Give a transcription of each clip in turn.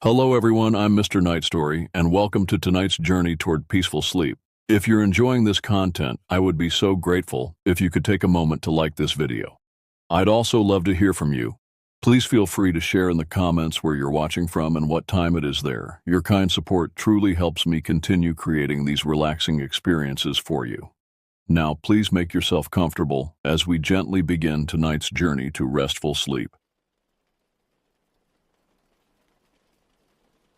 Hello everyone, I'm Mr. Night Story, and welcome to tonight's journey toward peaceful sleep. If you're enjoying this content, I would be so grateful if you could take a moment to like this video. I'd also love to hear from you. Please feel free to share in the comments where you're watching from and what time it is there. Your kind support truly helps me continue creating these relaxing experiences for you. Now, please make yourself comfortable as we gently begin tonight's journey to restful sleep.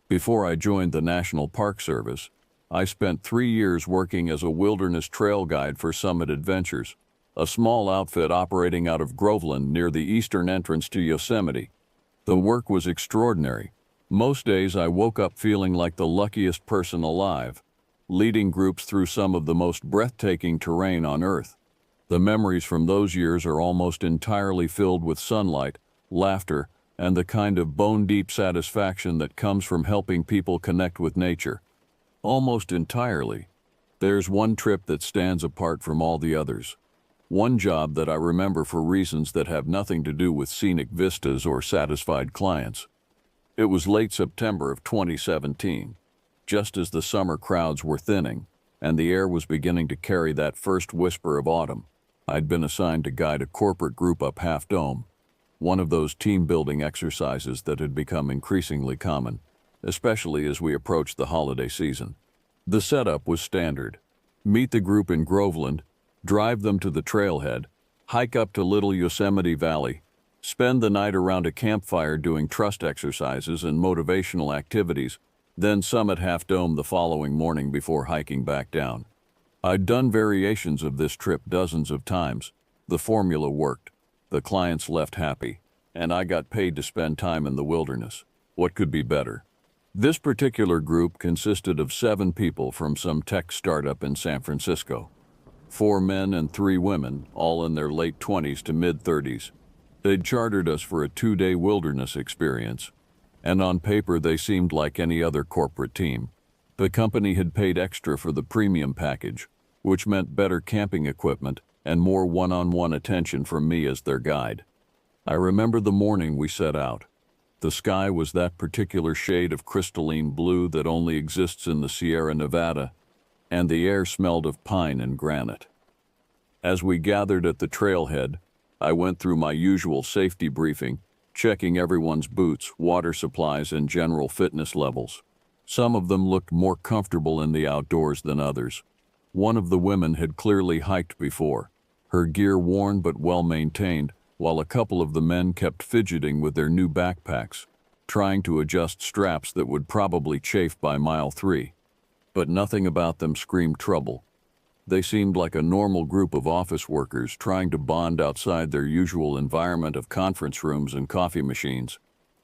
Before I joined the National Park Service, I spent 3 years working as a wilderness trail guide for Summit Adventures, a small outfit operating out of Groveland near the eastern entrance to Yosemite. The work was extraordinary. Most days I woke up feeling like the luckiest person alive, leading groups through some of the most breathtaking terrain on Earth. The memories from those years are almost entirely filled with sunlight, laughter, and the kind of bone-deep satisfaction that comes from helping people connect with nature. Almost entirely. There's one trip that stands apart from all the others. One job that I remember for reasons that have nothing to do with scenic vistas or satisfied clients. It was late September of 2017, just as the summer crowds were thinning, and the air was beginning to carry that first whisper of autumn. I'd been assigned to guide a corporate group up Half Dome, one of those team-building exercises that had become increasingly common, especially as we approached the holiday season. The setup was standard. Meet the group in Groveland, drive them to the trailhead, hike up to Little Yosemite Valley, spend the night around a campfire doing trust exercises and motivational activities, then summit Half Dome the following morning before hiking back down. I'd done variations of this trip dozens of times. The formula worked. The clients left happy, and I got paid to spend time in the wilderness. What could be better? This particular group consisted of 7 people from some tech startup in San Francisco. 4 men and 3 women, all in their late 20s to mid-30s. They'd chartered us for a 2-day wilderness experience, and on paper they seemed like any other corporate team. The company had paid extra for the premium package, which meant better camping equipment and more one-on-one attention from me as their guide. I remember the morning we set out. The sky was that particular shade of crystalline blue that only exists in the Sierra Nevada, and the air smelled of pine and granite. As we gathered at the trailhead, I went through my usual safety briefing, checking everyone's boots, water supplies, and general fitness levels. Some of them looked more comfortable in the outdoors than others. One of the women had clearly hiked before, her gear worn but well-maintained, while a couple of the men kept fidgeting with their new backpacks, trying to adjust straps that would probably chafe by mile 3. But nothing about them screamed trouble. They seemed like a normal group of office workers trying to bond outside their usual environment of conference rooms and coffee machines.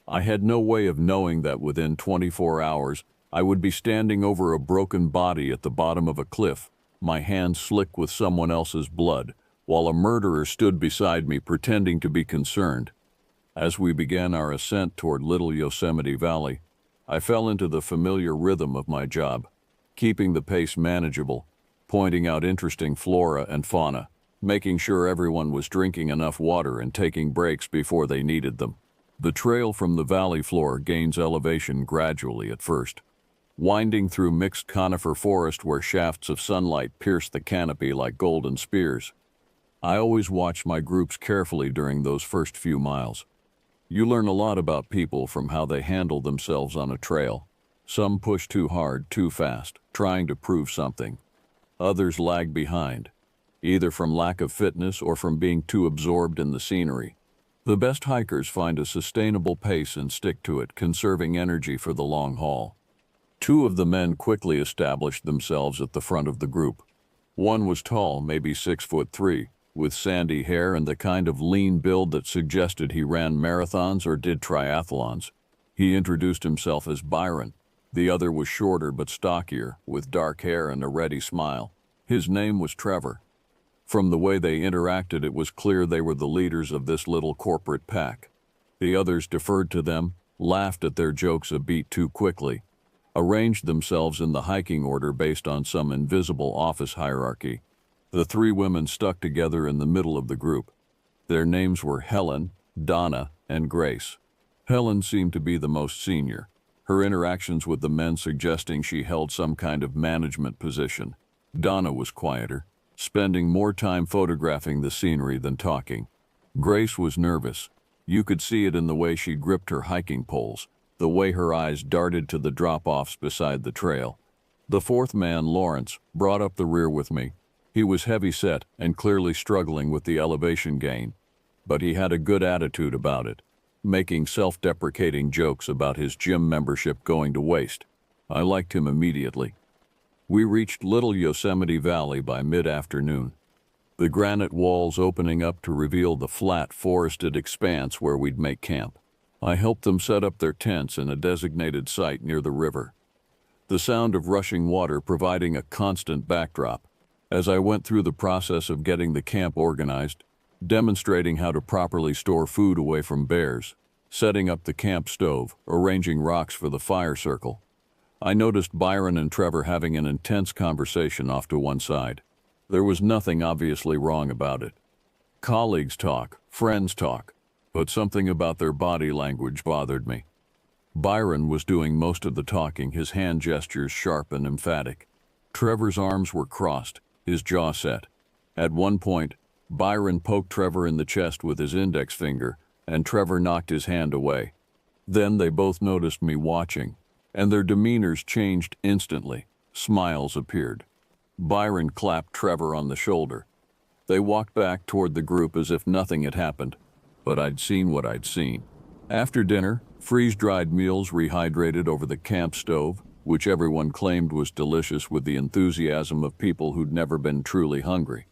I had no way of knowing that within 24 hours I would be standing over a broken body at the bottom of a cliff, my hands slick with someone else's blood, while a murderer stood beside me pretending to be concerned. As we began our ascent toward Little Yosemite Valley, I fell into the familiar rhythm of my job, keeping the pace manageable, pointing out interesting flora and fauna, making sure everyone was drinking enough water and taking breaks before they needed them. The trail from the valley floor gains elevation gradually at first, winding through mixed conifer forest where shafts of sunlight pierce the canopy like golden spears. I always watch my groups carefully during those first few miles. You learn a lot about people from how they handle themselves on a trail. Some push too hard, too fast, trying to prove something. Others lag behind, either from lack of fitness or from being too absorbed in the scenery. The best hikers find a sustainable pace and stick to it, conserving energy for the long haul. 2 of the men quickly established themselves at the front of the group. One was tall, maybe 6'3", with sandy hair and the kind of lean build that suggested he ran marathons or did triathlons. He introduced himself as Byron. The other was shorter but stockier, with dark hair and a ready smile. His name was Trevor. From the way they interacted, it was clear they were the leaders of this little corporate pack. The others deferred to them, laughed at their jokes a beat too quickly, arranged themselves in the hiking order based on some invisible office hierarchy. The 3 women stuck together in the middle of the group. Their names were Helen, Donna, and Grace. Helen seemed to be the most senior. her interactions with the men suggesting she held some kind of management position. Donna was quieter, spending more time photographing the scenery than talking. Grace was nervous. You could see it in the way she gripped her hiking poles, the way her eyes darted to the drop-offs beside the trail. The fourth man, Lawrence, brought up the rear with me. He was heavy-set and clearly struggling with the elevation gain, but he had a good attitude about it, making self-deprecating jokes about his gym membership going to waste. I liked him immediately. We reached Little Yosemite Valley by mid-afternoon, the granite walls opening up to reveal the flat, forested expanse where we'd make camp. I helped them set up their tents in a designated site near the river, the sound of rushing water providing a constant backdrop. As I went through the process of getting the camp organized, demonstrating how to properly store food away from bears, setting up the camp stove, arranging rocks for the fire circle, I noticed Byron and Trevor having an intense conversation off to one side. There was nothing obviously wrong about it. Colleagues talk, friends talk, but something about their body language bothered me. Byron was doing most of the talking, his hand gestures sharp and emphatic. Trevor's arms were crossed, his jaw set. At one point, Byron poked Trevor in the chest with his index finger, and Trevor knocked his hand away. Then they both noticed me watching, and their demeanors changed instantly. Smiles appeared. Byron clapped Trevor on the shoulder. They walked back toward the group as if nothing had happened, but I'd seen what I'd seen. After dinner, freeze-dried meals rehydrated over the camp stove, which everyone claimed was delicious with the enthusiasm of people who'd never been truly hungry.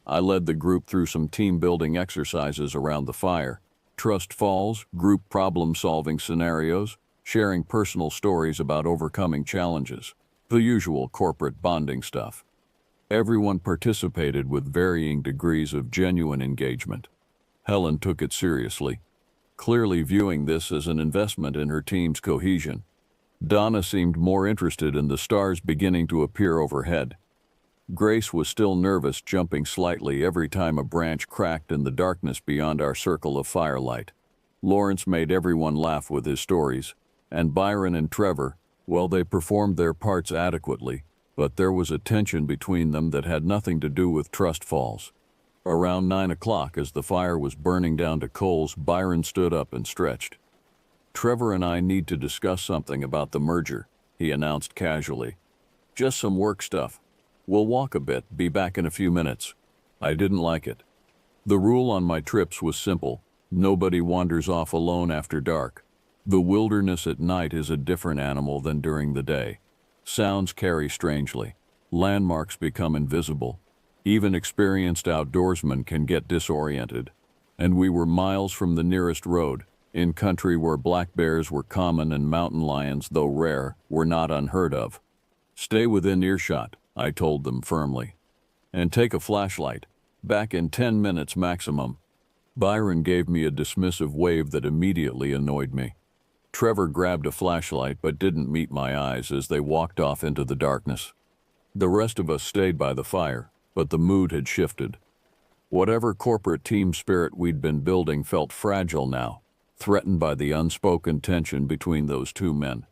I led the group through some team-building exercises around the fire, trust falls, group problem-solving scenarios, sharing personal stories about overcoming challenges, the usual corporate bonding stuff. Everyone participated with varying degrees of genuine engagement. Helen took it seriously, clearly viewing this as an investment in her team's cohesion. Donna seemed more interested in the stars beginning to appear overhead. Grace was still nervous, jumping slightly every time a branch cracked in the darkness beyond our circle of firelight. Lawrence made everyone laugh with his stories, and Byron and Trevor, well, they performed their parts adequately, but there was a tension between them that had nothing to do with trust falls. Around 9 o'clock, as the fire was burning down to coals, Byron stood up and stretched. "Trevor and I need to discuss something about the merger," he announced casually. "Just some work stuff. We'll walk a bit, be back in a few minutes." I didn't like it. The rule on my trips was simple: nobody wanders off alone after dark. The wilderness at night is a different animal than during the day. Sounds carry strangely. Landmarks become invisible. Even experienced outdoorsmen can get disoriented. And we were miles from the nearest road, in country where black bears were common and mountain lions, though rare, were not unheard of. "Stay within earshot," I told them firmly. "And take a flashlight. Back in 10 minutes maximum." Byron gave me a dismissive wave that immediately annoyed me. Trevor grabbed a flashlight but didn't meet my eyes as they walked off into the darkness. The rest of us stayed by the fire, but the mood had shifted. Whatever corporate team spirit we'd been building felt fragile now, threatened by the unspoken tension between those two men.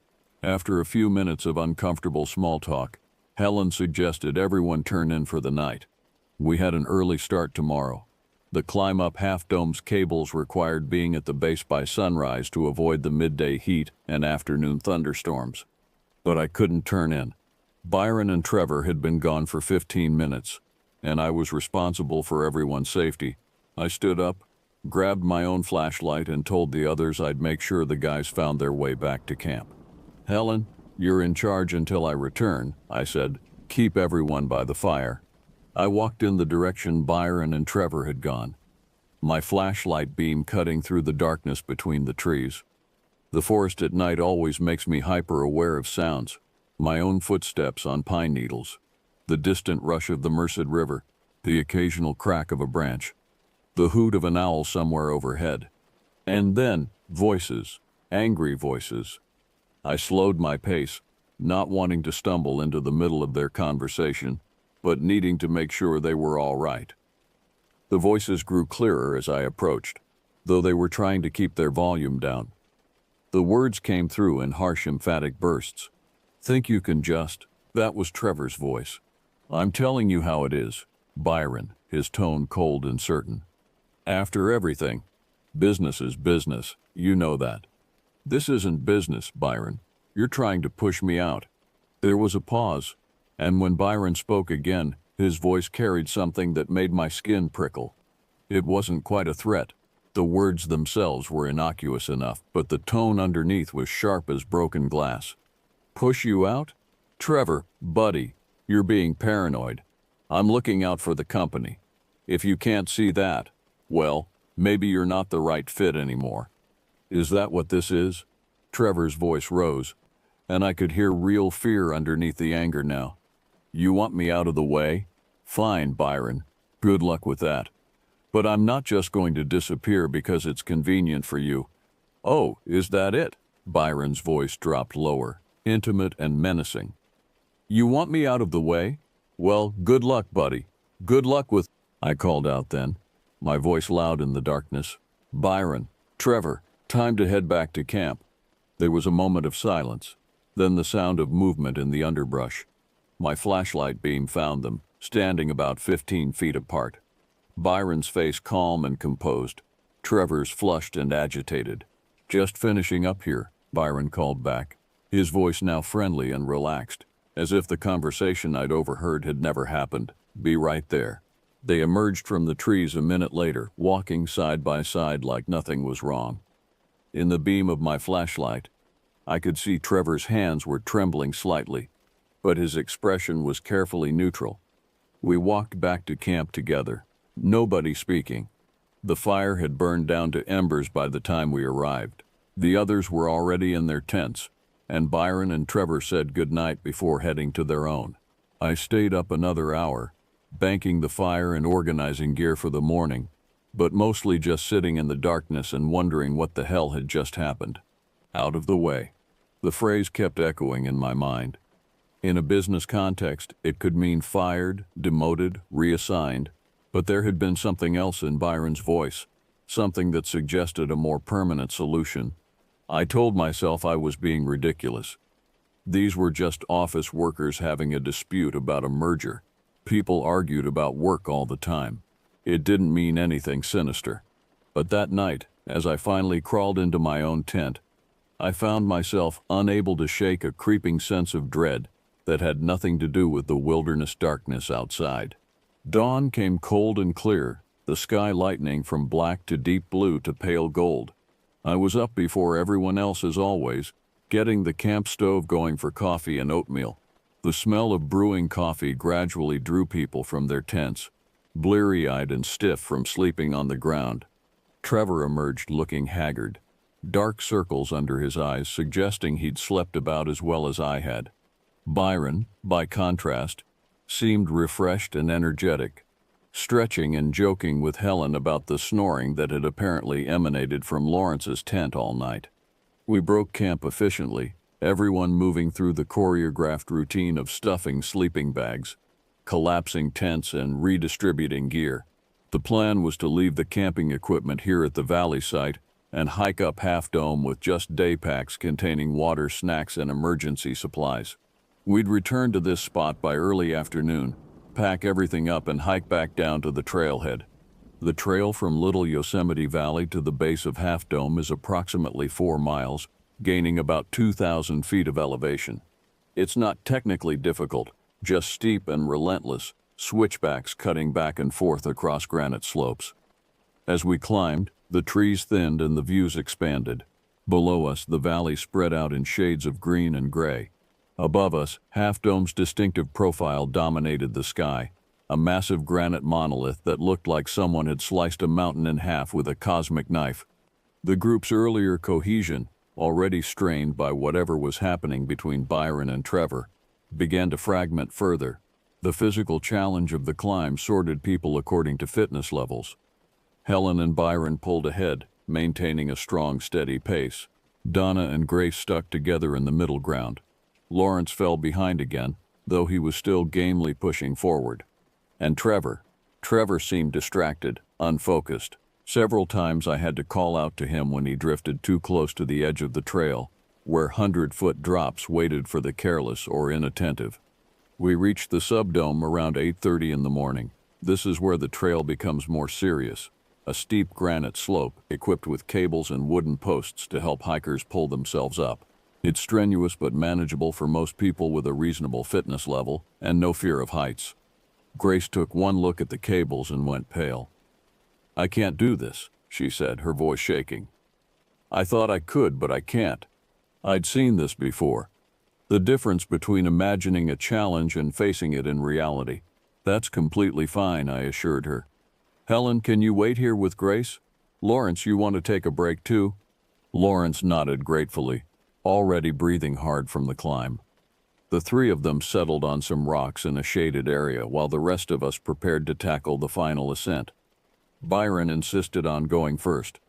After a few minutes of uncomfortable small talk, Helen suggested everyone turn in for the night. We had an early start tomorrow. The climb up Half Dome's cables required being at the base by sunrise to avoid the midday heat and afternoon thunderstorms. But I couldn't turn in. Byron and Trevor had been gone for 15 minutes, and I was responsible for everyone's safety. I stood up, grabbed my own flashlight, and told the others I'd make sure the guys found their way back to camp. "Helen, you're in charge until I return," I said. "Keep everyone by the fire." I walked in the direction Byron and Trevor had gone, my flashlight beam cutting through the darkness between the trees. The forest at night always makes me hyper-aware of sounds: my own footsteps on pine needles, the distant rush of the Merced River, the occasional crack of a branch, the hoot of an owl somewhere overhead. And then, voices, angry voices. I slowed my pace, not wanting to stumble into the middle of their conversation, but needing to make sure they were all right. The voices grew clearer as I approached, though they were trying to keep their volume down. The words came through in harsh, emphatic bursts. Think you can just... That was Trevor's voice. I'm telling you how it is, Byron, his tone cold and certain. After everything, business is business, you know that. This isn't business, Byron. You're trying to push me out. There was a pause, and when Byron spoke again, his voice carried something that made my skin prickle. It wasn't quite a threat. The words themselves were innocuous enough, but the tone underneath was sharp as broken glass. Push you out? Trevor, buddy, you're being paranoid. I'm looking out for the company. If you can't see that, well, maybe you're not the right fit anymore. Is that what this is? Trevor's voice rose, and I could hear real fear underneath the anger now. You want me out of the way? Fine, Byron. Good luck with that. But I'm not just going to disappear because it's convenient for you. Oh, is that it? Byron's voice dropped lower, intimate and menacing. You want me out of the way? Well, good luck, buddy. Good luck with... I called out then, my voice loud in the darkness. Byron, Trevor, time to head back to camp. There was a moment of silence, then the sound of movement in the underbrush. My flashlight beam found them, standing about 15 feet apart. Byron's face calm and composed, Trevor's flushed and agitated. Just finishing up here, Byron called back, his voice now friendly and relaxed, as if the conversation I'd overheard had never happened. Be right there. They emerged from the trees a minute later, walking side by side like nothing was wrong. In the beam of my flashlight, I could see Trevor's hands were trembling slightly, but his expression was carefully neutral. We walked back to camp together, nobody speaking. The fire had burned down to embers by the time we arrived. The others were already in their tents, and Byron and Trevor said goodnight before heading to their own. I stayed up another hour, banking the fire and organizing gear for the morning, but mostly just sitting in the darkness and wondering what the hell had just happened. Out of the way. The phrase kept echoing in my mind. In a business context, it could mean fired, demoted, reassigned, but there had been something else in Byron's voice, something that suggested a more permanent solution. I told myself I was being ridiculous. These were just office workers having a dispute about a merger. People argued about work all the time. It didn't mean anything sinister. But that night, as I finally crawled into my own tent, I found myself unable to shake a creeping sense of dread that had nothing to do with the wilderness darkness outside. Dawn came cold and clear, the sky lightening from black to deep blue to pale gold. I was up before everyone else as always, getting the camp stove going for coffee and oatmeal. The smell of brewing coffee gradually drew people from their tents, bleary-eyed and stiff from sleeping on the ground. Trevor emerged looking haggard, dark circles under his eyes suggesting he'd slept about as well as I had. Byron, by contrast, seemed refreshed and energetic, stretching and joking with Helen about the snoring that had apparently emanated from Lawrence's tent all night. We broke camp efficiently, everyone moving through the choreographed routine of stuffing sleeping bags, collapsing tents, and redistributing gear. The plan was to leave the camping equipment here at the valley site and hike up Half Dome with just day packs containing water, snacks, and emergency supplies. We'd return to this spot by early afternoon, pack everything up, and hike back down to the trailhead. The trail from Little Yosemite Valley to the base of Half Dome is approximately 4 miles, gaining about 2,000 feet of elevation. It's not technically difficult, just steep and relentless, switchbacks cutting back and forth across granite slopes. As we climbed, the trees thinned and the views expanded. Below us, the valley spread out in shades of green and gray. Above us, Half Dome's distinctive profile dominated the sky, a massive granite monolith that looked like someone had sliced a mountain in half with a cosmic knife. The group's earlier cohesion, already strained by whatever was happening between Byron and Trevor, began to fragment further. The physical challenge of the climb sorted people according to fitness levels. Helen and Byron pulled ahead, maintaining a strong, steady pace. Donna and Grace stuck together in the middle ground. Lawrence fell behind again, though he was still gamely pushing forward. And Trevor seemed distracted, unfocused, Several times I had to call out to him when he drifted too close to the edge of the trail, where 100-foot drops waited for the careless or inattentive. We reached the subdome around 8:30 in the morning. This is where the trail becomes more serious. A steep granite slope equipped with cables and wooden posts to help hikers pull themselves up. It's strenuous but manageable for most people with a reasonable fitness level and no fear of heights. Grace took one look at the cables and went pale. "I can't do this," she said, her voice shaking. I thought I could, but I can't. I'd seen this before. The difference between imagining a challenge and facing it in reality. "That's completely fine," I assured her. "Helen, can you wait here with Grace? Lawrence, you want to take a break too?" Lawrence nodded gratefully, already breathing hard from the climb. The three of them settled on some rocks in a shaded area while the rest of us prepared to tackle the final ascent. Byron insisted on going first.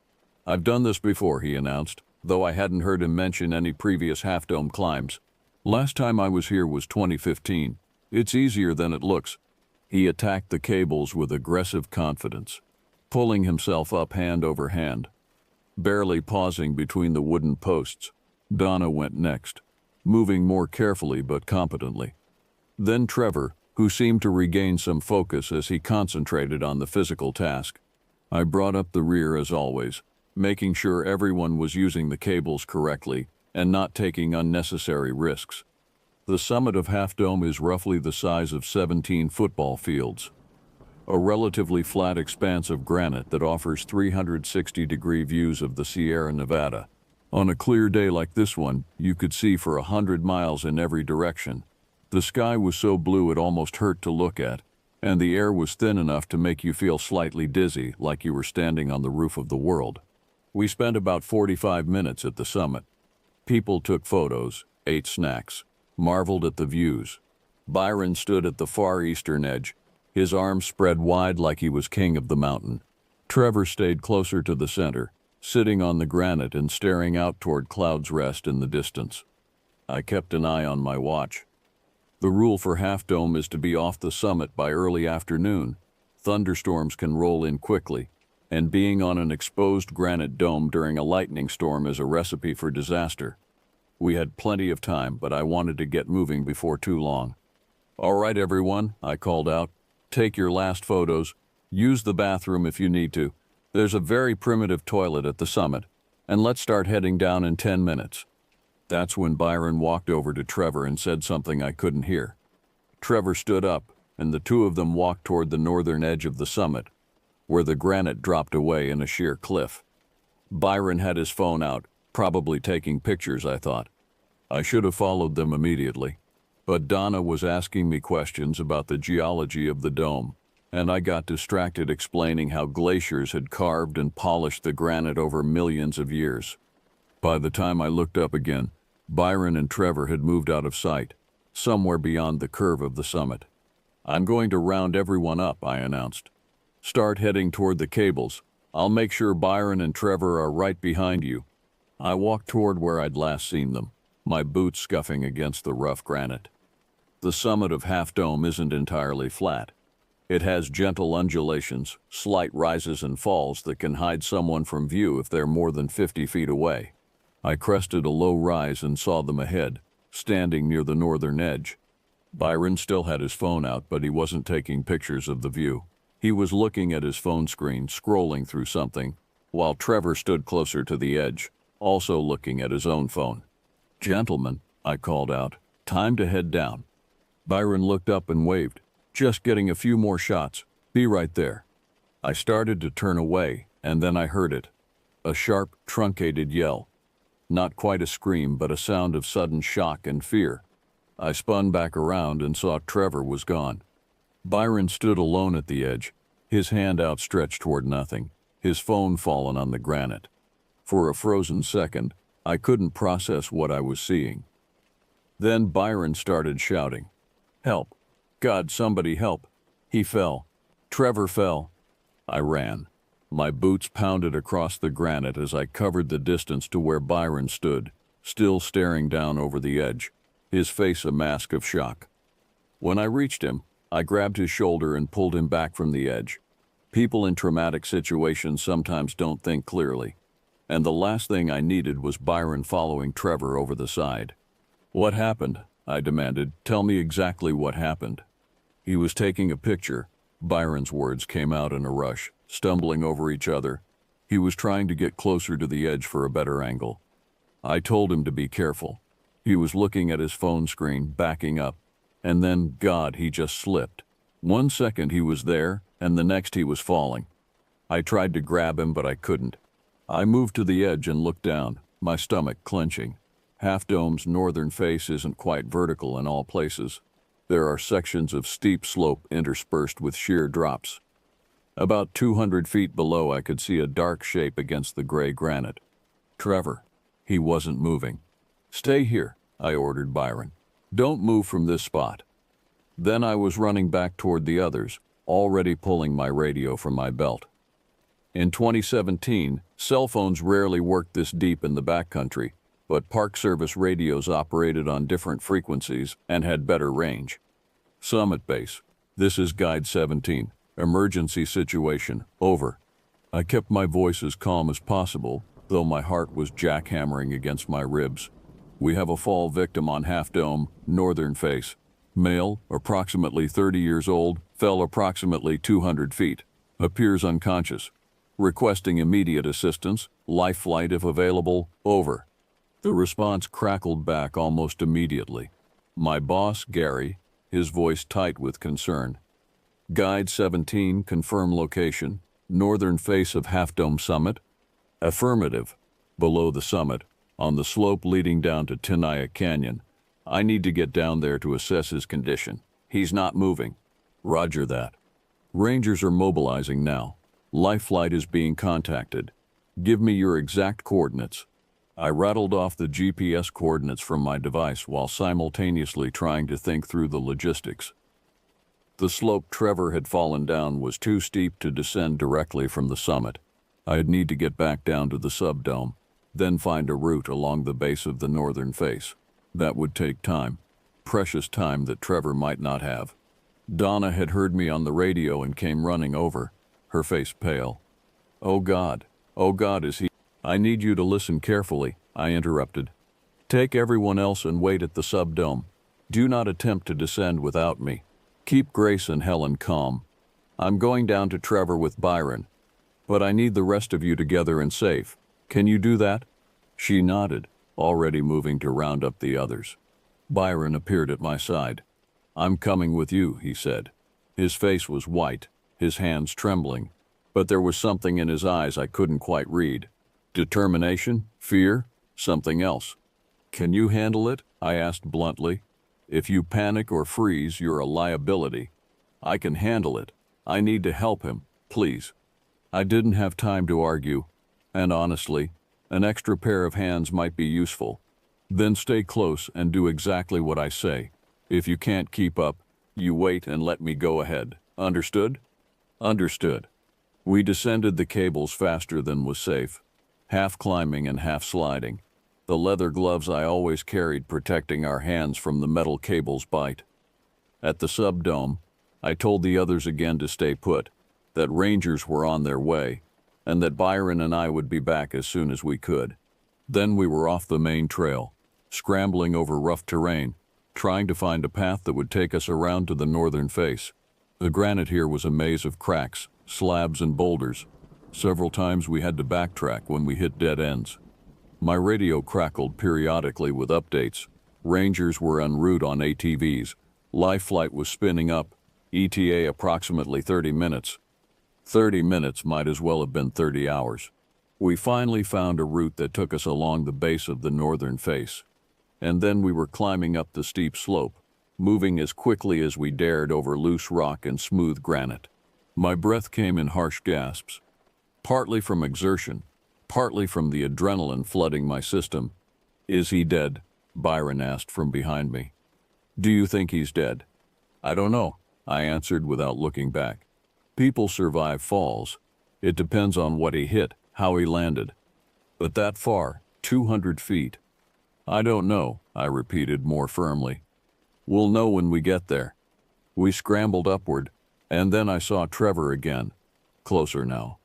"I've done this before," he announced, though I hadn't heard him mention any previous Half Dome climbs. "Last time I was here was 2015. It's easier than it looks." He attacked the cables with aggressive confidence, pulling himself up hand over hand. Barely pausing between the wooden posts, Donna went next, moving more carefully but competently. Then Trevor, who seemed to regain some focus as he concentrated on the physical task. I brought up the rear as always, making sure everyone was using the cables correctly and not taking unnecessary risks. The summit of Half Dome is roughly the size of 17 football fields, a relatively flat expanse of granite that offers 360-degree views of the Sierra Nevada. On a clear day like this one, you could see for 100 miles in every direction. The sky was so blue it almost hurt to look at, and the air was thin enough to make you feel slightly dizzy, like you were standing on the roof of the world. We spent about 45 minutes at the summit. People took photos, ate snacks, marveled at the views. Byron stood at the far eastern edge, his arms spread wide like he was king of the mountain. Trevor stayed closer to the center, sitting on the granite and staring out toward Cloud's Rest in the distance. I kept an eye on my watch. The rule for Half Dome is to be off the summit by early afternoon. Thunderstorms can roll in quickly, and being on an exposed granite dome during a lightning storm is a recipe for disaster. We had plenty of time, but I wanted to get moving before too long. "All right, everyone," I called out. "Take your last photos. Use the bathroom if you need to. There's a very primitive toilet at the summit, and let's start heading down in 10 minutes. That's when Byron walked over to Trevor and said something I couldn't hear. Trevor stood up, and the two of them walked toward the northern edge of the summit, where the granite dropped away in a sheer cliff. Byron had his phone out, probably taking pictures, I thought. I should have followed them immediately. But Donna was asking me questions about the geology of the dome, and I got distracted explaining how glaciers had carved and polished the granite over millions of years. By the time I looked up again, Byron and Trevor had moved out of sight, somewhere beyond the curve of the summit. "I'm going to round everyone up," I announced. "Start heading toward the cables. I'll make sure Byron and Trevor are right behind you." I walked toward where I'd last seen them, my boots scuffing against the rough granite. The summit of Half Dome isn't entirely flat. It has gentle undulations, slight rises and falls that can hide someone from view if they're more than 50 feet away. I crested a low rise and saw them ahead, standing near the northern edge. Byron still had his phone out, but he wasn't taking pictures of the view. He was looking at his phone screen, scrolling through something, while Trevor stood closer to the edge, also looking at his own phone. "Gentlemen," I called out, "time to head down." Byron looked up and waved. "Just getting a few more shots. Be right there." I started to turn away, and then I heard it. A sharp, truncated yell. Not quite a scream, but a sound of sudden shock and fear. I spun back around and saw Trevor was gone. Byron stood alone at the edge, his hand outstretched toward nothing, his phone fallen on the granite. For a frozen second, I couldn't process what I was seeing. Then Byron started shouting, "Help! God, somebody help!" He fell. Trevor fell. I ran. My boots pounded across the granite as I covered the distance to where Byron stood, still staring down over the edge, his face a mask of shock. When I reached him, I grabbed his shoulder and pulled him back from the edge. People in traumatic situations sometimes don't think clearly. And the last thing I needed was Byron following Trevor over the side. "What happened?" I demanded. "Tell me exactly what happened." "He was taking a picture." Byron's words came out in a rush, stumbling over each other. "He was trying to get closer to the edge for a better angle. I told him to be careful. He was looking at his phone screen, backing up. And then, God, he just slipped. 1 second he was there, and the next he was falling. I tried to grab him, but I couldn't. I moved to the edge and looked down, my stomach clenching. Half Dome's northern face isn't quite vertical in all places. There are sections of steep slope interspersed with sheer drops. About 200 feet below, I could see a dark shape against the gray granite. Trevor. He wasn't moving. "Stay here," I ordered Byron. "Don't move from this spot." Then I was running back toward the others, already pulling my radio from my belt. In 2017, cell phones rarely worked this deep in the backcountry, but Park Service radios operated on different frequencies and had better range. "Summit Base. This is Guide 17. Emergency situation. Over." I kept my voice as calm as possible, though my heart was jackhammering against my ribs. "We have a fall victim on Half Dome, northern face. Male, approximately 30 years old, fell approximately 200 feet. Appears unconscious. Requesting immediate assistance. Life flight if available. Over." The response crackled back almost immediately. My boss, Gary, his voice tight with concern. "Guide 17, confirm location. Northern face of Half Dome summit." "Affirmative. Below the summit, on the slope leading down to Tenaya Canyon. I need to get down there to assess his condition. He's not moving." "Roger that." "Rangers are mobilizing now. Life flight is being contacted. Give me your exact coordinates." I rattled off the GPS coordinates from my device while simultaneously trying to think through the logistics. The slope Trevor had fallen down was too steep to descend directly from the summit. I'd need to get back down to the subdome, then find a route along the base of the northern face. That would take time, precious time that Trevor might not have. Donna had heard me on the radio and came running over, her face pale. Oh God, is he?" "I need you to listen carefully," I interrupted. "Take everyone else and wait at the subdome. Do not attempt to descend without me. Keep Grace and Helen calm. I'm going down to Trevor with Byron, but I need the rest of you together and safe. Can you do that?" She nodded, already moving to round up the others. Byron appeared at my side. "I'm coming with you," he said. His face was white, his hands trembling, but there was something in his eyes I couldn't quite read. Determination? Fear? Something else. "Can you handle it?" I asked bluntly. "If you panic or freeze, you're a liability." "I can handle it. I need to help him, please." I didn't have time to argue, and honestly, an extra pair of hands might be useful. "Then stay close and do exactly what I say. If you can't keep up, you wait and let me go ahead. Understood?" "Understood." We descended the cables faster than was safe, half climbing and half sliding, the leather gloves I always carried protecting our hands from the metal cable's bite. At the subdome, I told the others again to stay put, that Rangers were on their way, and that Byron and I would be back as soon as we could. Then we were off the main trail, scrambling over rough terrain, trying to find a path that would take us around to the northern face. The granite here was a maze of cracks, slabs, and boulders. Several times we had to backtrack when we hit dead ends. My radio crackled periodically with updates. Rangers were en route on ATVs. Life flight was spinning up. ETA approximately 30 minutes. 30 minutes might as well have been 30 hours. We finally found a route that took us along the base of the northern face. And then we were climbing up the steep slope, moving as quickly as we dared over loose rock and smooth granite. My breath came in harsh gasps, partly from exertion, partly from the adrenaline flooding my system. "Is he dead?" Byron asked from behind me. "Do you think he's dead?" "I don't know," I answered without looking back. "People survive falls. It depends on what he hit, how he landed. But that far, 200 feet. "I don't know," I repeated more firmly. "We'll know when we get there." We scrambled upward, and then I saw Trevor again. Closer now.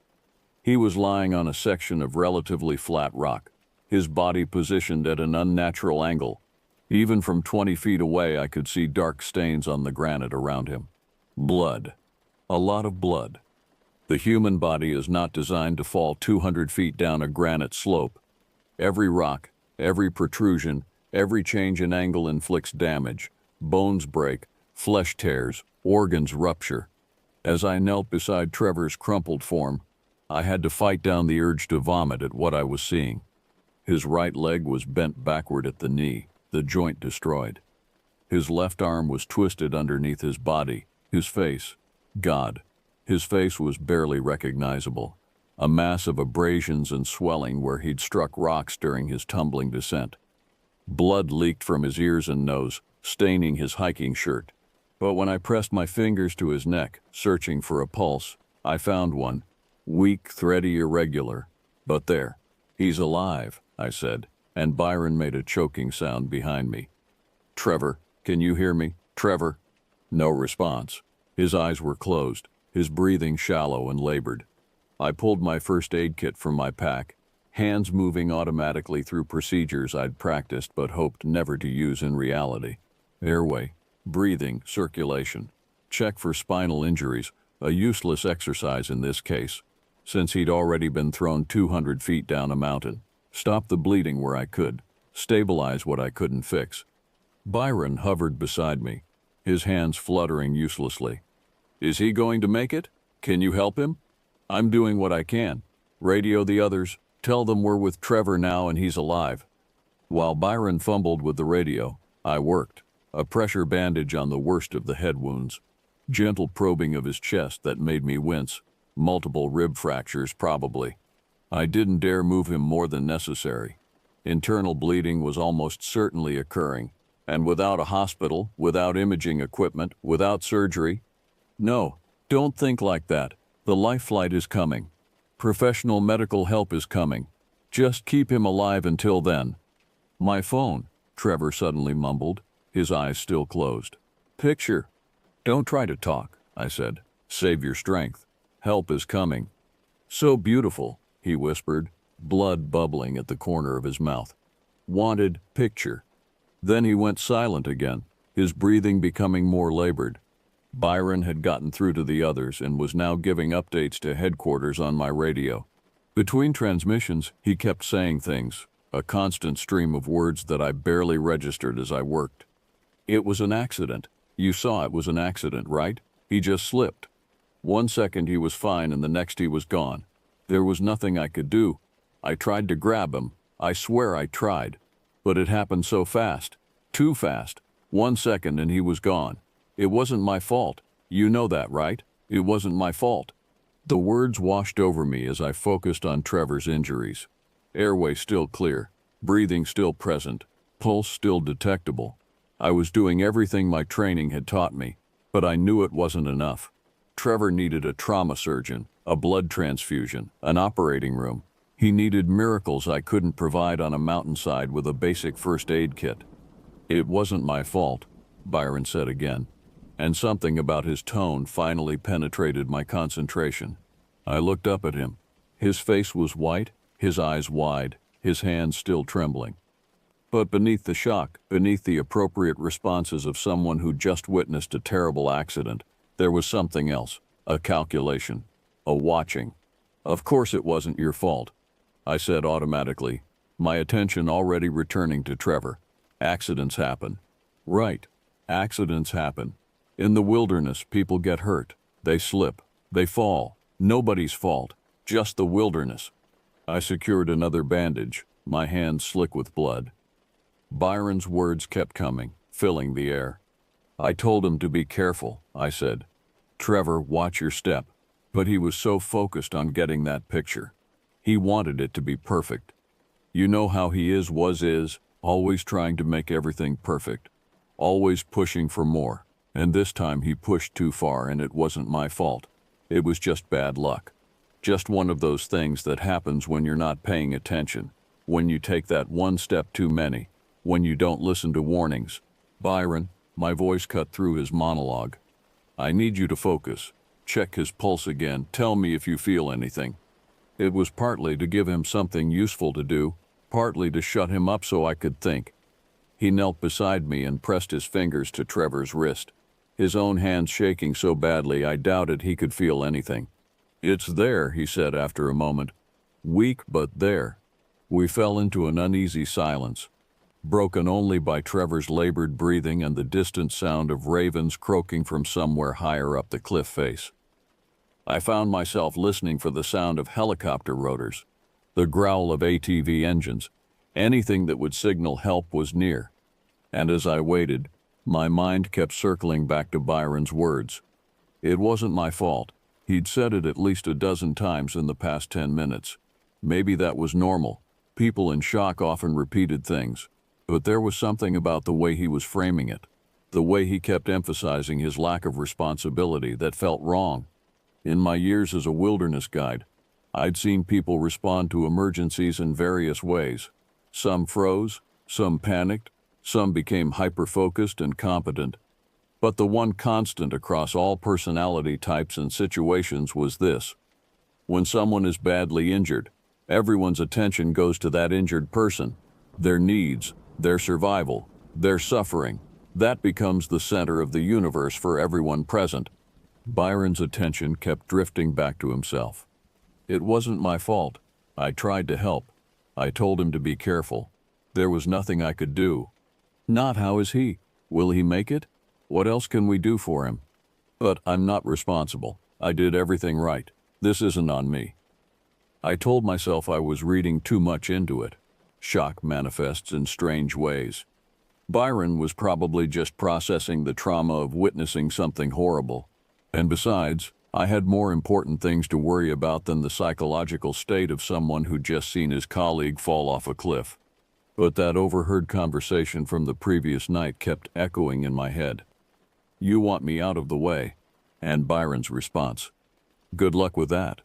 He was lying on a section of relatively flat rock, his body positioned at an unnatural angle. Even from 20 feet away, I could see dark stains on the granite around him. Blood. A lot of blood. The human body is not designed to fall 200 feet down a granite slope. Every rock, every protrusion, every change in angle inflicts damage. Bones break, flesh tears, organs rupture. As I knelt beside Trevor's crumpled form, I had to fight down the urge to vomit at what I was seeing. His right leg was bent backward at the knee, the joint destroyed. His left arm was twisted underneath his body. His face, God, his face was barely recognizable, a mass of abrasions and swelling where he'd struck rocks during his tumbling descent. Blood leaked from his ears and nose, staining his hiking shirt. But when I pressed my fingers to his neck, searching for a pulse, I found one, weak, thready, irregular. But there, he's alive, I said, and Byron made a choking sound behind me. Trevor, can you hear me? Trevor? No response. His eyes were closed, his breathing shallow and labored. I pulled my first aid kit from my pack, hands moving automatically through procedures I'd practiced but hoped never to use in reality. Airway, breathing, circulation. Check for spinal injuries, a useless exercise in this case, since he'd already been thrown 200 feet down a mountain. Stop the bleeding where I could, stabilize what I couldn't fix. Byron hovered beside me, his hands fluttering uselessly. Is he going to make it? Can you help him? I'm doing what I can. Radio the others, tell them we're with Trevor now and he's alive. While Byron fumbled with the radio, I worked, a pressure bandage on the worst of the head wounds, gentle probing of his chest that made me wince, multiple rib fractures probably. I didn't dare move him more than necessary. Internal bleeding was almost certainly occurring, and without a hospital, without imaging equipment, without surgery. No, don't think like that. The life flight is coming. Professional medical help is coming. Just keep him alive until then. My phone, Trevor suddenly mumbled, his eyes still closed. Picture. Don't try to talk, I said. Save your strength. Help is coming. So beautiful, he whispered, blood bubbling at the corner of his mouth. Wanted picture. Then he went silent again, his breathing becoming more labored. Byron had gotten through to the others and was now giving updates to headquarters on my radio. Between transmissions, he kept saying things, a constant stream of words that I barely registered as I worked. It was an accident. You saw it was an accident, right? He just slipped. 1 second he was fine and the next he was gone. There was nothing I could do. I tried to grab him. I swear I tried. But it happened so fast. Too fast. 1 second and he was gone. It wasn't my fault. You know that, right? It wasn't my fault. The words washed over me as I focused on Trevor's injuries. Airway still clear, breathing still present, pulse still detectable. I was doing everything my training had taught me, but I knew it wasn't enough. Trevor needed a trauma surgeon, a blood transfusion, an operating room. He needed miracles I couldn't provide on a mountainside with a basic first aid kit. It wasn't my fault, Byron said again, and something about his tone finally penetrated my concentration. I looked up at him. His face was white, his eyes wide, his hands still trembling. But beneath the shock, beneath the appropriate responses of someone who just witnessed a terrible accident, there was something else, a calculation, a watching. Of course it wasn't your fault, I said automatically, my attention already returning to Trevor. Accidents happen. Right, accidents happen. In the wilderness, people get hurt. They slip. They fall. Nobody's fault. Just the wilderness. I secured another bandage, my hands slick with blood. Byron's words kept coming, filling the air. I told him to be careful, I said. Trevor, watch your step. But he was so focused on getting that picture. He wanted it to be perfect. You know how he is, always trying to make everything perfect. Always pushing for more. And this time he pushed too far and it wasn't my fault. It was just bad luck. Just one of those things that happens when you're not paying attention. When you take that one step too many. When you don't listen to warnings. Byron, my voice cut through his monologue. I need you to focus. check his pulse again, tell me if you feel anything. It was partly to give him something useful to do, partly to shut him up so I could think. He knelt beside me and pressed his fingers to Trevor's wrist, his own hands shaking so badly I doubted he could feel anything. "It's there," he said after a moment. "Weak, but there." We fell into an uneasy silence, broken only by Trevor's labored breathing and the distant sound of ravens croaking from somewhere higher up the cliff face. I found myself listening for the sound of helicopter rotors, the growl of ATV engines. Anything that would signal help was near. And as I waited, my mind kept circling back to Byron's words. It wasn't my fault. He'd said it at least a dozen times in the past 10 minutes. Maybe that was normal. People in shock often repeated things. But there was something about the way he was framing it, the way he kept emphasizing his lack of responsibility, that felt wrong. In my years as a wilderness guide, I'd seen people respond to emergencies in various ways. Some froze, some panicked, some became hyper-focused and competent. But the one constant across all personality types and situations was this. When someone is badly injured, everyone's attention goes to that injured person, their needs, their survival, their suffering. That becomes the center of the universe for everyone present. Byron's attention kept drifting back to himself. It wasn't my fault. I tried to help. I told him to be careful. There was nothing I could do. Not how is he? Will he make it? What else can we do for him? But I'm not responsible. I did everything right. This isn't on me. I told myself I was reading too much into it. Shock manifests in strange ways. Byron was probably just processing the trauma of witnessing something horrible. And besides, I had more important things to worry about than the psychological state of someone who'd just seen his colleague fall off a cliff. But that overheard conversation from the previous night kept echoing in my head. "You want me out of the way," and Byron's response. Good luck with that.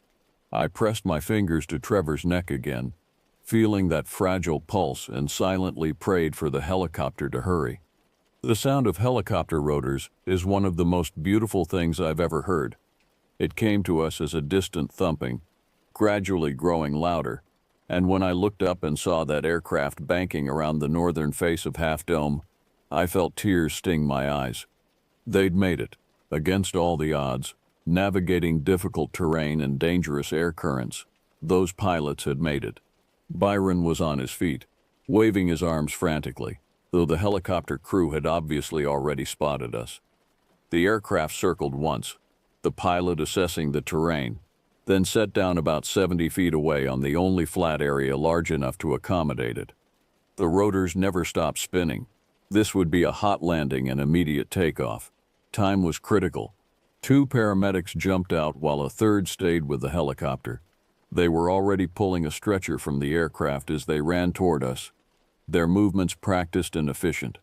I pressed my fingers to Trevor's neck again, feeling that fragile pulse, and silently prayed for the helicopter to hurry. The sound of helicopter rotors is one of the most beautiful things I've ever heard. It came to us as a distant thumping, gradually growing louder, and when I looked up and saw that aircraft banking around the northern face of Half Dome, I felt tears sting my eyes. They'd made it, against all the odds, navigating difficult terrain and dangerous air currents. Those pilots had made it. Byron was on his feet, waving his arms frantically, though the helicopter crew had obviously already spotted us. The aircraft circled once, the pilot assessing the terrain, then set down about 70 feet away on the only flat area large enough to accommodate it. The rotors never stopped spinning. This would be a hot landing and immediate takeoff. Time was critical. 2 paramedics jumped out while a third stayed with the helicopter. They were already pulling a stretcher from the aircraft as they ran toward us, their movements practiced and efficient.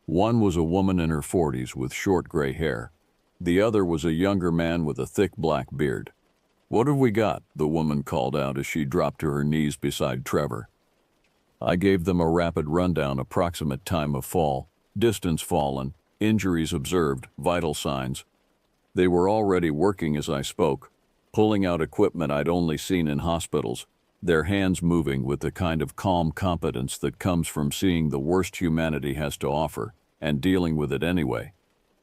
One was a woman in her 40s with short gray hair. The other was a younger man with a thick black beard. "What have we got?" the woman called out as she dropped to her knees beside Trevor. I gave them a rapid rundown: approximate time of fall, distance fallen, injuries observed, vital signs. They were already working as I spoke, pulling out equipment I'd only seen in hospitals, their hands moving with the kind of calm competence that comes from seeing the worst humanity has to offer and dealing with it anyway.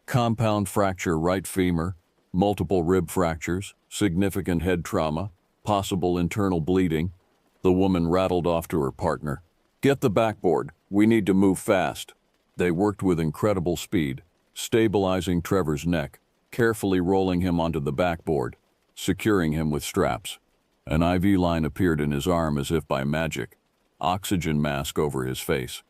Compound fracture right femur, multiple rib fractures, significant head trauma, possible internal bleeding. The woman rattled off to her partner. "Get the backboard. We need to move fast." They worked with incredible speed, stabilizing Trevor's neck, carefully rolling him onto the backboard, securing him with straps. An IV line appeared in his arm as if by magic, oxygen mask over his face.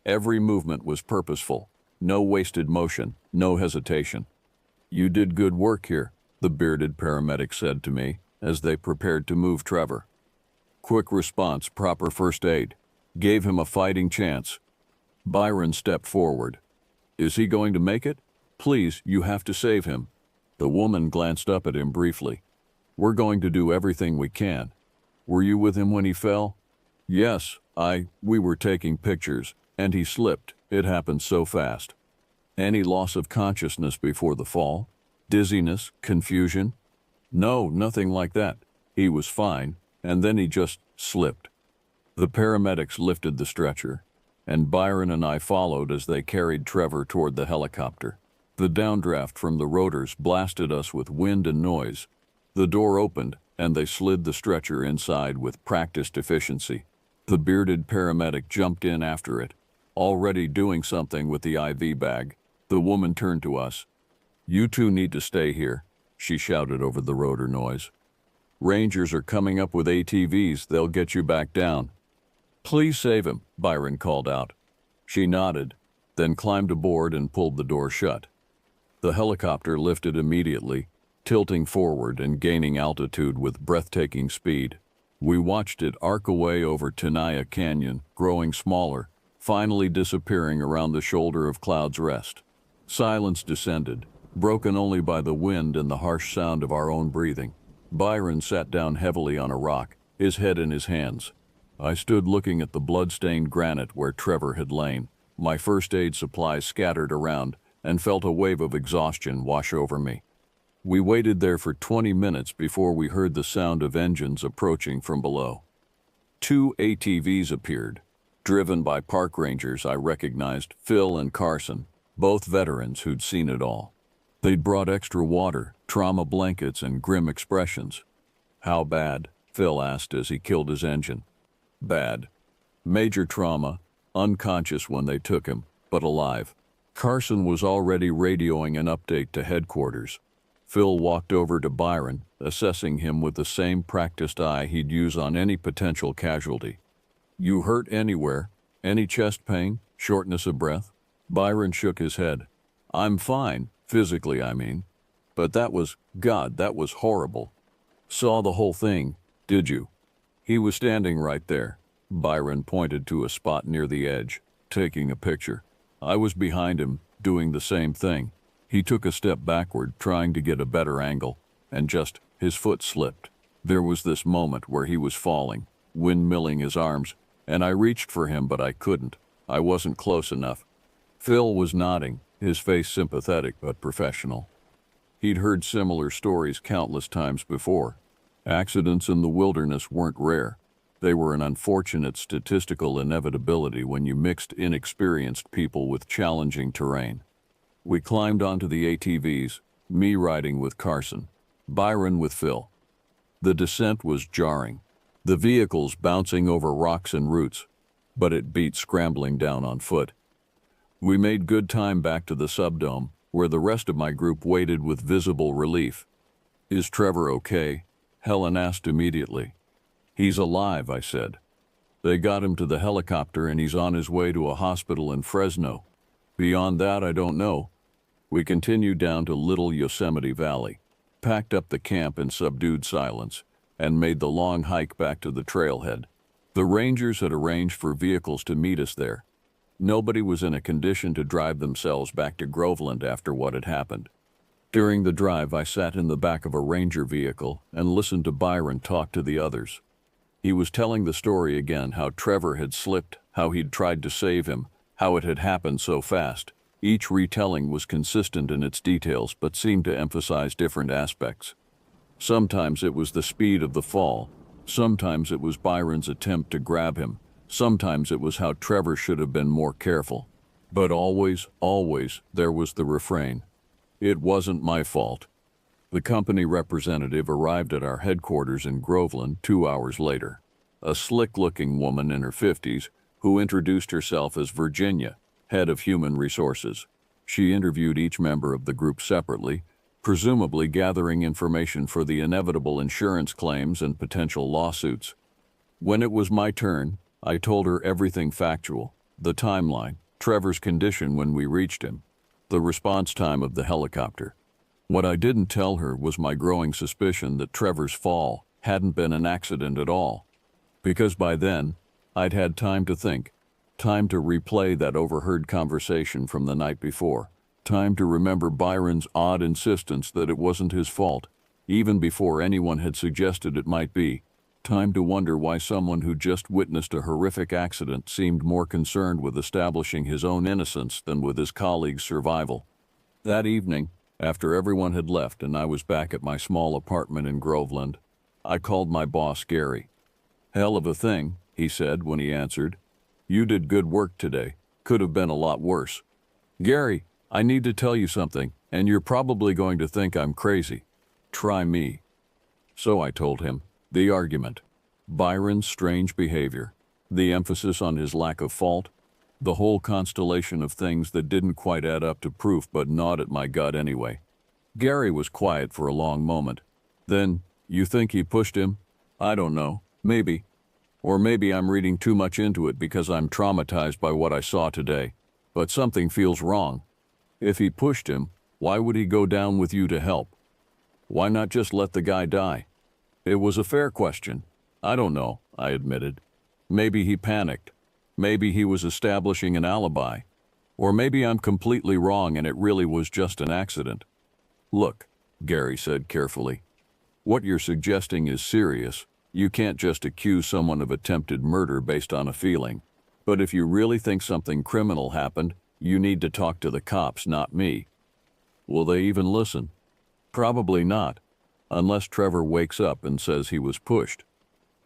Every movement was purposeful, no wasted motion, no hesitation. "You did good work here," the bearded paramedic said to me as they prepared to move Trevor. "Quick response, proper first aid. Gave him a fighting chance." Byron stepped forward. "Is he going to make it? Please, you have to save him." The woman glanced up at him briefly. "We're going to do everything we can." "Were you with him when he fell?" "Yes, we were taking pictures, and he slipped. It happened so fast." "Any loss of consciousness before the fall? Dizziness, confusion?" No, nothing like that. He was fine, and then he just slipped. The paramedics lifted the stretcher, and Byron and I followed as they carried Trevor toward the helicopter. The downdraft from the rotors blasted us with wind and noise. The door opened, and they slid the stretcher inside with practiced efficiency. The bearded paramedic jumped in after it, already doing something with the IV bag. The woman turned to us. "You two need to stay here," she shouted over the rotor noise. "Rangers are coming up with ATVs. They'll get you back down." "Please save him," Byron called out. She nodded, then climbed aboard and pulled the door shut. The helicopter lifted immediately, tilting forward and gaining altitude with breathtaking speed. We watched it arc away over Tenaya Canyon, growing smaller, finally disappearing around the shoulder of Cloud's Rest. Silence descended, broken only by the wind and the harsh sound of our own breathing. Byron sat down heavily on a rock, his head in his hands. I stood looking at the blood-stained granite where Trevor had lain, my first aid supplies scattered around, and felt a wave of exhaustion wash over me. We waited there for 20 minutes before we heard the sound of engines approaching from below. 2 ATVs appeared. Driven by park rangers, I recognized Phil and Carson, both veterans who'd seen it all. They'd brought extra water, trauma blankets, and grim expressions. "How bad?" Phil asked as he killed his engine. "Bad. Major trauma, unconscious when they took him, but alive." Carson was already radioing an update to headquarters. Phil walked over to Byron, assessing him with the same practiced eye he'd use on any potential casualty. "You hurt anywhere? Any chest pain? Shortness of breath?" Byron shook his head. "I'm fine, physically I mean. But that was horrible." "Saw the whole thing, did you?" "He was standing right there." Byron pointed to a spot near the edge, taking a picture. "I was behind him, doing the same thing. He took a step backward, trying to get a better angle, and his foot slipped. There was this moment where he was falling, windmilling his arms, and I reached for him, but I couldn't. I wasn't close enough." Phil was nodding, his face sympathetic but professional. He'd heard similar stories countless times before. Accidents in the wilderness weren't rare. They were an unfortunate statistical inevitability when you mixed inexperienced people with challenging terrain. We climbed onto the ATVs, me riding with Carson, Byron with Phil. The descent was jarring, the vehicles bouncing over rocks and roots, but it beat scrambling down on foot. We made good time back to the subdome, where the rest of my group waited with visible relief. "Is Trevor okay?" Helen asked immediately. "He's alive," I said. "They got him to the helicopter and he's on his way to a hospital in Fresno. Beyond that, I don't know." We continued down to Little Yosemite Valley, packed up the camp in subdued silence, and made the long hike back to the trailhead. The rangers had arranged for vehicles to meet us there. Nobody was in a condition to drive themselves back to Groveland after what had happened. During the drive, I sat in the back of a ranger vehicle and listened to Byron talk to the others. He was telling the story again, how Trevor had slipped, how he'd tried to save him, how it had happened so fast. Each retelling was consistent in its details but seemed to emphasize different aspects. Sometimes it was the speed of the fall. Sometimes it was Byron's attempt to grab him. Sometimes it was how Trevor should have been more careful. But always, there was the refrain. "It wasn't my fault." The company representative arrived at our headquarters in Groveland 2 hours later. A slick-looking woman in her 50s who introduced herself as Virginia, head of human resources. She interviewed each member of the group separately, presumably gathering information for the inevitable insurance claims and potential lawsuits. When it was my turn, I told her everything factual, the timeline, Trevor's condition when we reached him, the response time of the helicopter. What I didn't tell her was my growing suspicion that Trevor's fall hadn't been an accident at all. Because by then, I'd had time to think, time to replay that overheard conversation from the night before, time to remember Byron's odd insistence that it wasn't his fault, even before anyone had suggested it might be, time to wonder why someone who just witnessed a horrific accident seemed more concerned with establishing his own innocence than with his colleagues' survival. That evening, After everyone had left and I was back at my small apartment in Groveland, I called my boss, Gary. "Hell of a thing," he said when he answered. "You did good work today. Could have been a lot worse." "Gary, I need to tell you something, and you're probably going to think I'm crazy. Try me." So I told him. The argument. Byron's strange behavior. The emphasis on his lack of fault. The whole constellation of things that didn't quite add up to proof but gnawed at my gut anyway. Gary was quiet for a long moment. Then, "You think he pushed him?" "I don't know. Maybe. Or maybe I'm reading too much into it because I'm traumatized by what I saw today. But something feels wrong. If he pushed him, why would he go down with you to help? Why not just let the guy die?" It was a fair question. "I don't know," I admitted. "Maybe he panicked. Maybe he was establishing an alibi. Or maybe I'm completely wrong and it really was just an accident." "Look," Gary said carefully, "what you're suggesting is serious. You can't just accuse someone of attempted murder based on a feeling. But if you really think something criminal happened, you need to talk to the cops, not me." "Will they even listen?" "Probably not, unless Trevor wakes up and says he was pushed.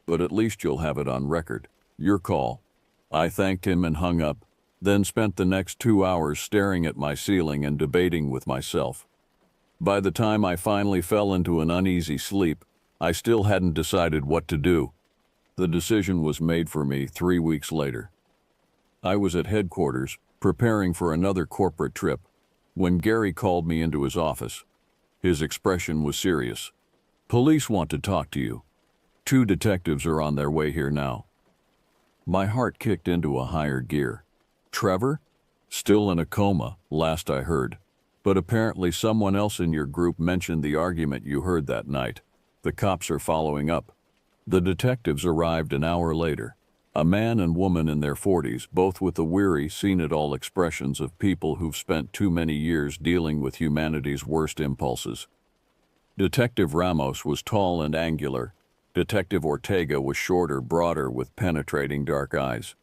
But at least you'll have it on record. Your call." I thanked him and hung up, then spent the next 2 hours staring at my ceiling and debating with myself. By the time I finally fell into an uneasy sleep, I still hadn't decided what to do. The decision was made for me 3 weeks later. I was at headquarters, preparing for another corporate trip, when Gary called me into his office. His expression was serious. "Police want to talk to you. 2 detectives are on their way here now." My heart kicked into a higher gear. "Trevor? Still in a coma, last I heard. But apparently someone else in your group mentioned the argument you heard that night. The cops are following up." The detectives arrived an hour later. A man and woman in their 40s, both with the weary, seen-it-all expressions of people who've spent too many years dealing with humanity's worst impulses. Detective Ramos was tall and angular. Detective Ortega was shorter, broader, with penetrating dark eyes.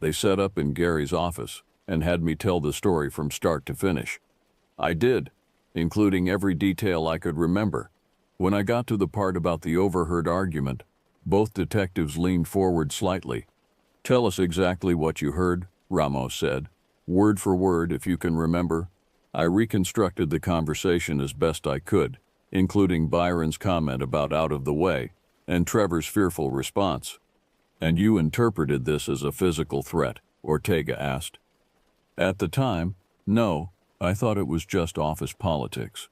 They set up in Gary's office and had me tell the story from start to finish. I did, including every detail I could remember. When I got to the part about the overheard argument, both detectives leaned forward slightly. "Tell us exactly what you heard," Ramos said. "Word for word, if you can remember." I reconstructed the conversation as best I could, including Byron's comment about out of the way, and Trevor's fearful response. "And you interpreted this as a physical threat?" Ortega asked. "At the time, no. I thought it was just office politics.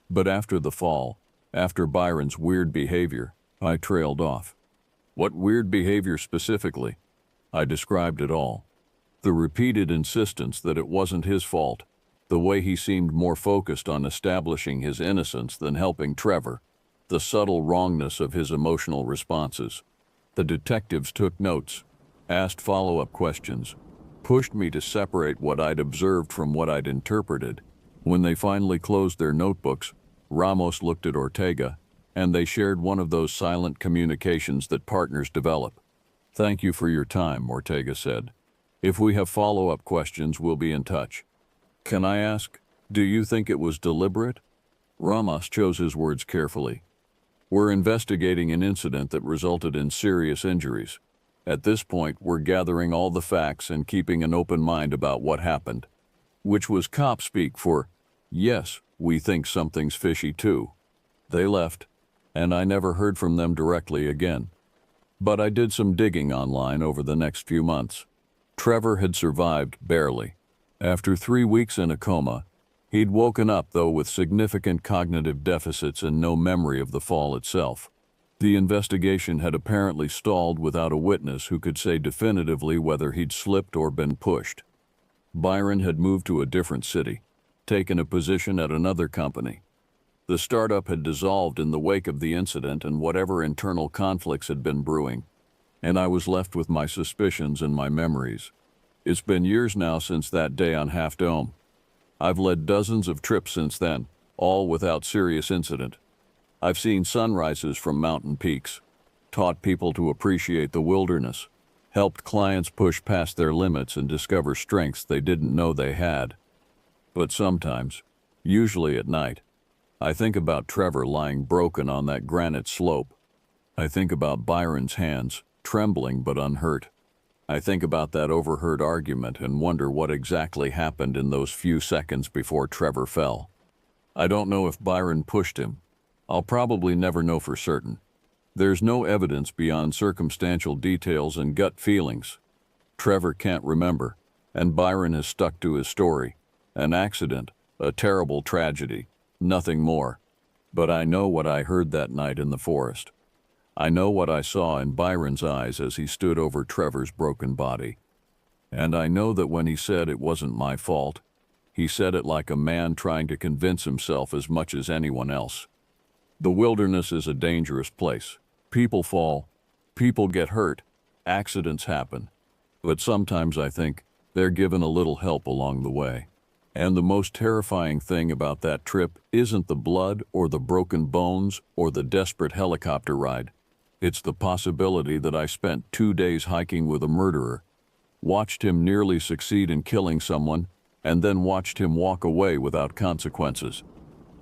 But after the fall, after Byron's weird behavior, I trailed off." "What weird behavior specifically?" I described it all. The repeated insistence that it wasn't his fault, the way he seemed more focused on establishing his innocence than helping Trevor, the subtle wrongness of his emotional responses. The detectives took notes, asked follow-up questions, pushed me to separate what I'd observed from what I'd interpreted. When they finally closed their notebooks, Ramos looked at Ortega, and they shared one of those silent communications that partners develop. "Thank you for your time," Ortega said. "If we have follow-up questions, we'll be in touch." "Can I ask, do you think it was deliberate?" Ramos chose his words carefully. "We're investigating an incident that resulted in serious injuries. At this point, we're gathering all the facts and keeping an open mind about what happened." Which was cop speak for, "Yes, we think something's fishy too." They left, and I never heard from them directly again. But I did some digging online over the next few months. Trevor had survived barely. After 3 weeks in a coma, he'd woken up, though, with significant cognitive deficits and no memory of the fall itself. The investigation had apparently stalled without a witness who could say definitively whether he'd slipped or been pushed. Byron had moved to a different city, taken a position at another company. The startup had dissolved in the wake of the incident and whatever internal conflicts had been brewing, and I was left with my suspicions and my memories. It's been years now since that day on Half Dome. I've led dozens of trips since then, all without serious incident. I've seen sunrises from mountain peaks, taught people to appreciate the wilderness, helped clients push past their limits and discover strengths they didn't know they had. But sometimes, usually at night. I think about Trevor lying broken on that granite slope. I think about Byron's hands, trembling but unhurt. I think about that overheard argument and wonder what exactly happened in those few seconds before Trevor fell. I don't know if Byron pushed him. I'll probably never know for certain. There's no evidence beyond circumstantial details and gut feelings. Trevor can't remember, and Byron has stuck to his story. An accident, a terrible tragedy, nothing more. But I know what I heard that night in the forest. I know what I saw in Byron's eyes as he stood over Trevor's broken body. And I know that when he said it wasn't my fault, he said it like a man trying to convince himself as much as anyone else. The wilderness is a dangerous place. People fall, people get hurt, accidents happen. But sometimes I think they're given a little help along the way. And the most terrifying thing about that trip isn't the blood or the broken bones or the desperate helicopter ride. It's the possibility that I spent 2 days hiking with a murderer, watched him nearly succeed in killing someone, and then watched him walk away without consequences.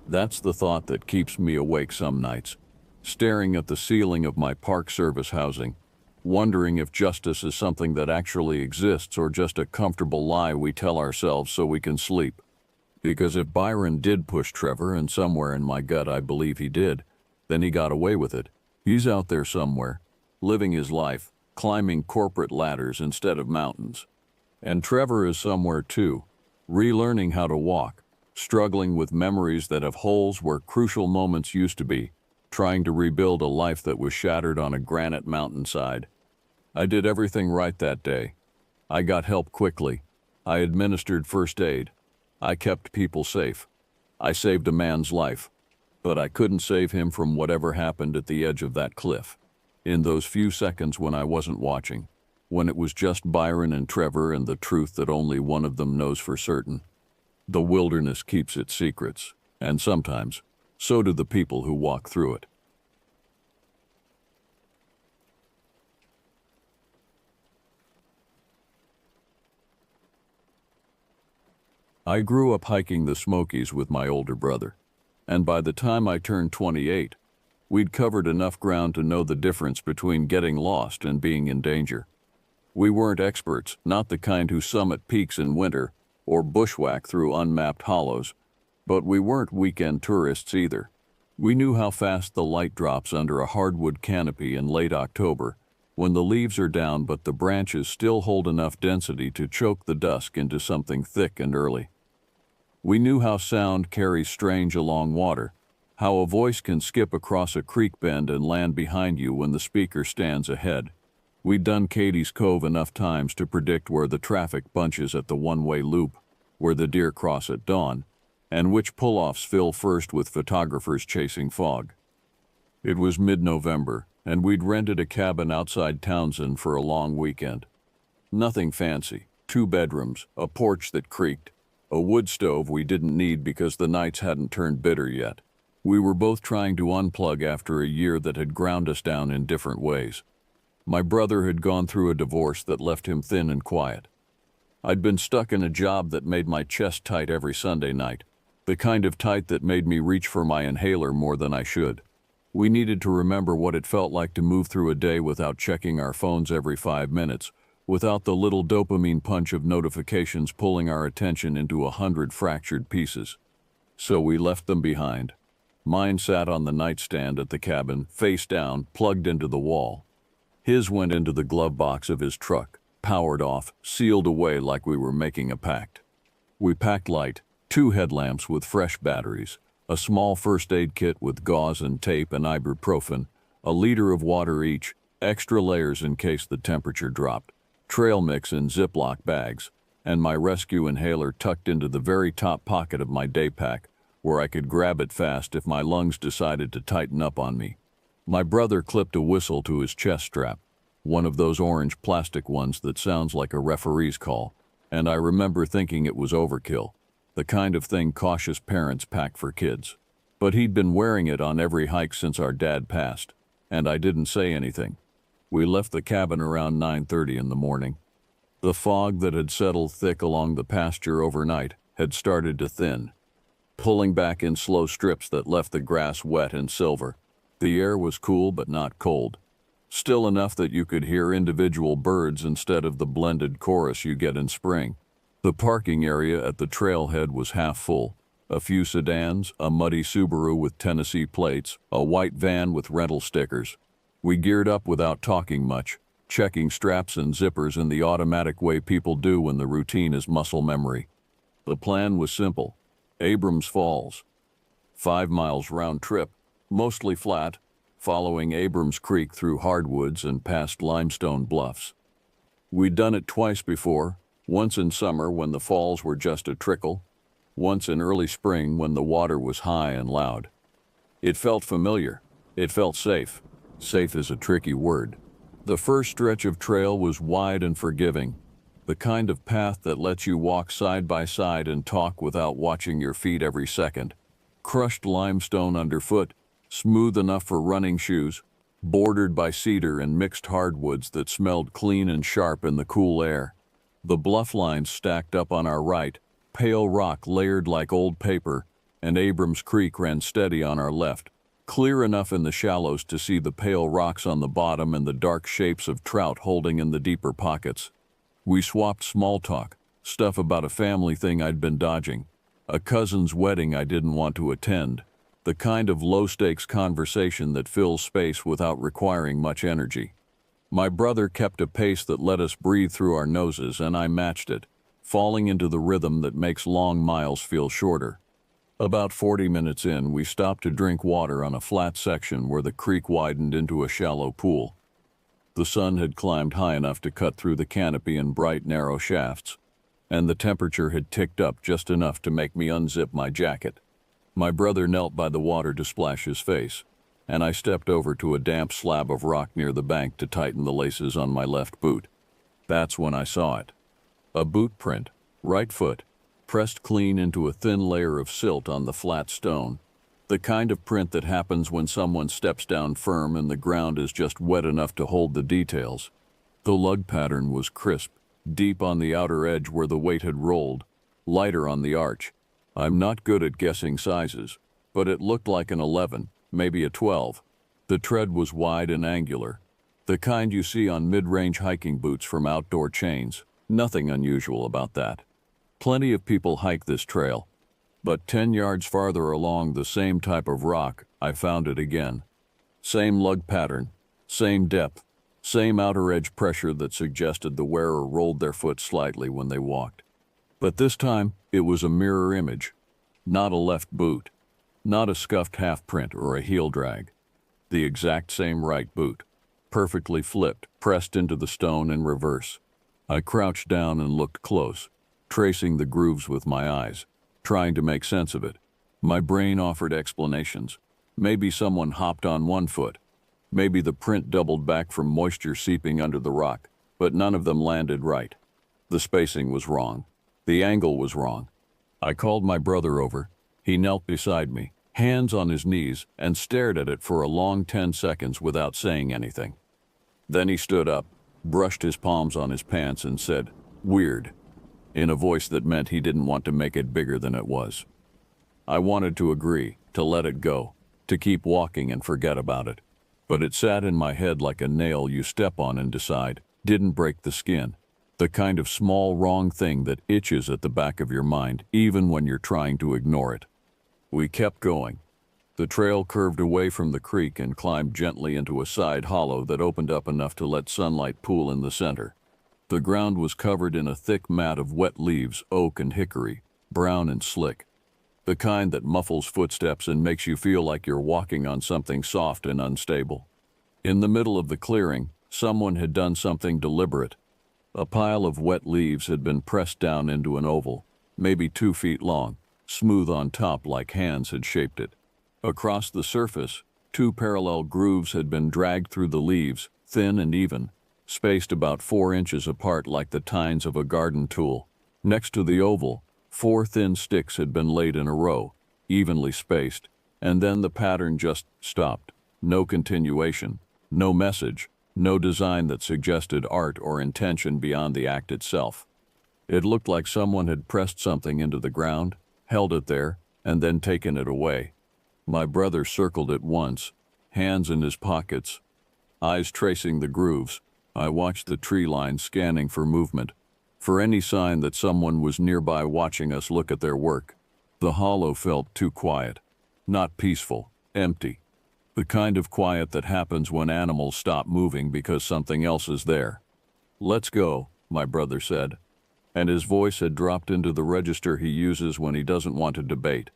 That's the thought that keeps me awake some nights, staring at the ceiling of my Park Service housing, wondering if justice is something that actually exists or just a comfortable lie we tell ourselves so we can sleep. Because if Byron did push Trevor, and somewhere in my gut I believe he did, then he got away with it. He's out there somewhere, living his life, climbing corporate ladders instead of mountains. And Trevor is somewhere too, relearning how to walk, struggling with memories that have holes where crucial moments used to be, trying to rebuild a life that was shattered on a granite mountainside. I did everything right that day. I got help quickly. I administered first aid. I kept people safe. I saved a man's life. But I couldn't save him from whatever happened at the edge of that cliff. In those few seconds when I wasn't watching, when it was just Byron and Trevor and the truth that only one of them knows for certain. The wilderness keeps its secrets, and sometimes, so do the people who walk through it. I grew up hiking the Smokies with my older brother, and by the time I turned 28, we'd covered enough ground to know the difference between getting lost and being in danger. We weren't experts, not the kind who summit peaks in winter or bushwhack through unmapped hollows, but we weren't weekend tourists either. We knew how fast the light drops under a hardwood canopy in late October, when the leaves are down but the branches still hold enough density to choke the dusk into something thick and early. We knew how sound carries strange along water, how a voice can skip across a creek bend and land behind you when the speaker stands ahead. We'd done Katie's Cove enough times to predict where the traffic bunches at the one-way loop, where the deer cross at dawn, and which pull-offs fill first with photographers chasing fog. It was mid-November, and we'd rented a cabin outside Townsend for a long weekend. Nothing fancy, 2 bedrooms, a porch that creaked, a wood stove we didn't need because the nights hadn't turned bitter yet. We were both trying to unplug after a year that had ground us down in different ways. My brother had gone through a divorce that left him thin and quiet. I'd been stuck in a job that made my chest tight every Sunday night, the kind of tight that made me reach for my inhaler more than I should. We needed to remember what it felt like to move through a day without checking our phones every 5 minutes, without the little dopamine punch of notifications pulling our attention into 100 fractured pieces. So we left them behind. Mine sat on the nightstand at the cabin, face down, plugged into the wall. His went into the glove box of his truck, powered off, sealed away like we were making a pact. We packed light, 2 headlamps with fresh batteries, a small first aid kit with gauze and tape and ibuprofen, a liter of water each, extra layers in case the temperature dropped, trail mix in Ziploc bags, and my rescue inhaler tucked into the very top pocket of my day pack, where I could grab it fast if my lungs decided to tighten up on me. My brother clipped a whistle to his chest strap, one of those orange plastic ones that sounds like a referee's call, and I remember thinking it was overkill, the kind of thing cautious parents pack for kids. But he'd been wearing it on every hike since our dad passed, and I didn't say anything. We left the cabin around 9:30 in the morning. The fog that had settled thick along the pasture overnight had started to thin. pulling back in slow strips that left the grass wet and silver. The air was cool but not cold. Still enough that you could hear individual birds instead of the blended chorus you get in spring. The parking area at the trailhead was half full. A few sedans, a muddy Subaru with Tennessee plates, a white van with rental stickers. We geared up without talking much, checking straps and zippers in the automatic way people do when the routine is muscle memory. The plan was simple. Abrams Falls. 5 miles round trip, mostly flat, following Abrams Creek through hardwoods and past limestone bluffs. We'd done it twice before, once in summer when the falls were just a trickle, once in early spring when the water was high and loud. It felt familiar. It felt safe. Safe is a tricky word. The first stretch of trail was wide and forgiving, the kind of path that lets you walk side by side and talk without watching your feet every second. Crushed limestone underfoot, smooth enough for running shoes, bordered by cedar and mixed hardwoods that smelled clean and sharp in the cool air. The bluff lines stacked up on our right, pale rock layered like old paper, and Abrams Creek ran steady on our left, clear enough in the shallows to see the pale rocks on the bottom and the dark shapes of trout holding in the deeper pockets. We swapped small talk, stuff about a family thing I'd been dodging, a cousin's wedding I didn't want to attend, the kind of low-stakes conversation that fills space without requiring much energy. My brother kept a pace that let us breathe through our noses, and I matched it, falling into the rhythm that makes long miles feel shorter. About 40 minutes in, we stopped to drink water on a flat section where the creek widened into a shallow pool. The sun had climbed high enough to cut through the canopy in bright, narrow shafts, and the temperature had ticked up just enough to make me unzip my jacket. My brother knelt by the water to splash his face, and I stepped over to a damp slab of rock near the bank to tighten the laces on my left boot. That's when I saw it. A boot print, right foot, pressed clean into a thin layer of silt on the flat stone, the kind of print that happens when someone steps down firm and the ground is just wet enough to hold the details. The lug pattern was crisp, deep on the outer edge where the weight had rolled, lighter on the arch. I'm not good at guessing sizes, but it looked like an 11, maybe a 12. The tread was wide and angular, the kind you see on mid-range hiking boots from outdoor chains. Nothing unusual about that. Plenty of people hike this trail, but 10 yards farther along the same type of rock, I found it again. Same lug pattern, same depth, same outer edge pressure that suggested the wearer rolled their foot slightly when they walked. But this time, it was a mirror image. Not a left boot, not a scuffed half print or a heel drag. The exact same right boot, perfectly flipped, pressed into the stone in reverse. I crouched down and looked close, tracing the grooves with my eyes, trying to make sense of it. My brain offered explanations. Maybe someone hopped on one foot. Maybe the print doubled back from moisture seeping under the rock, but none of them landed right. The spacing was wrong. The angle was wrong. I called my brother over. He knelt beside me, hands on his knees, and stared at it for a long 10 seconds without saying anything. Then he stood up, brushed his palms on his pants, and said, "Weird," in a voice that meant he didn't want to make it bigger than it was. I wanted to agree, to let it go, to keep walking and forget about it. But it sat in my head like a nail you step on and decide didn't break the skin. The kind of small wrong thing that itches at the back of your mind, even when you're trying to ignore it. We kept going. The trail curved away from the creek and climbed gently into a side hollow that opened up enough to let sunlight pool in the center. The ground was covered in a thick mat of wet leaves, oak and hickory, brown and slick. The kind that muffles footsteps and makes you feel like you're walking on something soft and unstable. In the middle of the clearing, someone had done something deliberate. A pile of wet leaves had been pressed down into an oval, maybe 2 feet long, smooth on top like hands had shaped it. Across the surface, 2 parallel grooves had been dragged through the leaves, thin and even, spaced about 4 inches apart like the tines of a garden tool. Next to the oval, 4 thin sticks had been laid in a row, evenly spaced, and then the pattern just stopped. No continuation, no message, no design that suggested art or intention beyond the act itself. It looked like someone had pressed something into the ground, held it there, and then taken it away. My brother circled it once, hands in his pockets, eyes tracing the grooves. I watched the tree line scanning for movement, for any sign that someone was nearby watching us look at their work. The hollow felt too quiet, not peaceful, empty. The kind of quiet that happens when animals stop moving because something else is there. "Let's go," my brother said, and his voice had dropped into the register he uses when he doesn't want to debate.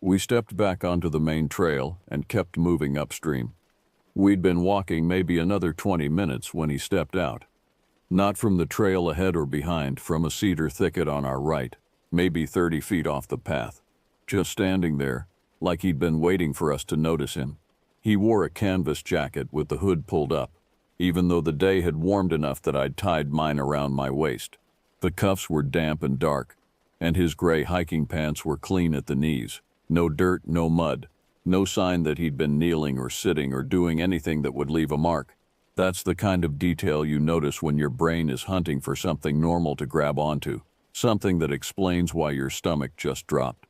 We stepped back onto the main trail and kept moving upstream. We'd been walking maybe another 20 minutes when he stepped out. Not from the trail ahead or behind, from a cedar thicket on our right, maybe 30 feet off the path. Just standing there, like he'd been waiting for us to notice him. He wore a canvas jacket with the hood pulled up, even though the day had warmed enough that I'd tied mine around my waist. The cuffs were damp and dark, and his gray hiking pants were clean at the knees. No dirt, no mud, no sign that he'd been kneeling or sitting or doing anything that would leave a mark. That's the kind of detail you notice when your brain is hunting for something normal to grab onto, something that explains why your stomach just dropped.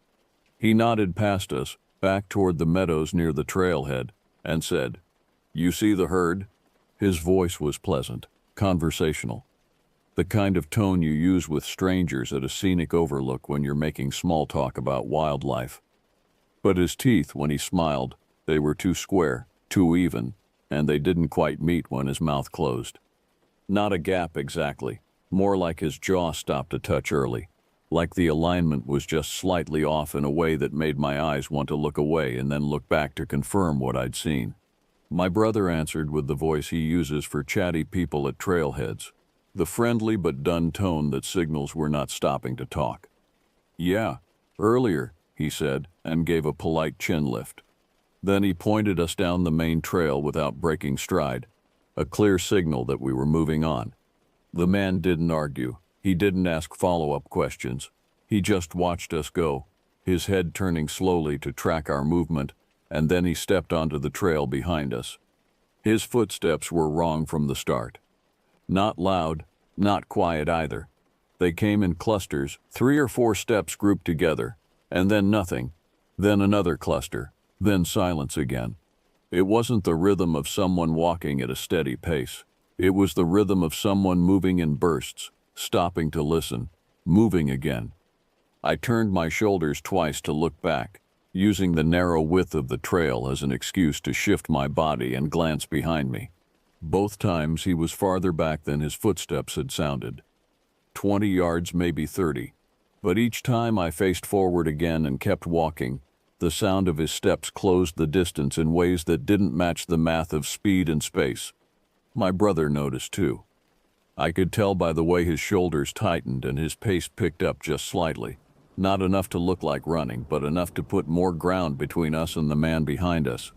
He nodded past us, back toward the meadows near the trailhead, and said, "You see the herd?" His voice was pleasant, conversational. The kind of tone you use with strangers at a scenic overlook when you're making small talk about wildlife. But his teeth, when he smiled, they were too square, too even, and they didn't quite meet when his mouth closed. Not a gap exactly, more like his jaw stopped a touch early, like the alignment was just slightly off in a way that made my eyes want to look away and then look back to confirm what I'd seen. My brother answered with the voice he uses for chatty people at trailheads, the friendly but dun tone that signals we're not stopping to talk. "Yeah, earlier," he said, and gave a polite chin lift. Then he pointed us down the main trail without breaking stride, a clear signal that we were moving on. The man didn't argue. He didn't ask follow-up questions. He just watched us go, his head turning slowly to track our movement, and then he stepped onto the trail behind us. His footsteps were wrong from the start. Not loud, not quiet either. They came in clusters, 3 or 4 steps grouped together, and then nothing, then another cluster, then silence again. It wasn't the rhythm of someone walking at a steady pace. It was the rhythm of someone moving in bursts, stopping to listen, moving again. I turned my shoulders twice to look back, using the narrow width of the trail as an excuse to shift my body and glance behind me. Both times he was farther back than his footsteps had sounded. 20 yards, maybe 30. But each time I faced forward again and kept walking, the sound of his steps closed the distance in ways that didn't match the math of speed and space. My brother noticed too. I could tell by the way his shoulders tightened and his pace picked up just slightly. Not enough to look like running, but enough to put more ground between us and the man behind us.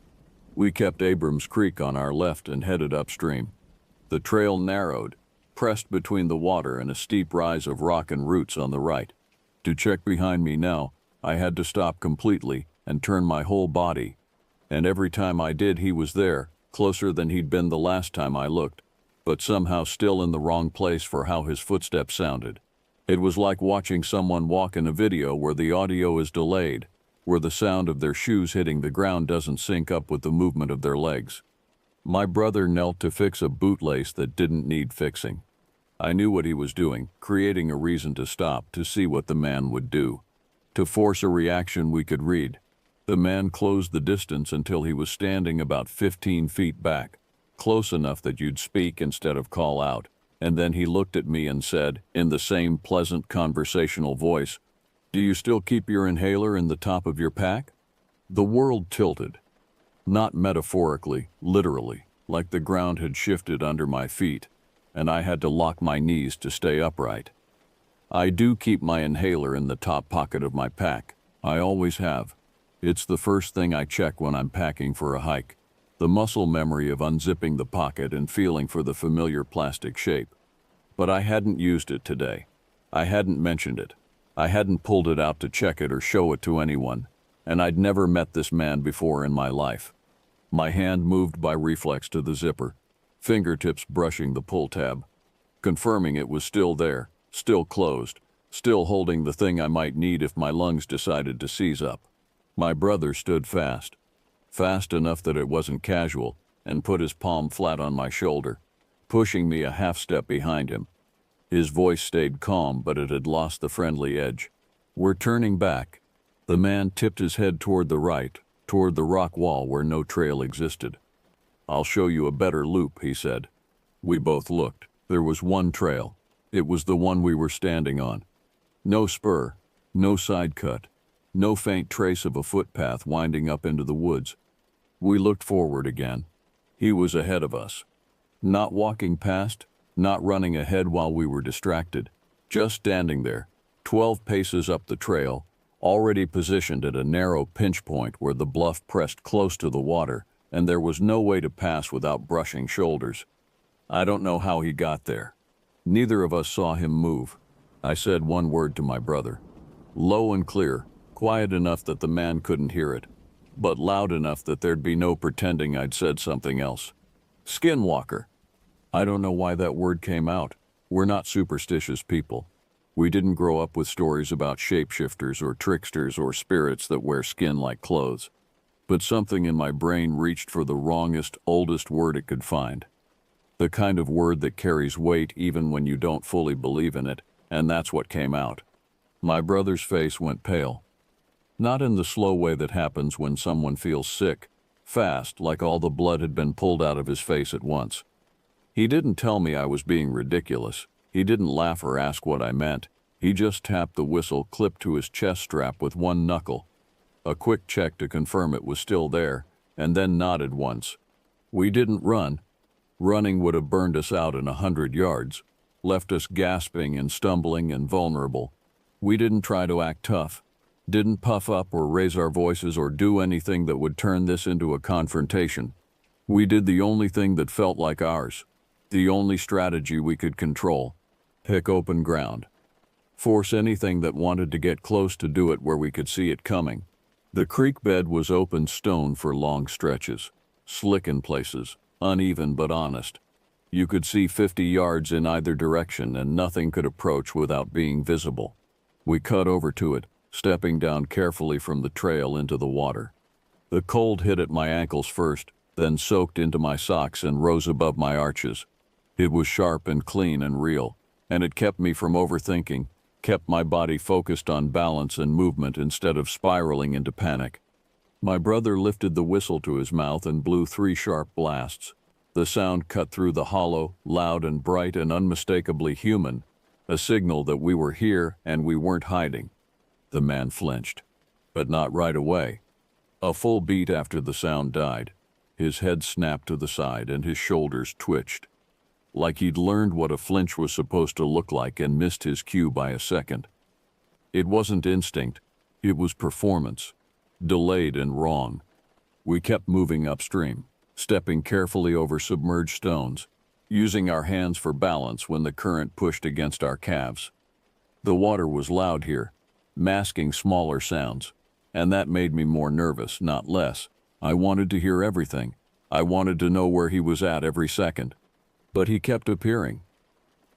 We kept Abrams Creek on our left and headed upstream. The trail narrowed, pressed between the water and a steep rise of rock and roots on the right. To check behind me now, I had to stop completely and turn my whole body. And every time I did, he was there, closer than he'd been the last time I looked, but somehow still in the wrong place for how his footsteps sounded. It was like watching someone walk in a video where the audio is delayed, where the sound of their shoes hitting the ground doesn't sync up with the movement of their legs. My brother knelt to fix a bootlace that didn't need fixing. I knew what he was doing, creating a reason to stop to see what the man would do, to force a reaction we could read. The man closed the distance until he was standing about 15 feet back, close enough that you'd speak instead of call out, and then he looked at me and said, in the same pleasant conversational voice, "Do you still keep your inhaler in the top of your pack?" The world tilted. Not metaphorically, literally, like the ground had shifted under my feet, and I had to lock my knees to stay upright. I do keep my inhaler in the top pocket of my pack. I always have. It's the first thing I check when I'm packing for a hike. The muscle memory of unzipping the pocket and feeling for the familiar plastic shape. But I hadn't used it today. I hadn't mentioned it. I hadn't pulled it out to check it or show it to anyone, and I'd never met this man before in my life. My hand moved by reflex to the zipper, fingertips brushing the pull tab, confirming it was still there, still closed, still holding the thing I might need if my lungs decided to seize up. My brother stood fast, fast enough that it wasn't casual, and put his palm flat on my shoulder, pushing me a half step behind him. His voice stayed calm, but it had lost the friendly edge. "We're turning back." The man tipped his head toward the right, toward the rock wall where no trail existed. "I'll show you a better loop," he said. We both looked. There was one trail. It was the one we were standing on. No spur, no side cut, no faint trace of a footpath winding up into the woods. We looked forward again. He was ahead of us. Not walking past, not running ahead while we were distracted, just standing there, 12 paces up the trail, already positioned at a narrow pinch point where the bluff pressed close to the water, and there was no way to pass without brushing shoulders. I don't know how he got there. Neither of us saw him move. I said one word to my brother. Low and clear, quiet enough that the man couldn't hear it, but loud enough that there'd be no pretending I'd said something else. "Skinwalker." I don't know why that word came out. We're not superstitious people. We didn't grow up with stories about shapeshifters or tricksters or spirits that wear skin like clothes. But something in my brain reached for the wrongest, oldest word it could find. The kind of word that carries weight even when you don't fully believe in it, and that's what came out. My brother's face went pale. Not in the slow way that happens when someone feels sick, fast, like all the blood had been pulled out of his face at once. He didn't tell me I was being ridiculous. He didn't laugh or ask what I meant. He just tapped the whistle clipped to his chest strap with one knuckle. A quick check to confirm it was still there, and then nodded once. We didn't run. Running would have burned us out in 100 yards, left us gasping and stumbling and vulnerable. We didn't try to act tough, didn't puff up or raise our voices or do anything that would turn this into a confrontation. We did the only thing that felt like ours, the only strategy we could control: pick open ground. Force anything that wanted to get close to do it where we could see it coming. The creek bed was open stone for long stretches, slick in places, uneven but honest. You could see 50 yards in either direction and nothing could approach without being visible. We cut over to it, stepping down carefully from the trail into the water. The cold hit at my ankles first, then soaked into my socks and rose above my arches. It was sharp and clean and real, and it kept me from overthinking, kept my body focused on balance and movement instead of spiraling into panic. My brother lifted the whistle to his mouth and blew 3 sharp blasts. The sound cut through the hollow, loud and bright and unmistakably human, a signal that we were here and we weren't hiding. The man flinched, but not right away. A full beat after the sound died, his head snapped to the side and his shoulders twitched, like he'd learned what a flinch was supposed to look like and missed his cue by a second. It wasn't instinct, it was performance, delayed and wrong. We kept moving upstream, stepping carefully over submerged stones, using our hands for balance when the current pushed against our calves. The water was loud here, masking smaller sounds, and that made me more nervous, not less. I wanted to hear everything. I wanted to know where he was at every second. But he kept appearing.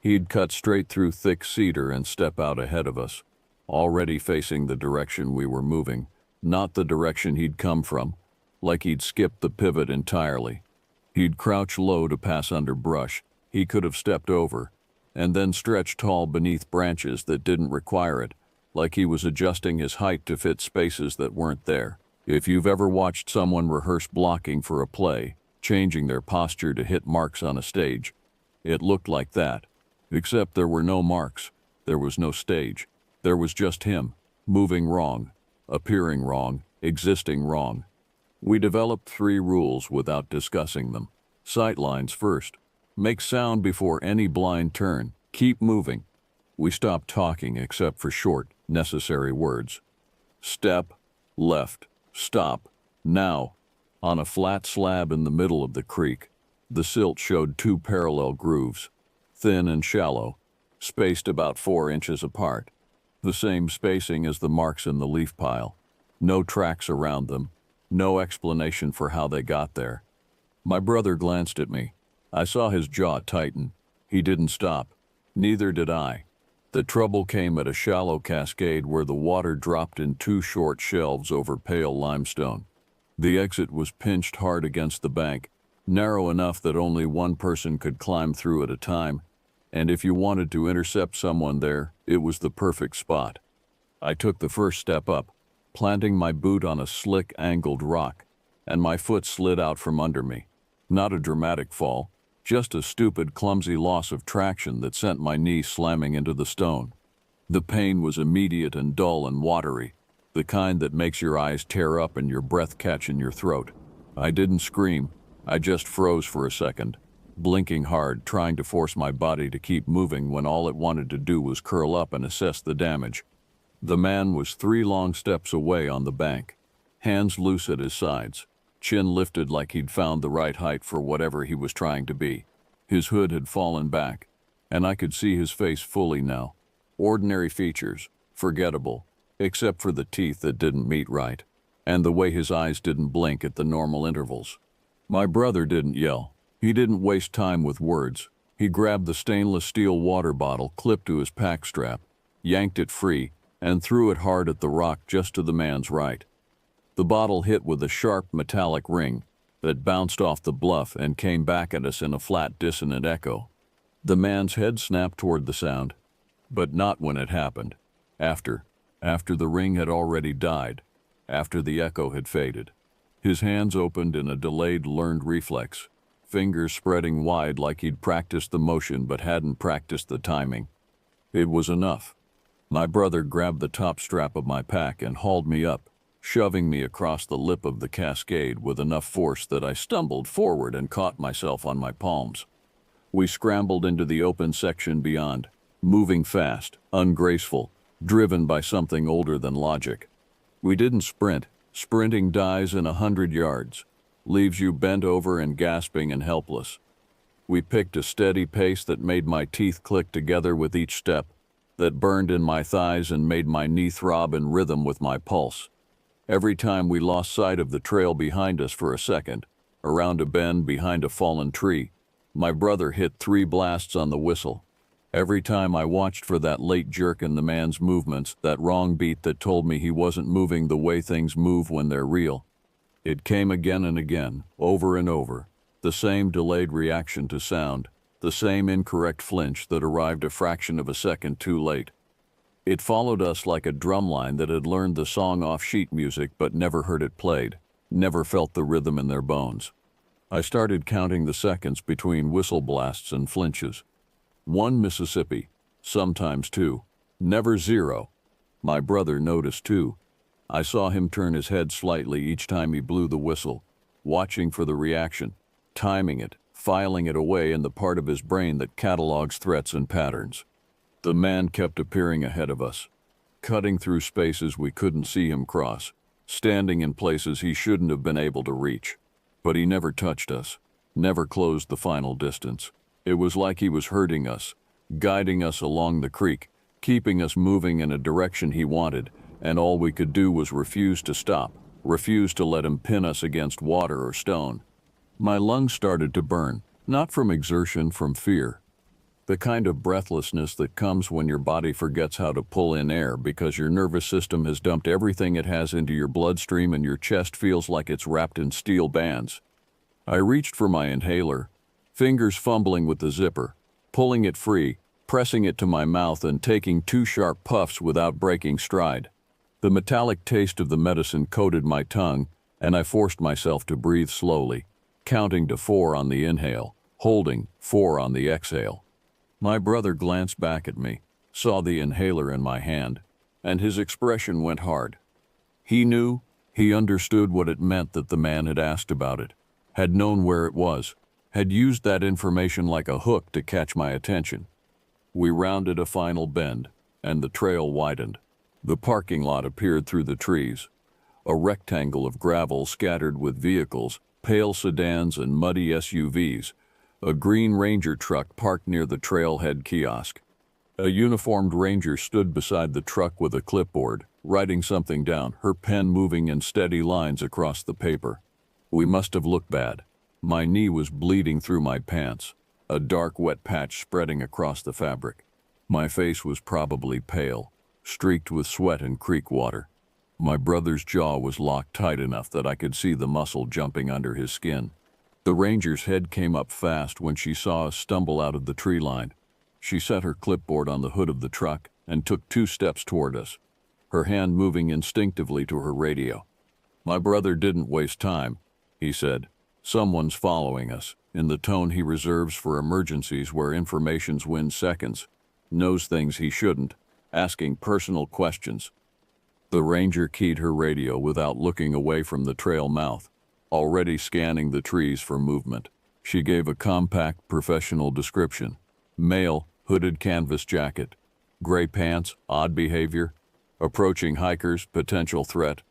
He'd cut straight through thick cedar and step out ahead of us, already facing the direction we were moving, not the direction he'd come from, like he'd skipped the pivot entirely. He'd crouch low to pass under brush he could have stepped over, and then stretch tall beneath branches that didn't require it, like he was adjusting his height to fit spaces that weren't there. If you've ever watched someone rehearse blocking for a play, changing their posture to hit marks on a stage, it looked like that, except there were no marks, there was no stage. There was just him, moving wrong, appearing wrong, existing wrong. We developed 3 rules without discussing them. Sight lines first. Make sound before any blind turn. Keep moving. We stopped talking except for short, necessary words. Step, left, stop, now. On a flat slab in the middle of the creek, the silt showed 2 parallel grooves, thin and shallow, spaced about 4 inches apart. The same spacing as the marks in the leaf pile. No tracks around them. No explanation for how they got there. My brother glanced at me. I saw his jaw tighten. He didn't stop. Neither did I. The trouble came at a shallow cascade where the water dropped in two short shelves over pale limestone. The exit was pinched hard against the bank, narrow enough that only one person could climb through at a time, and if you wanted to intercept someone there, it was the perfect spot. I took the first step up, planting my boot on a slick, angled rock, and my foot slid out from under me. Not a dramatic fall, just a stupid, clumsy loss of traction that sent my knee slamming into the stone. The pain was immediate and dull and watery, the kind that makes your eyes tear up and your breath catch in your throat. I didn't scream, I just froze for a second, blinking hard, trying to force my body to keep moving when all it wanted to do was curl up and assess the damage. The man was 3 long steps away on the bank, hands loose at his sides, chin lifted like he'd found the right height for whatever he was trying to be. His hood had fallen back, and I could see his face fully now. Ordinary features, forgettable, except for the teeth that didn't meet right, and the way his eyes didn't blink at the normal intervals. My brother didn't yell. He didn't waste time with words. He grabbed the stainless steel water bottle clipped to his pack strap, yanked it free, and threw it hard at the rock just to the man's right. The bottle hit with a sharp metallic ring that bounced off the bluff and came back at us in a flat, dissonant echo. The man's head snapped toward the sound, but not when it happened. After the ring had already died, after the echo had faded. His hands opened in a delayed, learned reflex, fingers spreading wide like he'd practiced the motion but hadn't practiced the timing. It was enough. My brother grabbed the top strap of my pack and hauled me up, shoving me across the lip of the cascade with enough force that I stumbled forward and caught myself on my palms. We scrambled into the open section beyond, moving fast, ungraceful, driven by something older than logic. We didn't sprint. Sprinting dies in 100 yards, leaves you bent over and gasping and helpless. We picked a steady pace that made my teeth click together with each step, that burned in my thighs and made my knee throb in rhythm with my pulse. Every time we lost sight of the trail behind us for a second, around a bend behind a fallen tree, my brother hit 3 blasts on the whistle. Every time I watched for that late jerk in the man's movements, that wrong beat that told me he wasn't moving the way things move when they're real. It came again and again, over and over, the same delayed reaction to sound, the same incorrect flinch that arrived a fraction of a second too late. It followed us like a drumline that had learned the song off sheet music but never heard it played, never felt the rhythm in their bones. I started counting the seconds between whistle blasts and flinches. 1 Mississippi, sometimes 2, never 0. My brother noticed too. I saw him turn his head slightly each time he blew the whistle, watching for the reaction, timing it, filing it away in the part of his brain that catalogs threats and patterns. The man kept appearing ahead of us, cutting through spaces we couldn't see him cross, standing in places he shouldn't have been able to reach. But he never touched us, never closed the final distance. It was like he was herding us, guiding us along the creek, keeping us moving in a direction he wanted, and all we could do was refuse to stop, refuse to let him pin us against water or stone. My lungs started to burn, not from exertion, from fear. The kind of breathlessness that comes when your body forgets how to pull in air because your nervous system has dumped everything it has into your bloodstream and your chest feels like it's wrapped in steel bands. I reached for my inhaler, fingers fumbling with the zipper, pulling it free, pressing it to my mouth and taking 2 sharp puffs without breaking stride. The metallic taste of the medicine coated my tongue, and I forced myself to breathe slowly, counting to 4 on the inhale, holding 4 on the exhale. My brother glanced back at me, saw the inhaler in my hand, and his expression went hard. He knew, he understood what it meant that the man had asked about it, had known where it was, had used that information like a hook to catch my attention. We rounded a final bend, and the trail widened. The parking lot appeared through the trees, a rectangle of gravel scattered with vehicles, pale sedans and muddy SUVs, a green Ranger truck parked near the trailhead kiosk. A uniformed ranger stood beside the truck with a clipboard, writing something down, her pen moving in steady lines across the paper. We must have looked bad. My knee was bleeding through my pants, a dark wet patch spreading across the fabric. My face was probably pale, streaked with sweat and creek water. My brother's jaw was locked tight enough that I could see the muscle jumping under his skin. The ranger's head came up fast when she saw us stumble out of the tree line. She set her clipboard on the hood of the truck and took 2 steps toward us, her hand moving instinctively to her radio. My brother didn't waste time. He said, "Someone's following us," in the tone he reserves for emergencies where information's win seconds, knows things he shouldn't, asking personal questions. The ranger keyed her radio without looking away from the trail mouth, already scanning the trees for movement. She gave a compact, professional description. Male, hooded canvas jacket, gray pants, odd behavior, approaching hikers, potential threat,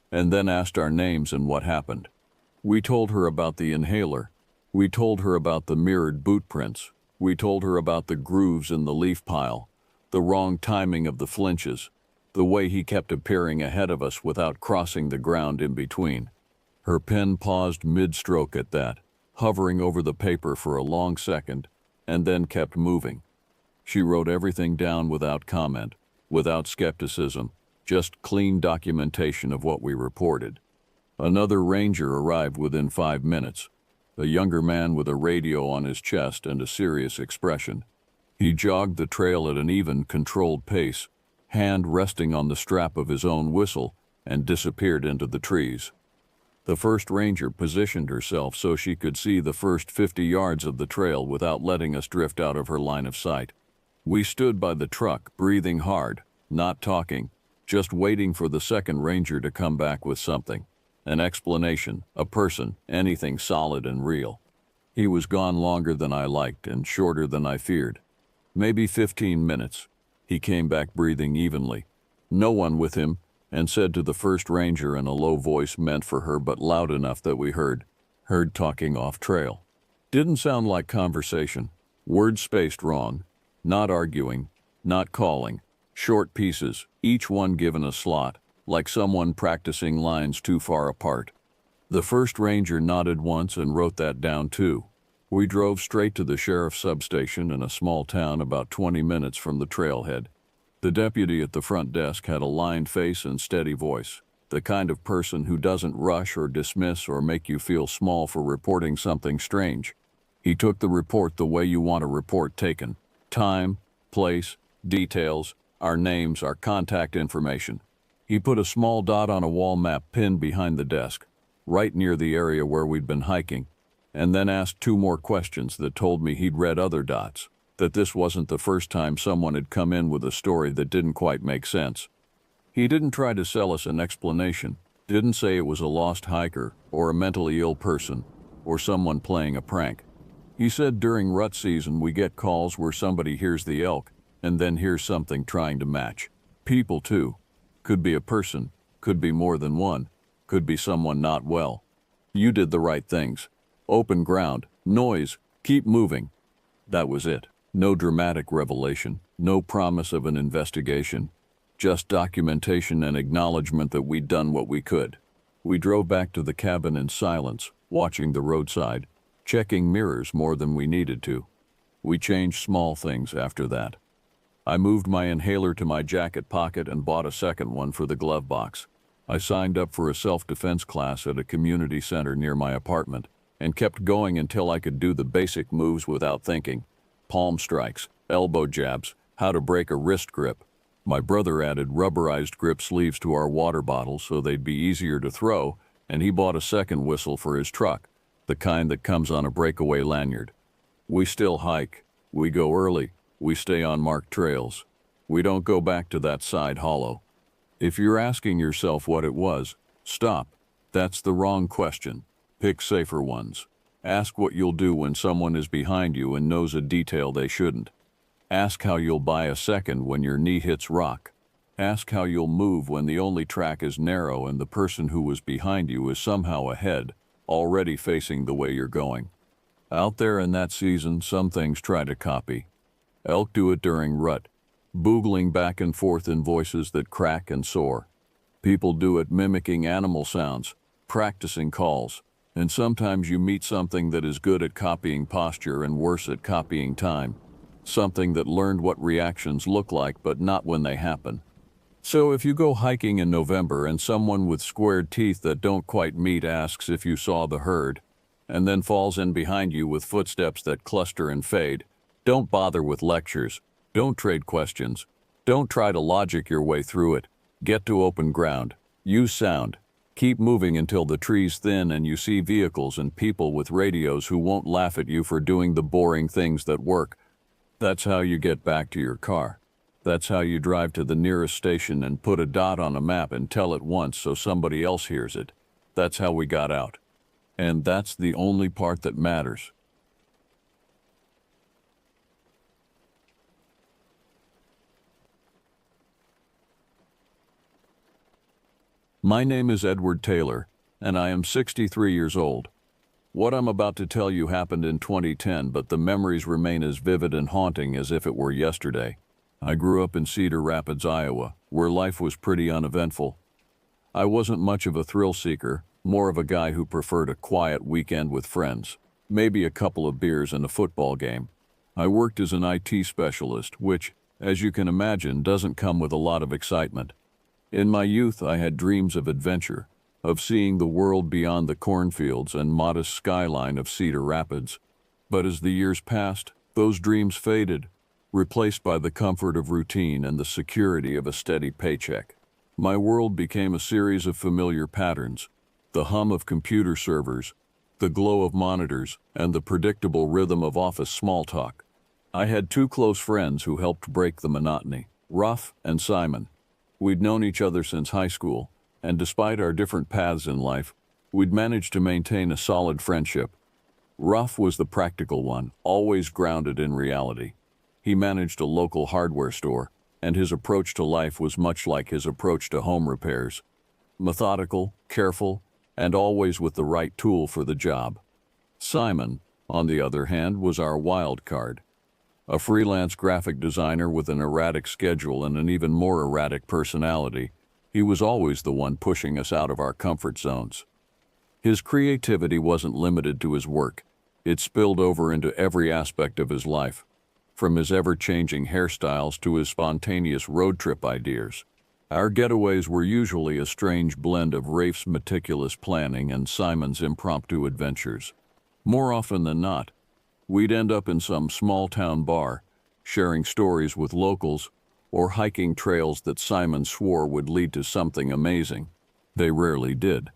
and then asked our names and what happened. We told her about the inhaler. We told her about the mirrored boot prints. We told her about the grooves in the leaf pile, the wrong timing of the flinches, the way he kept appearing ahead of us without crossing the ground in between. Her pen paused mid-stroke at that, hovering over the paper for a long second, and then kept moving. She wrote everything down without comment, without skepticism, just clean documentation of what we reported. Another ranger arrived within 5 minutes, a younger man with a radio on his chest and a serious expression. He jogged the trail at an even, controlled pace, hand resting on the strap of his own whistle, and disappeared into the trees. The first ranger positioned herself so she could see the first 50 yards of the trail without letting us drift out of her line of sight. We stood by the truck, breathing hard, not talking, just waiting for the second ranger to come back with something. An explanation, a person, anything solid and real. He was gone longer than I liked and shorter than I feared. Maybe 15 minutes. He came back breathing evenly. No one with him, and said to the first ranger in a low voice meant for her but loud enough that we heard talking off trail. Didn't sound like conversation. Words spaced wrong. Not arguing, not calling. Short pieces, each one given a slot, like someone practicing lines too far apart. The first ranger nodded once and wrote that down too. We drove straight to the sheriff's substation in a small town about 20 minutes from the trailhead. The deputy at the front desk had a lined face and steady voice, the kind of person who doesn't rush or dismiss or make you feel small for reporting something strange. He took the report the way you want a report taken. Time, place, details, our names, our contact information. He put a small dot on a wall map pinned behind the desk, right near the area where we'd been hiking, and then asked 2 more questions that told me he'd read other dots, that this wasn't the first time someone had come in with a story that didn't quite make sense. He didn't try to sell us an explanation, didn't say it was a lost hiker or a mentally ill person or someone playing a prank. He said during rut season we get calls where somebody hears the elk and then hears something trying to match. People too. Could be a person, could be more than one, could be someone not well. You did the right things. Open ground, noise, keep moving. That was it. No dramatic revelation, no promise of an investigation, just documentation and acknowledgement that we'd done what we could. We drove back to the cabin in silence, watching the roadside, checking mirrors more than we needed to. We changed small things after that. I moved my inhaler to my jacket pocket and bought a second one for the glove box. I signed up for a self-defense class at a community center near my apartment and kept going until I could do the basic moves without thinking. Palm strikes, elbow jabs, how to break a wrist grip. My brother added rubberized grip sleeves to our water bottles so they'd be easier to throw, and he bought a second whistle for his truck, the kind that comes on a breakaway lanyard. We still hike. We go early. We stay on marked trails. We don't go back to that side hollow. If you're asking yourself what it was, stop. That's the wrong question. Pick safer ones. Ask what you'll do when someone is behind you and knows a detail they shouldn't. Ask how you'll buy a second when your knee hits rock. Ask how you'll move when the only track is narrow and the person who was behind you is somehow ahead, already facing the way you're going. Out there in that season, some things try to copy. Elk do it during rut, boogling back and forth in voices that crack and soar. People do it mimicking animal sounds, practicing calls, and sometimes you meet something that is good at copying posture and worse at copying time. something that learned what reactions look like but not when they happen. So if you go hiking in November and someone with squared teeth that don't quite meet asks if you saw the herd, and then falls in behind you with footsteps that cluster and fade, don't bother with lectures. Don't trade questions. Don't try to logic your way through it. Get to open ground. Use sound. Keep moving until the trees thin and you see vehicles and people with radios who won't laugh at you for doing the boring things that work. That's how you get back to your car. That's how you drive to the nearest station and put a dot on a map and tell it once so somebody else hears it. That's how we got out. And that's the only part that matters. My name is Edward Taylor, and I am 63 years old. What I'm about to tell you happened in 2010, but the memories remain as vivid and haunting as if it were yesterday. I grew up in Cedar Rapids, Iowa, where life was pretty uneventful. I wasn't much of a thrill seeker, more of a guy who preferred a quiet weekend with friends, maybe a couple of beers and a football game. I worked as an IT specialist, which, as you can imagine, doesn't come with a lot of excitement. In my youth, I had dreams of adventure, of seeing the world beyond the cornfields and modest skyline of Cedar Rapids. But as the years passed, those dreams faded, replaced by the comfort of routine and the security of a steady paycheck. My world became a series of familiar patterns: the hum of computer servers, the glow of monitors, and the predictable rhythm of office small talk. I had two close friends who helped break the monotony, Ruff and Simon. We'd known each other since high school, and despite our different paths in life, we'd managed to maintain a solid friendship. Ruff was the practical one, always grounded in reality. He managed a local hardware store, and his approach to life was much like his approach to home repairs: methodical, careful, and always with the right tool for the job. Simon, on the other hand, was our wild card. A freelance graphic designer with an erratic schedule and an even more erratic personality, he was always the one pushing us out of our comfort zones. His creativity wasn't limited to his work. It spilled over into every aspect of his life, from his ever-changing hairstyles to his spontaneous road trip ideas. Our getaways were usually a strange blend of Rafe's meticulous planning and Simon's impromptu adventures. More often than not, we'd end up in some small-town bar, sharing stories with locals, or hiking trails that Simon swore would lead to something amazing. They rarely did,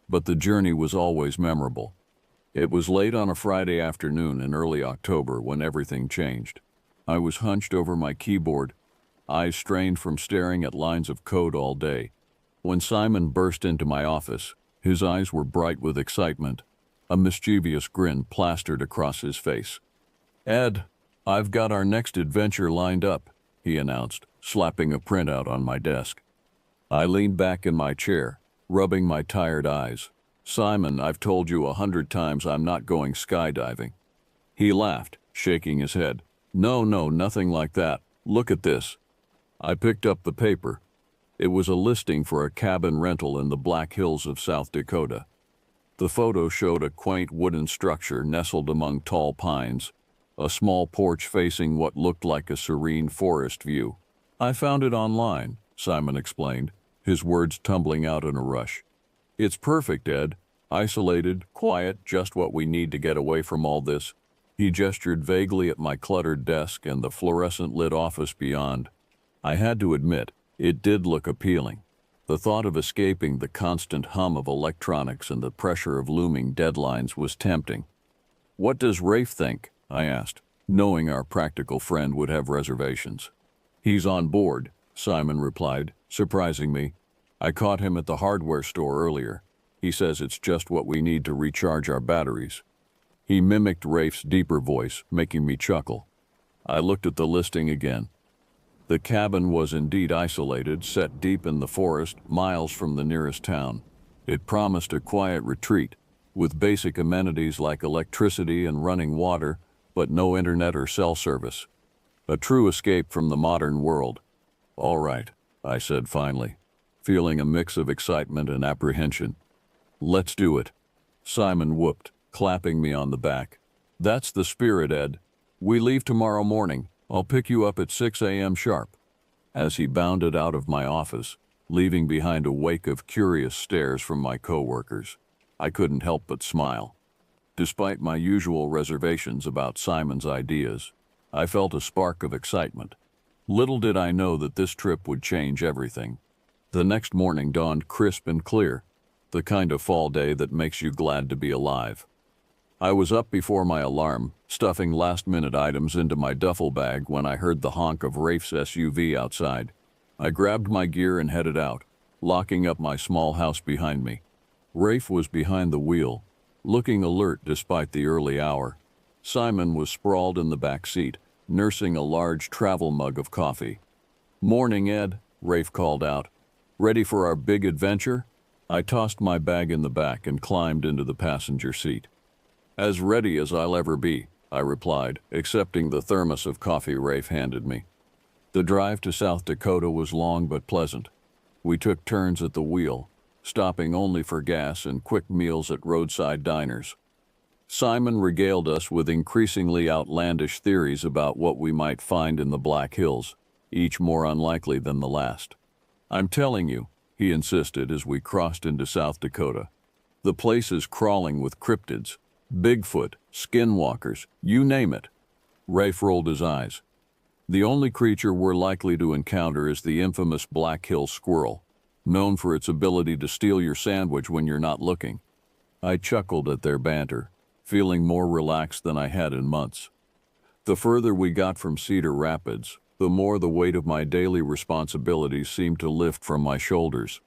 but the journey was always memorable. It was late on a Friday afternoon in early October when everything changed. I was hunched over my keyboard, eyes strained from staring at lines of code all day, when Simon burst into my office. His eyes were bright with excitement, a mischievous grin plastered across his face. "Ed, I've got our next adventure lined up," he announced, slapping a printout on my desk. I leaned back in my chair, rubbing my tired eyes. "Simon, I've told you 100 times I'm not going skydiving." He laughed, shaking his head. No, nothing like that. Look at this." I picked up the paper. It was a listing for a cabin rental in the Black Hills of South Dakota. The photo showed a quaint wooden structure nestled among tall pines, a small porch facing what looked like a serene forest view. "I found it online," Simon explained, his words tumbling out in a rush. "It's perfect, Ed. Isolated, quiet, just what we need to get away from all this." He gestured vaguely at my cluttered desk and the fluorescent-lit office beyond. I had to admit, it did look appealing. The thought of escaping the constant hum of electronics and the pressure of looming deadlines was tempting. "What does Rafe think?" I asked, knowing our practical friend would have reservations. "He's on board," Simon replied, surprising me. "I caught him at the hardware store earlier. He says it's just what we need to recharge our batteries." He mimicked Rafe's deeper voice, making me chuckle. I looked at the listing again. The cabin was indeed isolated, set deep in the forest, miles from the nearest town. It promised a quiet retreat, with basic amenities like electricity and running water, but no internet or cell service. A true escape from the modern world. "All right," I said finally, feeling a mix of excitement and apprehension. "Let's do it." Simon whooped, clapping me on the back. "That's the spirit, Ed. We leave tomorrow morning. I'll pick you up at 6 a.m. sharp. As he bounded out of my office, leaving behind a wake of curious stares from my coworkers, I couldn't help but smile. Despite my usual reservations about Simon's ideas, I felt a spark of excitement. Little did I know that this trip would change everything. The next morning dawned crisp and clear, the kind of fall day that makes you glad to be alive. I was up before my alarm, stuffing last-minute items into my duffel bag when I heard the honk of Rafe's SUV outside. I grabbed my gear and headed out, locking up my small house behind me. Rafe was behind the wheel, looking alert despite the early hour. Simon was sprawled in the back seat, nursing a large travel mug of coffee. "Morning, Ed," Rafe called out. "Ready for our big adventure?" I tossed my bag in the back and climbed into the passenger seat. "As ready as I'll ever be," I replied, accepting the thermos of coffee Rafe handed me. The drive to South Dakota was long but pleasant. We took turns at the wheel, stopping only for gas and quick meals at roadside diners. Simon regaled us with increasingly outlandish theories about what we might find in the Black Hills, each more unlikely than the last. "I'm telling you," he insisted as we crossed into South Dakota. "The place is crawling with cryptids. Bigfoot, skinwalkers, you name it." Rafe rolled his eyes. "The only creature we're likely to encounter is the infamous Black Hills squirrel, known for its ability to steal your sandwich when you're not looking." I chuckled at their banter, feeling more relaxed than I had in months. The further we got from Cedar Rapids, the more the weight of my daily responsibilities seemed to lift from my shoulders.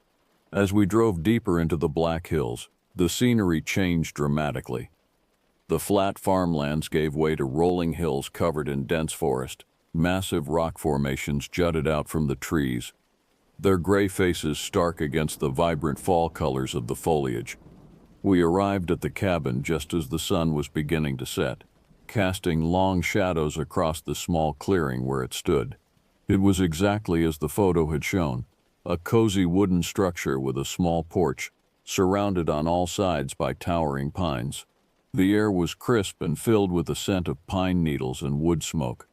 As we drove deeper into the Black Hills, the scenery changed dramatically. The flat farmlands gave way to rolling hills covered in dense forest. Massive rock formations jutted out from the trees, their gray faces stark against the vibrant fall colors of the foliage. We arrived at the cabin just as the sun was beginning to set, casting long shadows across the small clearing where it stood. It was exactly as the photo had shown, a cozy wooden structure with a small porch, surrounded on all sides by towering pines. The air was crisp and filled with the scent of pine needles and wood smoke.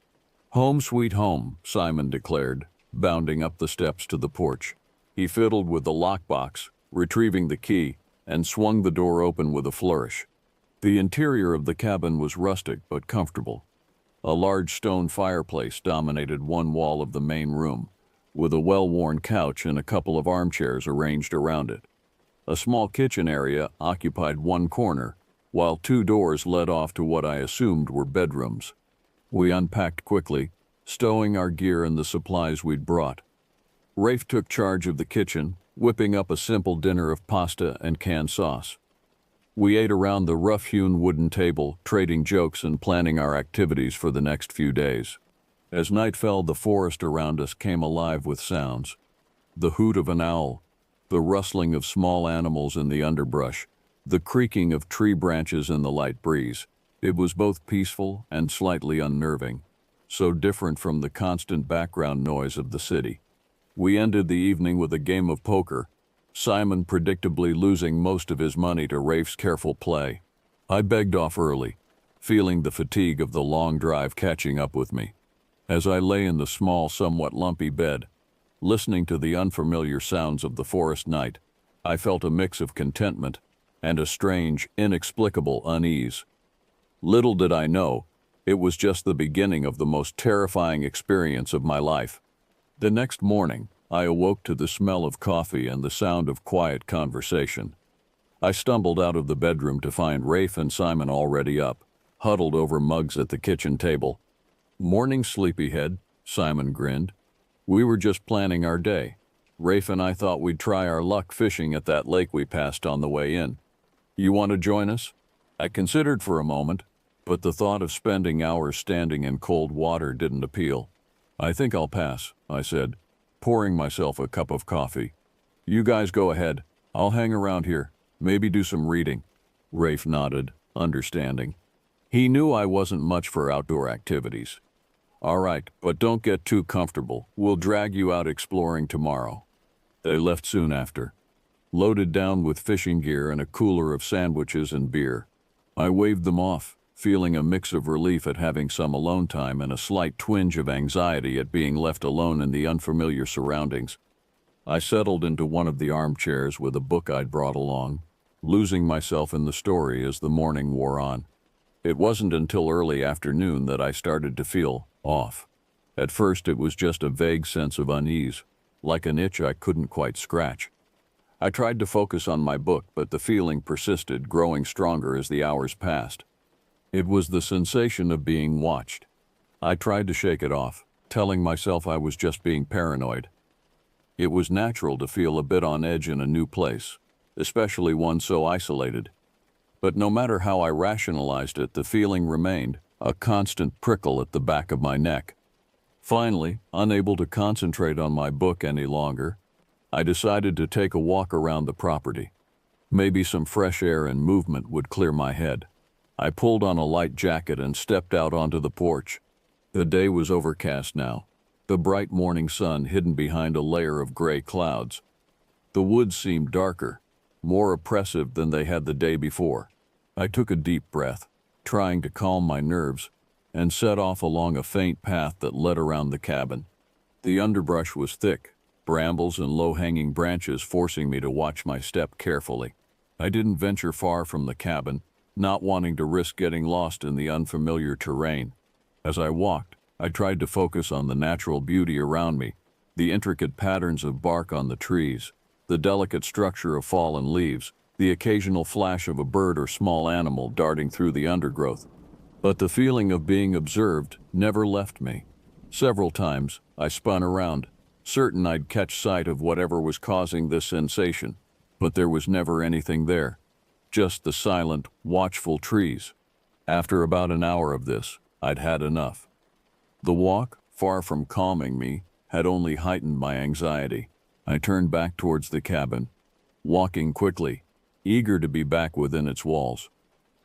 "Home sweet home," Simon declared, bounding up the steps to the porch. He fiddled with the lockbox, retrieving the key, and swung the door open with a flourish. The interior of the cabin was rustic but comfortable. A large stone fireplace dominated one wall of the main room, with a well-worn couch and a couple of armchairs arranged around it. A small kitchen area occupied one corner, while two doors led off to what I assumed were bedrooms. We unpacked quickly, stowing our gear and the supplies we'd brought. Rafe took charge of the kitchen, whipping up a simple dinner of pasta and canned sauce. We ate around the rough-hewn wooden table, trading jokes and planning our activities for the next few days. As night fell, the forest around us came alive with sounds. The hoot of an owl, the rustling of small animals in the underbrush, the creaking of tree branches in the light breeze. It was both peaceful and slightly unnerving, so different from the constant background noise of the city. We ended the evening with a game of poker, Simon predictably losing most of his money to Rafe's careful play. I begged off early, feeling the fatigue of the long drive catching up with me. As I lay in the small, somewhat lumpy bed, listening to the unfamiliar sounds of the forest night, I felt a mix of contentment and a strange, inexplicable unease. Little did I know, it was just the beginning of the most terrifying experience of my life. The next morning, I awoke to the smell of coffee and the sound of quiet conversation. I stumbled out of the bedroom to find Rafe and Simon already up, huddled over mugs at the kitchen table. "Morning, sleepyhead," Simon grinned. "We were just planning our day. Rafe and I thought we'd try our luck fishing at that lake we passed on the way in. You want to join us?" I considered for a moment, but the thought of spending hours standing in cold water didn't appeal. "I think I'll pass," I said, pouring myself a cup of coffee. "You guys go ahead. I'll hang around here, maybe do some reading." Rafe nodded, understanding. He knew I wasn't much for outdoor activities. "All right, but don't get too comfortable. We'll drag you out exploring tomorrow." They left soon after, loaded down with fishing gear and a cooler of sandwiches and beer. I waved them off, feeling a mix of relief at having some alone time and a slight twinge of anxiety at being left alone in the unfamiliar surroundings. I settled into one of the armchairs with a book I'd brought along, losing myself in the story as the morning wore on. It wasn't until early afternoon that I started to feel off. At first it was just a vague sense of unease, like an itch I couldn't quite scratch. I tried to focus on my book, but the feeling persisted, growing stronger as the hours passed. It was the sensation of being watched. I tried to shake it off, telling myself I was just being paranoid. It was natural to feel a bit on edge in a new place, especially one so isolated. But no matter how I rationalized it, the feeling remained, a constant prickle at the back of my neck. Finally, unable to concentrate on my book any longer, I decided to take a walk around the property. Maybe some fresh air and movement would clear my head. I pulled on a light jacket and stepped out onto the porch. The day was overcast now, the bright morning sun hidden behind a layer of gray clouds. The woods seemed darker, more oppressive than they had the day before. I took a deep breath, trying to calm my nerves, and set off along a faint path that led around the cabin. The underbrush was thick, brambles and low-hanging branches forcing me to watch my step carefully. I didn't venture far from the cabin, not wanting to risk getting lost in the unfamiliar terrain. As I walked, I tried to focus on the natural beauty around me, the intricate patterns of bark on the trees, the delicate structure of fallen leaves, the occasional flash of a bird or small animal darting through the undergrowth. But the feeling of being observed never left me. Several times, I spun around, certain I'd catch sight of whatever was causing this sensation, but there was never anything there, just the silent, watchful trees. After about an hour of this, I'd had enough. The walk, far from calming me, had only heightened my anxiety. I turned back towards the cabin, walking quickly, eager to be back within its walls.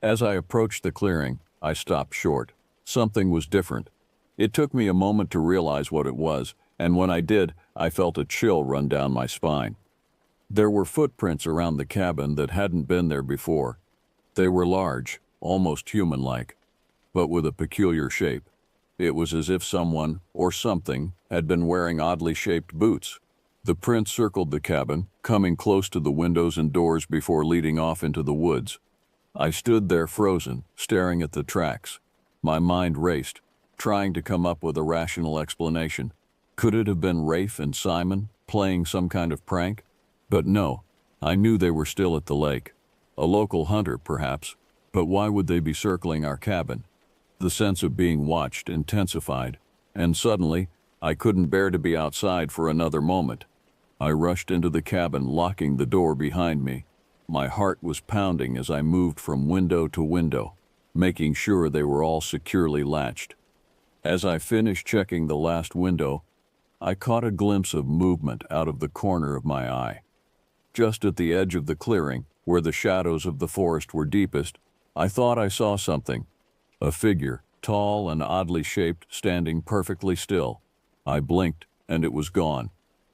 As I approached the clearing, I stopped short. Something was different. It took me a moment to realize what it was, and when I did, I felt a chill run down my spine. There were footprints around the cabin that hadn't been there before. They were large, almost human-like, but with a peculiar shape. It was as if someone, or something, had been wearing oddly shaped boots. The prints circled the cabin, coming close to the windows and doors before leading off into the woods. I stood there frozen, staring at the tracks. My mind raced, trying to come up with a rational explanation. Could it have been Rafe and Simon playing some kind of prank? But no, I knew they were still at the lake. A local hunter, perhaps, but why would they be circling our cabin? The sense of being watched intensified, and suddenly, I couldn't bear to be outside for another moment. I rushed into the cabin, locking the door behind me. My heart was pounding as I moved from window to window, making sure they were all securely latched. As I finished checking the last window, I caught a glimpse of movement out of the corner of my eye. Just at the edge of the clearing, where the shadows of the forest were deepest, I thought I saw something. A figure, tall and oddly shaped, standing perfectly still. I blinked, and it was gone.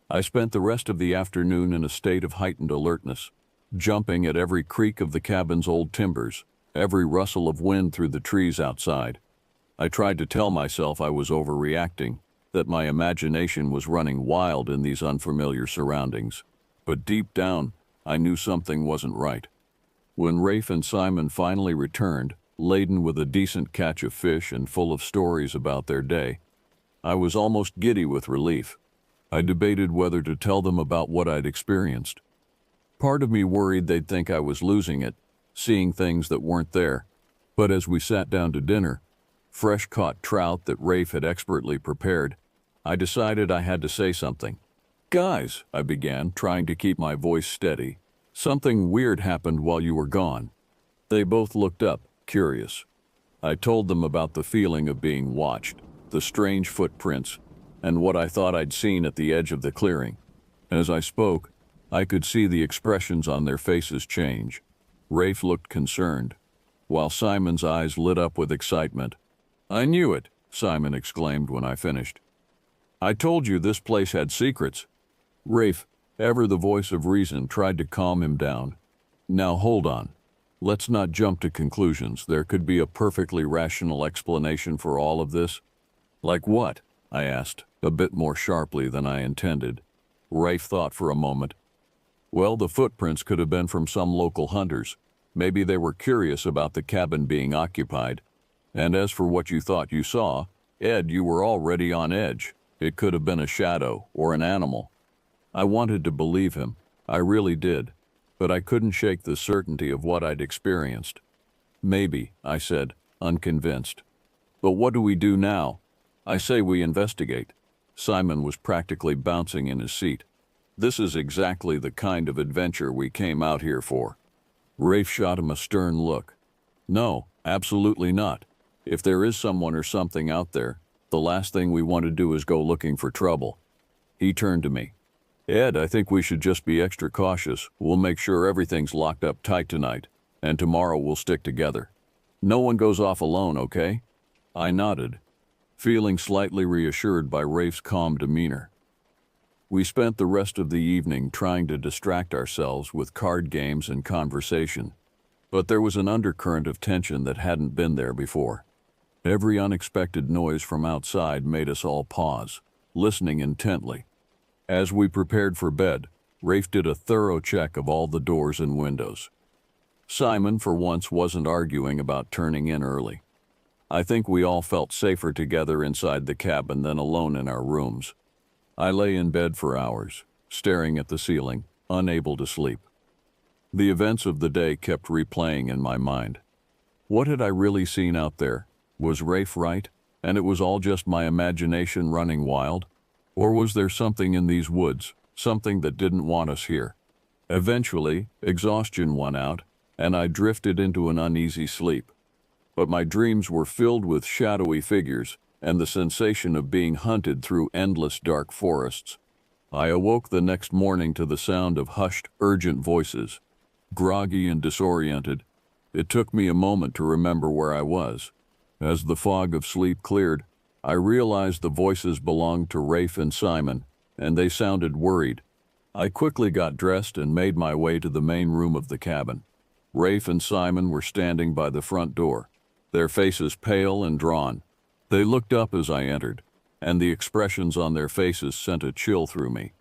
I spent the rest of the afternoon in a state of heightened alertness, jumping at every creak of the cabin's old timbers, every rustle of wind through the trees outside. I tried to tell myself I was overreacting, that my imagination was running wild in these unfamiliar surroundings. But deep down, I knew something wasn't right. When Rafe and Simon finally returned, laden with a decent catch of fish and full of stories about their day, I was almost giddy with relief. I debated whether to tell them about what I'd experienced. Part of me worried they'd think I was losing it, seeing things that weren't there. But as we sat down to dinner, fresh-caught trout that Rafe had expertly prepared, I decided I had to say something. "Guys," I began, trying to keep my voice steady, "something weird happened while you were gone." They both looked up, curious. I told them about the feeling of being watched, the strange footprints, and what I thought I'd seen at the edge of the clearing. As I spoke, I could see the expressions on their faces change. Rafe looked concerned, while Simon's eyes lit up with excitement. "I knew it," Simon exclaimed when I finished. "I told you this place had secrets." Rafe, ever the voice of reason, tried to calm him down. "Now hold on. Let's not jump to conclusions. There could be a perfectly rational explanation for all of this. Like what? I asked, a bit more sharply than I intended. Rafe thought for a moment. Well, the footprints could have been from some local hunters. Maybe they were curious about the cabin being occupied. And as for what you thought you saw, Ed, you were already on edge. It could have been a shadow or an animal. I wanted to believe him. I really did. But I couldn't shake the certainty of what I'd experienced. Maybe, I said, unconvinced. But what do we do now? I say we investigate. Simon was practically bouncing in his seat. This is exactly the kind of adventure we came out here for. Rafe shot him a stern look. No, absolutely not. If there is someone or something out there, the last thing we want to do is go looking for trouble. He turned to me. Ed, I think we should just be extra cautious. We'll make sure everything's locked up tight tonight, and tomorrow we'll stick together. No one goes off alone, okay? I nodded, feeling slightly reassured by Rafe's calm demeanor. We spent the rest of the evening trying to distract ourselves with card games and conversation, but there was an undercurrent of tension that hadn't been there before. Every unexpected noise from outside made us all pause, listening intently. As we prepared for bed, Rafe did a thorough check of all the doors and windows. Simon, for once, wasn't arguing about turning in early. I think we all felt safer together inside the cabin than alone in our rooms. I lay in bed for hours, staring at the ceiling, unable to sleep. The events of the day kept replaying in my mind. What had I really seen out there? Was Rafe right, and it was all just my imagination running wild? Or was there something in these woods, something that didn't want us here? Eventually, exhaustion won out, and I drifted into an uneasy sleep. But my dreams were filled with shadowy figures and the sensation of being hunted through endless dark forests. I awoke the next morning to the sound of hushed, urgent voices. Groggy and disoriented, it took me a moment to remember where I was. As the fog of sleep cleared, I realized the voices belonged to Rafe and Simon, and they sounded worried. I quickly got dressed and made my way to the main room of the cabin. Rafe and Simon were standing by the front door, their faces pale and drawn. They looked up as I entered, and the expressions on their faces sent a chill through me.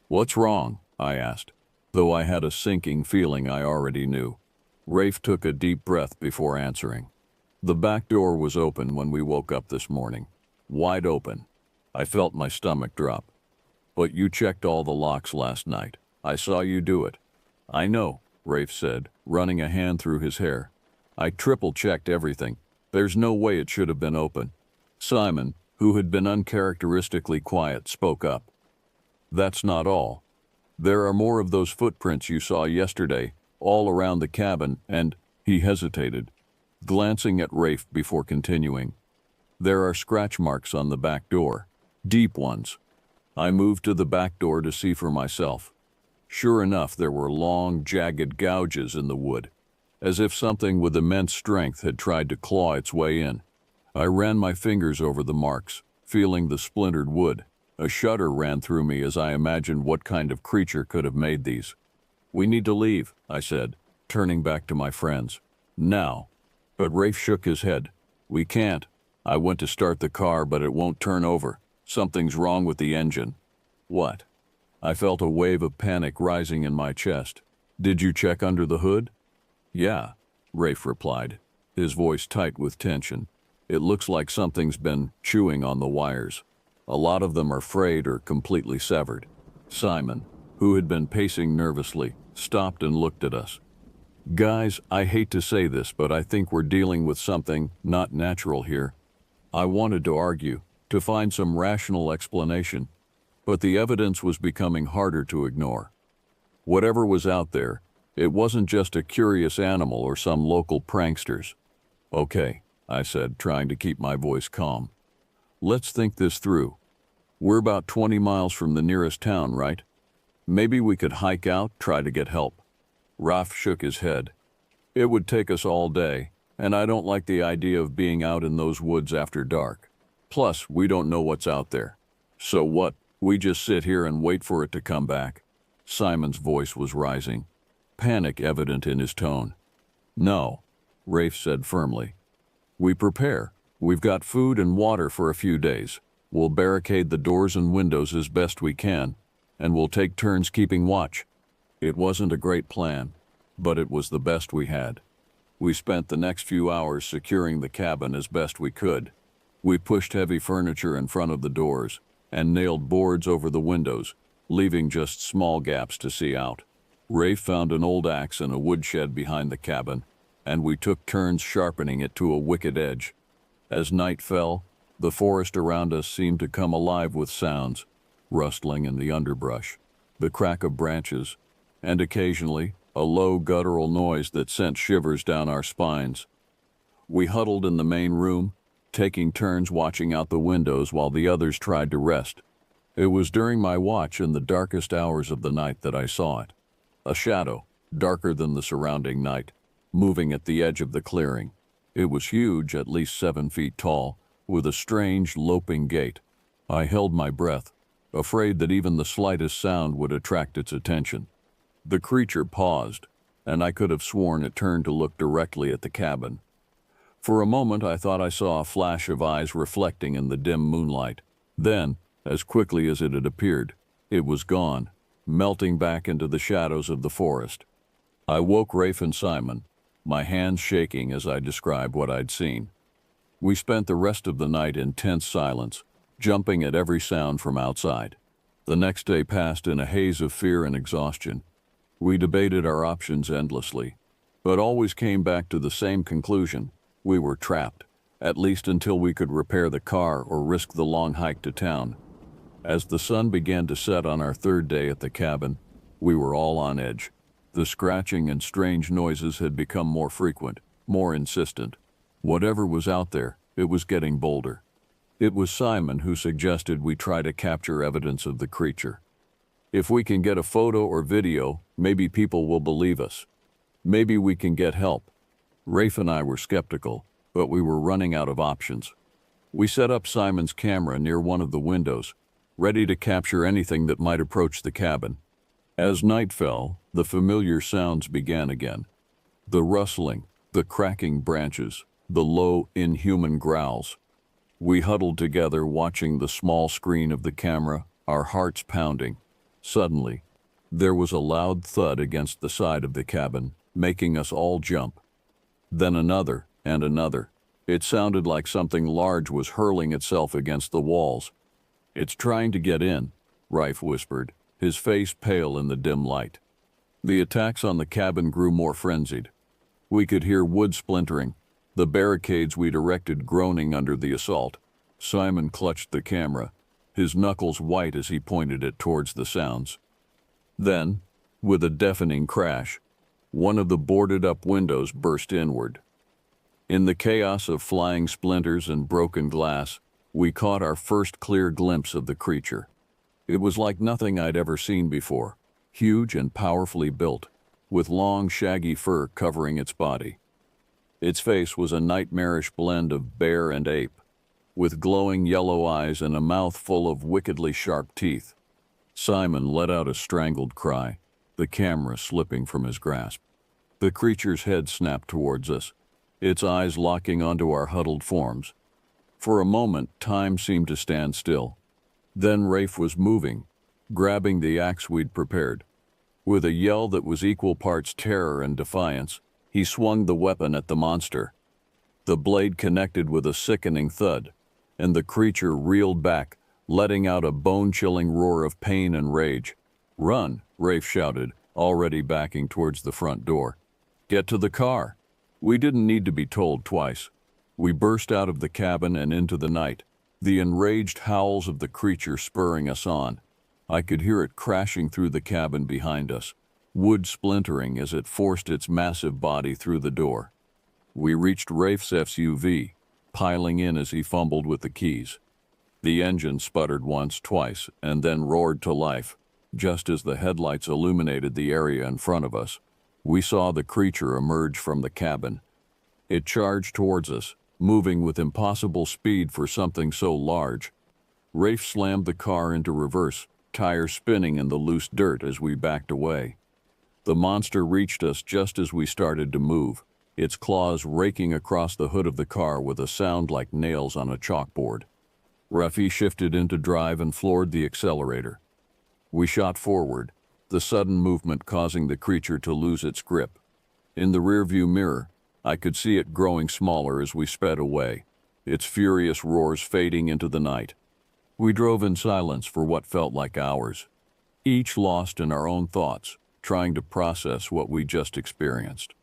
"What's wrong?" I asked, though I had a sinking feeling I already knew. Rafe took a deep breath before answering. The back door was open when we woke up this morning. Wide open. I felt my stomach drop. But you checked all the locks last night. I saw you do it. I know, Rafe said, running a hand through his hair. I triple-checked everything. There's no way it should have been open. Simon, who had been uncharacteristically quiet, spoke up. That's not all. There are more of those footprints you saw yesterday, all around the cabin, and he hesitated, glancing at Rafe before continuing. There are scratch marks on the back door, deep ones. I moved to the back door to see for myself. Sure enough, there were long, jagged gouges in the wood, as if something with immense strength had tried to claw its way in. I ran my fingers over the marks, feeling the splintered wood. A shudder ran through me as I imagined what kind of creature could have made these. We need to leave, I said, turning back to my friends. Now. But Rafe shook his head. We can't. I went to start the car, but it won't turn over. Something's wrong with the engine. What? I felt a wave of panic rising in my chest. Did you check under the hood? Yeah, Rafe replied, his voice tight with tension. It looks like something's been chewing on the wires. A lot of them are frayed or completely severed. Simon, who had been pacing nervously, stopped and looked at us. Guys, I hate to say this, but I think we're dealing with something not natural here. I wanted to argue, to find some rational explanation, but the evidence was becoming harder to ignore. Whatever was out there, it wasn't just a curious animal or some local pranksters. Okay, I said, trying to keep my voice calm. Let's think this through. We're about 20 miles from the nearest town, right? Maybe we could hike out, try to get help. Rafe shook his head. It would take us all day, and I don't like the idea of being out in those woods after dark. Plus, we don't know what's out there. So what? We just sit here and wait for it to come back? Simon's voice was rising, panic evident in his tone. No, Rafe said firmly. We prepare. We've got food and water for a few days. We'll barricade the doors and windows as best we can, and we'll take turns keeping watch. It wasn't a great plan, but it was the best we had. We spent the next few hours securing the cabin as best we could. We pushed heavy furniture in front of the doors and nailed boards over the windows, leaving just small gaps to see out. Rafe found an old axe in a woodshed behind the cabin, and we took turns sharpening it to a wicked edge. As night fell, the forest around us seemed to come alive with sounds, rustling in the underbrush, the crack of branches, and occasionally a low guttural noise that sent shivers down our spines. We huddled in the main room, taking turns watching out the windows while the others tried to rest. It was during my watch in the darkest hours of the night that I saw it. A shadow, darker than the surrounding night, moving at the edge of the clearing. It was huge, at least 7 feet tall, with a strange, loping gait. I held my breath, afraid that even the slightest sound would attract its attention. The creature paused, and I could have sworn it turned to look directly at the cabin. For a moment I thought I saw a flash of eyes reflecting in the dim moonlight. Then, as quickly as it had appeared, it was gone, melting back into the shadows of the forest. I woke Rafe and Simon, my hands shaking as I described what I'd seen. We spent the rest of the night in tense silence, jumping at every sound from outside. The next day passed in a haze of fear and exhaustion. We debated our options endlessly, but always came back to the same conclusion. We were trapped, at least until we could repair the car or risk the long hike to town. As the sun began to set on our third day at the cabin, we were all on edge. The scratching and strange noises had become more frequent, more insistent. Whatever was out there, it was getting bolder. It was Simon who suggested we try to capture evidence of the creature. If we can get a photo or video, maybe people will believe us. Maybe we can get help. Rafe and I were skeptical, but we were running out of options. We set up Simon's camera near one of the windows, ready to capture anything that might approach the cabin. As night fell, the familiar sounds began again. The rustling, the cracking branches, the low, inhuman growls. We huddled together watching the small screen of the camera, our hearts pounding. Suddenly, there was a loud thud against the side of the cabin, making us all jump. Then another and another. It sounded like something large was hurling itself against the walls. "It's trying to get in," Rafe whispered, his face pale in the dim light. The attacks on the cabin grew more frenzied. We could hear wood splintering, the barricades we'd erected groaning under the assault. Simon clutched the camera, his knuckles white as he pointed it towards the sounds. Then, with a deafening crash, one of the boarded-up windows burst inward. In the chaos of flying splinters and broken glass, we caught our first clear glimpse of the creature. It was like nothing I'd ever seen before, huge and powerfully built, with long, shaggy fur covering its body. Its face was a nightmarish blend of bear and ape, with glowing yellow eyes and a mouth full of wickedly sharp teeth. Simon let out a strangled cry, the camera slipping from his grasp. The creature's head snapped towards us, its eyes locking onto our huddled forms. For a moment, time seemed to stand still. Then Rafe was moving, grabbing the axe we'd prepared. With a yell that was equal parts terror and defiance, he swung the weapon at the monster. The blade connected with a sickening thud, and the creature reeled back, letting out a bone-chilling roar of pain and rage. "Run," Rafe shouted, already backing towards the front door. "Get to the car." We didn't need to be told twice. We burst out of the cabin and into the night, the enraged howls of the creature spurring us on. I could hear it crashing through the cabin behind us, wood splintering as it forced its massive body through the door. We reached Rafe's SUV, piling in as he fumbled with the keys. The engine sputtered once, twice, and then roared to life. Just as the headlights illuminated the area in front of us, we saw the creature emerge from the cabin. It charged towards us, moving with impossible speed for something so large. Rafe slammed the car into reverse, tires spinning in the loose dirt as we backed away. The monster reached us just as we started to move. its claws raking across the hood of the car with a sound like nails on a chalkboard. Rafi shifted into drive and floored the accelerator. We shot forward, the sudden movement causing the creature to lose its grip. In the rearview mirror, I could see it growing smaller as we sped away, its furious roars fading into the night. We drove in silence for what felt like hours, each lost in our own thoughts, trying to process what we just experienced.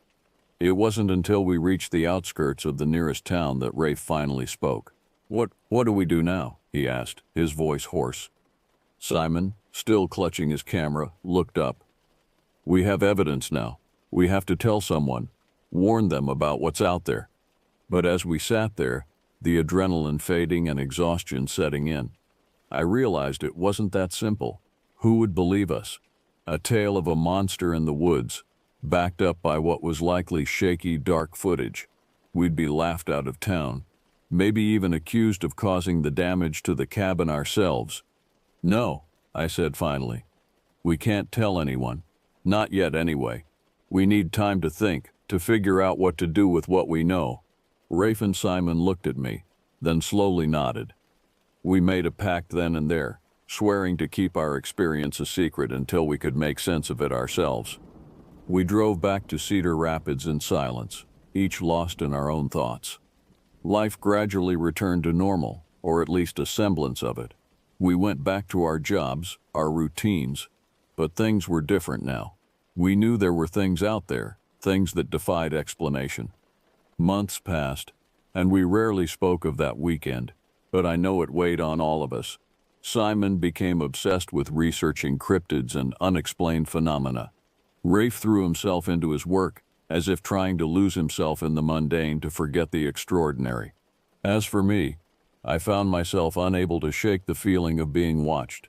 It wasn't until we reached the outskirts of the nearest town that Rafe finally spoke. What do we do now?" he asked, his voice hoarse. Simon, still clutching his camera, looked up. "We have evidence now. We have to tell someone, warn them about what's out there." But as we sat there, the adrenaline fading and exhaustion setting in, I realized it wasn't that simple. Who would believe us? A tale of a monster in the woods, backed up by what was likely shaky, dark footage. We'd be laughed out of town, maybe even accused of causing the damage to the cabin ourselves. "No," I said finally. "We can't tell anyone. Not yet anyway. We need time to think, to figure out what to do with what we know." Rafe and Simon looked at me, then slowly nodded. We made a pact then and there, swearing to keep our experience a secret until we could make sense of it ourselves. We drove back to Cedar Rapids in silence, each lost in our own thoughts. Life gradually returned to normal, or at least a semblance of it. We went back to our jobs, our routines, but things were different now. We knew there were things out there, things that defied explanation. Months passed, and we rarely spoke of that weekend, but I know it weighed on all of us. Simon became obsessed with researching cryptids and unexplained phenomena. Rafe threw himself into his work, as if trying to lose himself in the mundane to forget the extraordinary. As for me, I found myself unable to shake the feeling of being watched.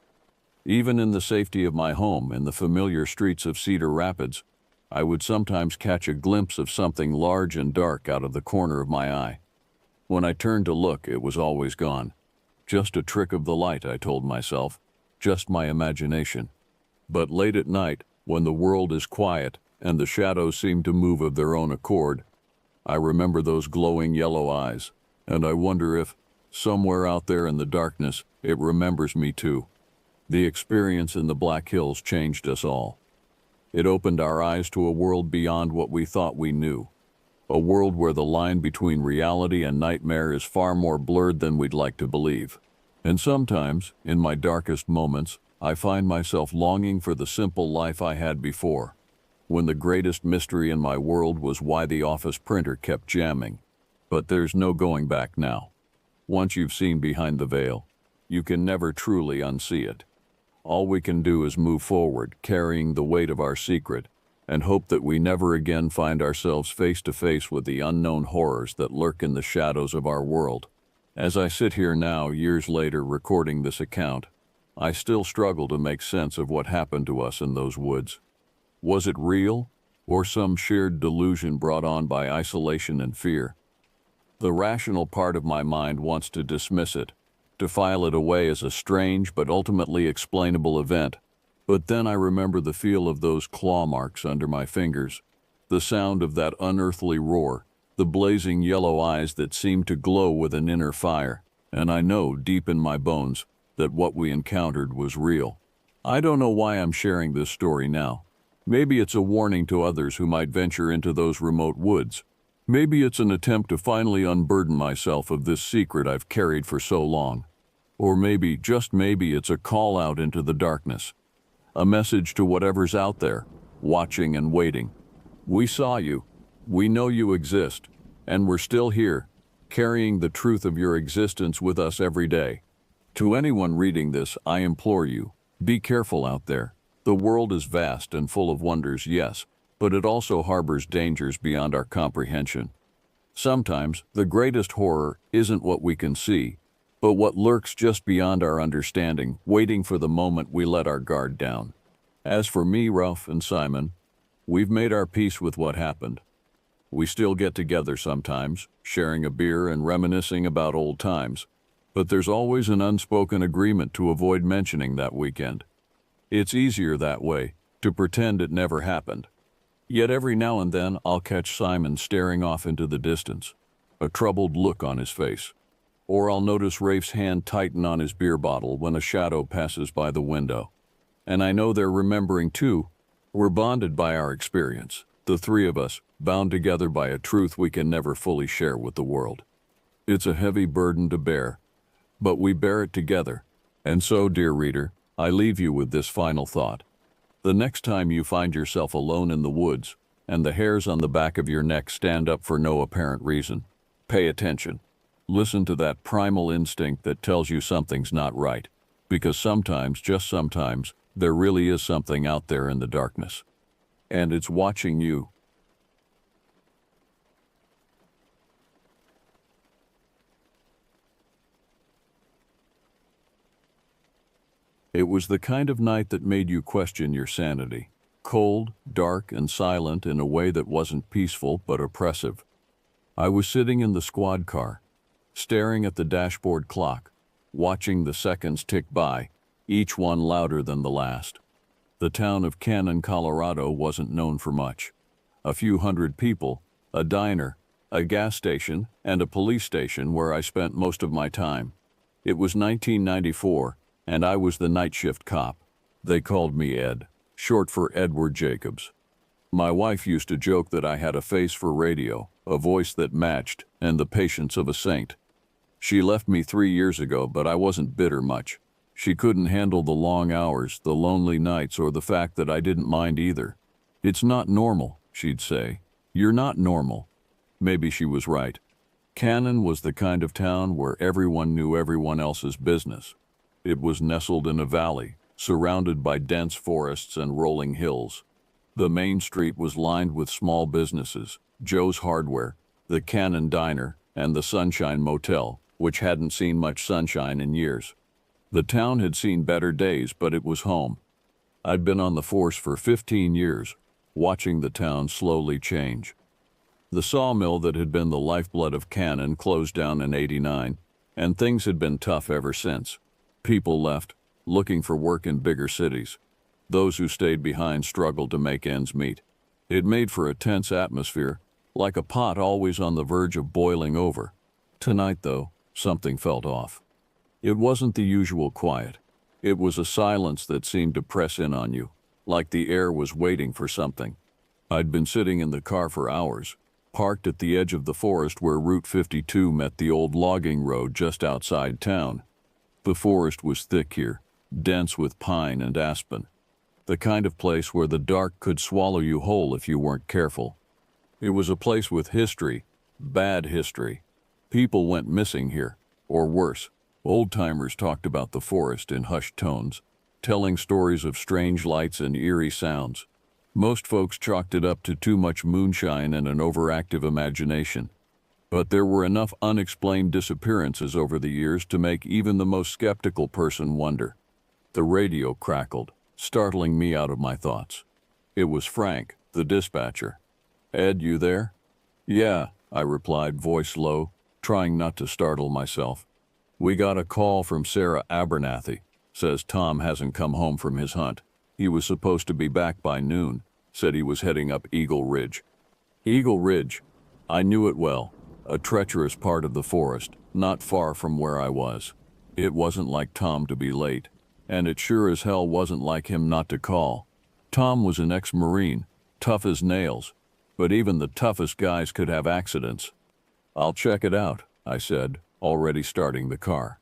Even in the safety of my home, in the familiar streets of Cedar Rapids, I would sometimes catch a glimpse of something large and dark out of the corner of my eye. When I turned to look, it was always gone. Just a trick of the light, I told myself, just my imagination. But late at night, when the world is quiet and the shadows seem to move of their own accord, I remember those glowing yellow eyes, and I wonder if, somewhere out there in the darkness, it remembers me too. The experience in the Black Hills changed us all. It opened our eyes to a world beyond what we thought we knew. A world where the line between reality and nightmare is far more blurred than we'd like to believe. And sometimes, in my darkest moments, I find myself longing for the simple life I had before, when the greatest mystery in my world was why the office printer kept jamming. But there's no going back now. Once you've seen behind the veil, you can never truly unsee it. All we can do is move forward, carrying the weight of our secret, and hope that we never again find ourselves face to face with the unknown horrors that lurk in the shadows of our world. As I sit here now, years later, recording this account, I still struggle to make sense of what happened to us in those woods. Was it real, or some shared delusion brought on by isolation and fear? The rational part of my mind wants to dismiss it, to file it away as a strange but ultimately explainable event. But then I remember the feel of those claw marks under my fingers, the sound of that unearthly roar, the blazing yellow eyes that seemed to glow with an inner fire, and I know deep in my bones that what we encountered was real. I don't know why I'm sharing this story now. Maybe it's a warning to others who might venture into those remote woods. Maybe it's an attempt to finally unburden myself of this secret I've carried for so long. Or maybe, just maybe, it's a call out into the darkness. A message to whatever's out there, watching and waiting. We saw you. We know you exist. And we're still here, carrying the truth of your existence with us every day. To anyone reading this, I implore you, be careful out there. The world is vast and full of wonders, yes, but it also harbors dangers beyond our comprehension. Sometimes, the greatest horror isn't what we can see, but what lurks just beyond our understanding, waiting for the moment we let our guard down. As for me, Ralph, and Simon, we've made our peace with what happened. We still get together sometimes, sharing a beer and reminiscing about old times, but there's always an unspoken agreement to avoid mentioning that weekend. It's easier that way, to pretend it never happened. Yet every now and then I'll catch Simon staring off into the distance, a troubled look on his face. Or I'll notice Rafe's hand tighten on his beer bottle when a shadow passes by the window. And I know they're remembering too. We're bonded by our experience, the three of us, bound together by a truth we can never fully share with the world. It's a heavy burden to bear, but we bear it together. And so, dear reader, I leave you with this final thought. The next time you find yourself alone in the woods, and the hairs on the back of your neck stand up for no apparent reason, pay attention. Listen to that primal instinct that tells you something's not right, because sometimes, just sometimes, there really is something out there in the darkness. And it's watching you. It was the kind of night that made you question your sanity. Cold, dark, and silent in a way that wasn't peaceful but oppressive. I was sitting in the squad car, staring at the dashboard clock, watching the seconds tick by, each one louder than the last. The town of Cannon, Colorado wasn't known for much. A few hundred people, a diner, a gas station, and a police station where I spent most of my time. It was 1994, and I was the night shift cop. They called me Ed, short for Edward Jacobs. My wife used to joke that I had a face for radio, a voice that matched, and the patience of a saint. She left me 3 years ago, but I wasn't bitter much. She couldn't handle the long hours, the lonely nights, or the fact that I didn't mind either. "It's not normal," she'd say. "You're not normal." Maybe she was right. Cannon was the kind of town where everyone knew everyone else's business. It was nestled in a valley, surrounded by dense forests and rolling hills. The main street was lined with small businesses, Joe's Hardware, the Cannon Diner, and the Sunshine Motel, which hadn't seen much sunshine in years. The town had seen better days, but it was home. I'd been on the force for 15 years, watching the town slowly change. The sawmill that had been the lifeblood of Cannon closed down in '89, and things had been tough ever since. People left, looking for work in bigger cities. Those who stayed behind struggled to make ends meet. It made for a tense atmosphere, like a pot always on the verge of boiling over. Tonight, though, something felt off. It wasn't the usual quiet. It was a silence that seemed to press in on you, like the air was waiting for something. I'd been sitting in the car for hours, parked at the edge of the forest where Route 52 met the old logging road just outside town. The forest was thick here, dense with pine and aspen. The kind of place where the dark could swallow you whole if you weren't careful. It was a place with history, bad history. People went missing here, or worse. Old-timers talked about the forest in hushed tones, telling stories of strange lights and eerie sounds. Most folks chalked it up to too much moonshine and an overactive imagination. But there were enough unexplained disappearances over the years to make even the most skeptical person wonder. The radio crackled, startling me out of my thoughts. It was Frank, the dispatcher. "Ed, you there?" "Yeah," I replied, voice low, trying not to startle myself. "We got a call from Sarah Abernathy. Says Tom hasn't come home from his hunt. He was supposed to be back by noon. Said he was heading up Eagle Ridge." Eagle Ridge. I knew it well. A treacherous part of the forest, not far from where I was. It wasn't like Tom to be late, and it sure as hell wasn't like him not to call. Tom was an ex-Marine, tough as nails, but even the toughest guys could have accidents. "I'll check it out," I said, already starting the car.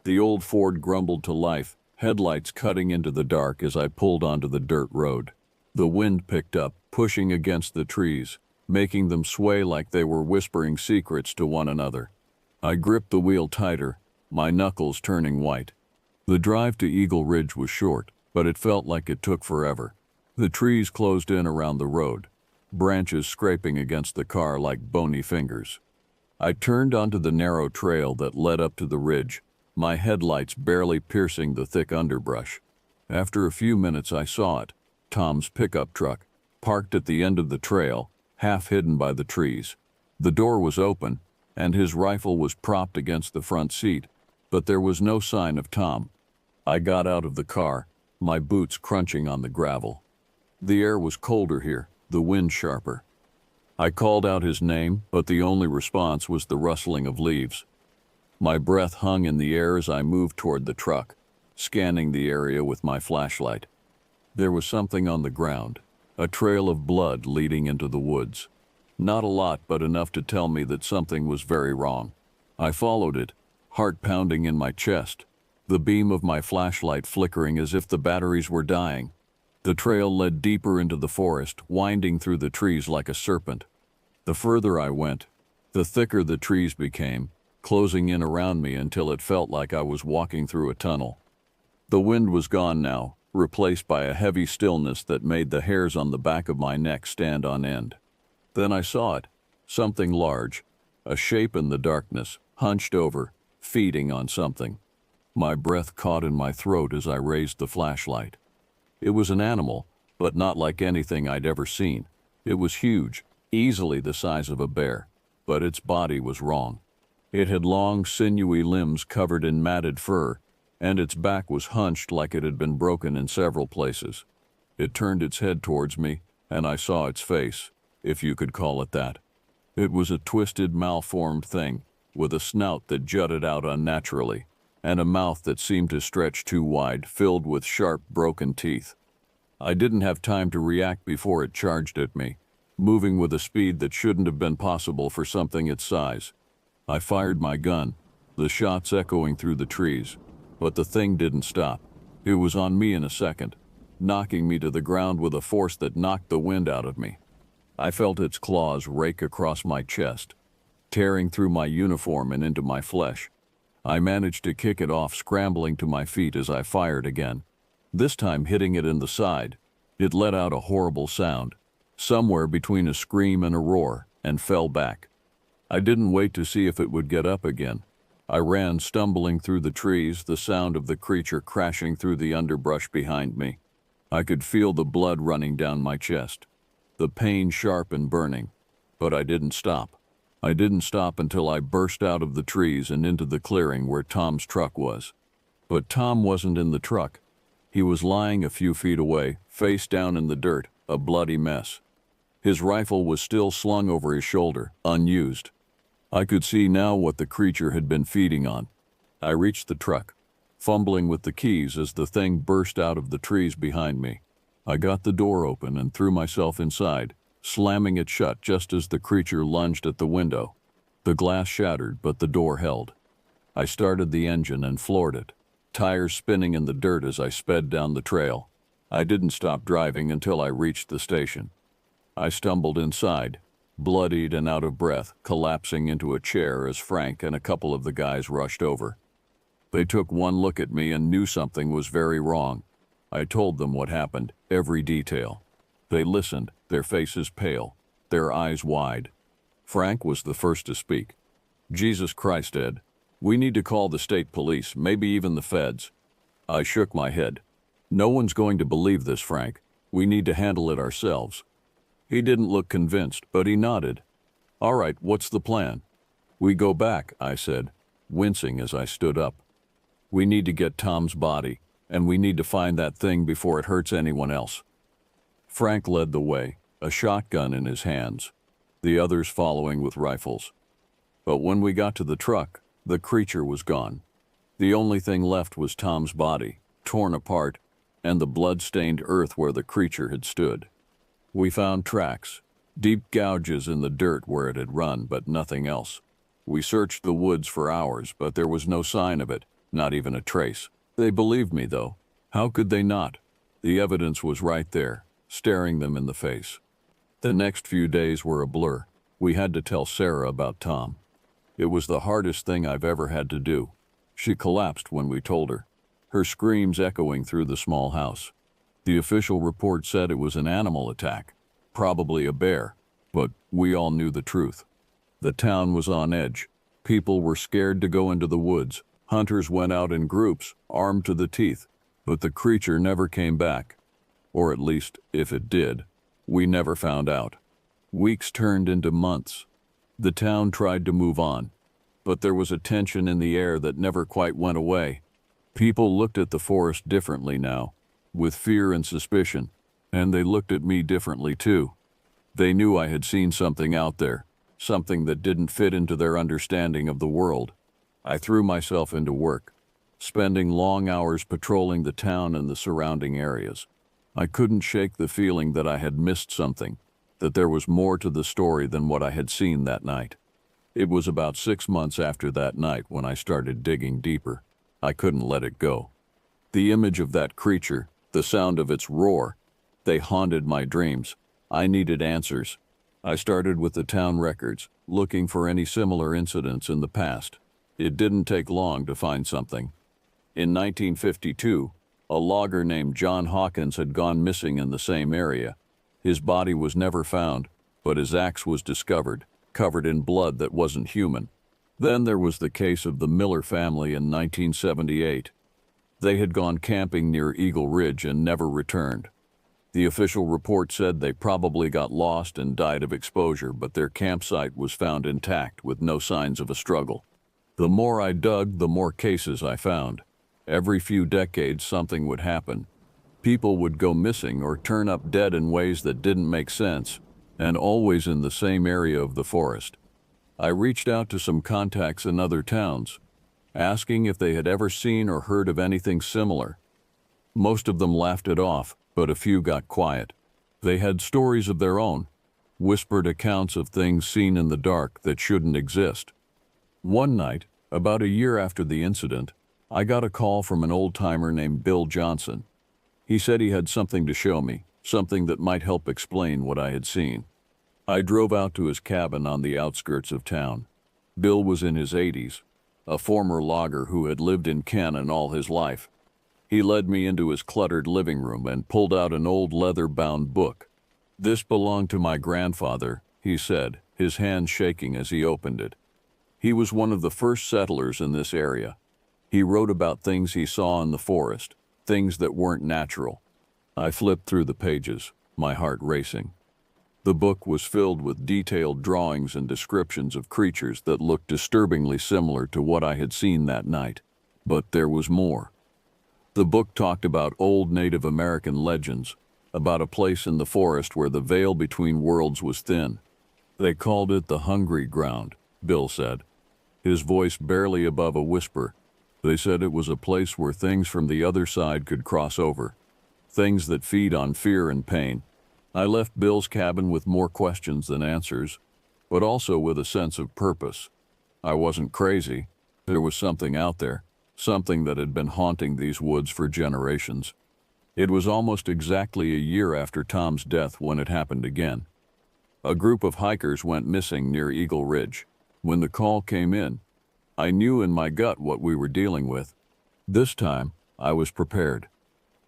The old Ford grumbled to life, headlights cutting into the dark as I pulled onto the dirt road. The wind picked up, pushing against the trees, making them sway like they were whispering secrets to one another. I gripped the wheel tighter, my knuckles turning white. The drive to Eagle Ridge was short, but it felt like it took forever. The trees closed in around the road, branches scraping against the car like bony fingers. I turned onto the narrow trail that led up to the ridge, my headlights barely piercing the thick underbrush. After a few minutes I saw it, Tom's pickup truck, parked at the end of the trail, half hidden by the trees. The door was open, and his rifle was propped against the front seat, but there was no sign of Tom. I got out of the car, my boots crunching on the gravel. The air was colder here, the wind sharper. I called out his name, but the only response was the rustling of leaves. My breath hung in the air as I moved toward the truck, scanning the area with my flashlight. There was something on the ground, a trail of blood leading into the woods. Not a lot, but enough to tell me that something was very wrong. I followed it, heart pounding in my chest, the beam of my flashlight flickering as if the batteries were dying. The trail led deeper into the forest, winding through the trees like a serpent. The further I went, the thicker the trees became, closing in around me until it felt like I was walking through a tunnel. The wind was gone now, replaced by a heavy stillness that made the hairs on the back of my neck stand on end. Then I saw it, something large, a shape in the darkness, hunched over, feeding on something. My breath caught in my throat as I raised the flashlight. It was an animal, but not like anything I'd ever seen. It was huge, easily the size of a bear, but its body was wrong. It had long, sinewy limbs covered in matted fur, and its back was hunched like it had been broken in several places. It turned its head towards me, and I saw its face, if you could call it that. It was a twisted, malformed thing, with a snout that jutted out unnaturally, and a mouth that seemed to stretch too wide, filled with sharp, broken teeth. I didn't have time to react before it charged at me, moving with a speed that shouldn't have been possible for something its size. I fired my gun, the shots echoing through the trees, but the thing didn't stop. It was on me in a second, knocking me to the ground with a force that knocked the wind out of me. I felt its claws rake across my chest, tearing through my uniform and into my flesh. I managed to kick it off, scrambling to my feet as I fired again, this time hitting it in the side. It let out a horrible sound, somewhere between a scream and a roar, and fell back. I didn't wait to see if it would get up again. I ran, stumbling through the trees, the sound of the creature crashing through the underbrush behind me. I could feel the blood running down my chest, the pain sharp and burning, but I didn't stop. I didn't stop until I burst out of the trees and into the clearing where Tom's truck was. But Tom wasn't in the truck. He was lying a few feet away, face down in the dirt, a bloody mess. His rifle was still slung over his shoulder, unused. I could see now what the creature had been feeding on. I reached the truck, fumbling with the keys as the thing burst out of the trees behind me. I got the door open and threw myself inside, slamming it shut just as the creature lunged at the window. The glass shattered, but the door held. I started the engine and floored it, tires spinning in the dirt as I sped down the trail. I didn't stop driving until I reached the station. I stumbled inside, bloodied and out of breath, collapsing into a chair as Frank and a couple of the guys rushed over. They took one look at me and knew something was very wrong. I told them what happened, every detail. They listened, their faces pale, their eyes wide. Frank was the first to speak. "Jesus Christ, Ed. We need to call the state police, maybe even the feds." I shook my head. "No one's going to believe this, Frank. We need to handle it ourselves." He didn't look convinced, but he nodded. "All right, what's the plan?" "We go back," I said, wincing as I stood up. "We need to get Tom's body, and we need to find that thing before it hurts anyone else." Frank led the way, a shotgun in his hands, the others following with rifles. But when we got to the truck, the creature was gone. The only thing left was Tom's body, torn apart, and the blood-stained earth where the creature had stood. We found tracks, deep gouges in the dirt where it had run, but nothing else. We searched the woods for hours, but there was no sign of it, not even a trace. They believed me, though. How could they not? The evidence was right there, staring them in the face. The next few days were a blur. We had to tell Sarah about Tom. It was the hardest thing I've ever had to do. She collapsed when we told her, her screams echoing through the small house. The official report said it was an animal attack, probably a bear, but we all knew the truth. The town was on edge. People were scared to go into the woods. Hunters went out in groups, armed to the teeth, but the creature never came back. Or at least, if it did, we never found out. Weeks turned into months. The town tried to move on, but there was a tension in the air that never quite went away. People looked at the forest differently now, with fear and suspicion, and they looked at me differently too. They knew I had seen something out there, something that didn't fit into their understanding of the world. I threw myself into work, spending long hours patrolling the town and the surrounding areas. I couldn't shake the feeling that I had missed something, that there was more to the story than what I had seen that night. It was about 6 months after that night when I started digging deeper. I couldn't let it go. The image of that creature, the sound of its roar, they haunted my dreams. I needed answers. I started with the town records, looking for any similar incidents in the past. It didn't take long to find something. In 1952, a logger named John Hawkins had gone missing in the same area. His body was never found, but his axe was discovered, covered in blood that wasn't human. Then there was the case of the Miller family in 1978. They had gone camping near Eagle Ridge and never returned. The official report said they probably got lost and died of exposure, but their campsite was found intact with no signs of a struggle. The more I dug, the more cases I found. Every few decades, something would happen. People would go missing or turn up dead in ways that didn't make sense, and always in the same area of the forest. I reached out to some contacts in other towns, asking if they had ever seen or heard of anything similar. Most of them laughed it off, but a few got quiet. They had stories of their own, whispered accounts of things seen in the dark that shouldn't exist. One night, about a year after the incident, I got a call from an old-timer named Bill Johnson. He said he had something to show me, something that might help explain what I had seen. I drove out to his cabin on the outskirts of town. Bill was in his 80s, a former logger who had lived in Cannon all his life. He led me into his cluttered living room and pulled out an old leather-bound book. "This belonged to my grandfather," he said, his hand shaking as he opened it. He was one of the first settlers in this area. He wrote about things he saw in the forest, things that weren't natural. I flipped through the pages, my heart racing. The book was filled with detailed drawings and descriptions of creatures that looked disturbingly similar to what I had seen that night. But there was more. The book talked about old Native American legends, about a place in the forest where the veil between worlds was thin. They called it the Hungry Ground, Bill said, his voice barely above a whisper. They said it was a place where things from the other side could cross over, things that feed on fear and pain. I left Bill's cabin with more questions than answers, but also with a sense of purpose. I wasn't crazy. There was something out there, something that had been haunting these woods for generations. It was almost exactly a year after Tom's death when it happened again. A group of hikers went missing near Eagle Ridge. When the call came in, I knew in my gut what we were dealing with. This time, I was prepared.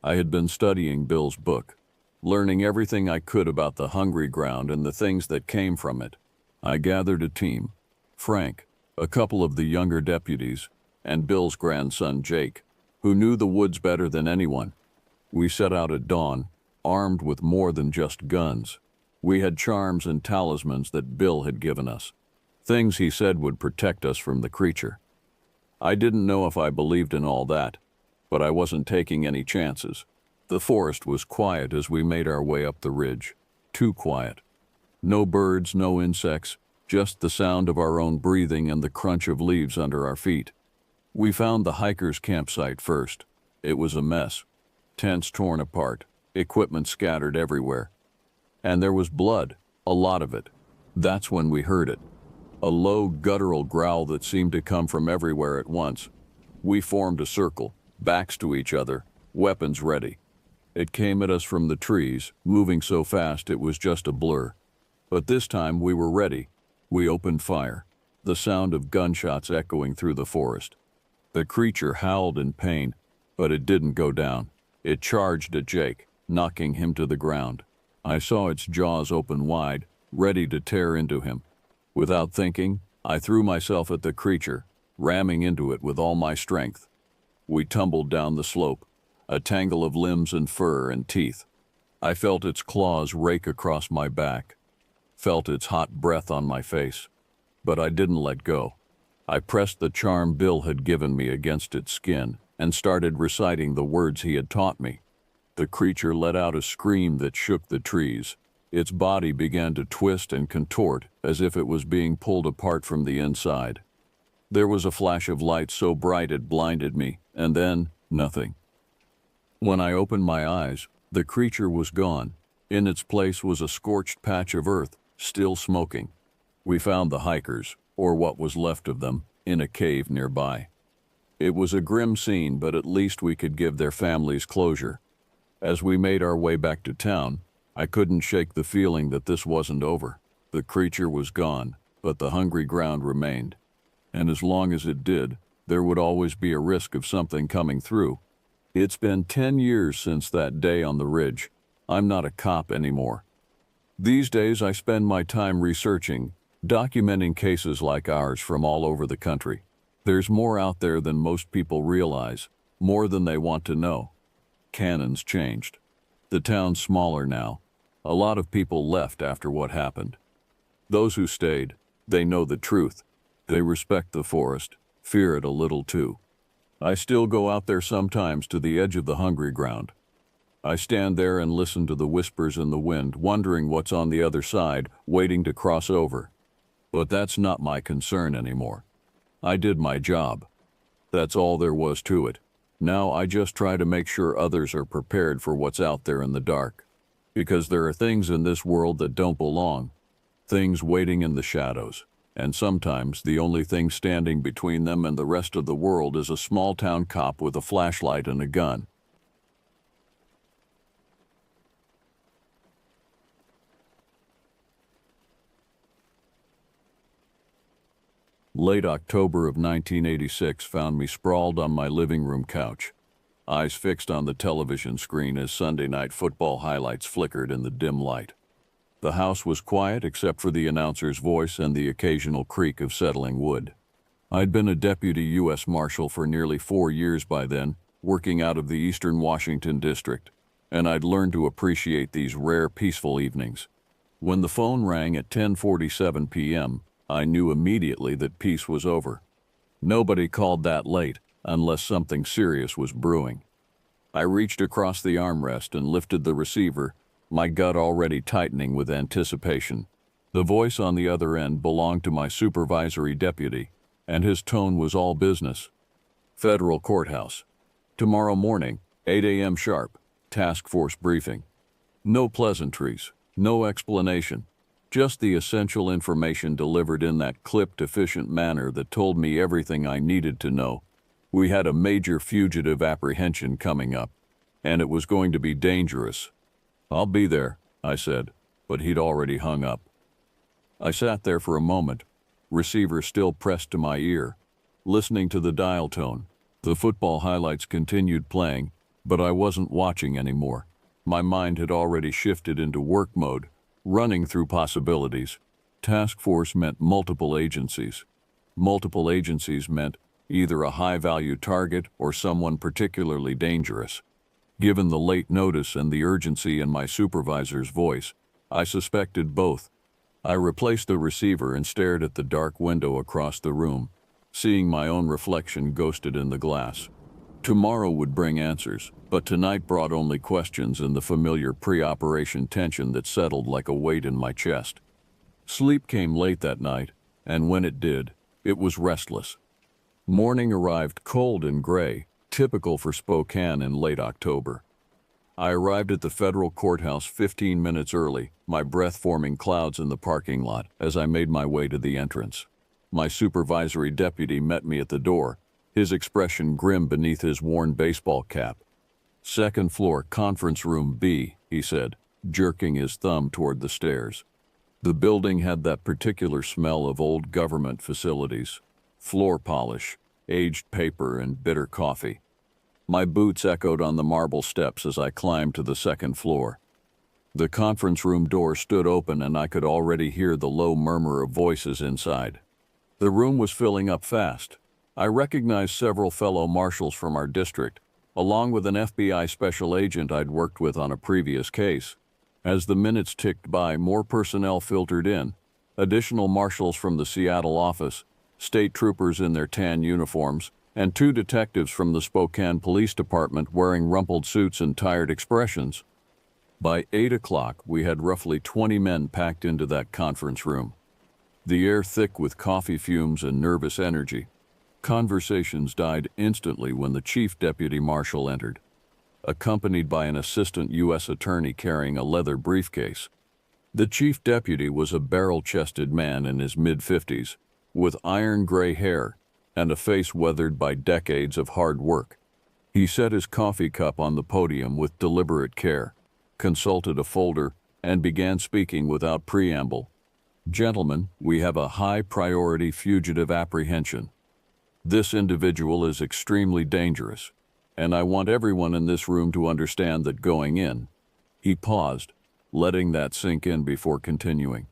I had been studying Bill's book, learning everything I could about the Hungry Ground and the things that came from it. I gathered a team: Frank, a couple of the younger deputies, and Bill's grandson Jake, who knew the woods better than anyone. We set out at dawn, armed with more than just guns. We had charms and talismans that Bill had given us, things he said would protect us from the creature. I didn't know if I believed in all that, but I wasn't taking any chances. The forest was quiet as we made our way up the ridge. Too quiet. No birds, no insects, just the sound of our own breathing and the crunch of leaves under our feet. We found the hikers' campsite first. It was a mess. Tents torn apart, equipment scattered everywhere. And there was blood, a lot of it. That's when we heard it. A low, guttural growl that seemed to come from everywhere at once. We formed a circle, backs to each other, weapons ready. It came at us from the trees, moving so fast it was just a blur. But this time we were ready. We opened fire, the sound of gunshots echoing through the forest. The creature howled in pain, but it didn't go down. It charged at Jake, knocking him to the ground. I saw its jaws open wide, ready to tear into him. Without thinking, I threw myself at the creature, ramming into it with all my strength. We tumbled down the slope, a tangle of limbs and fur and teeth. I felt its claws rake across my back, felt its hot breath on my face. But I didn't let go. I pressed the charm Bill had given me against its skin and started reciting the words he had taught me. The creature let out a scream that shook the trees. Its body began to twist and contort as if it was being pulled apart from the inside. There was a flash of light so bright it blinded me, and then nothing. When I opened my eyes, the creature was gone. In its place was a scorched patch of earth, still smoking. We found the hikers, or what was left of them, in a cave nearby. It was a grim scene, but at least we could give their families closure. As we made our way back to town, I couldn't shake the feeling that this wasn't over. The creature was gone, but the hungry ground remained. And as long as it did, there would always be a risk of something coming through. It's been 10 years since that day on the ridge. I'm not a cop anymore. These days I spend my time researching, documenting cases like ours from all over the country. There's more out there than most people realize, more than they want to know. Cannon's changed. The town's smaller now. A lot of people left after what happened. Those who stayed, they know the truth. They respect the forest, fear it a little too. I still go out there sometimes to the edge of the hungry ground. I stand there and listen to the whispers in the wind, wondering what's on the other side, waiting to cross over. But that's not my concern anymore. I did my job. That's all there was to it. Now I just try to make sure others are prepared for what's out there in the dark. Because there are things in this world that don't belong. Things waiting in the shadows. And sometimes the only thing standing between them and the rest of the world is a small-town cop with a flashlight and a gun. Late October of 1986 found me sprawled on my living room couch, eyes fixed on the television screen as Sunday night football highlights flickered in the dim light. The house was quiet except for the announcer's voice and the occasional creak of settling wood. I'd been a deputy U.S. Marshal for nearly 4 years by then, working out of the Eastern Washington District, and I'd learned to appreciate these rare peaceful evenings. When the phone rang at 10:47 p.m., I knew immediately that peace was over. Nobody called that late unless something serious was brewing. I reached across the armrest and lifted the receiver, my gut already tightening with anticipation. The voice on the other end belonged to my supervisory deputy, and his tone was all business. Federal Courthouse. Tomorrow morning, 8 a.m. sharp, task force briefing. No pleasantries, no explanation. Just the essential information delivered in that clipped, efficient manner that told me everything I needed to know. We had a major fugitive apprehension coming up, and it was going to be dangerous. "I'll be there," I said, but he'd already hung up. I sat there for a moment, receiver still pressed to my ear, listening to the dial tone. The football highlights continued playing, but I wasn't watching anymore. My mind had already shifted into work mode, running through possibilities. Task force meant multiple agencies. Multiple agencies meant either a high-value target or someone particularly dangerous. Given the late notice and the urgency in my supervisor's voice, I suspected both. I replaced the receiver and stared at the dark window across the room, seeing my own reflection ghosted in the glass. Tomorrow would bring answers, but tonight brought only questions and the familiar pre-operation tension that settled like a weight in my chest. Sleep came late that night, and when it did, it was restless. Morning arrived cold and gray, typical for Spokane in late October. I arrived at the federal courthouse 15 minutes early, my breath forming clouds in the parking lot as I made my way to the entrance. My supervisory deputy met me at the door, his expression grim beneath his worn baseball cap. "Second floor, conference room B," he said, jerking his thumb toward the stairs. The building had that particular smell of old government facilities, floor polish, aged paper, and bitter coffee. My boots echoed on the marble steps as I climbed to the second floor. The conference room door stood open and I could already hear the low murmur of voices inside. The room was filling up fast. I recognized several fellow marshals from our district, along with an FBI special agent I'd worked with on a previous case. As the minutes ticked by, more personnel filtered in. Additional marshals from the Seattle office, state troopers in their tan uniforms, and 2 detectives from the Spokane Police Department wearing rumpled suits and tired expressions. By 8 o'clock, we had roughly 20 men packed into that conference room. The air thick with coffee fumes and nervous energy. Conversations died instantly when the chief deputy marshal entered, accompanied by an assistant U.S. attorney carrying a leather briefcase. The chief deputy was a barrel-chested man in his mid-50s, with iron gray hair and a face weathered by decades of hard work. He set his coffee cup on the podium with deliberate care, consulted a folder, and began speaking without preamble. "Gentlemen, we have a high-priority fugitive apprehension. This individual is extremely dangerous, and I want everyone in this room to understand that going in." He paused, letting that sink in before continuing.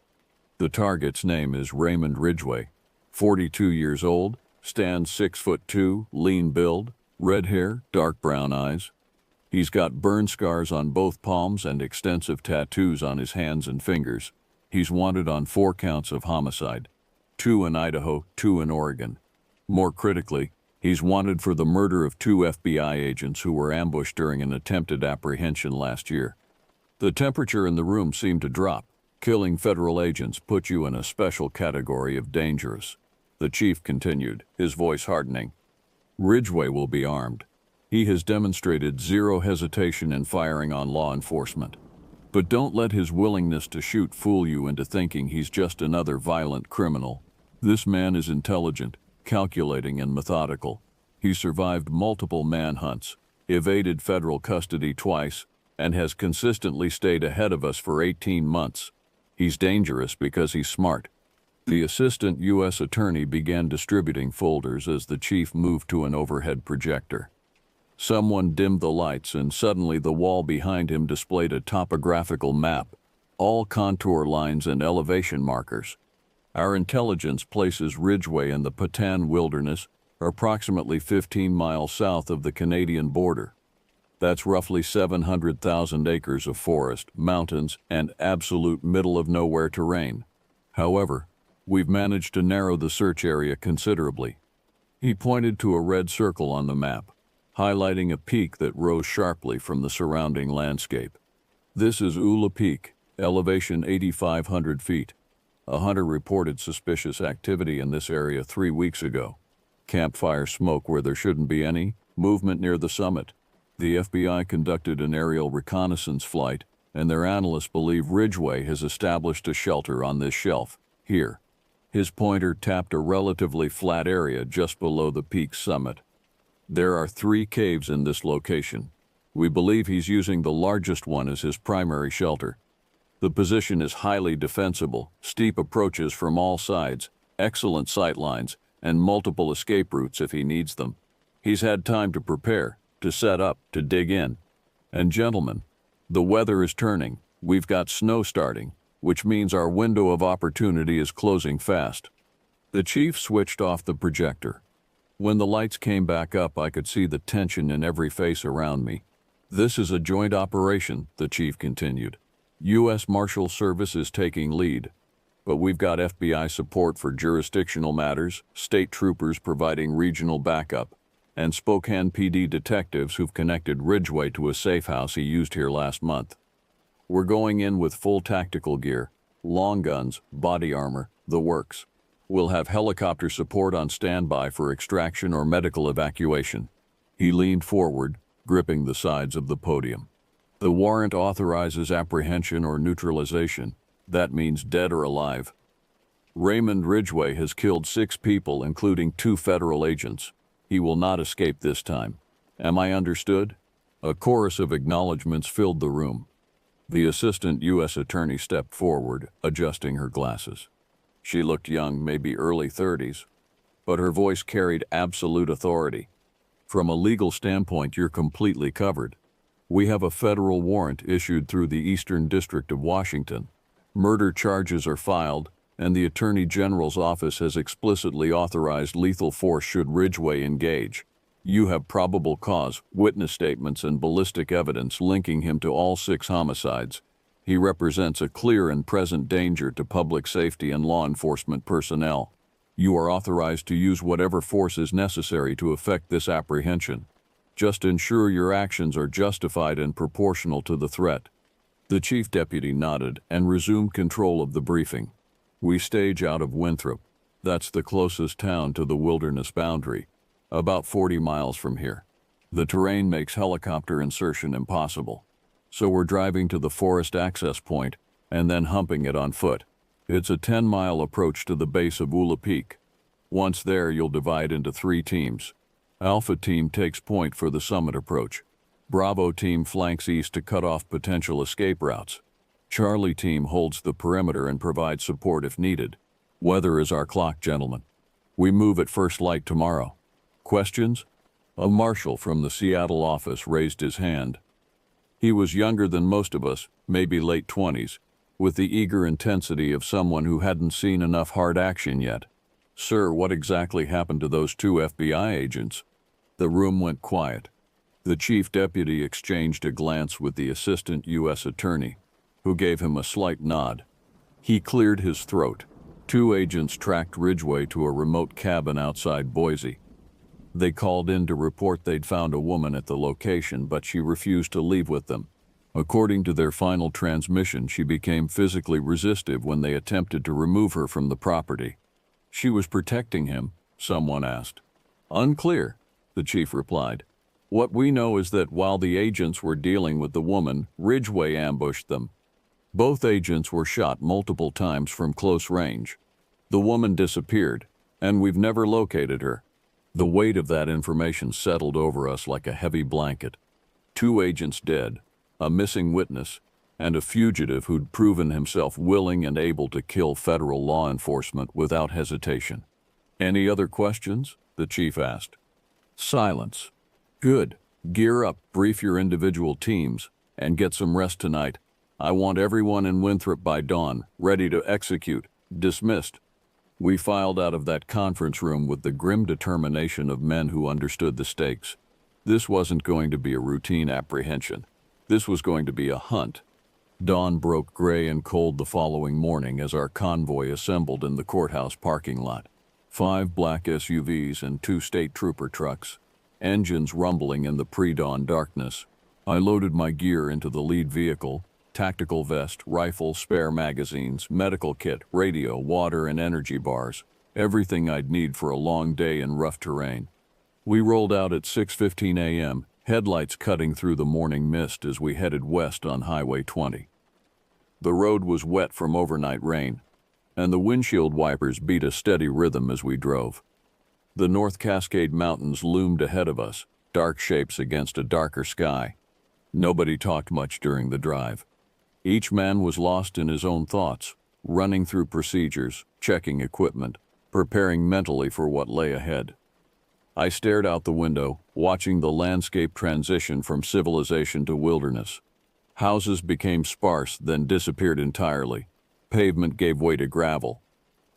"The target's name is Raymond Ridgway, 42 years old, stands 6'2", lean build, red hair, dark brown eyes. He's got burn scars on both palms and extensive tattoos on his hands and fingers. He's wanted on 4 counts of homicide, 2 in Idaho, 2 in Oregon. More critically, he's wanted for the murder of 2 FBI agents who were ambushed during an attempted apprehension last year." The temperature in the room seemed to drop. "Killing federal agents put you in a special category of dangerous," the chief continued, his voice hardening. "Ridgway will be armed. He has demonstrated zero hesitation in firing on law enforcement. But don't let his willingness to shoot fool you into thinking he's just another violent criminal. This man is intelligent, calculating, and methodical. He survived multiple manhunts, evaded federal custody twice, and has consistently stayed ahead of us for 18 months. He's dangerous because he's smart." The assistant U.S. attorney began distributing folders as the chief moved to an overhead projector. Someone dimmed the lights, and suddenly the wall behind him displayed a topographical map, all contour lines and elevation markers. "Our intelligence places Ridgway in the Patan Wilderness, approximately 15 miles south of the Canadian border. That's roughly 700,000 acres of forest, mountains, and absolute middle-of-nowhere terrain. However, we've managed to narrow the search area considerably." He pointed to a red circle on the map, highlighting a peak that rose sharply from the surrounding landscape. "This is Ula Peak, elevation 8,500 feet. A hunter reported suspicious activity in this area 3 weeks ago. Campfire smoke where there shouldn't be any, movement near the summit. The FBI conducted an aerial reconnaissance flight, and their analysts believe Ridgway has established a shelter on this shelf, here." His pointer tapped a relatively flat area just below the peak's summit. "There are 3 caves in this location. We believe he's using the largest one as his primary shelter. The position is highly defensible, steep approaches from all sides, excellent sight lines, and multiple escape routes if he needs them. He's had time to prepare, to set up, to dig in. And gentlemen, the weather is turning. We've got snow starting, which means our window of opportunity is closing fast." The chief switched off the projector. When the lights came back up, I could see the tension in every face around me. "This is a joint operation," the chief continued. "U.S. Marshal Service is taking lead, but we've got FBI support for jurisdictional matters, state troopers providing regional backup, and Spokane PD detectives who've connected Ridgway to a safe house he used here last month. We're going in with full tactical gear, long guns, body armor, the works. We'll have helicopter support on standby for extraction or medical evacuation." He leaned forward, gripping the sides of the podium. "The warrant authorizes apprehension or neutralization. That means dead or alive. Raymond Ridgway has killed 6 people, including 2 federal agents. He will not escape this time. Am I understood?" A chorus of acknowledgments filled the room. The assistant U.S. attorney stepped forward, adjusting her glasses. She looked young, maybe early 30s, but her voice carried absolute authority. "From a legal standpoint, you're completely covered. We have a federal warrant issued through the Eastern District of Washington. Murder charges are filed, and the Attorney General's office has explicitly authorized lethal force should Ridgway engage. You have probable cause, witness statements, and ballistic evidence linking him to all 6 homicides. He represents a clear and present danger to public safety and law enforcement personnel. You are authorized to use whatever force is necessary to effect this apprehension. Just ensure your actions are justified and proportional to the threat." The chief deputy nodded and resumed control of the briefing. We stage out of Winthrop. That's the closest town to the wilderness boundary, about 40 miles from here. The terrain makes helicopter insertion impossible, so we're driving to the forest access point and then humping it on foot. It's a 10-mile approach to the base of Ula Peak. Once there, you'll divide into 3 teams. Alpha Team takes point for the summit approach. Bravo Team flanks east to cut off potential escape routes. Charlie Team holds the perimeter and provides support if needed. Weather is our clock, gentlemen. We move at first light tomorrow. Questions? A marshal from the Seattle office raised his hand. He was younger than most of us, maybe late 20s, with the eager intensity of someone who hadn't seen enough hard action yet. Sir, what exactly happened to those 2 FBI agents? The room went quiet. The chief deputy exchanged a glance with the assistant U.S. attorney, who gave him a slight nod. He cleared his throat. 2 agents tracked Ridgway to a remote cabin outside Boise. They called in to report they'd found a woman at the location, but she refused to leave with them. According to their final transmission, she became physically resistive when they attempted to remove her from the property. She was protecting him, someone asked. Unclear, the chief replied. What we know is that while the agents were dealing with the woman, Ridgway ambushed them. Both agents were shot multiple times from close range. The woman disappeared, and we've never located her. The weight of that information settled over us like a heavy blanket. 2 agents dead, a missing witness, and a fugitive who'd proven himself willing and able to kill federal law enforcement without hesitation. Any other questions? The chief asked. Silence. Good. Gear up, brief your individual teams, and get some rest tonight. I want everyone in Winthrop by dawn, ready to execute. Dismissed. We filed out of that conference room with the grim determination of men who understood the stakes. This wasn't going to be a routine apprehension. This was going to be a hunt. Dawn broke gray and cold the following morning as our convoy assembled in the courthouse parking lot. 5 black SUVs and 2 state trooper trucks, engines rumbling in the pre-dawn darkness. I loaded my gear into the lead vehicle: tactical vest, rifle, spare magazines, medical kit, radio, water, and energy bars. Everything I'd need for a long day in rough terrain. We rolled out at 6:15 a.m., headlights cutting through the morning mist as we headed west on Highway 20. The road was wet from overnight rain, and the windshield wipers beat a steady rhythm as we drove. The North Cascade Mountains loomed ahead of us, dark shapes against a darker sky. Nobody talked much during the drive. Each man was lost in his own thoughts, running through procedures, checking equipment, preparing mentally for what lay ahead. I stared out the window, watching the landscape transition from civilization to wilderness. Houses became sparse, then disappeared entirely. Pavement gave way to gravel.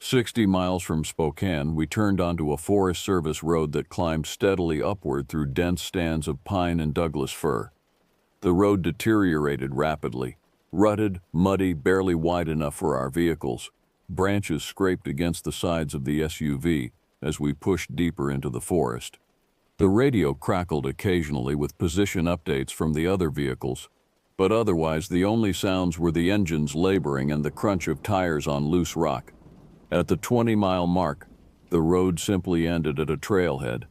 60 miles from Spokane, we turned onto a Forest Service road that climbed steadily upward through dense stands of pine and Douglas fir. The road deteriorated rapidly, rutted, muddy, barely wide enough for our vehicles. Branches scraped against the sides of the SUV as we pushed deeper into the forest. The radio crackled occasionally with position updates from the other vehicles, but otherwise the only sounds were the engines laboring and the crunch of tires on loose rock. At the 20-mile mark, the road simply ended at a trailhead,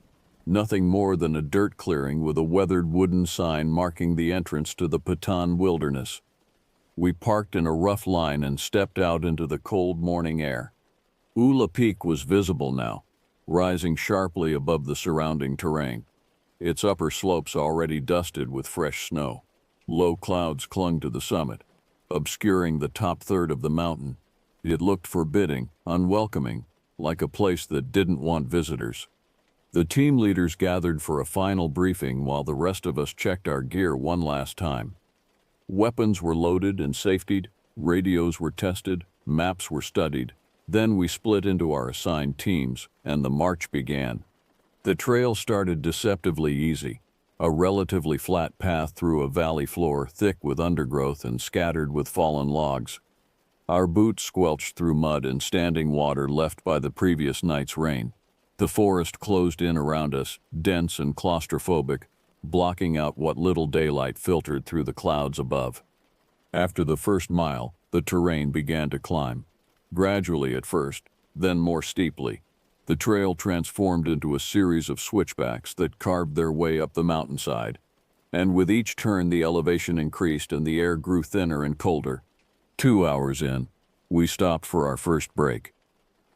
nothing more than a dirt clearing with a weathered wooden sign marking the entrance to the Petun Wilderness. We parked in a rough line and stepped out into the cold morning air. Ula Peak was visible now, rising sharply above the surrounding terrain, its upper slopes already dusted with fresh snow. Low clouds clung to the summit, obscuring the top third of the mountain. It looked forbidding, unwelcoming, like a place that didn't want visitors. The team leaders gathered for a final briefing while the rest of us checked our gear one last time. Weapons were loaded and safetied, radios were tested, maps were studied. Then we split into our assigned teams, and the march began. The trail started deceptively easy, a relatively flat path through a valley floor thick with undergrowth and scattered with fallen logs. Our boots squelched through mud and standing water left by the previous night's rain. The forest closed in around us, dense and claustrophobic, blocking out what little daylight filtered through the clouds above. After the first mile, the terrain began to climb. Gradually at first, then more steeply. The trail transformed into a series of switchbacks that carved their way up the mountainside. And with each turn the elevation increased and the air grew thinner and colder. 2 hours in, we stopped for our first break.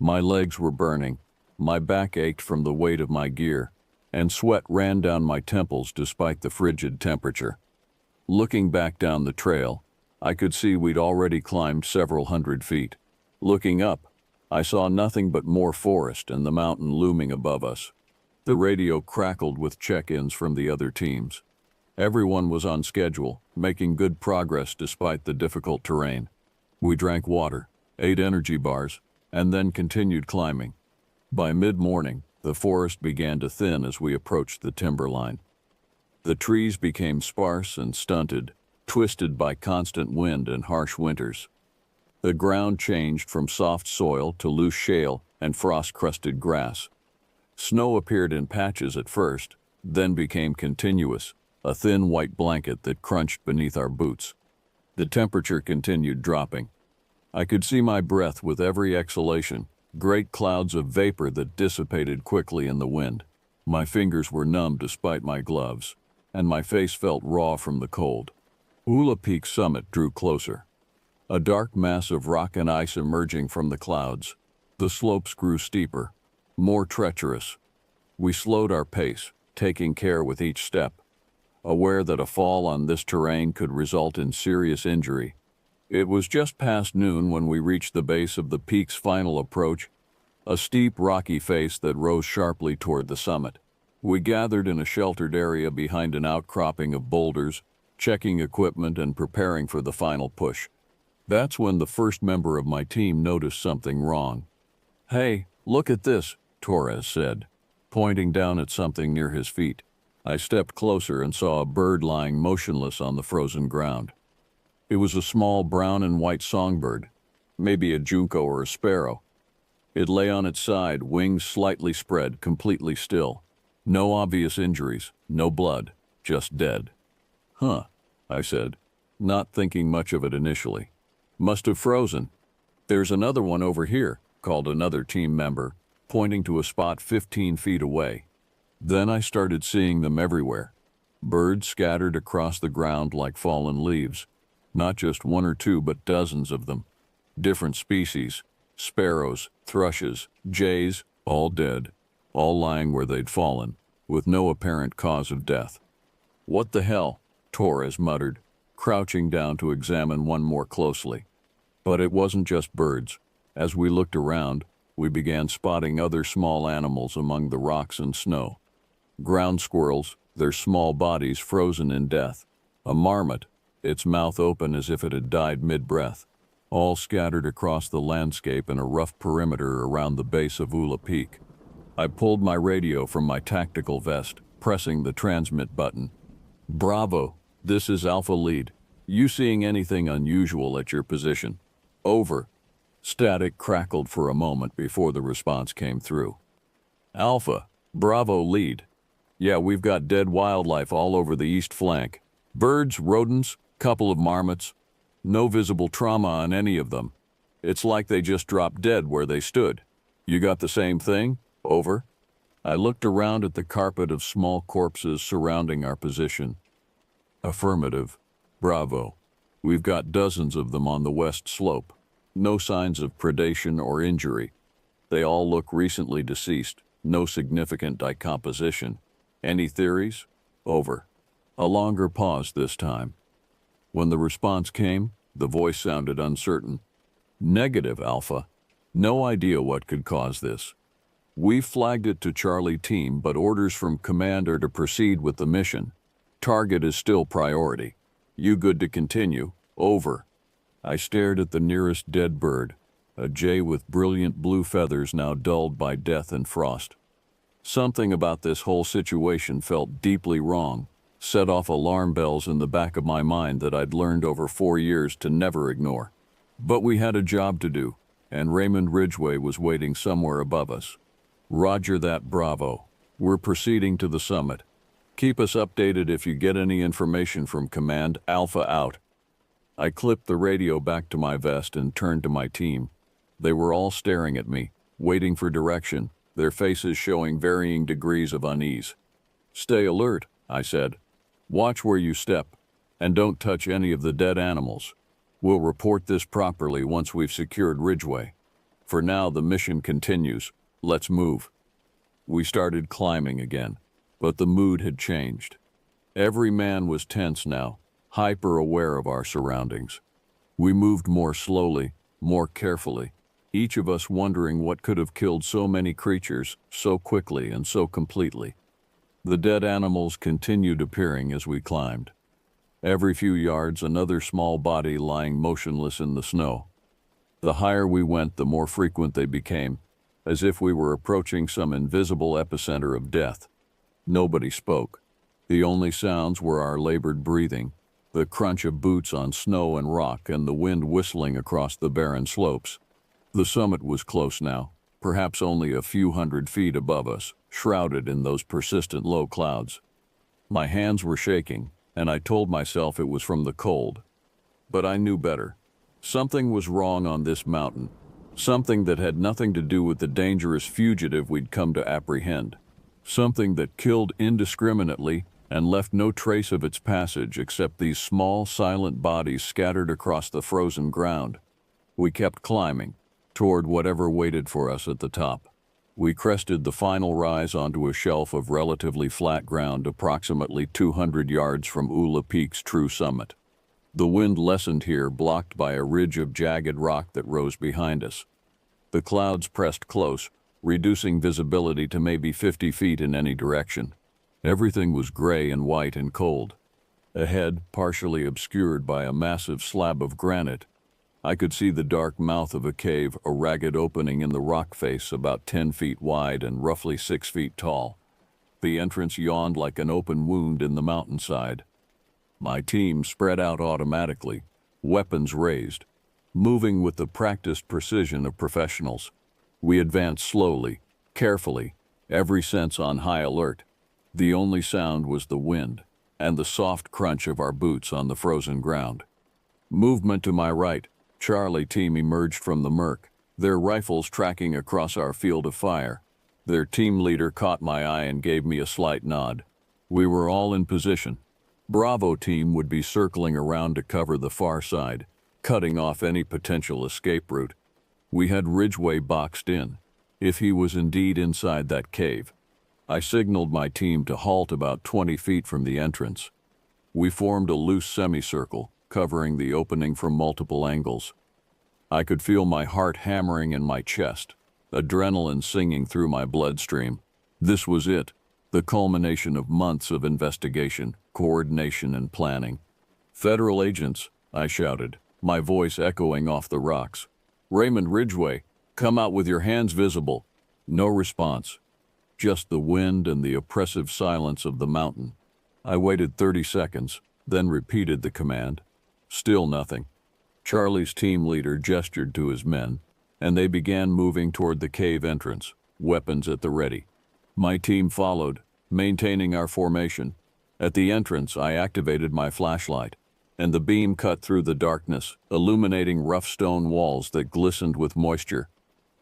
My legs were burning, my back ached from the weight of my gear, and sweat ran down my temples despite the frigid temperature. Looking back down the trail, I could see we'd already climbed several hundred feet. Looking up, I saw nothing but more forest and the mountain looming above us. The radio crackled with check-ins from the other teams. Everyone was on schedule, making good progress despite the difficult terrain. We drank water, ate energy bars, and then continued climbing. By mid-morning, the forest began to thin as we approached the timberline. The trees became sparse and stunted, twisted by constant wind and harsh winters. The ground changed from soft soil to loose shale and frost-crusted grass. Snow appeared in patches at first, then became continuous, a thin white blanket that crunched beneath our boots. The temperature continued dropping. I could see my breath with every exhalation, great clouds of vapor that dissipated quickly in the wind. My fingers were numb despite my gloves, and my face felt raw from the cold. Hula Peak summit drew closer. A dark mass of rock and ice emerging from the clouds. The slopes grew steeper, more treacherous. We slowed our pace, taking care with each step, aware that a fall on this terrain could result in serious injury. It was just past noon when we reached the base of the peak's final approach, a steep, rocky face that rose sharply toward the summit. We gathered in a sheltered area behind an outcropping of boulders, checking equipment and preparing for the final push. That's when the first member of my team noticed something wrong. "Hey, look at this," Torres said, pointing down at something near his feet. I stepped closer and saw a bird lying motionless on the frozen ground. It was a small brown and white songbird, maybe a junco or a sparrow. It lay on its side, wings slightly spread, completely still. No obvious injuries, no blood, just dead. "Huh," I said, not thinking much of it initially. "Must have frozen." "There's another one over here," called another team member, pointing to a spot 15 feet away. Then I started seeing them everywhere. Birds scattered across the ground like fallen leaves. Not just one or two, but dozens of them. Different species, sparrows, thrushes, jays, all dead, all lying where they'd fallen, with no apparent cause of death. "What the hell?" Torres muttered, crouching down to examine one more closely. But it wasn't just birds. As we looked around, we began spotting other small animals among the rocks and snow. Ground squirrels, their small bodies frozen in death. A marmot, its mouth open as if it had died mid-breath. All scattered across the landscape in a rough perimeter around the base of Hula Peak. I pulled my radio from my tactical vest, pressing the transmit button. "Bravo, this is Alpha Lead. You seeing anything unusual at your position?" "Over." Static crackled for a moment before the response came through. "Alpha, Bravo Lead. Yeah, we've got dead wildlife all over the east flank. Birds, rodents, couple of marmots. No visible trauma on any of them. It's like they just dropped dead where they stood. You got the same thing? Over." I looked around at the carpet of small corpses surrounding our position. "Affirmative. Bravo. We've got dozens of them on the west slope. No signs of predation or injury. They all look recently deceased. No significant decomposition. Any theories?" Over. A longer pause this time. When the response came, the voice sounded uncertain. "Negative, Alpha. No idea what could cause this. We flagged it to Charlie Team, but orders from Command are to proceed with the mission. Target is still priority. You good to continue? Over." I stared at the nearest dead bird, a jay with brilliant blue feathers now dulled by death and frost. Something about this whole situation felt deeply wrong, set off alarm bells in the back of my mind that I'd learned over 4 years to never ignore. But we had a job to do, and Raymond Ridgway was waiting somewhere above us. "Roger that, Bravo. We're proceeding to the summit. Keep us updated if you get any information from Command. Alpha out." I clipped the radio back to my vest and turned to my team. They were all staring at me, waiting for direction, their faces showing varying degrees of unease. "Stay alert," I said. "Watch where you step, and don't touch any of the dead animals. We'll report this properly once we've secured Ridgway. For now, the mission continues. Let's move." We started climbing again, but the mood had changed. Every man was tense now, hyper-aware of our surroundings. We moved more slowly, more carefully, each of us wondering what could have killed so many creatures so quickly and so completely. The dead animals continued appearing as we climbed. Every few yards, another small body lying motionless in the snow. The higher we went, the more frequent they became, as if we were approaching some invisible epicenter of death. Nobody spoke. The only sounds were our labored breathing, the crunch of boots on snow and rock, and the wind whistling across the barren slopes. The summit was close now, perhaps only a few hundred feet above us, shrouded in those persistent low clouds. My hands were shaking, and I told myself it was from the cold. But I knew better. Something was wrong on this mountain, something that had nothing to do with the dangerous fugitive we'd come to apprehend, something that killed indiscriminately and left no trace of its passage except these small, silent bodies scattered across the frozen ground. We kept climbing, toward whatever waited for us at the top. We crested the final rise onto a shelf of relatively flat ground approximately 200 yards from Ula Peak's true summit. The wind lessened here, blocked by a ridge of jagged rock that rose behind us. The clouds pressed close, reducing visibility to maybe 50 feet in any direction. Everything was gray and white and cold. Ahead, partially obscured by a massive slab of granite, I could see the dark mouth of a cave, a ragged opening in the rock face about 10 feet wide and roughly 6 feet tall. The entrance yawned like an open wound in the mountainside. My team spread out automatically, weapons raised, moving with the practiced precision of professionals. We advanced slowly, carefully, every sense on high alert. The only sound was the wind and the soft crunch of our boots on the frozen ground. Movement to my right. Charlie team emerged from the murk, their rifles tracking across our field of fire. Their team leader caught my eye and gave me a slight nod. We were all in position. Bravo team would be circling around to cover the far side, cutting off any potential escape route. We had Ridgway boxed in, if he was indeed inside that cave. I signaled my team to halt about 20 feet from the entrance. We formed a loose semicircle, covering the opening from multiple angles. I could feel my heart hammering in my chest, adrenaline singing through my bloodstream. This was it, the culmination of months of investigation, coordination, and planning. "Federal agents," I shouted, my voice echoing off the rocks. "Raymond Ridgway, come out with your hands visible." No response. Just the wind and the oppressive silence of the mountain. I waited 30 seconds, then repeated the command. Still nothing. Charlie's team leader gestured to his men, and they began moving toward the cave entrance, weapons at the ready. My team followed, maintaining our formation. At the entrance, I activated my flashlight, and the beam cut through the darkness, illuminating rough stone walls that glistened with moisture.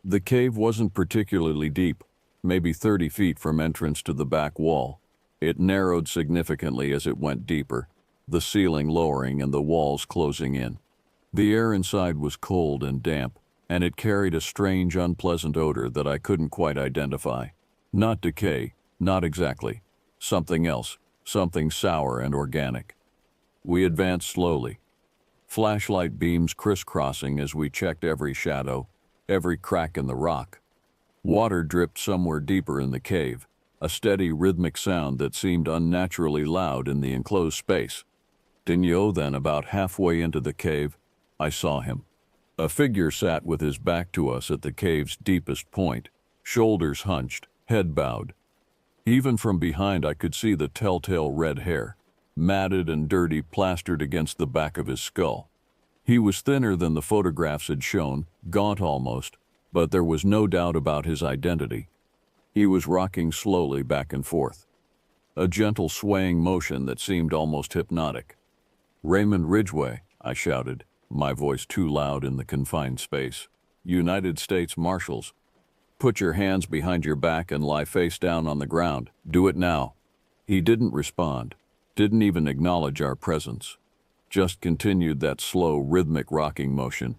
The cave wasn't particularly deep, maybe 30 feet from entrance to the back wall. It narrowed significantly as it went deeper, the ceiling lowering and the walls closing in. The air inside was cold and damp, and it carried a strange, unpleasant odor that I couldn't quite identify. Not decay, not exactly. Something else, something sour and organic. We advanced slowly, flashlight beams crisscrossing as we checked every shadow, every crack in the rock. Water dripped somewhere deeper in the cave, a steady rhythmic sound that seemed unnaturally loud in the enclosed space. Then, about halfway into the cave, I saw him. A figure sat with his back to us at the cave's deepest point, shoulders hunched, head bowed. Even from behind I could see the telltale red hair, matted and dirty, plastered against the back of his skull. He was thinner than the photographs had shown, gaunt almost, but there was no doubt about his identity. He was rocking slowly back and forth, a gentle swaying motion that seemed almost hypnotic. "Raymond Ridgway," I shouted, my voice too loud in the confined space. United States Marshals. Put your hands behind your back and lie face down on the ground. Do it now. He didn't respond, didn't even acknowledge our presence. Just continued that slow, rhythmic rocking motion.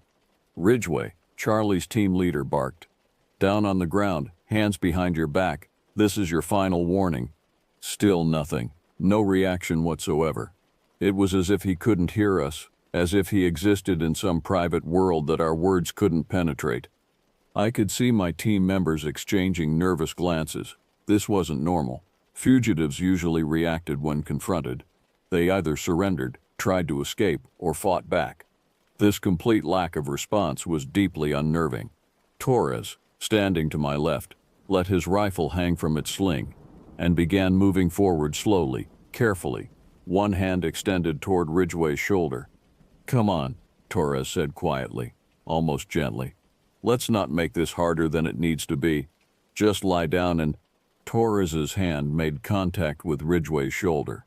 Ridgway, Charlie's team leader, barked. Down on the ground, hands behind your back. This is your final warning. Still nothing. No reaction whatsoever. It was as if he couldn't hear us, as if he existed in some private world that our words couldn't penetrate. I could see my team members exchanging nervous glances. This wasn't normal. Fugitives usually reacted when confronted. They either surrendered, tried to escape, or fought back. This complete lack of response was deeply unnerving. Torres, standing to my left, let his rifle hang from its sling and began moving forward slowly, carefully, one hand extended toward Ridgway's shoulder. "Come on," Torres said quietly, almost gently. "Let's not make this harder than it needs to be. Just lie down and—" Torres's hand made contact with Ridgway's shoulder.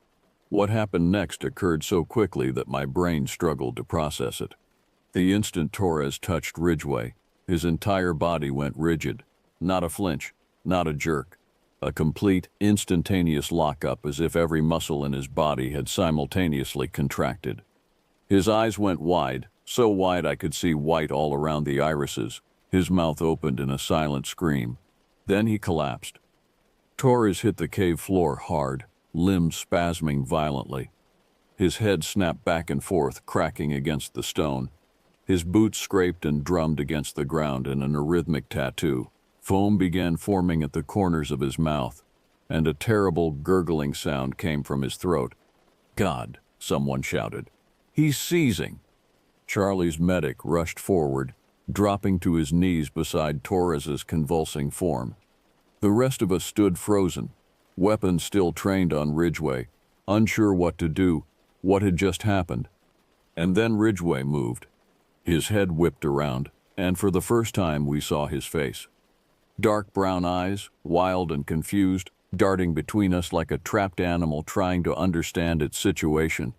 What happened next occurred so quickly that my brain struggled to process it. The instant Torres touched Ridgway, his entire body went rigid. Not a flinch, not a jerk. A complete, instantaneous lockup, as if every muscle in his body had simultaneously contracted. His eyes went wide, so wide I could see white all around the irises. His mouth opened in a silent scream. Then he collapsed. Torres hit the cave floor hard, limbs spasming violently. His head snapped back and forth, cracking against the stone. His boots scraped and drummed against the ground in an arrhythmic tattoo. Foam began forming at the corners of his mouth, and a terrible gurgling sound came from his throat. "God," someone shouted. "He's seizing." Charlie's medic rushed forward, dropping to his knees beside Torres's convulsing form. The rest of us stood frozen, weapons still trained on Ridgway, unsure what to do, what had just happened. And then Ridgway moved. His head whipped around, and for the first time we saw his face. Dark brown eyes, wild and confused, darting between us like a trapped animal trying to understand its situation.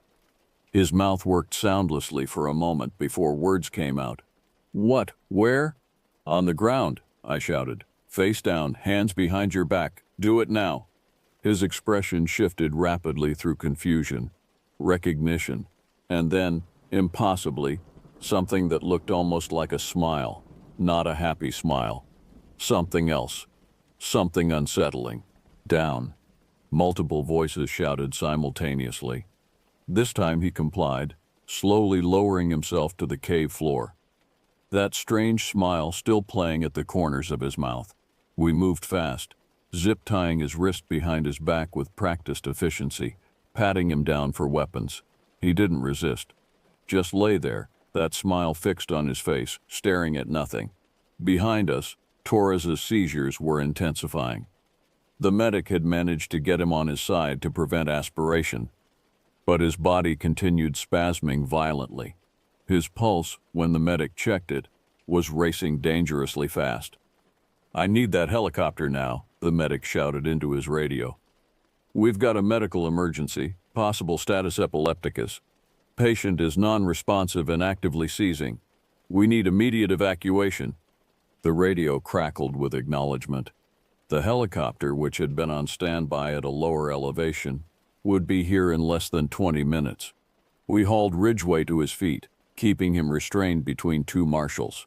His mouth worked soundlessly for a moment before words came out. "What? Where?" "On the ground," I shouted. "Face down, hands behind your back. Do it now." His expression shifted rapidly through confusion, recognition, and then, impossibly, something that looked almost like a smile, not a happy smile. Something else. Something unsettling. "Down." Multiple voices shouted simultaneously. This time he complied, slowly lowering himself to the cave floor. That strange smile still playing at the corners of his mouth. We moved fast, zip-tying his wrist behind his back with practiced efficiency, patting him down for weapons. He didn't resist. Just lay there, that smile fixed on his face, staring at nothing. Behind us, Torres's seizures were intensifying. The medic had managed to get him on his side to prevent aspiration, but his body continued spasming violently. His pulse, when the medic checked it, was racing dangerously fast. "I need that helicopter now," the medic shouted into his radio. "We've got a medical emergency, possible status epilepticus. Patient is non-responsive and actively seizing. We need immediate evacuation." The radio crackled with acknowledgement. The helicopter, which had been on standby at a lower elevation, would be here in less than 20 minutes. We hauled Ridgway to his feet, keeping him restrained between two marshals.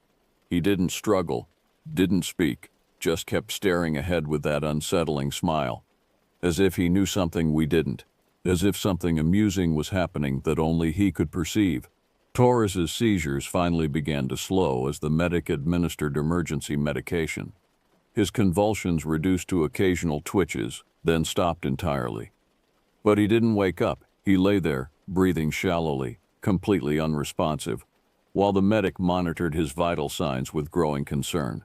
He didn't struggle, didn't speak, just kept staring ahead with that unsettling smile, as if he knew something we didn't, as if something amusing was happening that only he could perceive. Torres's seizures finally began to slow as the medic administered emergency medication. His convulsions reduced to occasional twitches, then stopped entirely. But he didn't wake up. He lay there, breathing shallowly, completely unresponsive, while the medic monitored his vital signs with growing concern.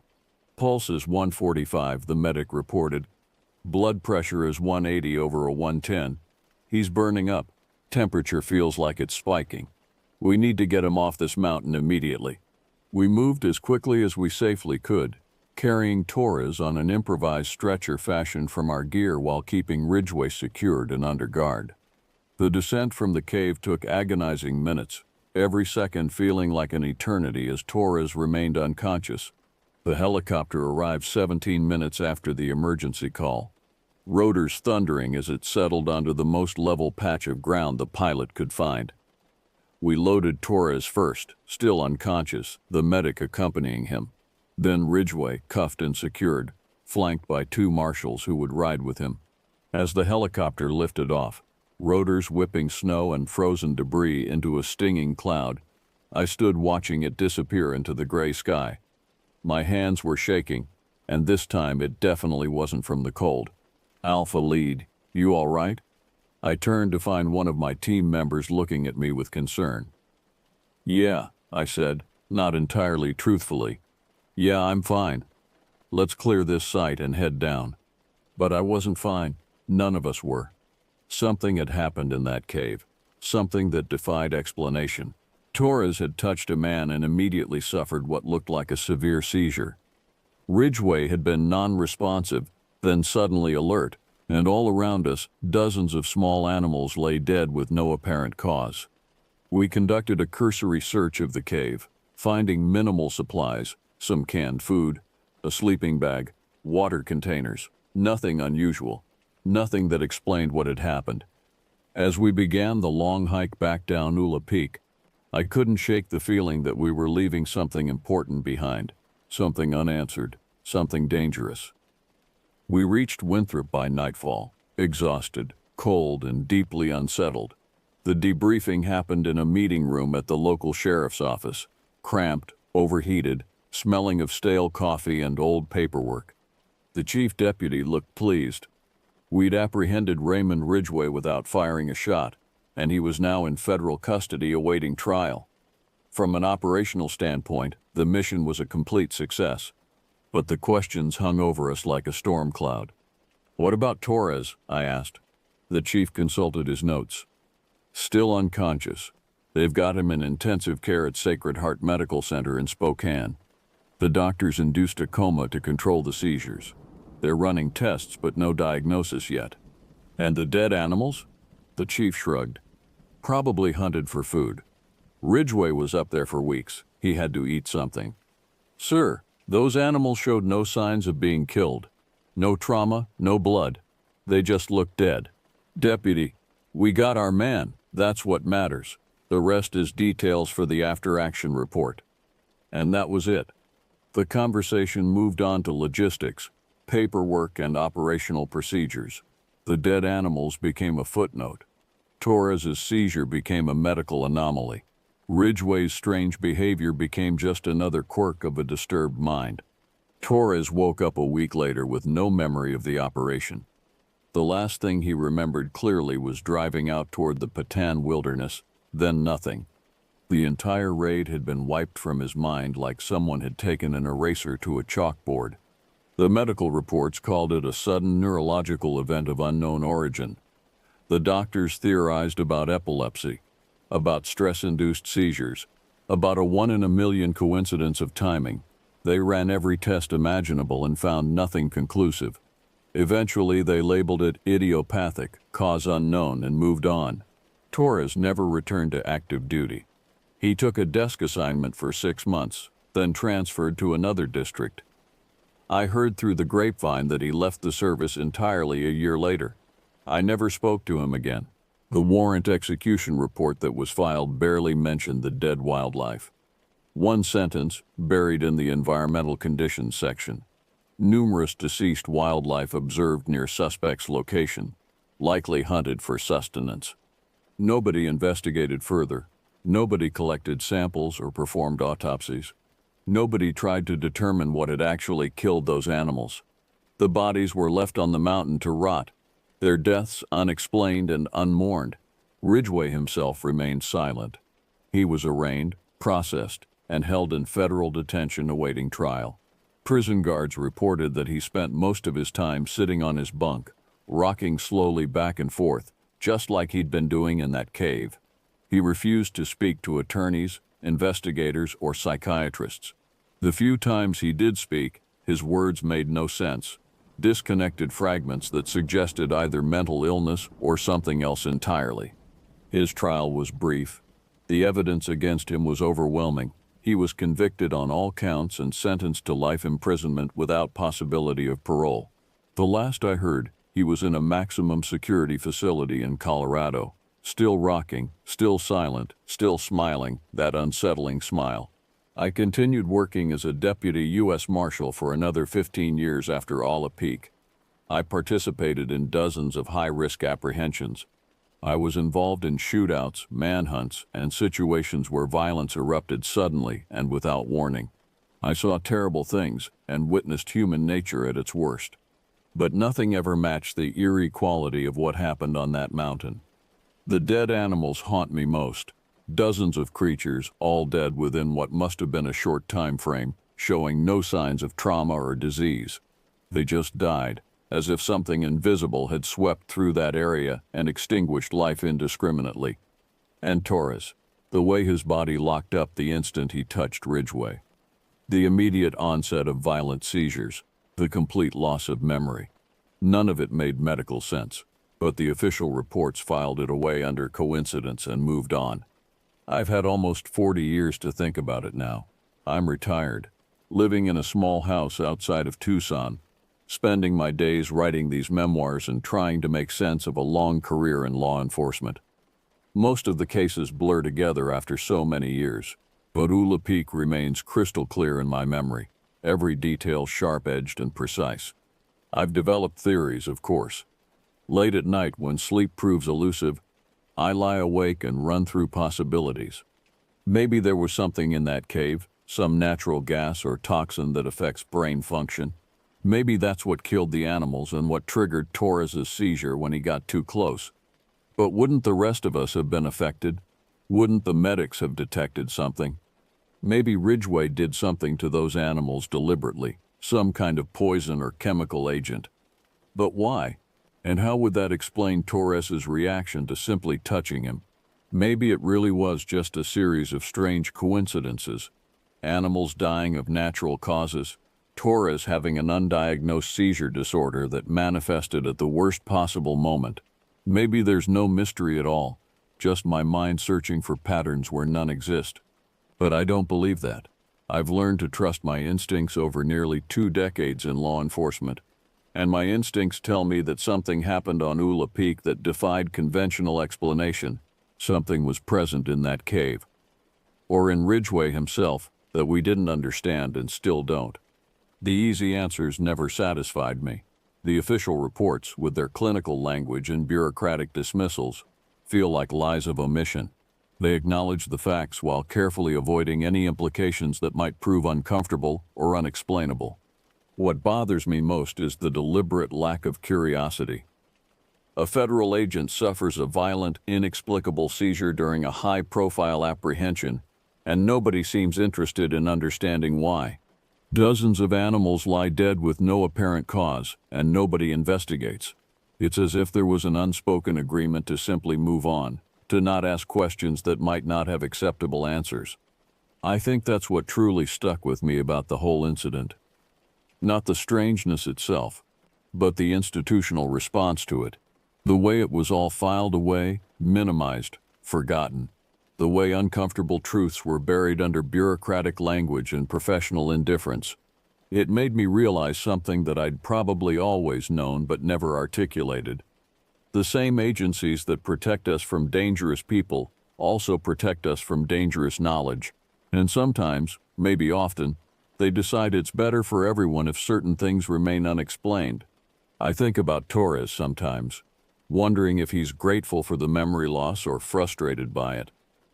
"Pulse is 145, the medic reported. "Blood pressure is 180 over a 110. He's burning up. Temperature feels like it's spiking. We need to get him off this mountain immediately." We moved as quickly as we safely could, carrying Torres on an improvised stretcher fashioned from our gear while keeping Ridgway secured and under guard. The descent from the cave took agonizing minutes, every second feeling like an eternity as Torres remained unconscious. The helicopter arrived 17 minutes after the emergency call, rotors thundering as it settled onto the most level patch of ground the pilot could find. We loaded Torres first, still unconscious, the medic accompanying him. Then Ridgway, cuffed and secured, flanked by 2 marshals who would ride with him. As the helicopter lifted off, rotors whipping snow and frozen debris into a stinging cloud, I stood watching it disappear into the gray sky. My hands were shaking, and this time it definitely wasn't from the cold. "Alpha Lead, you all right?" I turned to find one of my team members looking at me with concern. "Yeah," I said, not entirely truthfully. "Yeah, I'm fine. Let's clear this site and head down." But I wasn't fine. None of us were. Something had happened in that cave, something that defied explanation. Torres had touched a man and immediately suffered what looked like a severe seizure. Ridgway had been non-responsive, then suddenly alert, and all around us, dozens of small animals lay dead with no apparent cause. We conducted a cursory search of the cave, finding minimal supplies, some canned food, a sleeping bag, water containers, nothing unusual, nothing that explained what had happened. As we began the long hike back down Ula Peak, I couldn't shake the feeling that we were leaving something important behind, something unanswered, something dangerous. We reached Winthrop by nightfall, exhausted, cold, and deeply unsettled. The debriefing happened in a meeting room at the local sheriff's office, cramped, overheated, smelling of stale coffee and old paperwork. The chief deputy looked pleased. We'd apprehended Raymond Ridgway without firing a shot, and he was now in federal custody awaiting trial. From an operational standpoint, the mission was a complete success. But the questions hung over us like a storm cloud. "What about Torres?" I asked. The chief consulted his notes. "Still unconscious. They've got him in intensive care at Sacred Heart Medical Center in Spokane. The doctors induced a coma to control the seizures. They're running tests, but no diagnosis yet." "And the dead animals?" The chief shrugged. "Probably hunted for food. Ridgway was up there for weeks. He had to eat something." "Sir, those animals showed no signs of being killed. No trauma, no blood. They just looked dead." "Deputy, we got our man. That's what matters. The rest is details for the after-action report." And that was it. The conversation moved on to logistics, paperwork, and operational procedures. The dead animals became a footnote. Torres's seizure became a medical anomaly. Ridgway's strange behavior became just another quirk of a disturbed mind. Torres woke up a week later with no memory of the operation. The last thing he remembered clearly was driving out toward the Patan wilderness, then nothing. The entire raid had been wiped from his mind like someone had taken an eraser to a chalkboard. The medical reports called it a sudden neurological event of unknown origin. The doctors theorized about epilepsy, about stress-induced seizures, about a 1 in a million coincidence of timing. They ran every test imaginable and found nothing conclusive. Eventually, they labeled it idiopathic, cause unknown, and moved on. Torres never returned to active duty. He took a desk assignment for 6 months, then transferred to another district. I heard through the grapevine that he left the service entirely a year later. I never spoke to him again. The warrant execution report that was filed barely mentioned the dead wildlife. One sentence, buried in the environmental conditions section. Numerous deceased wildlife observed near suspect's location, likely hunted for sustenance. Nobody investigated further. Nobody collected samples or performed autopsies. Nobody tried to determine what had actually killed those animals. The bodies were left on the mountain to rot, their deaths unexplained and unmourned. Ridgway himself remained silent. He was arraigned, processed, and held in federal detention awaiting trial. Prison guards reported that he spent most of his time sitting on his bunk, rocking slowly back and forth, just like he'd been doing in that cave. He refused to speak to attorneys, investigators, or psychiatrists. The few times he did speak, his words made no sense. Disconnected fragments that suggested either mental illness or something else entirely. His trial was brief. The evidence against him was overwhelming. He was convicted on all counts and sentenced to life imprisonment without possibility of parole. The last I heard, he was in a maximum security facility in Colorado, still rocking, still silent, still smiling, that unsettling smile. I continued working as a deputy U.S. Marshal for another 15 years after Ula Peak. I participated in dozens of high-risk apprehensions. I was involved in shootouts, manhunts, and situations where violence erupted suddenly and without warning. I saw terrible things and witnessed human nature at its worst. But nothing ever matched the eerie quality of what happened on that mountain. The dead animals haunt me most. Dozens of creatures, all dead within what must have been a short time frame, showing no signs of trauma or disease. They just died, as if something invisible had swept through that area and extinguished life indiscriminately. And Torres, the way his body locked up the instant he touched Ridgway. The immediate onset of violent seizures, the complete loss of memory. None of it made medical sense, but the official reports filed it away under coincidence and moved on. I've had almost 40 years to think about it now. I'm retired, living in a small house outside of Tucson, spending my days writing these memoirs and trying to make sense of a long career in law enforcement. Most of the cases blur together after so many years, but Ula Peak remains crystal clear in my memory, every detail sharp-edged and precise. I've developed theories, of course. Late at night, when sleep proves elusive, I lie awake and run through possibilities. Maybe there was something in that cave, some natural gas or toxin that affects brain function. Maybe that's what killed the animals and what triggered Torres's seizure when he got too close. But wouldn't the rest of us have been affected? Wouldn't the medics have detected something? Maybe Ridgway did something to those animals deliberately, some kind of poison or chemical agent. But why? And how would that explain Torres's reaction to simply touching him? Maybe it really was just a series of strange coincidences. Animals dying of natural causes, Torres having an undiagnosed seizure disorder that manifested at the worst possible moment. Maybe there's no mystery at all, just my mind searching for patterns where none exist. But I don't believe that. I've learned to trust my instincts over nearly 2 decades in law enforcement. And my instincts tell me that something happened on Ula Peak that defied conventional explanation. Something was present in that cave. Or in Ridgway himself, that we didn't understand and still don't. The easy answers never satisfied me. The official reports, with their clinical language and bureaucratic dismissals, feel like lies of omission. They acknowledge the facts while carefully avoiding any implications that might prove uncomfortable or unexplainable. What bothers me most is the deliberate lack of curiosity. A federal agent suffers a violent, inexplicable seizure during a high-profile apprehension, and nobody seems interested in understanding why. Dozens of animals lie dead with no apparent cause, and nobody investigates. It's as if there was an unspoken agreement to simply move on, to not ask questions that might not have acceptable answers. I think that's what truly stuck with me about the whole incident. Not the strangeness itself, but the institutional response to it. The way it was all filed away, minimized, forgotten. The way uncomfortable truths were buried under bureaucratic language and professional indifference. It made me realize something that I'd probably always known but never articulated. The same agencies that protect us from dangerous people also protect us from dangerous knowledge. And sometimes, maybe often, they decide it's better for everyone if certain things remain unexplained. I think about Torres sometimes, wondering if he's grateful for the memory loss or frustrated by it.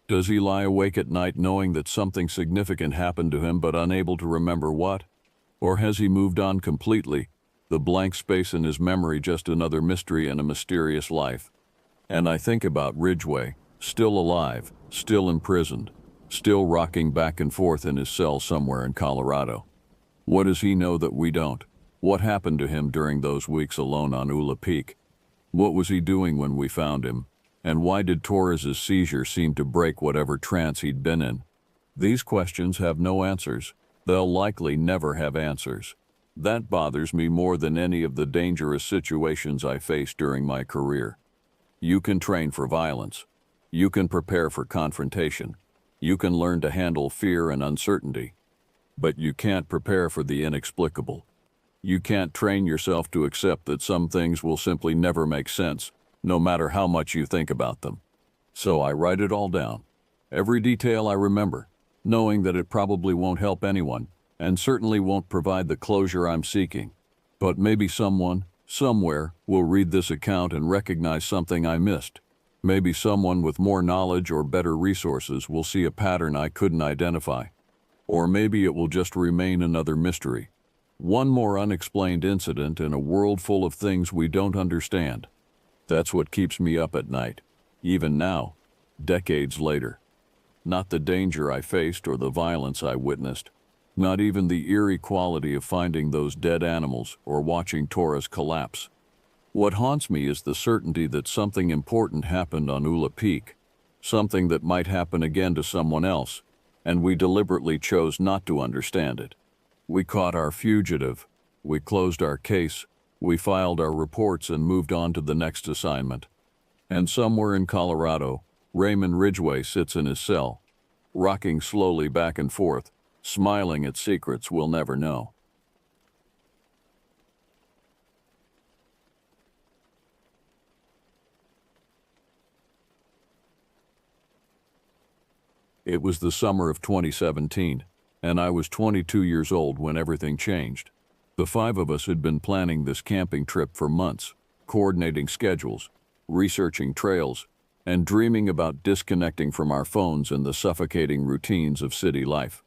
Does he lie awake at night knowing that something significant happened to him but unable to remember what? Or has he moved on completely, the blank space in his memory just another mystery in a mysterious life? And I think about Ridgway, still alive, still imprisoned, still rocking back and forth in his cell somewhere in Colorado. What does he know that we don't? What happened to him during those weeks alone on Ula Peak? What was he doing when we found him? And why did Torres's seizure seem to break whatever trance he'd been in? These questions have no answers. They'll likely never have answers. That bothers me more than any of the dangerous situations I faced during my career. You can train for violence. You can prepare for confrontation. You can learn to handle fear and uncertainty. But you can't prepare for the inexplicable. You can't train yourself to accept that some things will simply never make sense, no matter how much you think about them. So I write it all down. Every detail I remember, knowing that it probably won't help anyone, and certainly won't provide the closure I'm seeking. But maybe someone, somewhere, will read this account and recognize something I missed. Maybe someone with more knowledge or better resources will see a pattern I couldn't identify. Or maybe it will just remain another mystery. One more unexplained incident in a world full of things we don't understand. That's what keeps me up at night, even now, decades later. Not the danger I faced or the violence I witnessed. Not even the eerie quality of finding those dead animals or watching Taurus collapse. What haunts me is the certainty that something important happened on Ula Peak, something that might happen again to someone else, and we deliberately chose not to understand it. We caught our fugitive, we closed our case, we filed our reports and moved on to the next assignment. And somewhere in Colorado, Raymond Ridgway sits in his cell, rocking slowly back and forth, smiling at secrets we'll never know. It was the summer of 2017, and I was 22 years old when everything changed. The five of us had been planning this camping trip for months, coordinating schedules, researching trails, and dreaming about disconnecting from our phones and the suffocating routines of city life.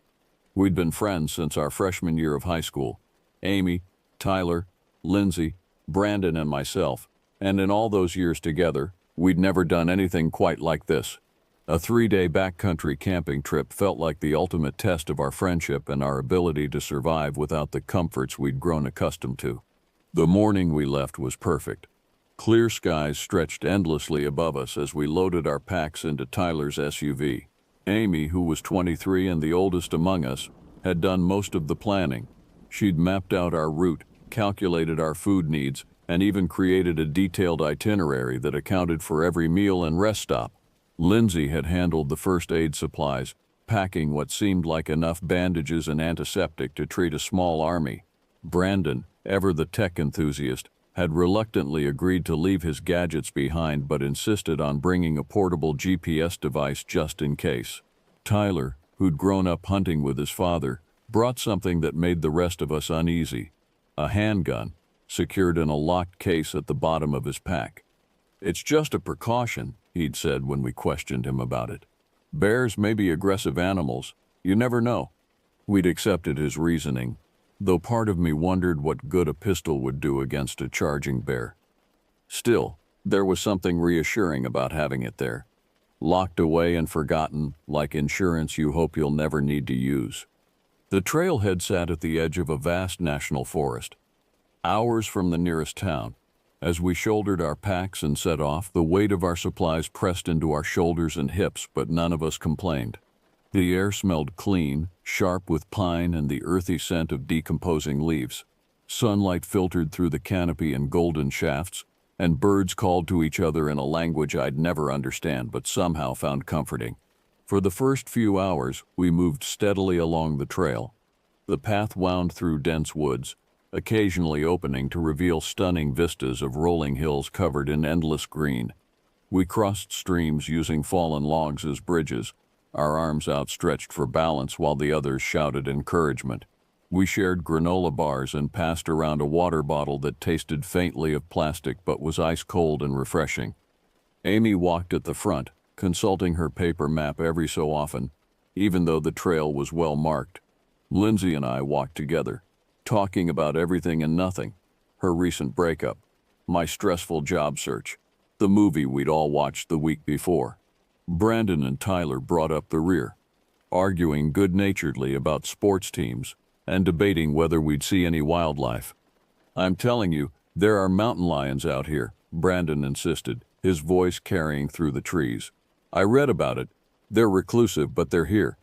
We'd been friends since our freshman year of high school. Amy, Tyler, Lindsay, Brandon, and myself, and in all those years together, we'd never done anything quite like this. A 3-day backcountry camping trip felt like the ultimate test of our friendship and our ability to survive without the comforts we'd grown accustomed to. The morning we left was perfect. Clear skies stretched endlessly above us as we loaded our packs into Tyler's SUV. Amy, who was 23 and the oldest among us, had done most of the planning. She'd mapped out our route, calculated our food needs, and even created a detailed itinerary that accounted for every meal and rest stop. Lindsay had handled the first aid supplies, packing what seemed like enough bandages and antiseptic to treat a small army. Brandon, ever the tech enthusiast, had reluctantly agreed to leave his gadgets behind but insisted on bringing a portable GPS device just in case. Tyler, who'd grown up hunting with his father, brought something that made the rest of us uneasy: a handgun, secured in a locked case at the bottom of his pack. "It's just a precaution," he'd said when we questioned him about it. "Bears may be aggressive animals. You never know." We'd accepted his reasoning, though part of me wondered what good a pistol would do against a charging bear. Still, there was something reassuring about having it there, locked away and forgotten, like insurance you hope you'll never need to use. The trailhead sat at the edge of a vast national forest, hours from the nearest town. As we shouldered our packs and set off, the weight of our supplies pressed into our shoulders and hips, but none of us complained. The air smelled clean, sharp with pine and the earthy scent of decomposing leaves. Sunlight filtered through the canopy in golden shafts, and birds called to each other in a language I'd never understand but somehow found comforting. For the first few hours, we moved steadily along the trail. The path wound through dense woods, occasionally opening to reveal stunning vistas of rolling hills covered in endless green. We crossed streams using fallen logs as bridges, our arms outstretched for balance while the others shouted encouragement. We shared granola bars and passed around a water bottle that tasted faintly of plastic but was ice cold and refreshing. Amy walked at the front, consulting her paper map every so often, even though the trail was well marked. Lindsay and I walked together, talking about everything and nothing: her recent breakup, my stressful job search, the movie we'd all watched the week before. Brandon and Tyler brought up the rear, arguing good-naturedly about sports teams and debating whether we'd see any wildlife. "I'm telling you, there are mountain lions out here," Brandon insisted, his voice carrying through the trees. "I read about it. They're reclusive, but they're here."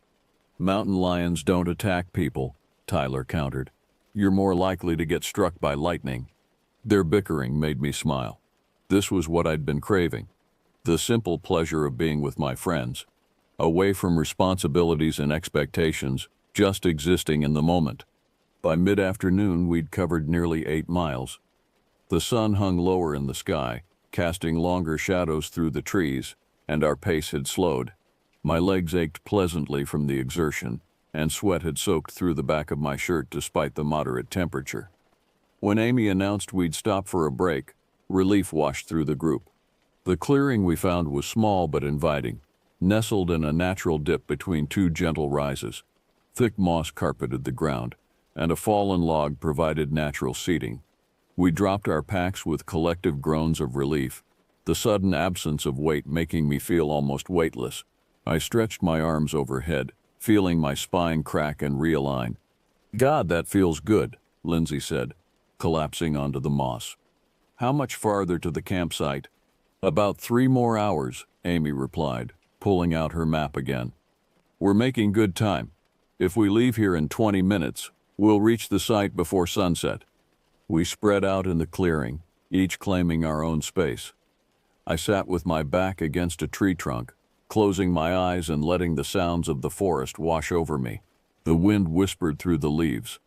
"Mountain lions don't attack people," Tyler countered. "You're more likely to get struck by lightning." Their bickering made me smile. This was what I'd been craving. The simple pleasure of being with my friends, away from responsibilities and expectations, just existing in the moment. By mid-afternoon, we'd covered nearly 8 miles. The sun hung lower in the sky, casting longer shadows through the trees, and our pace had slowed. My legs ached pleasantly from the exertion, and sweat had soaked through the back of my shirt despite the moderate temperature. When Amy announced we'd stop for a break, relief washed through the group. The clearing we found was small but inviting, nestled in a natural dip between 2 gentle rises. Thick moss carpeted the ground, and a fallen log provided natural seating. We dropped our packs with collective groans of relief, the sudden absence of weight making me feel almost weightless. I stretched my arms overhead, feeling my spine crack and realign. "God, that feels good," Lindsay said, collapsing onto the moss. "How much farther to the campsite?" "About 3 more hours," Amy replied, pulling out her map again. "We're making good time. If we leave here in 20 minutes, we'll reach the site before sunset." We spread out in the clearing, each claiming our own space. I sat with my back against a tree trunk, closing my eyes and letting the sounds of the forest wash over me. The wind whispered through the leaves.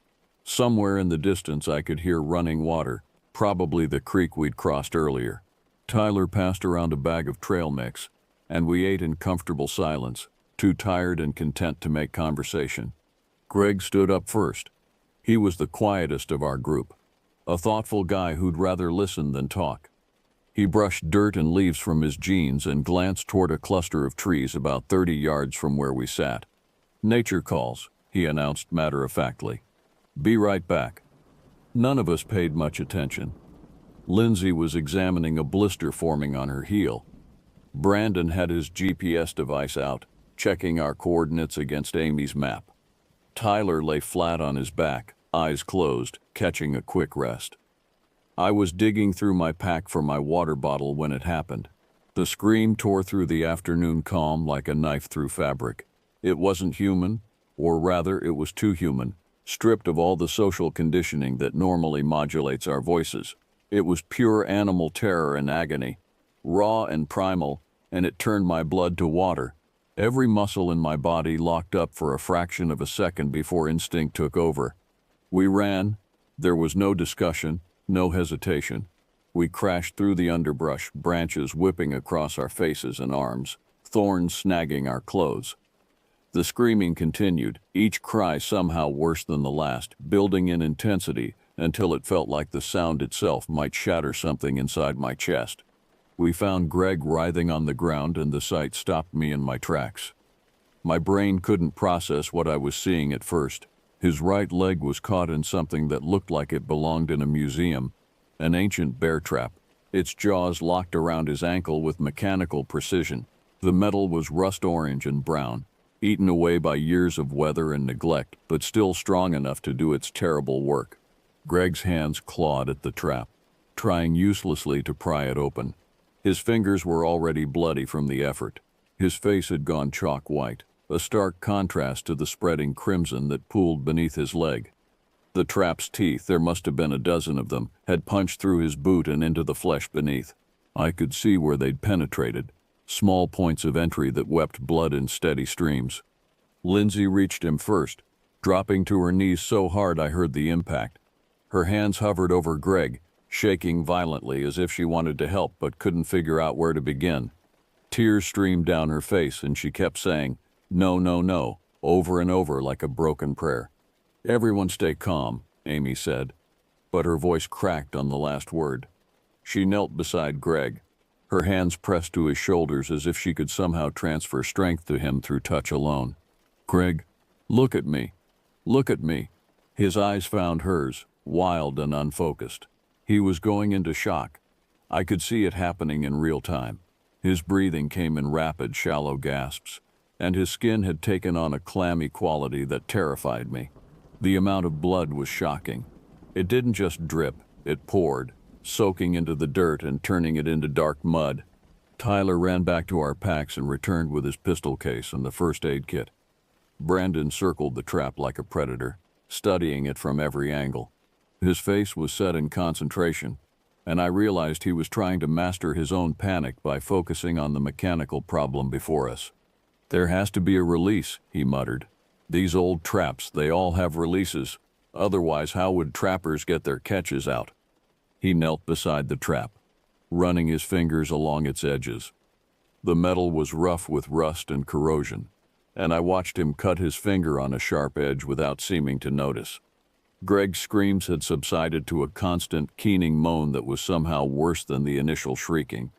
Somewhere in the distance I could hear running water, probably the creek we'd crossed earlier. Tyler passed around a bag of trail mix, and we ate in comfortable silence, too tired and content to make conversation. Greg stood up first. He was the quietest of our group, a thoughtful guy who'd rather listen than talk. He brushed dirt and leaves from his jeans and glanced toward a cluster of trees about 30 yards from where we sat. "Nature calls," he announced matter-of-factly. "Be right back." None of us paid much attention. Lindsay was examining a blister forming on her heel. Brandon had his GPS device out, checking our coordinates against Amy's map. Tyler lay flat on his back, eyes closed, catching a quick rest. I was digging through my pack for my water bottle when it happened. The scream tore through the afternoon calm like a knife through fabric. It wasn't human, or rather it was too human, stripped of all the social conditioning that normally modulates our voices. It was pure animal terror and agony, raw and primal, and it turned my blood to water. Every muscle in my body locked up for a fraction of a second before instinct took over. We ran. There was no discussion, no hesitation. We crashed through the underbrush, branches whipping across our faces and arms, thorns snagging our clothes. The screaming continued, each cry somehow worse than the last, building in intensity until it felt like the sound itself might shatter something inside my chest. We found Greg writhing on the ground, and the sight stopped me in my tracks. My brain couldn't process what I was seeing at first. His right leg was caught in something that looked like it belonged in a museum, an ancient bear trap, its jaws locked around his ankle with mechanical precision. The metal was rust orange and brown, eaten away by years of weather and neglect, but still strong enough to do its terrible work. Greg's hands clawed at the trap, trying uselessly to pry it open. His fingers were already bloody from the effort. His face had gone chalk white, a stark contrast to the spreading crimson that pooled beneath his leg. The trap's teeth, there must have been a dozen of them, had punched through his boot and into the flesh beneath. I could see where they'd penetrated, small points of entry that wept blood in steady streams. Lindsay reached him first, dropping to her knees so hard I heard the impact. Her hands hovered over Greg, shaking violently as if she wanted to help but couldn't figure out where to begin. Tears streamed down her face and she kept saying, "No, no, no," over and over like a broken prayer. "Everyone stay calm," Amy said, but her voice cracked on the last word. She knelt beside Greg, her hands pressed to his shoulders as if she could somehow transfer strength to him through touch alone. "Greg, look at me. Look at me." His eyes found hers, wild and unfocused. He was going into shock. I could see it happening in real time. His breathing came in rapid, shallow gasps, and his skin had taken on a clammy quality that terrified me. The amount of blood was shocking. It didn't just drip, it poured, soaking into the dirt and turning it into dark mud. Tyler ran back to our packs and returned with his pistol case and the first aid kit. Brandon circled the trap like a predator, studying it from every angle. His face was set in concentration, and I realized he was trying to master his own panic by focusing on the mechanical problem before us. "There has to be a release," he muttered. "These old traps, they all have releases. Otherwise, how would trappers get their catches out?" He knelt beside the trap, running his fingers along its edges. The metal was rough with rust and corrosion, and I watched him cut his finger on a sharp edge without seeming to notice. Greg's screams had subsided to a constant, keening moan that was somehow worse than the initial shrieking.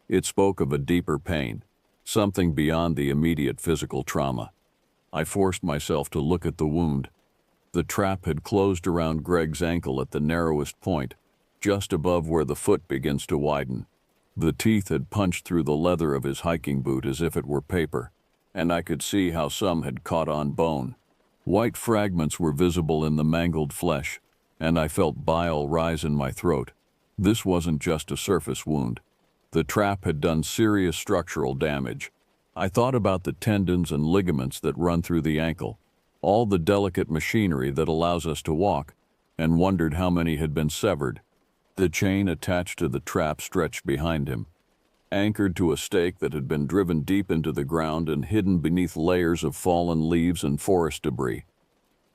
It spoke of a deeper pain, something beyond the immediate physical trauma. I forced myself to look at the wound. The trap had closed around Greg's ankle at the narrowest point, just above where the foot begins to widen. The teeth had punched through the leather of his hiking boot as if it were paper, and I could see how some had caught on bone. White fragments were visible in the mangled flesh, and I felt bile rise in my throat. This wasn't just a surface wound. The trap had done serious structural damage. I thought about the tendons and ligaments that run through the ankle, all the delicate machinery that allows us to walk, and wondered how many had been severed. The chain attached to the trap stretched behind him, anchored to a stake that had been driven deep into the ground and hidden beneath layers of fallen leaves and forest debris.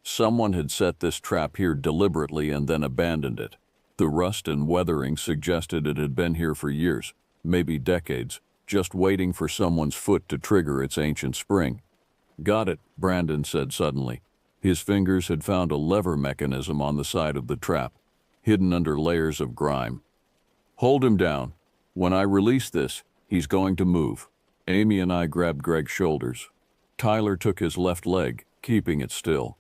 Someone had set this trap here deliberately and then abandoned it. The rust and weathering suggested it had been here for years, maybe decades, just waiting for someone's foot to trigger its ancient spring. "Got it," Brandon said suddenly. His fingers had found a lever mechanism on the side of the trap, hidden under layers of grime. "Hold him down. When I release this, he's going to move." Amy and I grabbed Greg's shoulders. Tyler took his left leg, keeping it still.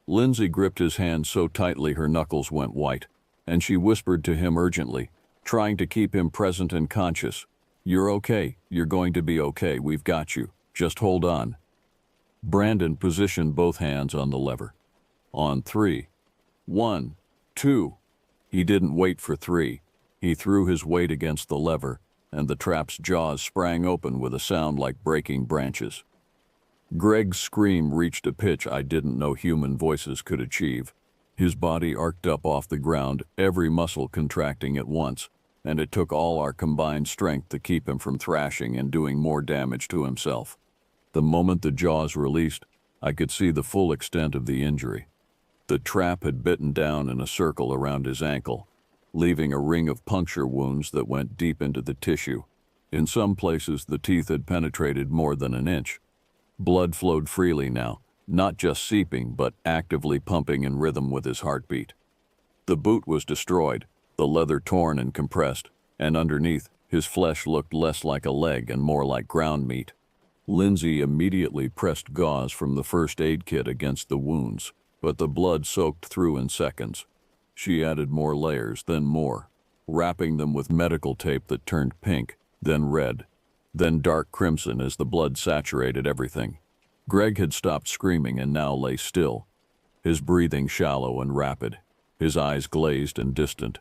Lindsay gripped his hand so tightly her knuckles went white, and she whispered to him urgently, trying to keep him present and conscious. "You're okay. You're going to be okay. We've got you. Just hold on." Brandon positioned both hands on the lever. "On 3. 1, 2. He didn't wait for 3. He threw his weight against the lever, and the trap's jaws sprang open with a sound like breaking branches. Greg's scream reached a pitch I didn't know human voices could achieve. His body arced up off the ground, every muscle contracting at once, and it took all our combined strength to keep him from thrashing and doing more damage to himself. The moment the jaws released, I could see the full extent of the injury. The trap had bitten down in a circle around his ankle, leaving a ring of puncture wounds that went deep into the tissue. In some places, the teeth had penetrated more than an inch. Blood flowed freely now, not just seeping, but actively pumping in rhythm with his heartbeat. The boot was destroyed, the leather torn and compressed, and underneath, his flesh looked less like a leg and more like ground meat. Lindsay immediately pressed gauze from the first aid kit against the wounds, but the blood soaked through in seconds. She added more layers, then more, wrapping them with medical tape that turned pink, then red, then dark crimson as the blood saturated everything. Greg had stopped screaming and now lay still, his breathing shallow and rapid, his eyes glazed and distant.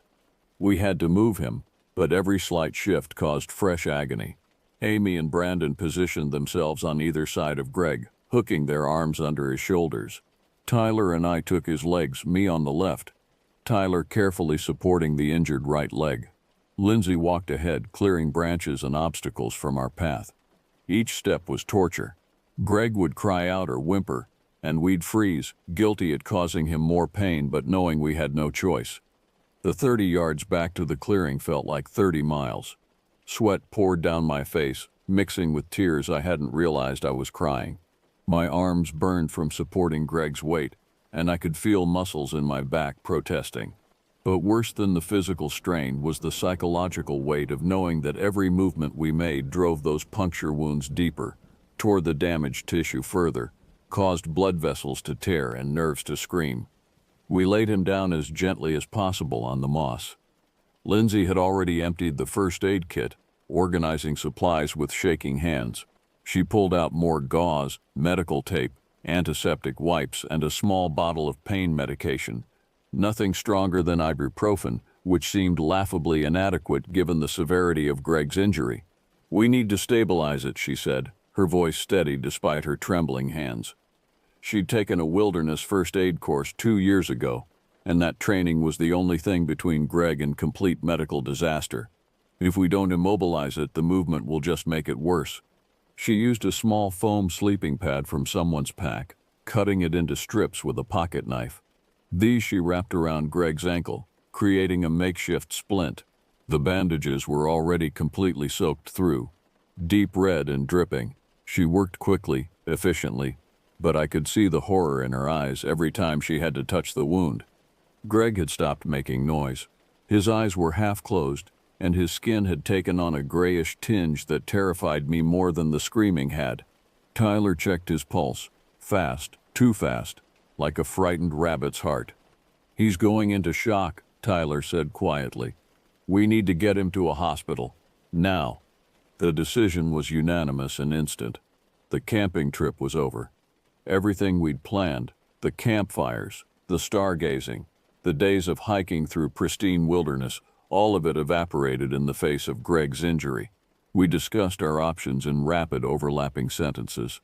We had to move him, but every slight shift caused fresh agony. Amy and Brandon positioned themselves on either side of Greg, hooking their arms under his shoulders. Tyler and I took his legs, me on the left, Tyler carefully supporting the injured right leg. Lindsay walked ahead, clearing branches and obstacles from our path. Each step was torture. Greg would cry out or whimper, and we'd freeze, guilty at causing him more pain but knowing we had no choice. The 30 yards back to the clearing felt like 30 miles. Sweat poured down my face, mixing with tears I hadn't realized I was crying. My arms burned from supporting Greg's weight, and I could feel muscles in my back protesting. But worse than the physical strain was the psychological weight of knowing that every movement we made drove those puncture wounds deeper, tore the damaged tissue further, caused blood vessels to tear and nerves to scream. We laid him down as gently as possible on the moss. Lindsay had already emptied the first aid kit, organizing supplies with shaking hands. She pulled out more gauze, medical tape, antiseptic wipes, and a small bottle of pain medication. Nothing stronger than ibuprofen, which seemed laughably inadequate given the severity of Greg's injury. "We need to stabilize it," she said, her voice steady despite her trembling hands. She'd taken a wilderness first aid course 2 years ago, and that training was the only thing between Greg and complete medical disaster. If we don't immobilize it, the movement will just make it worse. She used a small foam sleeping pad from someone's pack, cutting it into strips with a pocket knife. These she wrapped around Greg's ankle, creating a makeshift splint. The bandages were already completely soaked through, deep red and dripping. She worked quickly, efficiently, but I could see the horror in her eyes every time she had to touch the wound. Greg had stopped making noise. His eyes were half closed, and his skin had taken on a grayish tinge that terrified me more than the screaming had. Tyler checked his pulse, fast, too fast, like a frightened rabbit's heart. "He's going into shock," Tyler said quietly. "We need to get him to a hospital. Now." The decision was unanimous and instant. The camping trip was over. Everything we'd planned, the campfires, the stargazing, the days of hiking through pristine wilderness, all of it evaporated in the face of Greg's injury. We discussed our options in rapid, overlapping sentences.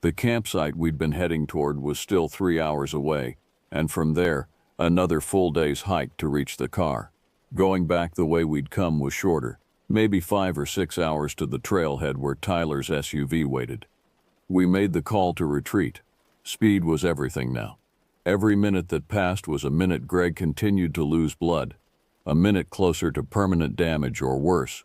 The campsite we'd been heading toward was still 3 hours away, and from there, another full day's hike to reach the car. Going back the way we'd come was shorter, maybe 5 or 6 hours to the trailhead where Tyler's SUV waited. We made the call to retreat. Speed was everything now. Every minute that passed was a minute Greg continued to lose blood, a minute closer to permanent damage or worse.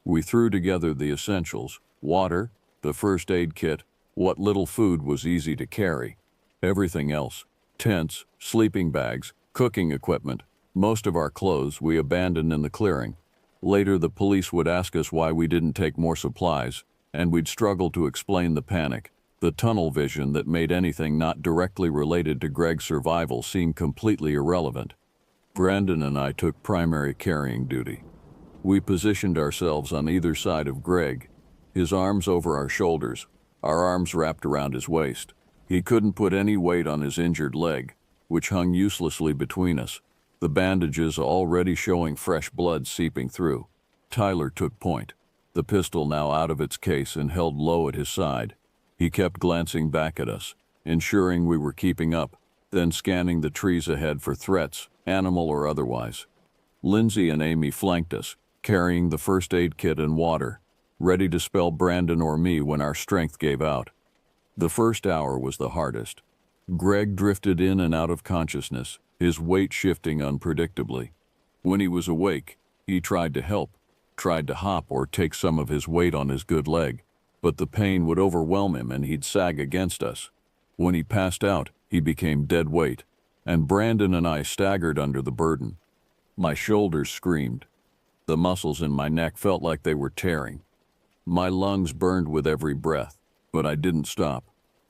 We threw together the essentials: water, the first aid kit, what little food was easy to carry. Everything else, tents, sleeping bags, cooking equipment, most of our clothes, we abandoned in the clearing. Later the police would ask us why we didn't take more supplies, and we'd struggle to explain the panic, the tunnel vision that made anything not directly related to Greg's survival seem completely irrelevant. Brandon and I took primary carrying duty. We positioned ourselves on either side of Greg, his arms over our shoulders, our arms wrapped around his waist. He couldn't put any weight on his injured leg, which hung uselessly between us, the bandages already showing fresh blood seeping through. Tyler took point, the pistol now out of its case and held low at his side. He kept glancing back at us, ensuring we were keeping up, then scanning the trees ahead for threats, animal or otherwise. Lindsay and Amy flanked us, carrying the first aid kit and water, ready to spell Brandon or me when our strength gave out. The first hour was the hardest. Greg drifted in and out of consciousness, his weight shifting unpredictably. When he was awake, he tried to help, tried to hop or take some of his weight on his good leg, but the pain would overwhelm him and he'd sag against us. When he passed out, he became dead weight, and Brandon and I staggered under the burden. My shoulders screamed. The muscles in my neck felt like they were tearing. My lungs burned with every breath, but I didn't stop.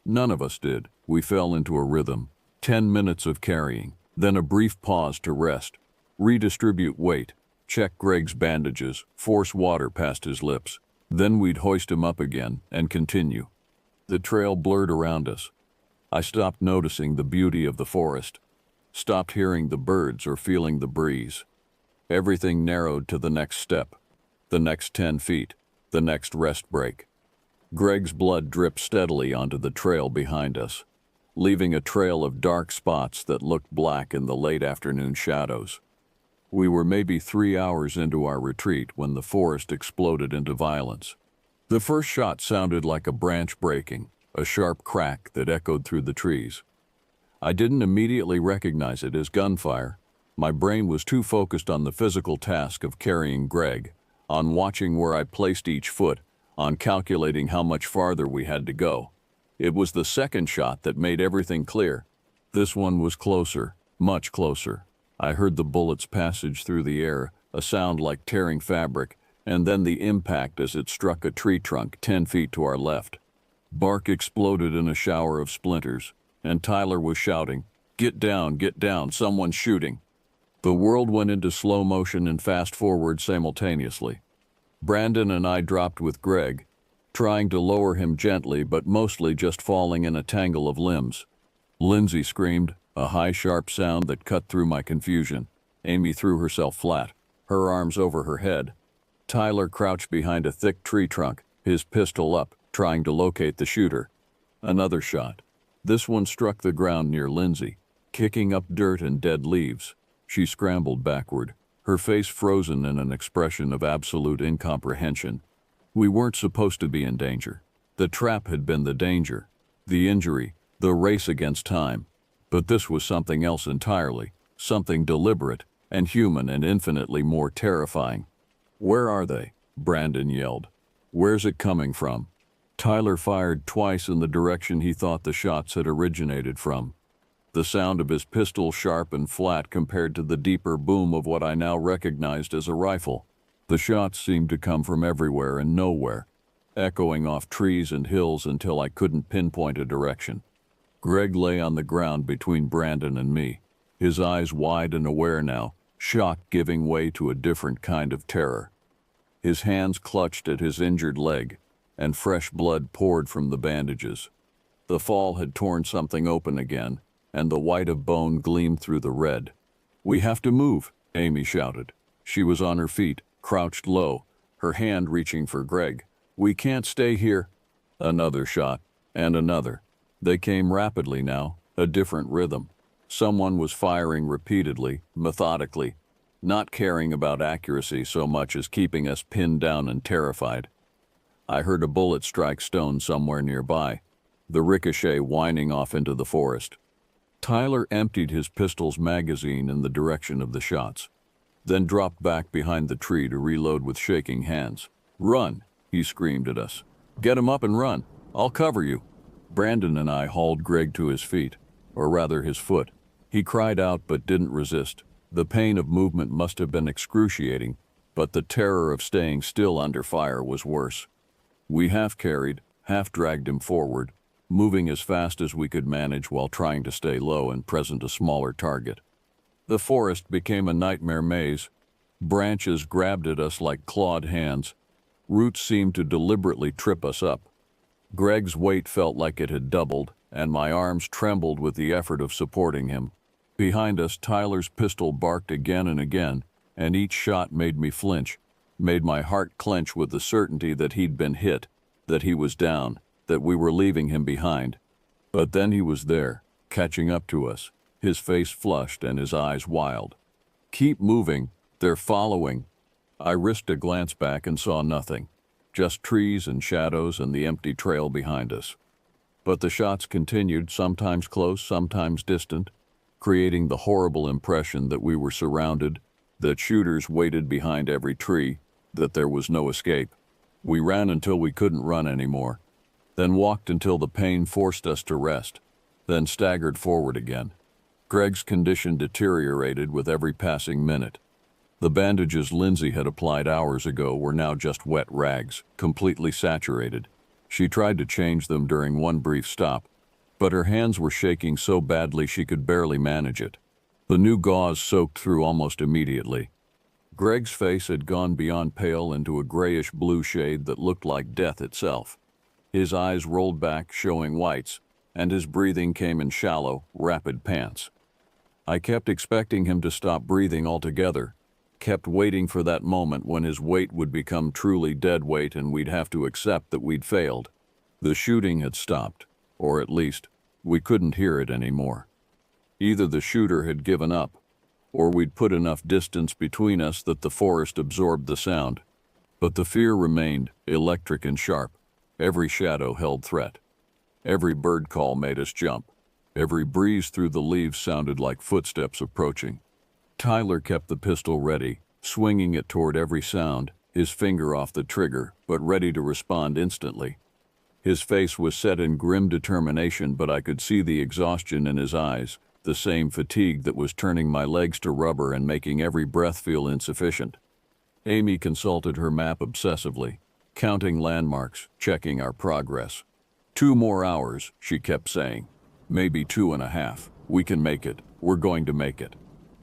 None of us did. We fell into a rhythm. 10 minutes of carrying, then a brief pause to rest, redistribute weight, check Greg's bandages, force water past his lips. Then we'd hoist him up again and continue. The trail blurred around us. I stopped noticing the beauty of the forest, stopped hearing the birds or feeling the breeze. Everything narrowed to the next step, the next 10 feet, the next rest break. Greg's blood dripped steadily onto the trail behind us, leaving a trail of dark spots that looked black in the late afternoon shadows. We were maybe 3 hours into our retreat when the forest exploded into violence. The first shot sounded like a branch breaking, a sharp crack that echoed through the trees. I didn't immediately recognize it as gunfire. My brain was too focused on the physical task of carrying Greg, on watching where I placed each foot, on calculating how much farther we had to go. It was the second shot that made everything clear. This one was closer, much closer. I heard the bullet's passage through the air, a sound like tearing fabric, and then the impact as it struck a tree trunk 10 feet to our left. Bark exploded in a shower of splinters, and Tyler was shouting, get down, someone's shooting." The world went into slow motion and fast forward simultaneously. Brandon and I dropped with Greg, trying to lower him gently but mostly just falling in a tangle of limbs. Lindsay screamed, a high sharp sound that cut through my confusion. Amy threw herself flat, her arms over her head. Tyler crouched behind a thick tree trunk, his pistol up, trying to locate the shooter. Another shot. This one struck the ground near Lindsay. kicking up dirt and dead leaves. She scrambled backward, her face frozen in an expression of absolute incomprehension. We weren't supposed to be in danger. The trap had been the danger, the injury, the race against time. But this was something else entirely, something deliberate and human and infinitely more terrifying. "Where are they?" Brandon yelled. "Where's it coming from?" Tyler fired twice in the direction he thought the shots had originated from. The sound of his pistol sharp and flat compared to the deeper boom of what I now recognized as a rifle. The shots seemed to come from everywhere and nowhere, echoing off trees and hills until I couldn't pinpoint a direction. Greg lay on the ground between Brandon and me, his eyes wide and aware now, shock giving way to a different kind of terror. His hands clutched at his injured leg, and fresh blood poured from the bandages. The fall had torn something open again, and the white of bone gleamed through the red. "We have to move," Amy shouted. She was on her feet, crouched low, her hand reaching for Greg. "We can't stay here." Another shot, and another. They came rapidly now, a different rhythm. Someone was firing repeatedly, methodically, not caring about accuracy so much as keeping us pinned down and terrified. I heard a bullet strike stone somewhere nearby, the ricochet whining off into the forest. Tyler emptied his pistol's magazine in the direction of the shots, then dropped back behind the tree to reload with shaking hands. "Run!" he screamed at us. "Get him up and run. I'll cover you." Brandon and I hauled Greg to his feet, or rather his foot. He cried out but didn't resist. The pain of movement must have been excruciating, but the terror of staying still under fire was worse. We half carried, half dragged him forward, moving as fast as we could manage while trying to stay low and present a smaller target. The forest became a nightmare maze. Branches grabbed at us like clawed hands. Roots seemed to deliberately trip us up. Greg's weight felt like it had doubled, and my arms trembled with the effort of supporting him. Behind us, Tyler's pistol barked again and again, and each shot made me flinch, made my heart clench with the certainty that he'd been hit, that he was down, that we were leaving him behind. But then he was there, catching up to us, his face flushed and his eyes wild. "Keep moving, they're following." I risked a glance back and saw nothing, just trees and shadows and the empty trail behind us. But the shots continued, sometimes close, sometimes distant, creating the horrible impression that we were surrounded, that shooters waited behind every tree, that there was no escape. We ran until we couldn't run anymore, then walked until the pain forced us to rest, then staggered forward again. Greg's condition deteriorated with every passing minute. The bandages Lindsay had applied hours ago were now just wet rags, completely saturated. She tried to change them during one brief stop, but her hands were shaking so badly she could barely manage it. The new gauze soaked through almost immediately. Greg's face had gone beyond pale into a grayish-blue shade that looked like death itself. His eyes rolled back, showing whites, and his breathing came in shallow, rapid pants. I kept expecting him to stop breathing altogether, kept waiting for that moment when his weight would become truly dead weight and we'd have to accept that we'd failed. The shooting had stopped, or at least, we couldn't hear it anymore. Either the shooter had given up, or we'd put enough distance between us that the forest absorbed the sound. But the fear remained, electric and sharp. Every shadow held threat. Every bird call made us jump. Every breeze through the leaves sounded like footsteps approaching. Tyler kept the pistol ready, swinging it toward every sound, his finger off the trigger, but ready to respond instantly. His face was set in grim determination, but I could see the exhaustion in his eyes, the same fatigue that was turning my legs to rubber and making every breath feel insufficient. Amy consulted her map obsessively, counting landmarks, checking our progress. 2 more hours, she kept saying. Maybe 2.5. We can make it. We're going to make it.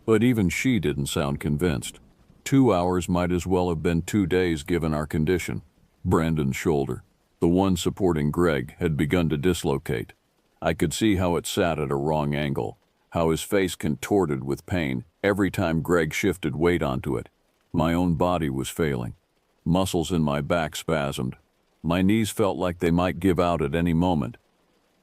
But even she didn't sound convinced. 2 hours might as well have been 2 days given our condition. Brandon's shoulder, the one supporting Greg, had begun to dislocate. I could see how it sat at a wrong angle, how his face contorted with pain every time Greg shifted weight onto it. My own body was failing. Muscles in my back spasmed. My knees felt like they might give out at any moment.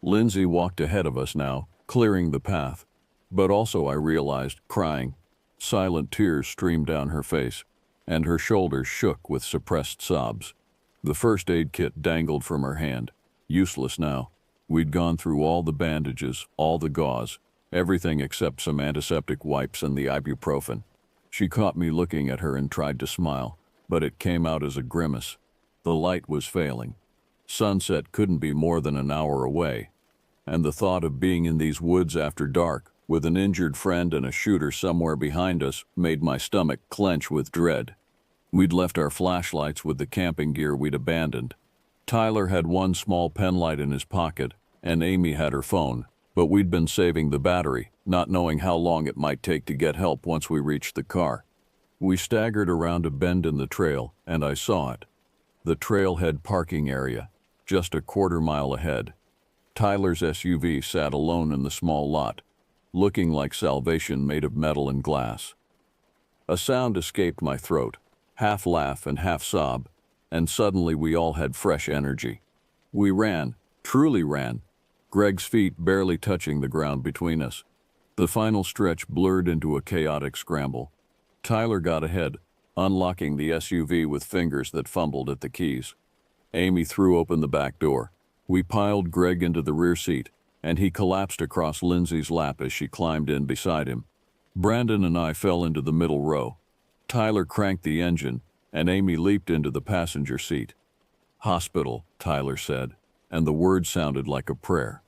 Lindsay walked ahead of us now, clearing the path. But also I realized, crying. Silent tears streamed down her face, and her shoulders shook with suppressed sobs. The first aid kit dangled from her hand, useless now. We'd gone through all the bandages, all the gauze, everything except some antiseptic wipes and the ibuprofen. She caught me looking at her and tried to smile, but it came out as a grimace. The light was failing. Sunset couldn't be more than an hour away, and the thought of being in these woods after dark, with an injured friend and a shooter somewhere behind us, made my stomach clench with dread. We'd left our flashlights with the camping gear we'd abandoned. Tyler had one small penlight in his pocket, and Amy had her phone, but we'd been saving the battery, not knowing how long it might take to get help once we reached the car. We staggered around a bend in the trail, and I saw it. The trailhead parking area, just a quarter-mile ahead. Tyler's SUV sat alone in the small lot, looking like salvation made of metal and glass. A sound escaped my throat, half laugh and half sob, and suddenly we all had fresh energy. We ran, truly ran, Greg's feet barely touching the ground between us. The final stretch blurred into a chaotic scramble. Tyler got ahead, unlocking the SUV with fingers that fumbled at the keys. Amy threw open the back door. We piled Greg into the rear seat, and he collapsed across Lindsay's lap as she climbed in beside him. Brandon and I fell into the middle row. Tyler cranked the engine, and Amy leaped into the passenger seat. "Hospital," Tyler said, and the word sounded like a prayer.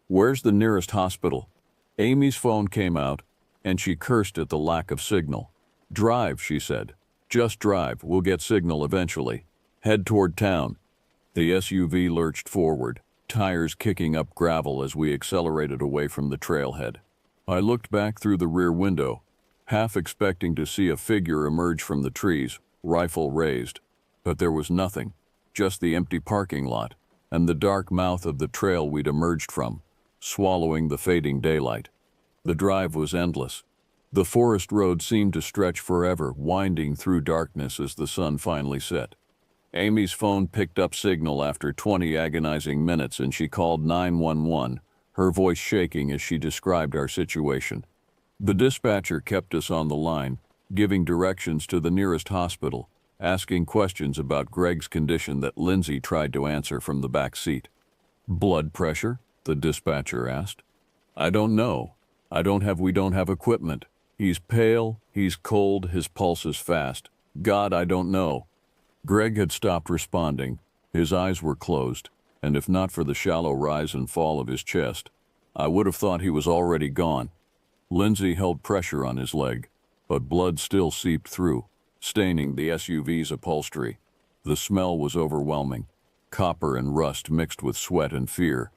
"Where's the nearest hospital?" Amy's phone came out, and she cursed at the lack of signal. "Drive," she said. "Just drive, we'll get signal eventually. Head toward town." The SUV lurched forward, tires kicking up gravel as we accelerated away from the trailhead. I looked back through the rear window, half expecting to see a figure emerge from the trees, rifle raised. But there was nothing, just the empty parking lot and the dark mouth of the trail we'd emerged from, swallowing the fading daylight. The drive was endless. The forest road seemed to stretch forever, winding through darkness as the sun finally set. Amy's phone picked up signal after 20 agonizing minutes, and she called 911, her voice shaking as she described our situation. The dispatcher kept us on the line, giving directions to the nearest hospital, asking questions about Greg's condition that Lindsay tried to answer from the back seat. "Blood pressure?" the dispatcher asked. "I don't know. We don't have equipment. He's pale, he's cold, his pulse is fast. God, I don't know." Greg had stopped responding. His eyes were closed, and if not for the shallow rise and fall of his chest, I would have thought he was already gone. Lindsay held pressure on his leg, but blood still seeped through, staining the SUV's upholstery. The smell was overwhelming, copper and rust mixed with sweat and fear.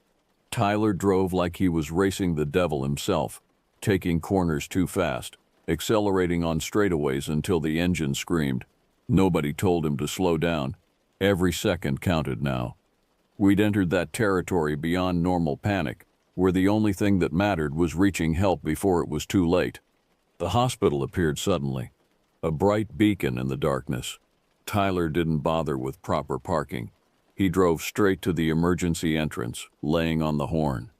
Tyler drove like he was racing the devil himself, taking corners too fast, accelerating on straightaways until the engine screamed. Nobody told him to slow down. Every second counted now. We'd entered that territory beyond normal panic, where the only thing that mattered was reaching help before it was too late. The hospital appeared suddenly, a bright beacon in the darkness. Tyler didn't bother with proper parking. He drove straight to the emergency entrance, laying on the horn.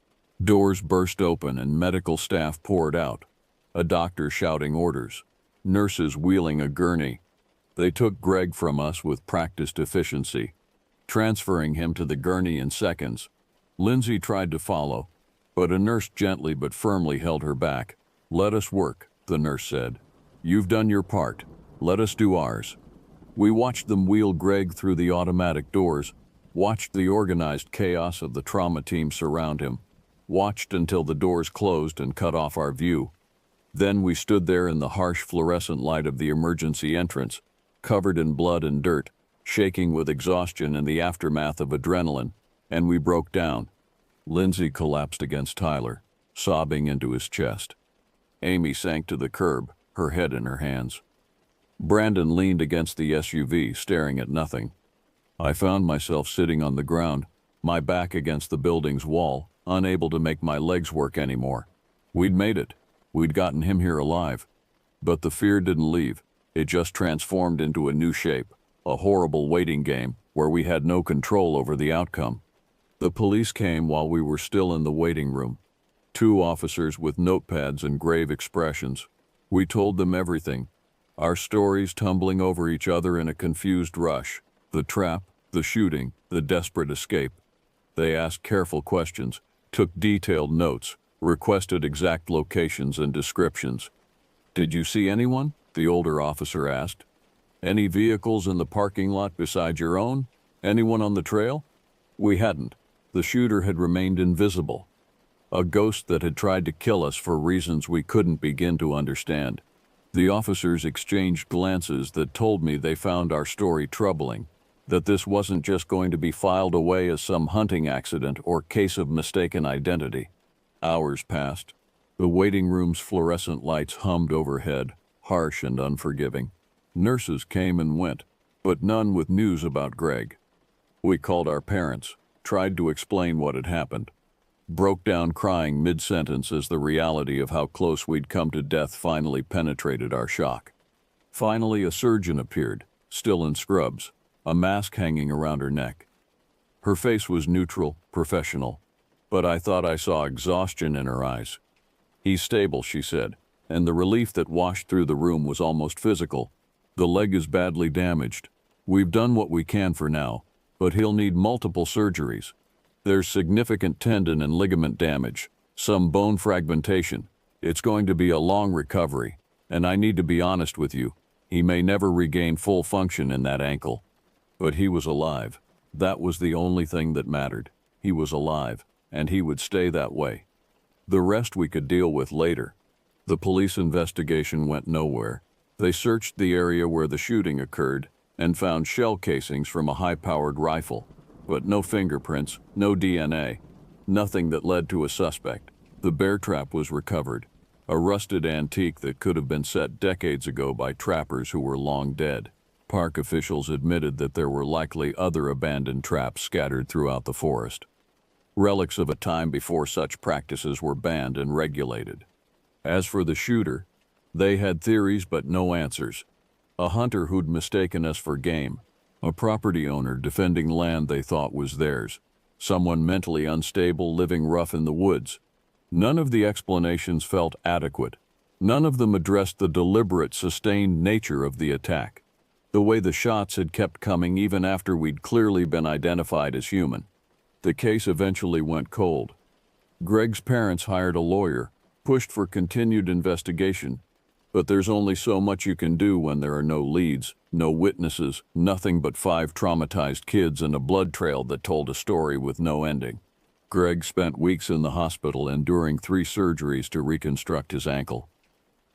Doors burst open and medical staff poured out. A doctor shouting orders, nurses wheeling a gurney. They took Greg from us with practiced efficiency, transferring him to the gurney in seconds. Lindsay tried to follow, but a nurse gently but firmly held her back. "Let us work," the nurse said. "You've done your part. Let us do ours." We watched them wheel Greg through the automatic doors, watched the organized chaos of the trauma team surround him, watched until the doors closed and cut off our view. Then we stood there in the harsh fluorescent light of the emergency entrance, covered in blood and dirt, shaking with exhaustion and the aftermath of adrenaline, and we broke down. Lindsay collapsed against Tyler, sobbing into his chest. Amy sank to the curb, her head in her hands. Brandon leaned against the SUV, staring at nothing. I found myself sitting on the ground, my back against the building's wall, unable to make my legs work anymore. We'd made it. We'd gotten him here alive. But the fear didn't leave. It just transformed into a new shape, a horrible waiting game where we had no control over the outcome. The police came while we were still in the waiting room. Two officers with notepads and grave expressions. We told them everything, our stories tumbling over each other in a confused rush. The trap, the shooting, the desperate escape. They asked careful questions, took detailed notes, requested exact locations and descriptions. "Did you see anyone?" the older officer asked. "Any vehicles in the parking lot besides your own? Anyone on the trail?" We hadn't. The shooter had remained invisible. A ghost that had tried to kill us for reasons we couldn't begin to understand. The officers exchanged glances that told me they found our story troubling, that this wasn't just going to be filed away as some hunting accident or case of mistaken identity. Hours passed. The waiting room's fluorescent lights hummed overhead, harsh and unforgiving. Nurses came and went, but none with news about Greg. We called our parents, tried to explain what had happened, broke down crying mid-sentence as the reality of how close we'd come to death finally penetrated our shock. Finally, a surgeon appeared, still in scrubs, a mask hanging around her neck. Her face was neutral, professional, but I thought I saw exhaustion in her eyes. "He's stable," she said, and the relief that washed through the room was almost physical. "The leg is badly damaged. We've done what we can for now, but he'll need multiple surgeries. There's significant tendon and ligament damage, some bone fragmentation. It's going to be a long recovery, and I need to be honest with you, he may never regain full function in that ankle." But he was alive. That was the only thing that mattered. He was alive, and he would stay that way. The rest we could deal with later. The police investigation went nowhere. They searched the area where the shooting occurred and found shell casings from a high-powered rifle, but no fingerprints, no DNA, nothing that led to a suspect. The bear trap was recovered, a rusted antique that could have been set decades ago by trappers who were long dead. Park officials admitted that there were likely other abandoned traps scattered throughout the forest, relics of a time before such practices were banned and regulated. As for the shooter, they had theories but no answers. A hunter who'd mistaken us for game, a property owner defending land they thought was theirs, someone mentally unstable living rough in the woods. None of the explanations felt adequate. None of them addressed the deliberate, sustained nature of the attack. The way the shots had kept coming even after we'd clearly been identified as human. The case eventually went cold. Greg's parents hired a lawyer, pushed for continued investigation, but there's only so much you can do when there are no leads, no witnesses, nothing but 5 traumatized kids and a blood trail that told a story with no ending. Greg spent weeks in the hospital enduring 3 surgeries to reconstruct his ankle.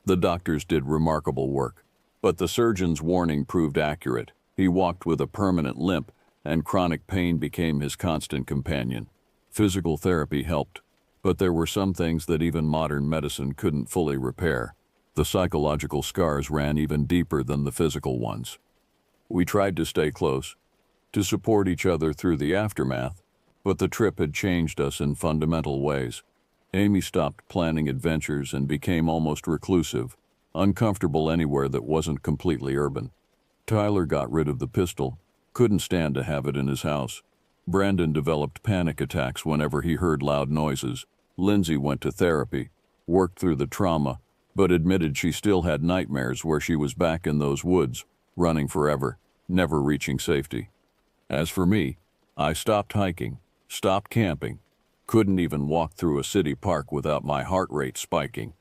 The doctors did remarkable work, but the surgeon's warning proved accurate. He walked with a permanent limp, and chronic pain became his constant companion. Physical therapy helped, but there were some things that even modern medicine couldn't fully repair. The psychological scars ran even deeper than the physical ones. We tried to stay close, to support each other through the aftermath, but the trip had changed us in fundamental ways. Amy stopped planning adventures and became almost reclusive, uncomfortable anywhere that wasn't completely urban. Tyler got rid of the pistol, couldn't stand to have it in his house. Brandon developed panic attacks whenever he heard loud noises. Lindsay went to therapy, worked through the trauma, but admitted she still had nightmares where she was back in those woods, running forever, never reaching safety. As for me, I stopped hiking, stopped camping, couldn't even walk through a city park without my heart rate spiking.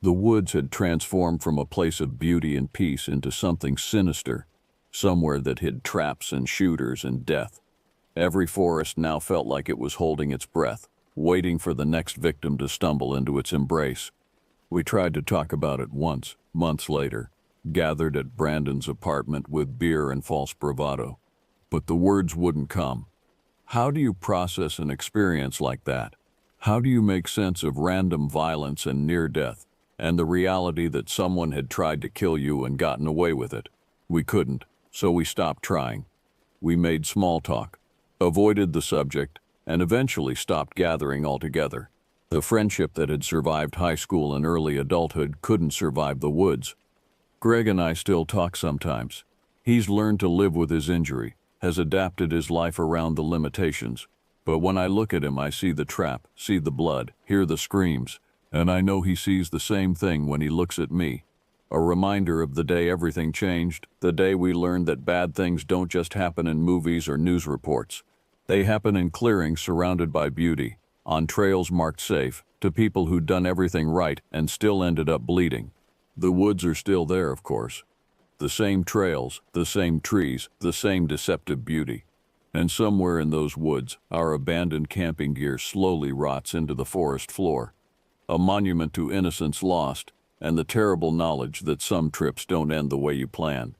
The woods had transformed from a place of beauty and peace into something sinister, somewhere that hid traps and shooters and death. Every forest now felt like it was holding its breath, waiting for the next victim to stumble into its embrace. We tried to talk about it once, months later, gathered at Brandon's apartment with beer and false bravado. But the words wouldn't come. How do you process an experience like that? How do you make sense of random violence and near death, and the reality that someone had tried to kill you and gotten away with it? We couldn't, so we stopped trying. We made small talk, avoided the subject, and eventually stopped gathering altogether. The friendship that had survived high school and early adulthood couldn't survive the woods. Greg and I still talk sometimes. He's learned to live with his injury, has adapted his life around the limitations, But when I look at him, I see the trap, see the blood, hear the screams, and I know he sees the same thing when he looks at me. A reminder of the day everything changed, the day we learned that bad things don't just happen in movies or news reports. They happen in clearings surrounded by beauty, on trails marked safe, to people who'd done everything right and still ended up bleeding. The woods are still there, of course. The same trails, the same trees, the same deceptive beauty. And somewhere in those woods, our abandoned camping gear slowly rots into the forest floor. A monument to innocence lost, and the terrible knowledge that some trips don't end the way you plan.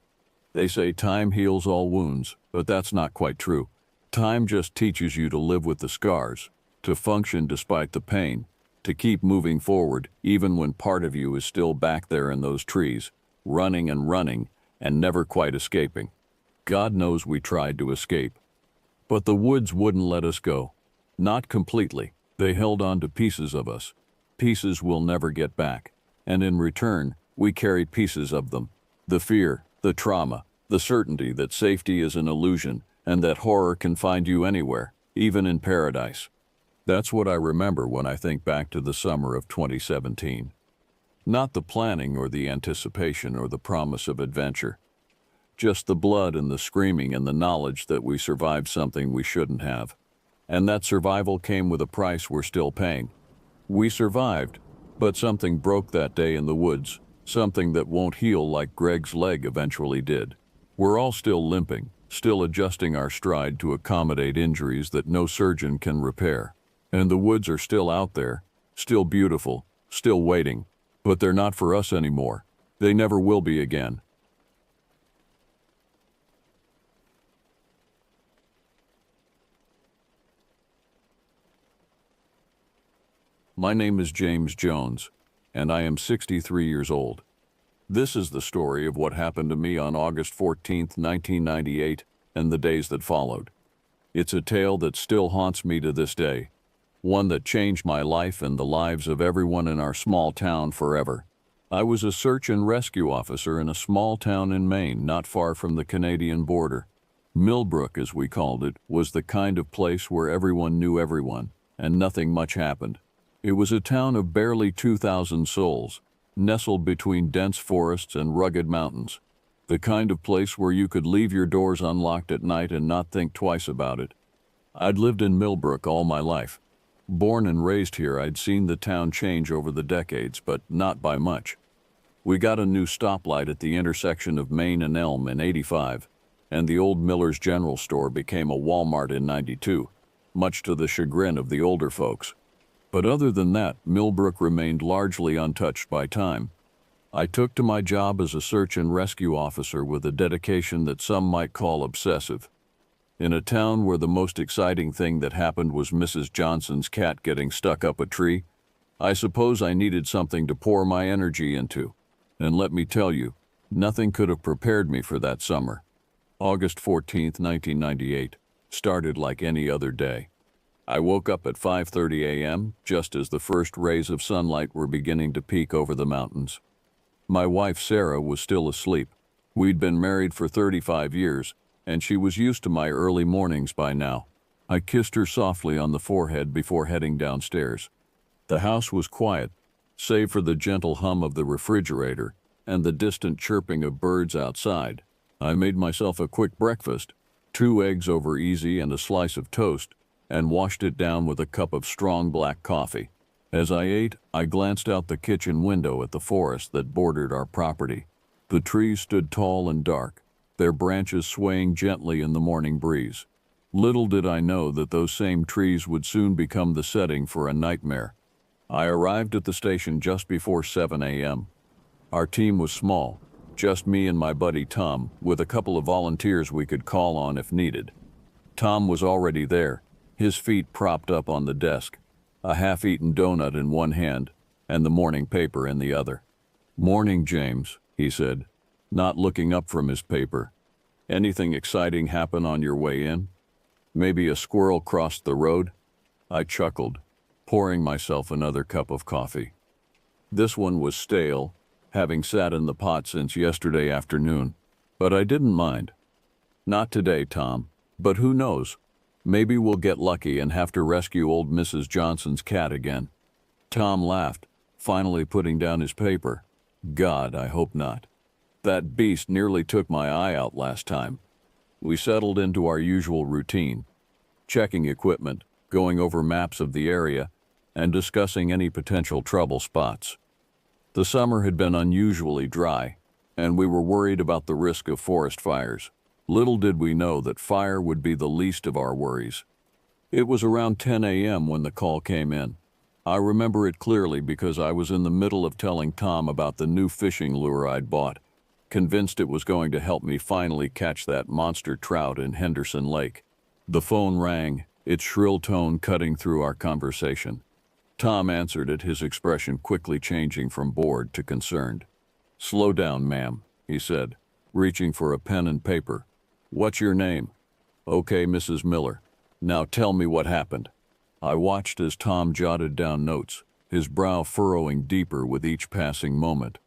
They say time heals all wounds, but that's not quite true. Time just teaches you to live with the scars, to function despite the pain, to keep moving forward even when part of you is still back there in those trees, running and never quite escaping. God knows we tried to escape. But the woods wouldn't let us go. Not completely. They held on to pieces of us. Pieces we'll never get back. And in return, we carry pieces of them. The fear, the trauma, the certainty that safety is an illusion and that horror can find you anywhere, even in paradise. That's what I remember when I think back to the summer of 2017. Not the planning or the anticipation or the promise of adventure. Just the blood and the screaming and the knowledge that we survived something we shouldn't have. And that survival came with a price we're still paying. We survived, but something broke that day in the woods, something that won't heal like Greg's leg eventually did. We're all still limping, still adjusting our stride to accommodate injuries that no surgeon can repair. And the woods are still out there, still beautiful, still waiting, but they're not for us anymore. They never will be again. My name is James Jones, and I am 63 years old. This is the story of what happened to me on August 14, 1998, and the days that followed. It's a tale that still haunts me to this day, one that changed my life and the lives of everyone in our small town forever. I was a search and rescue officer in a small town in Maine, not far from the Canadian border. Millbrook, as we called it, was the kind of place where everyone knew everyone, and nothing much happened. It was a town of barely 2,000 souls, nestled between dense forests and rugged mountains. The kind of place where you could leave your doors unlocked at night and not think twice about it. I'd lived in Millbrook all my life. Born and raised here, I'd seen the town change over the decades, but not by much. We got a new stoplight at the intersection of Main and Elm in '85, and the old Miller's General Store became a Walmart in '92, much to the chagrin of the older folks. But other than that, Millbrook remained largely untouched by time. I took to my job as a search and rescue officer with a dedication that some might call obsessive. In a town where the most exciting thing that happened was Mrs. Johnson's cat getting stuck up a tree, I suppose I needed something to pour my energy into. And let me tell you, nothing could have prepared me for that summer. August 14, 1998, started like any other day. I woke up at 5:30 a.m., just as the first rays of sunlight were beginning to peek over the mountains. My wife Sarah was still asleep. We'd been married for 35 years, and she was used to my early mornings by now. I kissed her softly on the forehead before heading downstairs. The house was quiet, save for the gentle hum of the refrigerator and the distant chirping of birds outside. I made myself a quick breakfast, 2 eggs over easy and a slice of toast, and washed it down with a cup of strong black coffee. As I ate, I glanced out the kitchen window at the forest that bordered our property. The trees stood tall and dark, their branches swaying gently in the morning breeze. Little did I know that those same trees would soon become the setting for a nightmare. I arrived at the station just before 7 a.m. Our team was small, just me and my buddy Tom, with a couple of volunteers we could call on if needed. Tom was already there, his feet propped up on the desk, a half-eaten donut in one hand and the morning paper in the other. "Morning, James," he said, not looking up from his paper. "Anything exciting happen on your way in? Maybe a squirrel crossed the road?" I chuckled, pouring myself another cup of coffee. This one was stale, having sat in the pot since yesterday afternoon, but I didn't mind. "Not today, Tom, but who knows? Maybe we'll get lucky and have to rescue old Mrs. Johnson's cat again." Tom laughed, finally putting down his paper. "God, I hope not. That beast nearly took my eye out last time." We settled into our usual routine, checking equipment, going over maps of the area, and discussing any potential trouble spots. The summer had been unusually dry, and we were worried about the risk of forest fires. Little did we know that fire would be the least of our worries. It was around 10 a.m. when the call came in. I remember it clearly because I was in the middle of telling Tom about the new fishing lure I'd bought, convinced it was going to help me finally catch that monster trout in Henderson Lake. The phone rang, its shrill tone cutting through our conversation. Tom answered it, his expression quickly changing from bored to concerned. "Slow down, ma'am," he said, reaching for a pen and paper. "What's your name?" "Okay, Mrs. Miller. Now tell me what happened." I watched as Tom jotted down notes, his brow furrowing deeper with each passing moment.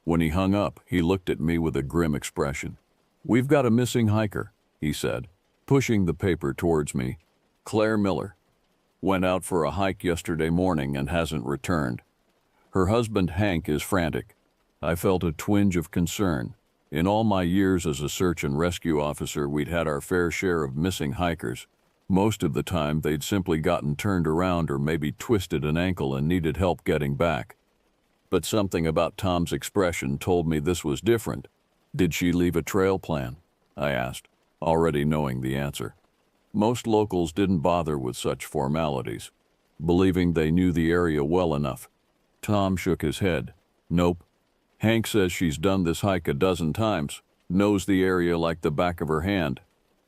When he hung up, he looked at me with a grim expression. "We've got a missing hiker," he said, pushing the paper towards me. "Claire Miller. Went out for a hike yesterday morning and hasn't returned. Her husband Hank is frantic." I felt a twinge of concern. In all my years as a search and rescue officer, we'd had our fair share of missing hikers. Most of the time, they'd simply gotten turned around or maybe twisted an ankle and needed help getting back. But something about Tom's expression told me this was different. "Did she leave a trail plan?" I asked, already knowing the answer. Most locals didn't bother with such formalities, believing they knew the area well enough. Tom shook his head. "Nope. Hank says she's done this hike a dozen times, knows the area like the back of her hand."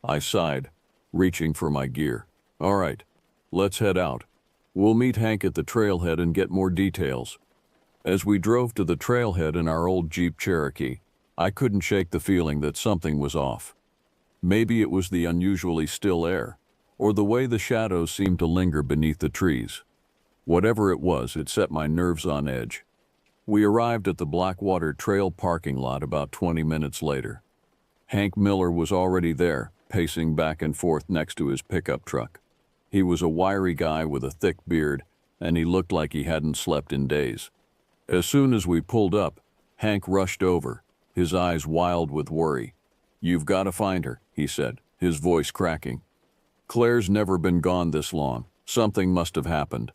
I sighed, reaching for my gear. "All right, let's head out. We'll meet Hank at the trailhead and get more details." As we drove to the trailhead in our old Jeep Cherokee, I couldn't shake the feeling that something was off. Maybe it was the unusually still air, or the way the shadows seemed to linger beneath the trees. Whatever it was, it set my nerves on edge. We arrived at the Blackwater Trail parking lot about 20 minutes later. Hank Miller was already there, pacing back and forth next to his pickup truck. He was a wiry guy with a thick beard, and he looked like he hadn't slept in days. As soon as we pulled up, Hank rushed over, his eyes wild with worry. "You've got to find her," he said, his voice cracking. "Claire's never been gone this long. Something must have happened."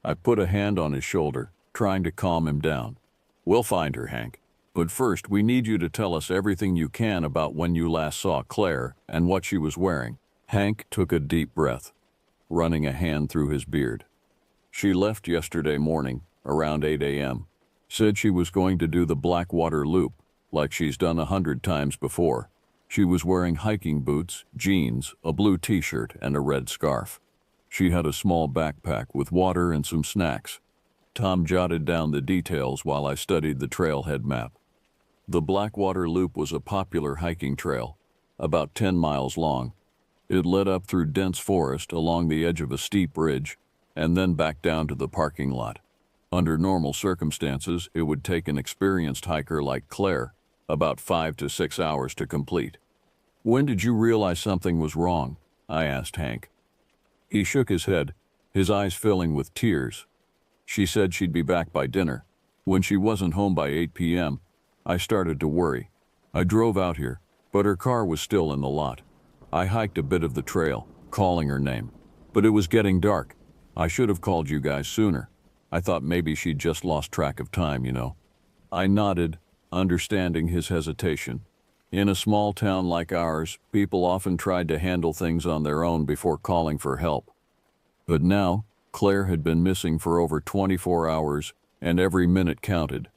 I put a hand on his shoulder, trying to calm him down. "We'll find her, Hank. But first, we need you to tell us everything you can about when you last saw Claire and what she was wearing." Hank took a deep breath, running a hand through his beard. "She left yesterday morning, around 8 a.m. Said she was going to do the Blackwater Loop, like she's done 100 times before. She was wearing hiking boots, jeans, a blue t-shirt, and a red scarf. She had a small backpack with water and some snacks." Tom jotted down the details while I studied the trailhead map. The Blackwater Loop was a popular hiking trail, about 10 miles long. It led up through dense forest along the edge of a steep ridge, and then back down to the parking lot. Under normal circumstances, it would take an experienced hiker like Claire about 5 to 6 hours to complete. "When did you realize something was wrong?" I asked Hank. He shook his head, his eyes filling with tears. "She said she'd be back by dinner. When she wasn't home by 8 p.m., I started to worry. I drove out here, but her car was still in the lot. I hiked a bit of the trail, calling her name. But it was getting dark. I should have called you guys sooner. I thought maybe she'd just lost track of time, you know." I nodded, understanding his hesitation. In a small town like ours, people often tried to handle things on their own before calling for help. But now, Claire had been missing for over 24 hours, and every minute counted.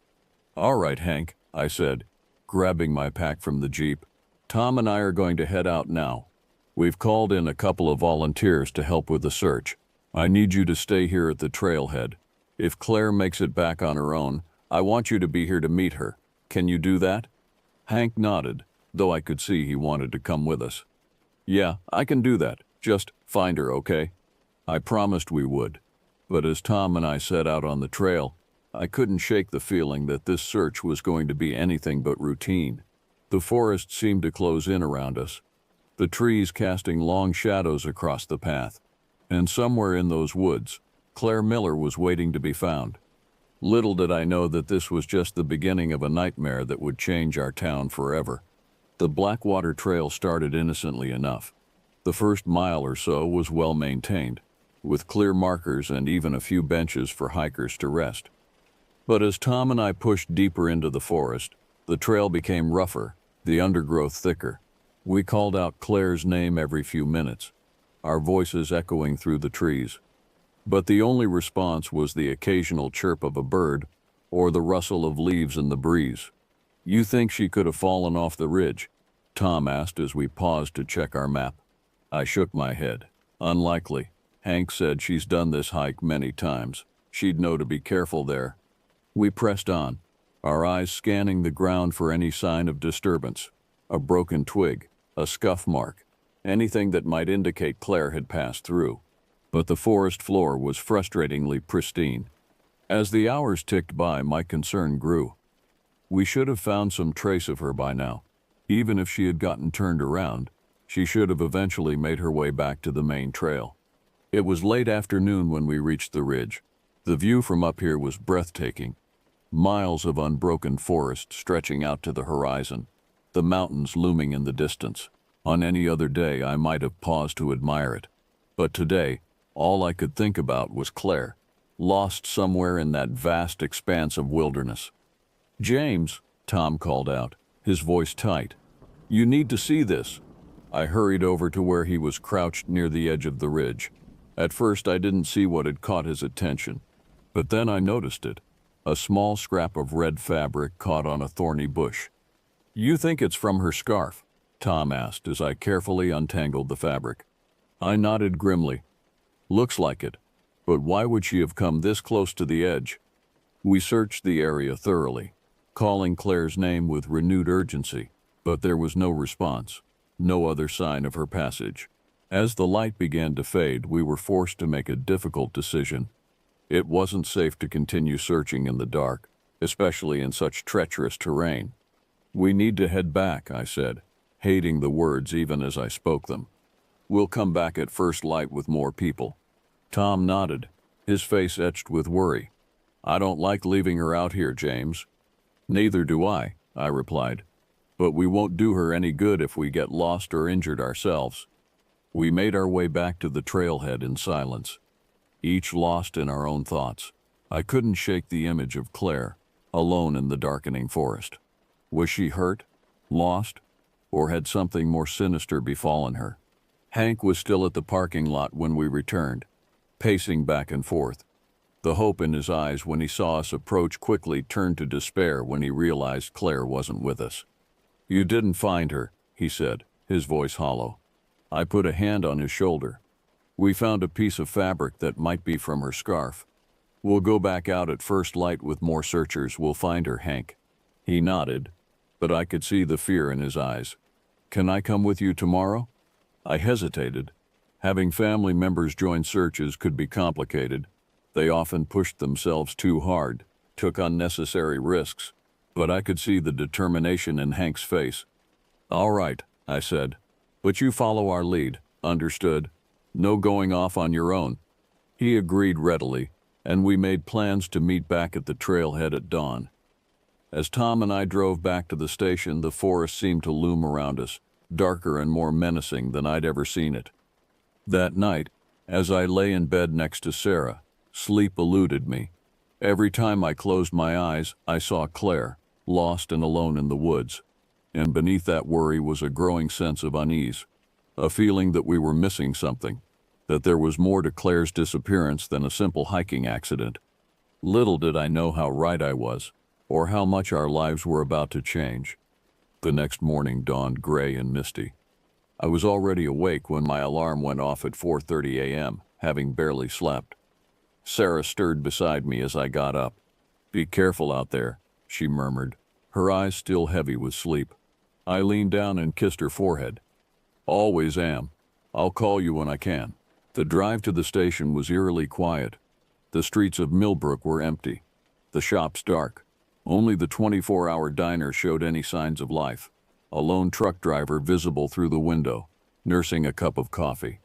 "All right, Hank," I said, grabbing my pack from the Jeep. "Tom and I are going to head out now. We've called in a couple of volunteers to help with the search. I need you to stay here at the trailhead. If Claire makes it back on her own, I want you to be here to meet her. Can you do that?" Hank nodded, though I could see he wanted to come with us. "Yeah, I can do that. Just find her, okay?" I promised we would. But as Tom and I set out on the trail, I couldn't shake the feeling that this search was going to be anything but routine. The forest seemed to close in around us. the trees casting long shadows across the path. And somewhere in those woods, Claire Miller was waiting to be found. Little did I know that this was just the beginning of a nightmare that would change our town forever. The Blackwater Trail started innocently enough. The first mile or so was well maintained, with clear markers and even a few benches for hikers to rest. But as Tom and I pushed deeper into the forest, the trail became rougher, the undergrowth thicker. We called out Claire's name every few minutes, our voices echoing through the trees. But the only response was the occasional chirp of a bird or the rustle of leaves in the breeze. "You think she could have fallen off the ridge?" Tom asked as we paused to check our map. I shook my head. "Unlikely. Hank said she's done this hike many times. She'd know to be careful there." We pressed on, our eyes scanning the ground for any sign of disturbance. A broken twig, a scuff mark, anything that might indicate Claire had passed through. But the forest floor was frustratingly pristine. As the hours ticked by, my concern grew. We should have found some trace of her by now. Even if she had gotten turned around, she should have eventually made her way back to the main trail. It was late afternoon when we reached the ridge. The view from up here was breathtaking. Miles of unbroken forest stretching out to the horizon, the mountains looming in the distance. On any other day, I might have paused to admire it. But today, all I could think about was Claire, lost somewhere in that vast expanse of wilderness. "James," Tom called out, his voice tight. "You need to see this." I hurried over to where he was crouched near the edge of the ridge. At first, I didn't see what had caught his attention, but then I noticed it. A small scrap of red fabric caught on a thorny bush. "You think it's from her scarf?" Tom asked as I carefully untangled the fabric. I nodded grimly. "Looks like it, but why would she have come this close to the edge?" We searched the area thoroughly, calling Claire's name with renewed urgency, but there was no response, no other sign of her passage. As the light began to fade, we were forced to make a difficult decision. It wasn't safe to continue searching in the dark, especially in such treacherous terrain. "We need to head back," I said, hating the words even as I spoke them. "We'll come back at first light with more people." Tom nodded, his face etched with worry. "I don't like leaving her out here, James." "Neither do I replied. "But we won't do her any good if we get lost or injured ourselves." We made our way back to the trailhead in silence, each lost in our own thoughts. I couldn't shake the image of Claire, alone in the darkening forest. Was she hurt, lost, or had something more sinister befallen her? Hank was still at the parking lot when we returned, pacing back and forth. The hope in his eyes when he saw us approach quickly turned to despair when he realized Claire wasn't with us. "You didn't find her," he said, his voice hollow. I put a hand on his shoulder. "We found a piece of fabric that might be from her scarf. We'll go back out at first light with more searchers. We'll find her, Hank." He nodded, but I could see the fear in his eyes. "Can I come with you tomorrow?" I hesitated. Having family members join searches could be complicated. They often pushed themselves too hard, took unnecessary risks, but I could see the determination in Hank's face. "All right," I said, "but you follow our lead, understood? No going off on your own." He agreed readily, and we made plans to meet back at the trailhead at dawn. As Tom and I drove back to the station, the forest seemed to loom around us, darker and more menacing than I'd ever seen it. That night, as I lay in bed next to Sarah, sleep eluded me. Every time I closed my eyes, I saw Claire, lost and alone in the woods. And beneath that worry was a growing sense of unease, a feeling that we were missing something, that there was more to Claire's disappearance than a simple hiking accident. Little did I know how right I was, or how much our lives were about to change. The next morning dawned gray and misty. I was already awake when my alarm went off at 4:30 a.m., having barely slept. Sarah stirred beside me as I got up. "Be careful out there," she murmured, her eyes still heavy with sleep. I leaned down and kissed her forehead. "Always am. I'll call you when I can." The drive to the station was eerily quiet. The streets of Millbrook were empty, the shops dark. Only the 24-hour diner showed any signs of life, a lone truck driver visible through the window, nursing a cup of coffee.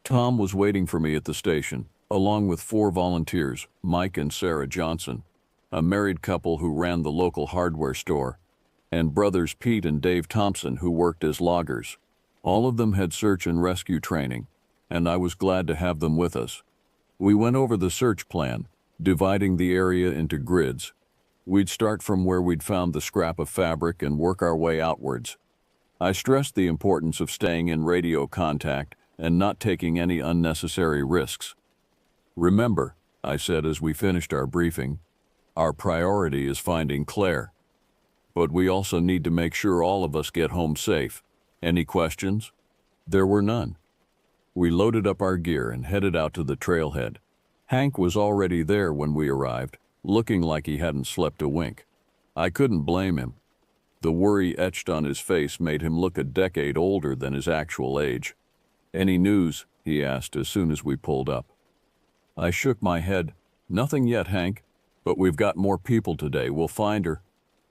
Tom was waiting for me at the station, along with 4 volunteers, Mike and Sarah Johnson, a married couple who ran the local hardware store, and brothers Pete and Dave Thompson, who worked as loggers. All of them had search and rescue training, and I was glad to have them with us. We went over the search plan, dividing the area into grids. We'd start from where we'd found the scrap of fabric and work our way outwards. I stressed the importance of staying in radio contact and not taking any unnecessary risks. "Remember," I said as we finished our briefing, "our priority is finding Claire. But we also need to make sure all of us get home safe. Any questions?" There were none. We loaded up our gear and headed out to the trailhead. Hank was already there when we arrived, looking like he hadn't slept a wink. I couldn't blame him. The worry etched on his face made him look a decade older than his actual age. "Any news?" he asked as soon as we pulled up. I shook my head. "Nothing yet, Hank, but we've got more people today. We'll find her."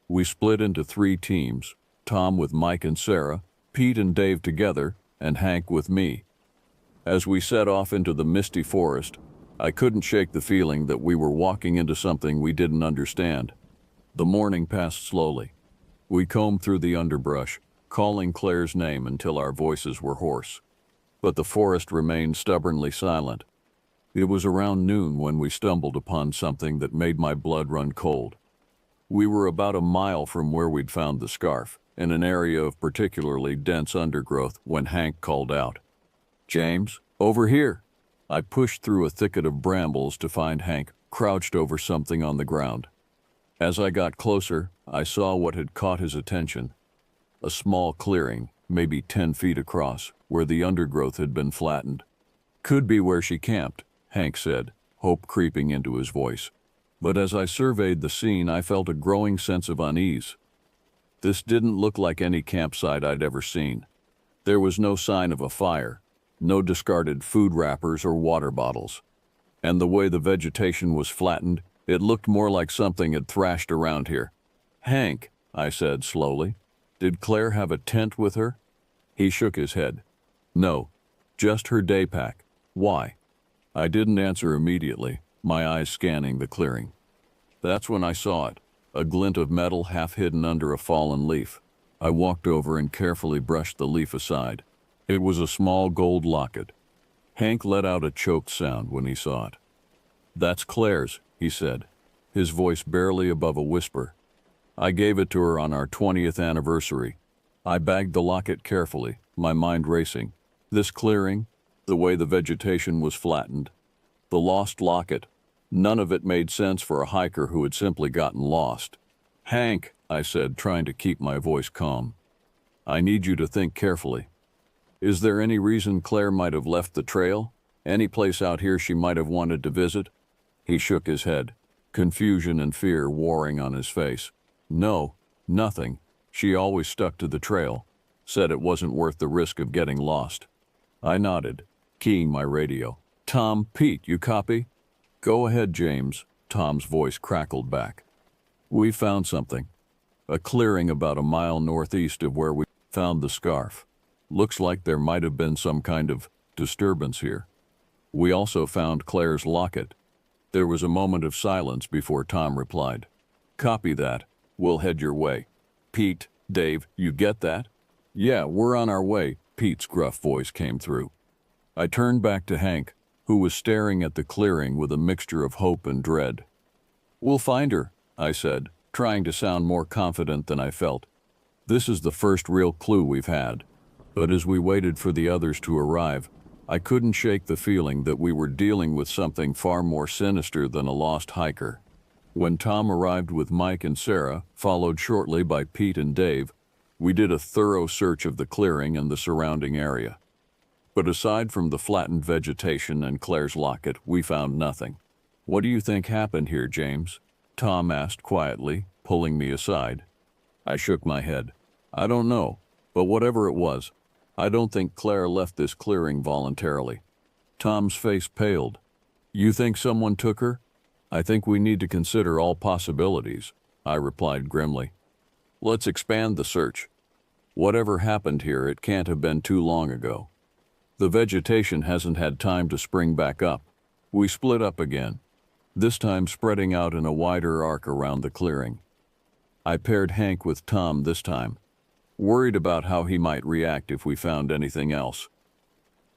We split into 3 teams, Tom with Mike and Sarah, Pete and Dave together, and Hank with me. As we set off into the misty forest, I couldn't shake the feeling that we were walking into something we didn't understand. The morning passed slowly. We combed through the underbrush, calling Claire's name until our voices were hoarse. But the forest remained stubbornly silent. It was around noon when we stumbled upon something that made my blood run cold. We were about a mile from where we'd found the scarf, in an area of particularly dense undergrowth, when Hank called out, "James, over here!" I pushed through a thicket of brambles to find Hank crouched over something on the ground. As I got closer, I saw what had caught his attention. A small clearing, maybe 10 feet across, where the undergrowth had been flattened. "Could be where she camped," Hank said, hope creeping into his voice. But as I surveyed the scene, I felt a growing sense of unease. This didn't look like any campsite I'd ever seen. There was no sign of a fire, no discarded food wrappers or water bottles. And the way the vegetation was flattened, it looked more like something had thrashed around here. "Hank," I said slowly, "did Claire have a tent with her?" He shook his head. "No, just her day pack. Why?" I didn't answer immediately, my eyes scanning the clearing. That's when I saw it, a glint of metal half hidden under a fallen leaf. I walked over and carefully brushed the leaf aside. It was a small gold locket. Hank let out a choked sound when he saw it. "That's Claire's," he said, his voice barely above a whisper. "I gave it to her on our 20th anniversary." I bagged the locket carefully, my mind racing. This clearing, the way the vegetation was flattened, the lost locket, none of it made sense for a hiker who had simply gotten lost. "Hank," I said, trying to keep my voice calm, "I need you to think carefully. Is there any reason Claire might have left the trail? Any place out here she might have wanted to visit?" He shook his head, confusion and fear warring on his face. "No, nothing. She always stuck to the trail, said it wasn't worth the risk of getting lost." I nodded, keying my radio. "Tom, Pete, you copy?" "Go ahead, James," Tom's voice crackled back. "We found something. A clearing about a mile northeast of where we found the scarf. Looks like there might have been some kind of disturbance here. We also found Claire's locket." There was a moment of silence before Tom replied, "Copy that. We'll head your way. Pete, Dave, you get that?" "Yeah, we're on our way," Pete's gruff voice came through. I turned back to Hank, who was staring at the clearing with a mixture of hope and dread. "We'll find her," I said, trying to sound more confident than I felt. "This is the first real clue we've had." But as we waited for the others to arrive, I couldn't shake the feeling that we were dealing with something far more sinister than a lost hiker. When Tom arrived with Mike and Sarah, followed shortly by Pete and Dave, we did a thorough search of the clearing and the surrounding area. But aside from the flattened vegetation and Claire's locket, we found nothing. "What do you think happened here, James?" Tom asked quietly, pulling me aside. I shook my head. "I don't know, but whatever it was, I don't think Claire left this clearing voluntarily." Tom's face paled. "You think someone took her?" "I think we need to consider all possibilities," I replied grimly. "Let's expand the search." Whatever happened here, it can't have been too long ago. The vegetation hasn't had time to spring back up. We split up again, this time spreading out in a wider arc around the clearing. I paired Hank with Tom this time, worried about how he might react if we found anything else.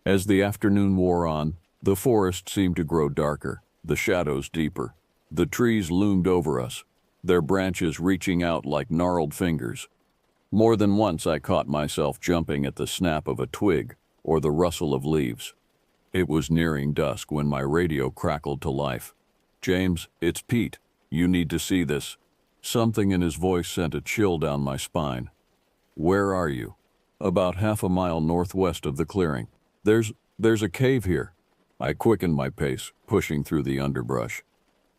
As the afternoon wore on, the forest seemed to grow darker, the shadows deeper. The trees loomed over us, their branches reaching out like gnarled fingers. More than once I caught myself jumping at the snap of a twig or the rustle of leaves. It was nearing dusk when my radio crackled to life. "James, it's Pete. You need to see this." Something in his voice sent a chill down my spine. "Where are you?" "About half a mile northwest of the clearing. There's a cave here." I quickened my pace, pushing through the underbrush.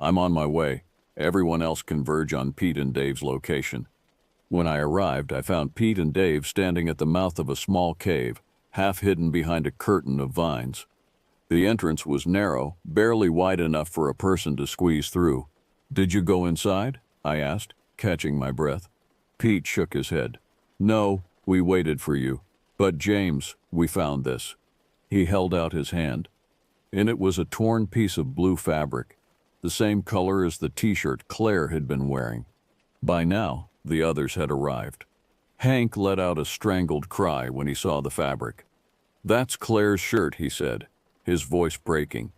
"I'm on my way." Everyone else converged on Pete and Dave's location. When I arrived, I found Pete and Dave standing at the mouth of a small cave, half hidden behind a curtain of vines. The entrance was narrow, barely wide enough for a person to squeeze through. "Did you go inside?" I asked, catching my breath. Pete shook his head. "No, we waited for you. But James, we found this." He held out his hand. In it was a torn piece of blue fabric, the same color as the t-shirt Claire had been wearing. By now, the others had arrived. Hank let out a strangled cry when he saw the fabric. "That's Claire's shirt," he said, his voice breaking.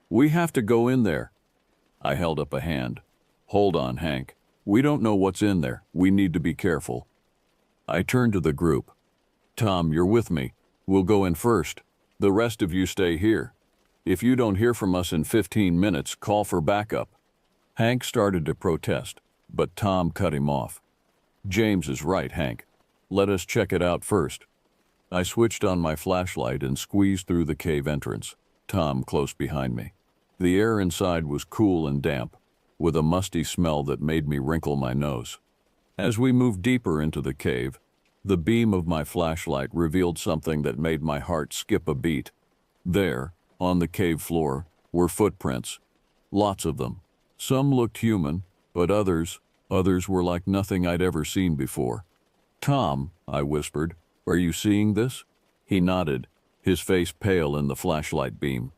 "We have to go in there." I held up a hand. "Hold on, Hank. We don't know what's in there. We need to be careful." I turned to the group. "Tom, you're with me. We'll go in first. The rest of you stay here. If you don't hear from us in 15 minutes, call for backup." Hank started to protest, but Tom cut him off. "James is right, Hank. Let us check it out first." I switched on my flashlight and squeezed through the cave entrance, Tom close behind me. The air inside was cool and damp, with a musty smell that made me wrinkle my nose. As we moved deeper into the cave, the beam of my flashlight revealed something that made my heart skip a beat. There, on the cave floor, were footprints. Lots of them. Some looked human, but others were like nothing I'd ever seen before. "Tom," I whispered, "are you seeing this?" He nodded, his face pale in the flashlight beam.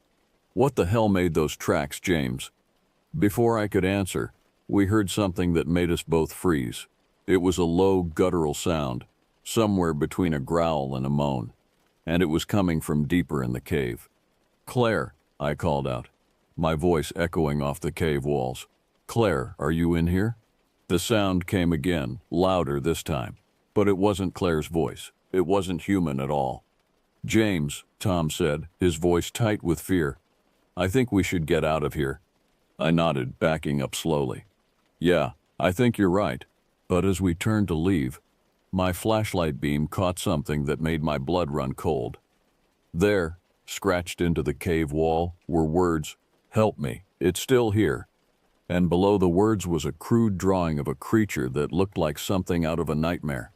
"What the hell made those tracks, James?" Before I could answer, we heard something that made us both freeze. It was a low, guttural sound, somewhere between a growl and a moan, and it was coming from deeper in the cave. "Claire," I called out, my voice echoing off the cave walls. "Claire, are you in here?" The sound came again, louder this time, but it wasn't Claire's voice. It wasn't human at all. "James," Tom said, his voice tight with fear, "I think we should get out of here." I nodded, backing up slowly. "Yeah, I think you're right." But as we turned to leave, my flashlight beam caught something that made my blood run cold. There, scratched into the cave wall, were words, "Help me, it's still here." And below the words was a crude drawing of a creature that looked like something out of a nightmare.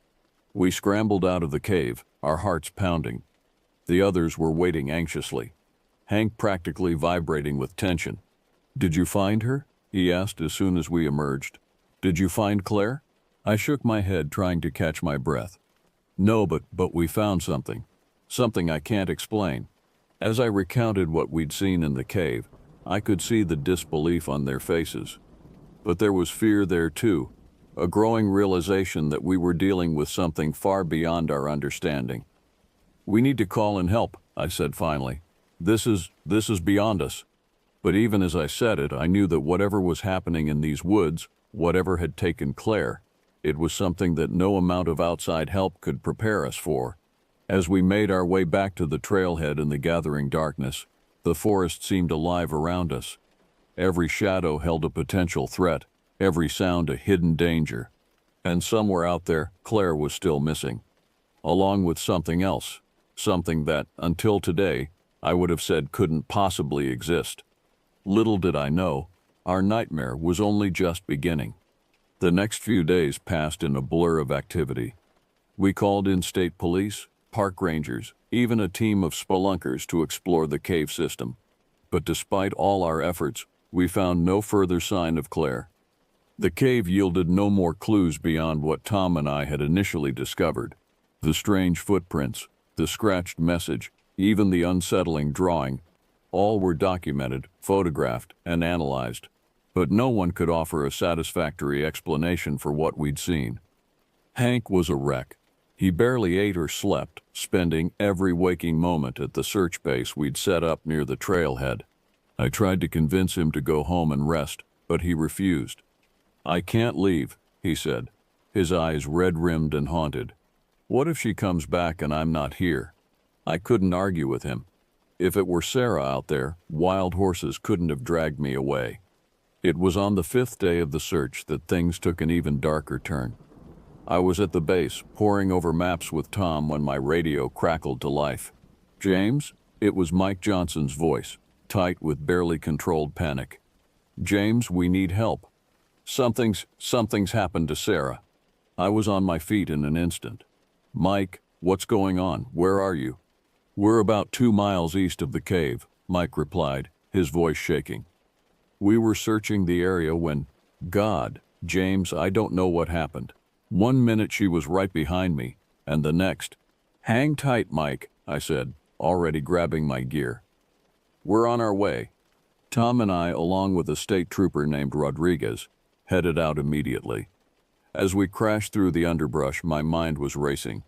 We scrambled out of the cave, our hearts pounding. The others were waiting anxiously, Hank practically vibrating with tension. "Did you find her?" he asked as soon as we emerged. "Did you find Claire?" I shook my head, trying to catch my breath. "No, but we found something. Something I can't explain." As I recounted what we'd seen in the cave, I could see the disbelief on their faces. But there was fear there too, a growing realization that we were dealing with something far beyond our understanding. "We need to call in help," I said finally. This is beyond us." But even as I said it, I knew that whatever was happening in these woods, whatever had taken Claire, it was something that no amount of outside help could prepare us for. As we made our way back to the trailhead in the gathering darkness, the forest seemed alive around us. Every shadow held a potential threat, every sound a hidden danger. And somewhere out there, Claire was still missing, along with something else, something that, until today, I would have said couldn't possibly exist. Little did I know, our nightmare was only just beginning. The next few days passed in a blur of activity. We called in state police, park rangers, even a team of spelunkers to explore the cave system. But despite all our efforts, we found no further sign of Claire. The cave yielded no more clues beyond what Tom and I had initially discovered. The strange footprints, the scratched message, even the unsettling drawing, all were documented, photographed, and analyzed. But no one could offer a satisfactory explanation for what we'd seen. Hank was a wreck. He barely ate or slept, spending every waking moment at the search base we'd set up near the trailhead. I tried to convince him to go home and rest, but he refused. "I can't leave," he said, his eyes red-rimmed and haunted. "What if she comes back and I'm not here?" I couldn't argue with him. If it were Sarah out there, wild horses couldn't have dragged me away. It was on the 5th day of the search that things took an even darker turn. I was at the base, poring over maps with Tom when my radio crackled to life. "James?" It was Mike Johnson's voice, tight with barely controlled panic. "James, we need help. Something's happened to Sarah." I was on my feet in an instant. "Mike, what's going on? Where are you?" "We're about 2 miles east of the cave," Mike replied, his voice shaking. "We were searching the area when, God, James, I don't know what happened. One minute she was right behind me, and the next—" "Hang tight, Mike," I said, already grabbing my gear. "We're on our way." Tom and I, along with a state trooper named Rodriguez, headed out immediately. As we crashed through the underbrush, my mind was racing.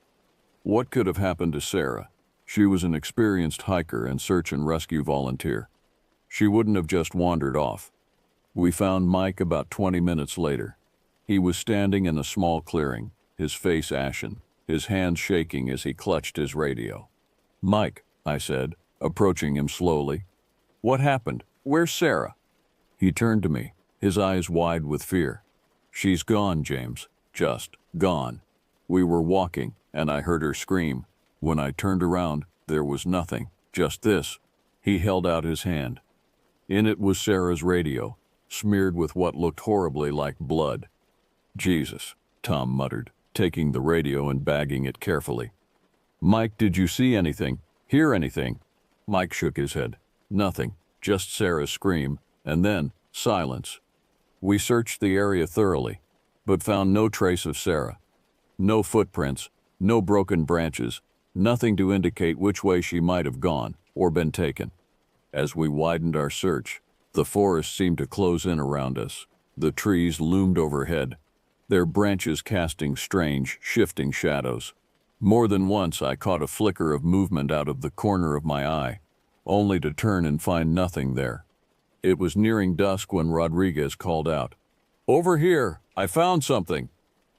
What could have happened to Sarah? She was an experienced hiker and search and rescue volunteer. She wouldn't have just wandered off. We found Mike about 20 minutes later. He was standing in a small clearing, his face ashen, his hands shaking as he clutched his radio. "Mike," I said, approaching him slowly. "What happened? Where's Sarah?" He turned to me, his eyes wide with fear. "She's gone, James. Just gone. We were walking, and I heard her scream. When I turned around, there was nothing, just this." He held out his hand. In it was Sarah's radio, smeared with what looked horribly like blood. "Jesus," Tom muttered, taking the radio and bagging it carefully. "Mike, did you see anything? Hear anything?" Mike shook his head. "Nothing, just Sarah's scream, and then silence." We searched the area thoroughly, but found no trace of Sarah. No footprints, no broken branches, nothing to indicate which way she might have gone or been taken. As we widened our search, the forest seemed to close in around us. The trees loomed overhead, their branches casting strange, shifting shadows. More than once I caught a flicker of movement out of the corner of my eye, only to turn and find nothing there. It was nearing dusk when Rodriguez called out, "Over here! I found something!"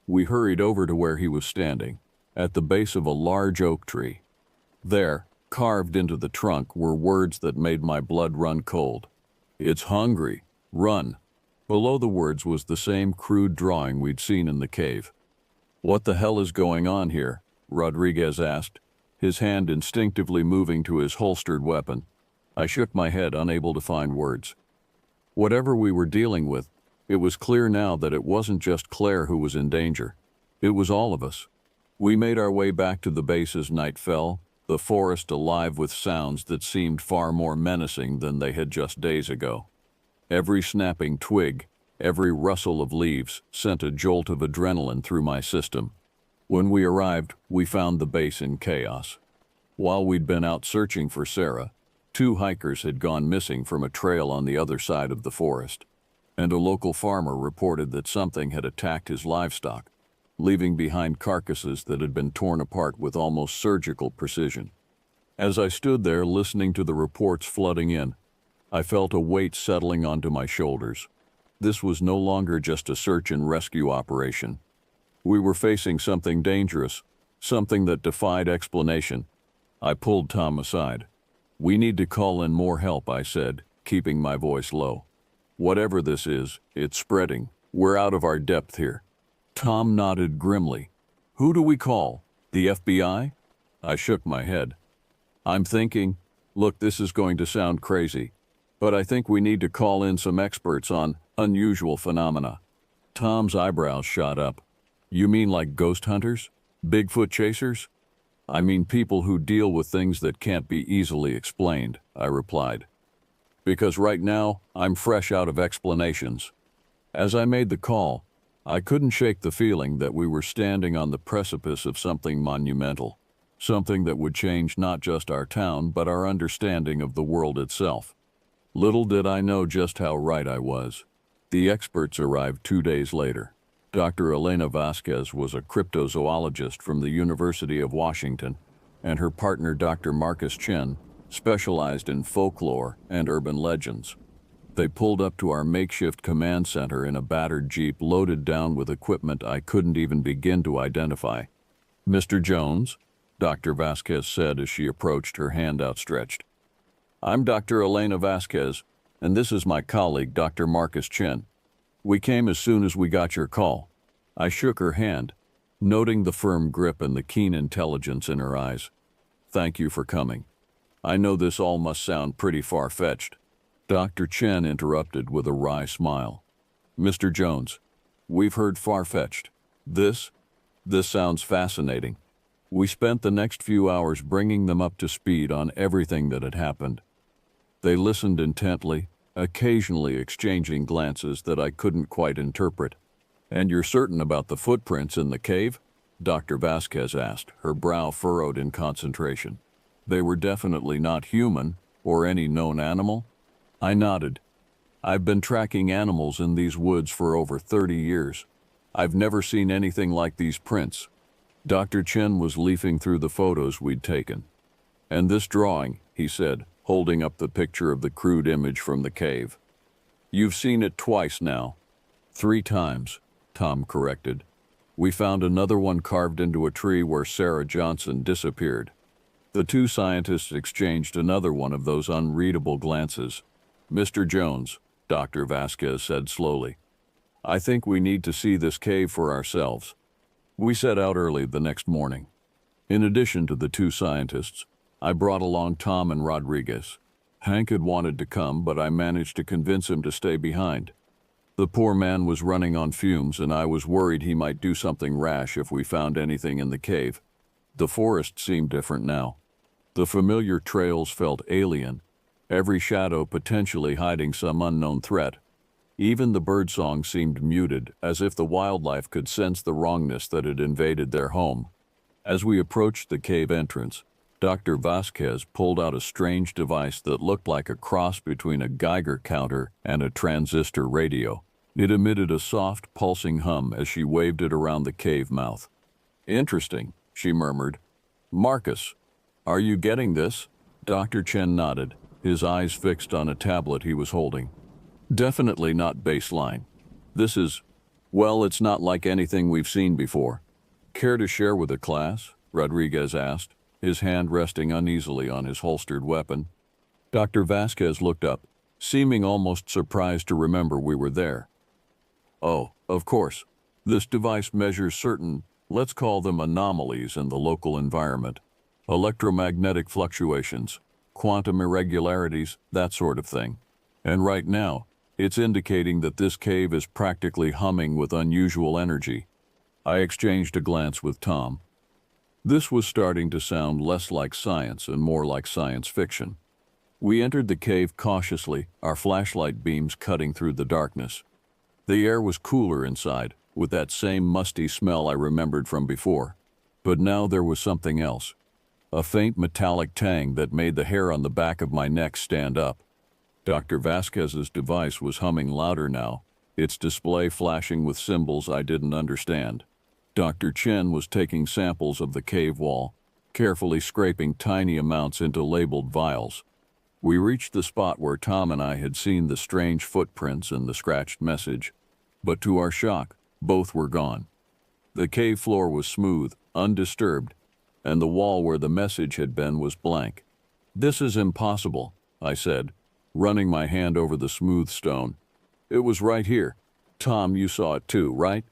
We hurried over to where he was standing, at the base of a large oak tree. There, carved into the trunk, were words that made my blood run cold. "It's hungry. Run." Below the words was the same crude drawing we'd seen in the cave. "What the hell is going on here?" Rodriguez asked, his hand instinctively moving to his holstered weapon. I shook my head, unable to find words. Whatever we were dealing with, it was clear now that it wasn't just Claire who was in danger. It was all of us. We made our way back to the base as night fell, the forest alive with sounds that seemed far more menacing than they had just days ago. Every snapping twig, every rustle of leaves sent a jolt of adrenaline through my system. When we arrived, we found the base in chaos. While we'd been out searching for Sarah, 2 hikers had gone missing from a trail on the other side of the forest, and a local farmer reported that something had attacked his livestock, leaving behind carcasses that had been torn apart with almost surgical precision. As I stood there listening to the reports flooding in, I felt a weight settling onto my shoulders. This was no longer just a search and rescue operation. We were facing something dangerous, something that defied explanation. I pulled Tom aside. "We need to call in more help," I said, keeping my voice low. "Whatever this is, it's spreading. We're out of our depth here." Tom nodded grimly. "Who do we call? The FBI?" I shook my head. "I'm thinking, look, this is going to sound crazy, but I think we need to call in some experts on unusual phenomena." Tom's eyebrows shot up. "You mean like ghost hunters? Bigfoot chasers?" "I mean people who deal with things that can't be easily explained," I replied. "Because right now, I'm fresh out of explanations." As I made the call, I couldn't shake the feeling that we were standing on the precipice of something monumental, something that would change not just our town but our understanding of the world itself. Little did I know just how right I was. The experts arrived 2 days later. Dr. Elena Vasquez was a cryptozoologist from the University of Washington, and her partner Dr. Marcus Chen specialized in folklore and urban legends. They pulled up to our makeshift command center in a battered Jeep loaded down with equipment I couldn't even begin to identify. "Mr. Jones," Dr. Vasquez said as she approached, her hand outstretched. "I'm Dr. Elena Vasquez, and this is my colleague, Dr. Marcus Chen. We came as soon as we got your call." I shook her hand, noting the firm grip and the keen intelligence in her eyes. "Thank you for coming. I know this all must sound pretty far-fetched." Dr. Chen interrupted with a wry smile. "Mr. Jones, we've heard far-fetched. This sounds fascinating." We spent the next few hours bringing them up to speed on everything that had happened. They listened intently, occasionally exchanging glances that I couldn't quite interpret. "And you're certain about the footprints in the cave?" Dr. Vasquez asked, her brow furrowed in concentration. "They were definitely not human or any known animal?" I nodded. "I've been tracking animals in these woods for over 30 years. I've never seen anything like these prints." Dr. Chen was leafing through the photos we'd taken. "And this drawing," he said, holding up the picture of the crude image from the cave. "You've seen it twice now." "3 times, Tom corrected. "We found another one carved into a tree where Sarah Johnson disappeared." The 2 scientists exchanged another one of those unreadable glances. "Mr. Jones," Dr. Vasquez said slowly, "I think we need to see this cave for ourselves." We set out early the next morning. In addition to the 2 scientists, I brought along Tom and Rodriguez. Hank had wanted to come, but I managed to convince him to stay behind. The poor man was running on fumes, and I was worried he might do something rash if we found anything in the cave. The forest seemed different now. The familiar trails felt alien, every shadow potentially hiding some unknown threat. Even the birdsong seemed muted, as if the wildlife could sense the wrongness that had invaded their home. As we approached the cave entrance, Dr. Vasquez pulled out a strange device that looked like a cross between a Geiger counter and a transistor radio. It emitted a soft, pulsing hum as she waved it around the cave mouth. "Interesting," she murmured. "Marcus, are you getting this?" Dr. Chen nodded, his eyes fixed on a tablet he was holding. "Definitely not baseline. It's not like anything we've seen before." "Care to share with the class?" Rodriguez asked, his hand resting uneasily on his holstered weapon. Dr. Vasquez looked up, seeming almost surprised to remember we were there. "Oh, of course. This device measures certain, let's call them anomalies in the local environment. Electromagnetic fluctuations, quantum irregularities, that sort of thing. And right now, it's indicating that this cave is practically humming with unusual energy." I exchanged a glance with Tom. This was starting to sound less like science and more like science fiction. We entered the cave cautiously, our flashlight beams cutting through the darkness. The air was cooler inside, with that same musty smell I remembered from before. But now there was something else. A faint metallic tang that made the hair on the back of my neck stand up. Dr. Vasquez's device was humming louder now, its display flashing with symbols I didn't understand. Dr. Chen was taking samples of the cave wall, carefully scraping tiny amounts into labeled vials. We reached the spot where Tom and I had seen the strange footprints and the scratched message, but to our shock, both were gone. The cave floor was smooth, undisturbed, and the wall where the message had been was blank. "This is impossible," I said, running my hand over the smooth stone. "It was right here. Tom, you saw it too, right?"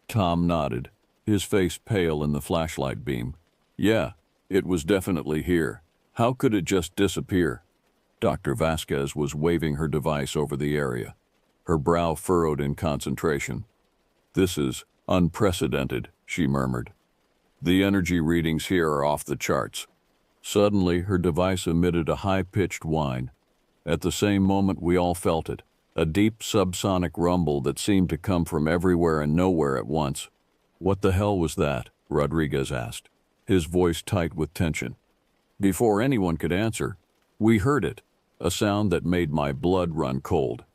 Tom nodded, his face pale in the flashlight beam. "Yeah, it was definitely here. How could it just disappear?" Dr. Vasquez was waving her device over the area, her brow furrowed in concentration. "This is unprecedented," she murmured. "The energy readings here are off the charts." Suddenly, her device emitted a high-pitched whine. At the same moment, we all felt it. a deep subsonic rumble that seemed to come from everywhere and nowhere at once. "What the hell was that?" Rodriguez asked, his voice tight with tension. Before anyone could answer, we heard it, a sound that made my blood run cold.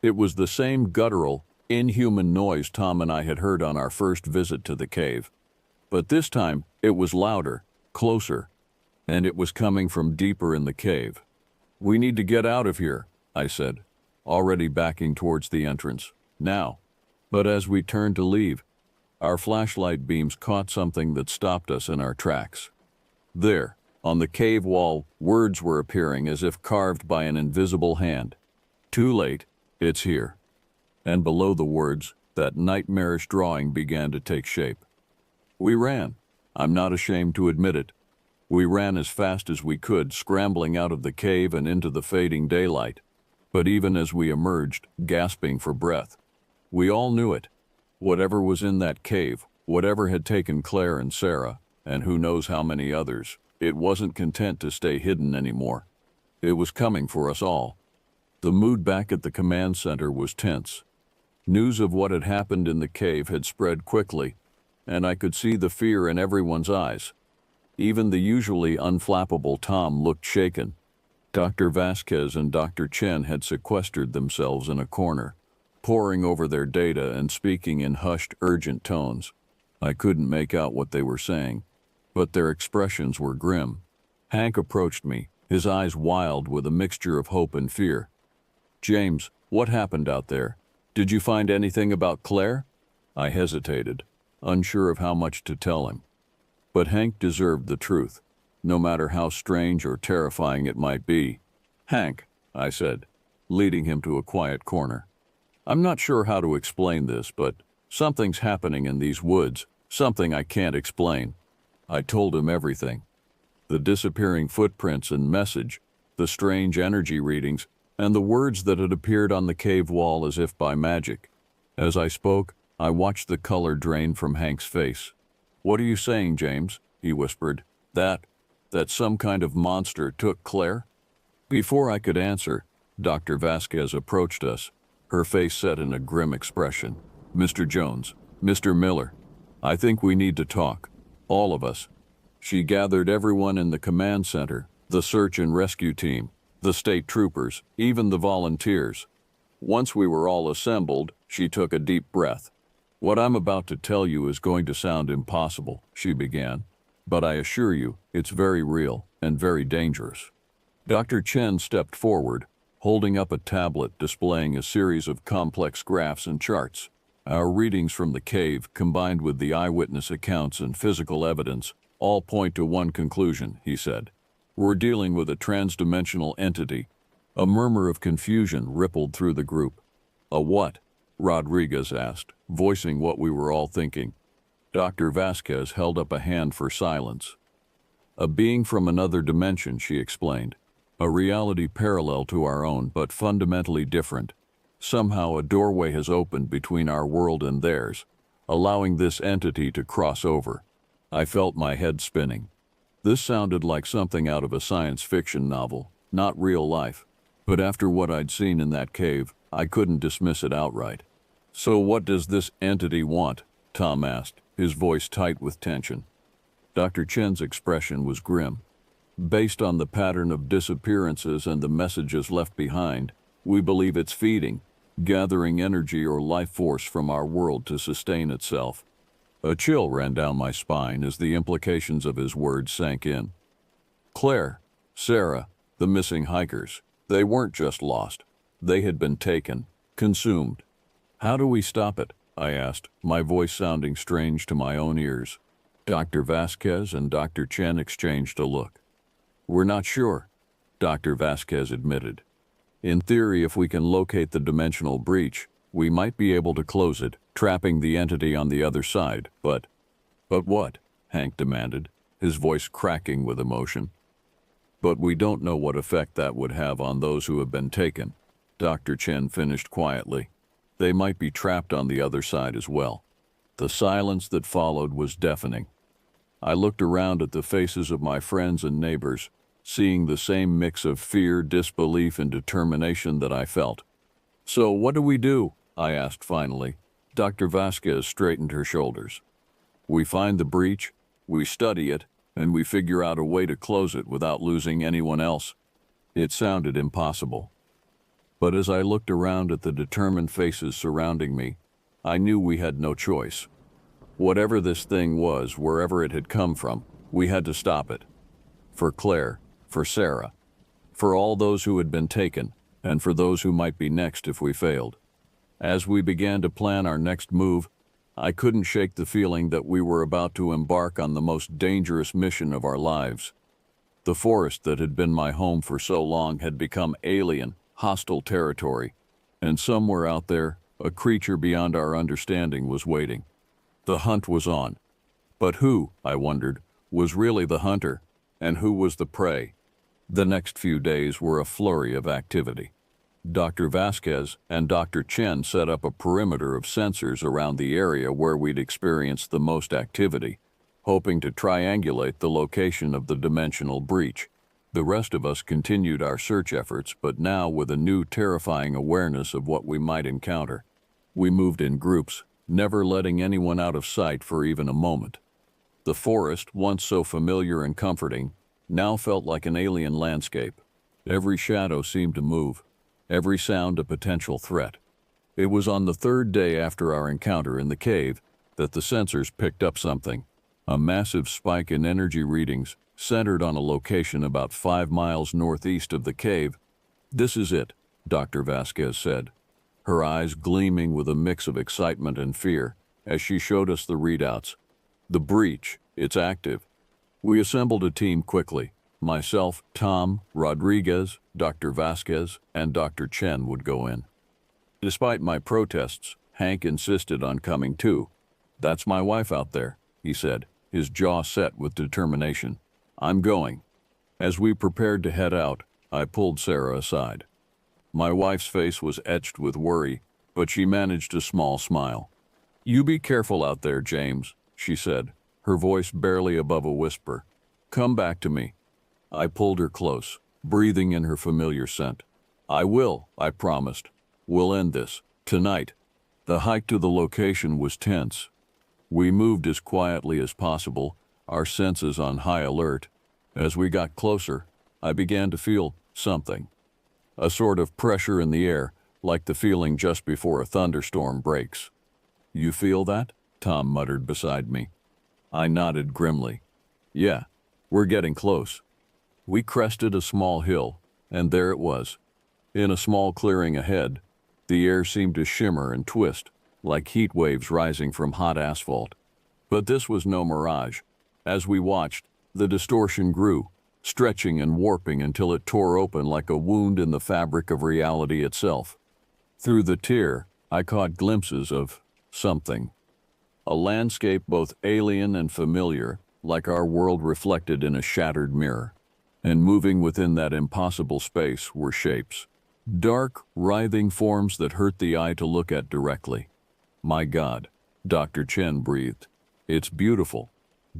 It was the same guttural, inhuman noise Tom and I had heard on our first visit to the cave. But this time, it was louder, closer, and it was coming from deeper in the cave. "We need to get out of here," I said, already backing towards the entrance. "Now." But as we turned to leave, our flashlight beams caught something that stopped us in our tracks. There, on the cave wall, words were appearing as if carved by an invisible hand. "Too late, it's here." And below the words, that nightmarish drawing began to take shape. We ran. I'm not ashamed to admit it. We ran as fast as we could, scrambling out of the cave and into the fading daylight. But even as we emerged, gasping for breath, we all knew it. Whatever was in that cave, whatever had taken Claire and Sarah, and who knows how many others, it wasn't content to stay hidden anymore. It was coming for us all. The mood back at the command center was tense. News of what had happened in the cave had spread quickly, and I could see the fear in everyone's eyes. Even the usually unflappable Tom looked shaken. Dr. Vasquez and Dr. Chen had sequestered themselves in a corner, poring over their data and speaking in hushed, urgent tones. I couldn't make out what they were saying, but their expressions were grim. Hank approached me, his eyes wild with a mixture of hope and fear. "James, what happened out there? Did you find anything about Claire?" I hesitated, unsure of how much to tell him. But Hank deserved the truth, no matter how strange or terrifying it might be. "Hank," I said, leading him to a quiet corner, "I'm not sure how to explain this, but something's happening in these woods, something I can't explain." I told him everything. The disappearing footprints and message, the strange energy readings, and the words that had appeared on the cave wall as if by magic. As I spoke, I watched the color drain from Hank's face. "What are you saying, James?" he whispered. That some kind of monster took Claire?" Before I could answer, Dr. Vasquez approached us, her face set in a grim expression. "Mr. Jones, Mr. Miller, I think we need to talk. All of us." She gathered everyone in the command center, the search and rescue team, the state troopers, even the volunteers. Once we were all assembled, she took a deep breath. "What I'm about to tell you is going to sound impossible," she began, "but I assure you, it's very real and very dangerous." Dr. Chen stepped forward, holding up a tablet displaying a series of complex graphs and charts. "Our readings from the cave, combined with the eyewitness accounts and physical evidence, all point to one conclusion," he said. "We're dealing with a transdimensional entity." A murmur of confusion rippled through the group. "A what?" Rodriguez asked, voicing what we were all thinking. Dr. Vasquez held up a hand for silence. "A being from another dimension," she explained. "A reality parallel to our own, but fundamentally different. Somehow a doorway has opened between our world and theirs, allowing this entity to cross over." I felt my head spinning. This sounded like something out of a science fiction novel, not real life. But after what I'd seen in that cave, I couldn't dismiss it outright. "So what does this entity want?" Tom asked, his voice tight with tension. Dr. Chen's expression was grim. "Based on the pattern of disappearances and the messages left behind, we believe it's feeding, gathering energy or life force from our world to sustain itself." A chill ran down my spine as the implications of his words sank in. Claire, Sarah, the missing hikers, they weren't just lost. They had been taken, consumed. "How do we stop it?" I asked, my voice sounding strange to my own ears. Dr. Vasquez and Dr. Chen exchanged a look. "We're not sure," Dr. Vasquez admitted. "In theory, if we can locate the dimensional breach, we might be able to close it, trapping the entity on the other side, but..." "But what?" Hank demanded, his voice cracking with emotion. "But we don't know what effect that would have on those who have been taken," Dr. Chen finished quietly. "They might be trapped on the other side as well." The silence that followed was deafening. I looked around at the faces of my friends and neighbors, seeing the same mix of fear, disbelief, and determination that I felt. "So what do we do?" I asked finally. Dr. Vasquez straightened her shoulders. "We find the breach, we study it, and we figure out a way to close it without losing anyone else." It sounded impossible. But as I looked around at the determined faces surrounding me, I knew we had no choice. Whatever this thing was, wherever it had come from, we had to stop it. For Claire, for Sarah, for all those who had been taken, and for those who might be next if we failed. As we began to plan our next move, I couldn't shake the feeling that we were about to embark on the most dangerous mission of our lives. The forest that had been my home for so long had become alien, hostile territory, and somewhere out there, a creature beyond our understanding was waiting. The hunt was on. But who, I wondered, was really the hunter, and who was the prey? The next few days were a flurry of activity. Dr. Vasquez and Dr. Chen set up a perimeter of sensors around the area where we'd experienced the most activity, hoping to triangulate the location of the dimensional breach. The rest of us continued our search efforts, but now with a new terrifying awareness of what we might encounter. We moved in groups, never letting anyone out of sight for even a moment. The forest, once so familiar and comforting, now felt like an alien landscape. Every shadow seemed to move, every sound a potential threat. It was on the third day after our encounter in the cave that the sensors picked up something, a massive spike in energy readings centered on a location about 5 miles northeast of the cave. "This is it," Dr. Vasquez said, her eyes gleaming with a mix of excitement and fear as she showed us the readouts. "The breach, it's active." We assembled a team quickly. Myself, Tom, Rodriguez, Dr. Vasquez, and Dr. Chen would go in. Despite my protests, Hank insisted on coming too. "That's my wife out there," he said, his jaw set with determination. "I'm going." As we prepared to head out, I pulled Sarah aside. My wife's face was etched with worry, but she managed a small smile. "You be careful out there, James," she said, her voice barely above a whisper. "Come back to me." I pulled her close, breathing in her familiar scent. "I will," I promised. "We'll end this, tonight." The hike to the location was tense. We moved as quietly as possible, our senses on high alert. As we got closer, I began to feel something. A sort of pressure in the air, like the feeling just before a thunderstorm breaks. "You feel that?" Tom muttered beside me. I nodded grimly. "Yeah, we're getting close." We crested a small hill, and there it was. In a small clearing ahead, the air seemed to shimmer and twist, like heat waves rising from hot asphalt. But this was no mirage. As we watched, the distortion grew, stretching and warping until it tore open like a wound in the fabric of reality itself. Through the tear, I caught glimpses of something. A landscape both alien and familiar, like our world reflected in a shattered mirror. And moving within that impossible space were shapes. Dark, writhing forms that hurt the eye to look at directly. "My God," Dr. Chen breathed. "It's beautiful."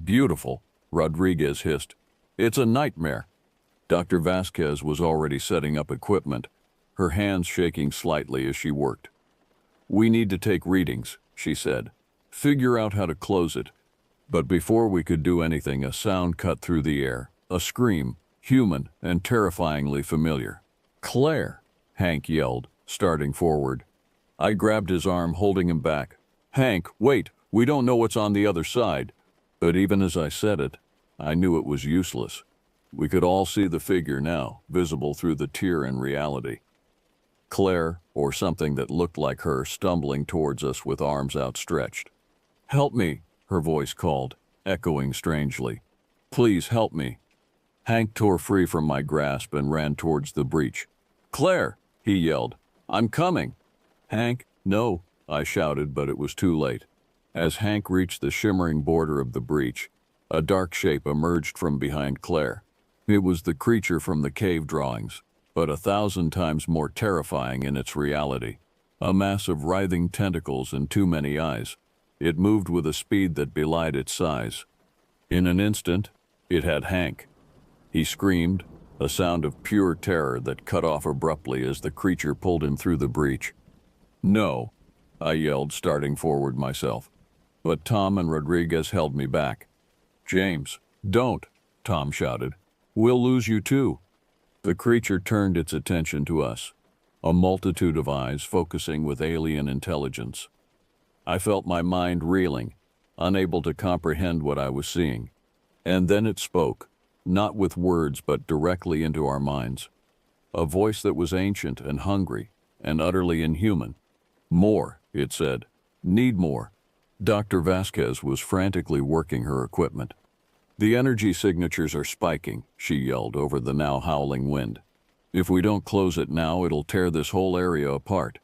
"Beautiful," Rodriguez hissed. "It's a nightmare." Dr. Vasquez was already setting up equipment, her hands shaking slightly as she worked. "We need to take readings," she said. "Figure out how to close it." But before we could do anything, a sound cut through the air, a scream, human and terrifyingly familiar. "Claire!" Hank yelled, starting forward. I grabbed his arm, holding him back. "Hank, wait, we don't know what's on the other side." But even as I said it, I knew it was useless. We could all see the figure now, visible through the tear in reality. Claire, or something that looked like her, stumbling towards us with arms outstretched. "Help me," her voice called, echoing strangely. "Please help me." Hank tore free from my grasp and ran towards the breach. "Claire!" he yelled. "I'm coming!" "Hank, no!" I shouted, but it was too late. As Hank reached the shimmering border of the breach, a dark shape emerged from behind Claire. It was the creature from the cave drawings, but 1,000 times more terrifying in its reality. A mass of writhing tentacles and too many eyes. It moved with a speed that belied its size. In an instant, it had Hank. He screamed, a sound of pure terror that cut off abruptly as the creature pulled him through the breach. No, I yelled, starting forward myself. But Tom and Rodriguez held me back. James, don't, Tom shouted. We'll lose you too. The creature turned its attention to us, a multitude of eyes focusing with alien intelligence. I felt my mind reeling, unable to comprehend what I was seeing. And then it spoke, not with words but directly into our minds. A voice that was ancient and hungry and utterly inhuman. More, it said. Need more. Dr. Vasquez was frantically working her equipment. The energy signatures are spiking, she yelled over the now howling wind. If we don't close it now, it'll tear this whole area apart.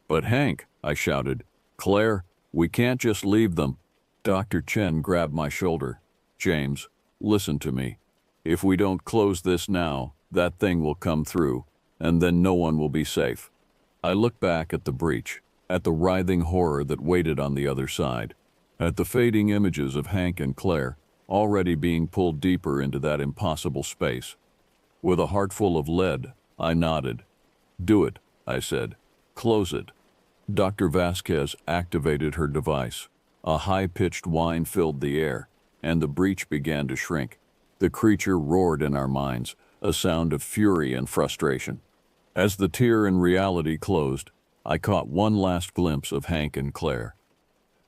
But Hank, I shouted. Claire, we can't just leave them. Dr. Chen grabbed my shoulder. James, listen to me. If we don't close this now, that thing will come through, and then no one will be safe. I looked back at the breach, at the writhing horror that waited on the other side, at the fading images of Hank and Claire, already being pulled deeper into that impossible space. With a heart full of lead, I nodded. Do it, I said. Close it. Dr. Vasquez activated her device. A high-pitched whine filled the air, and the breach began to shrink. The creature roared in our minds, a sound of fury and frustration. As the tier in reality closed, I caught one last glimpse of Hank and Claire.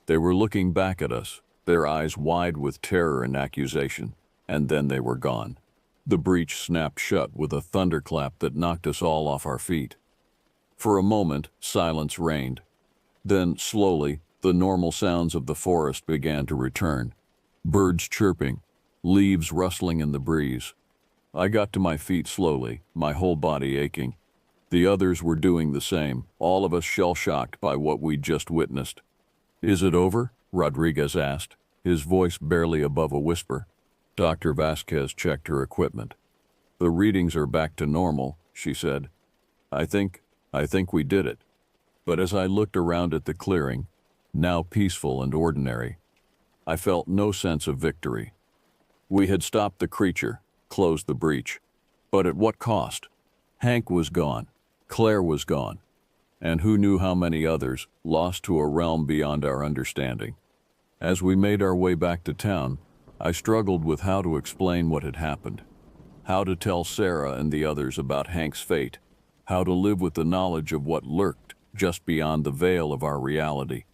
They were looking back at us, their eyes wide with terror and accusation, and then they were gone. The breach snapped shut with a thunderclap that knocked us all off our feet. For a moment, silence reigned. Then, slowly, the normal sounds of the forest began to return. Birds chirping, leaves rustling in the breeze. I got to my feet slowly, my whole body aching. The others were doing the same, all of us shell-shocked by what we'd just witnessed. Is it over? Rodriguez asked, his voice barely above a whisper. Dr. Vasquez checked her equipment. The readings are back to normal, she said. I think we did it. But as I looked around at the clearing, now peaceful and ordinary, I felt no sense of victory. We had stopped the creature, closed the breach. But at what cost? Hank was gone. Claire was gone. And who knew how many others, lost to a realm beyond our understanding. As we made our way back to town, I struggled with how to explain what had happened, how to tell Sarah and the others about Hank's fate, how to live with the knowledge of what lurked just beyond the veil of our reality.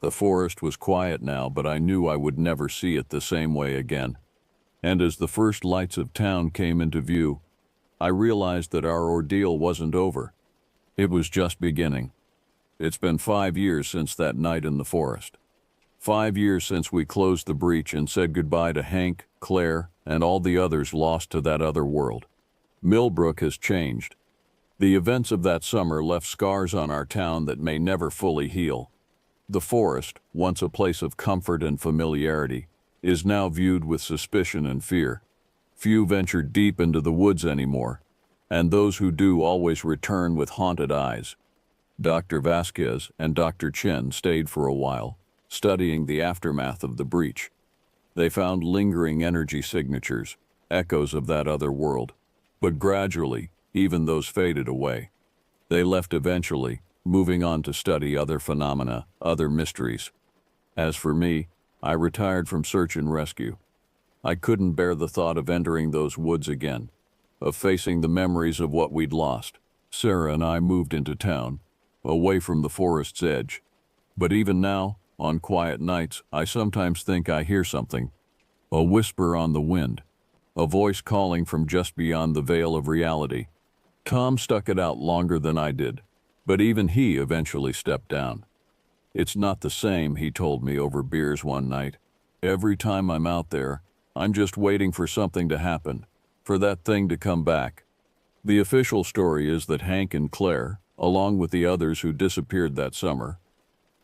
The forest was quiet now, but I knew I would never see it the same way again. And as the first lights of town came into view, I realized that our ordeal wasn't over. It was just beginning. It's been 5 years since that night in the forest. 5 years since we closed the breach and said goodbye to Hank, Claire, and all the others lost to that other world. Millbrook has changed. The events of that summer left scars on our town that may never fully heal. The forest, once a place of comfort and familiarity, is now viewed with suspicion and fear. Few venture deep into the woods anymore, and those who do always return with haunted eyes. Dr. Vasquez and Dr. Chen stayed for a while, studying the aftermath of the breach. They found lingering energy signatures, echoes of that other world, but gradually, even those faded away. They left eventually, moving on to study other phenomena, other mysteries. As for me, I retired from search and rescue. I couldn't bear the thought of entering those woods again, of facing the memories of what we'd lost. Sarah and I moved into town, away from the forest's edge. But even now, on quiet nights, I sometimes think I hear something, a whisper on the wind, a voice calling from just beyond the veil of reality. Tom stuck it out longer than I did, but even he eventually stepped down. It's not the same, he told me over beers one night. Every time I'm out there, I'm just waiting for something to happen, for that thing to come back. The official story is that Hank and Claire, along with the others who disappeared that summer,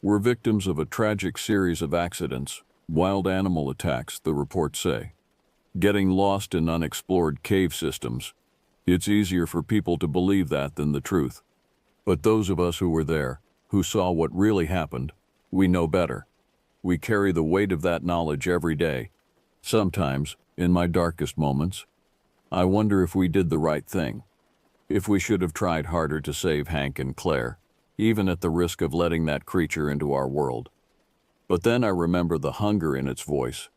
were victims of a tragic series of accidents, wild animal attacks, the reports say. Getting lost in unexplored cave systems. It's easier for people to believe that than the truth. But those of us who were there, who saw what really happened, we know better. We carry the weight of that knowledge every day. Sometimes, in my darkest moments, I wonder if we did the right thing. If we should have tried harder to save Hank and Claire, even at the risk of letting that creature into our world. But then I remember the hunger in its voice,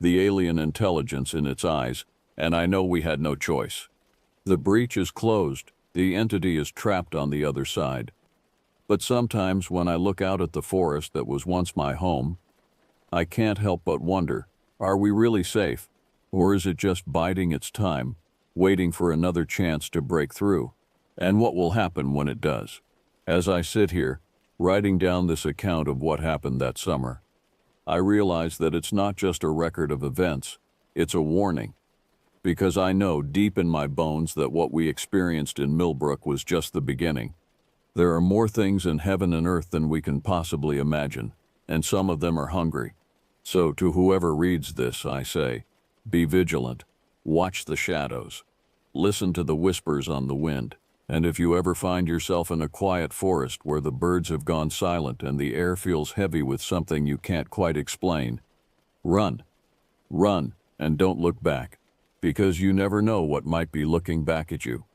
the alien intelligence in its eyes, and I know we had no choice. The breach is closed, the entity is trapped on the other side. But sometimes when I look out at the forest that was once my home, I can't help but wonder, are we really safe? Or is it just biding its time, waiting for another chance to break through? And what will happen when it does? As I sit here, writing down this account of what happened that summer, I realize that it's not just a record of events, it's a warning. Because I know deep in my bones that what we experienced in Millbrook was just the beginning. There are more things in heaven and earth than we can possibly imagine, and some of them are hungry. So to whoever reads this, I say, be vigilant, watch the shadows, listen to the whispers on the wind, and if you ever find yourself in a quiet forest where the birds have gone silent and the air feels heavy with something you can't quite explain, run, run, and don't look back, because you never know what might be looking back at you.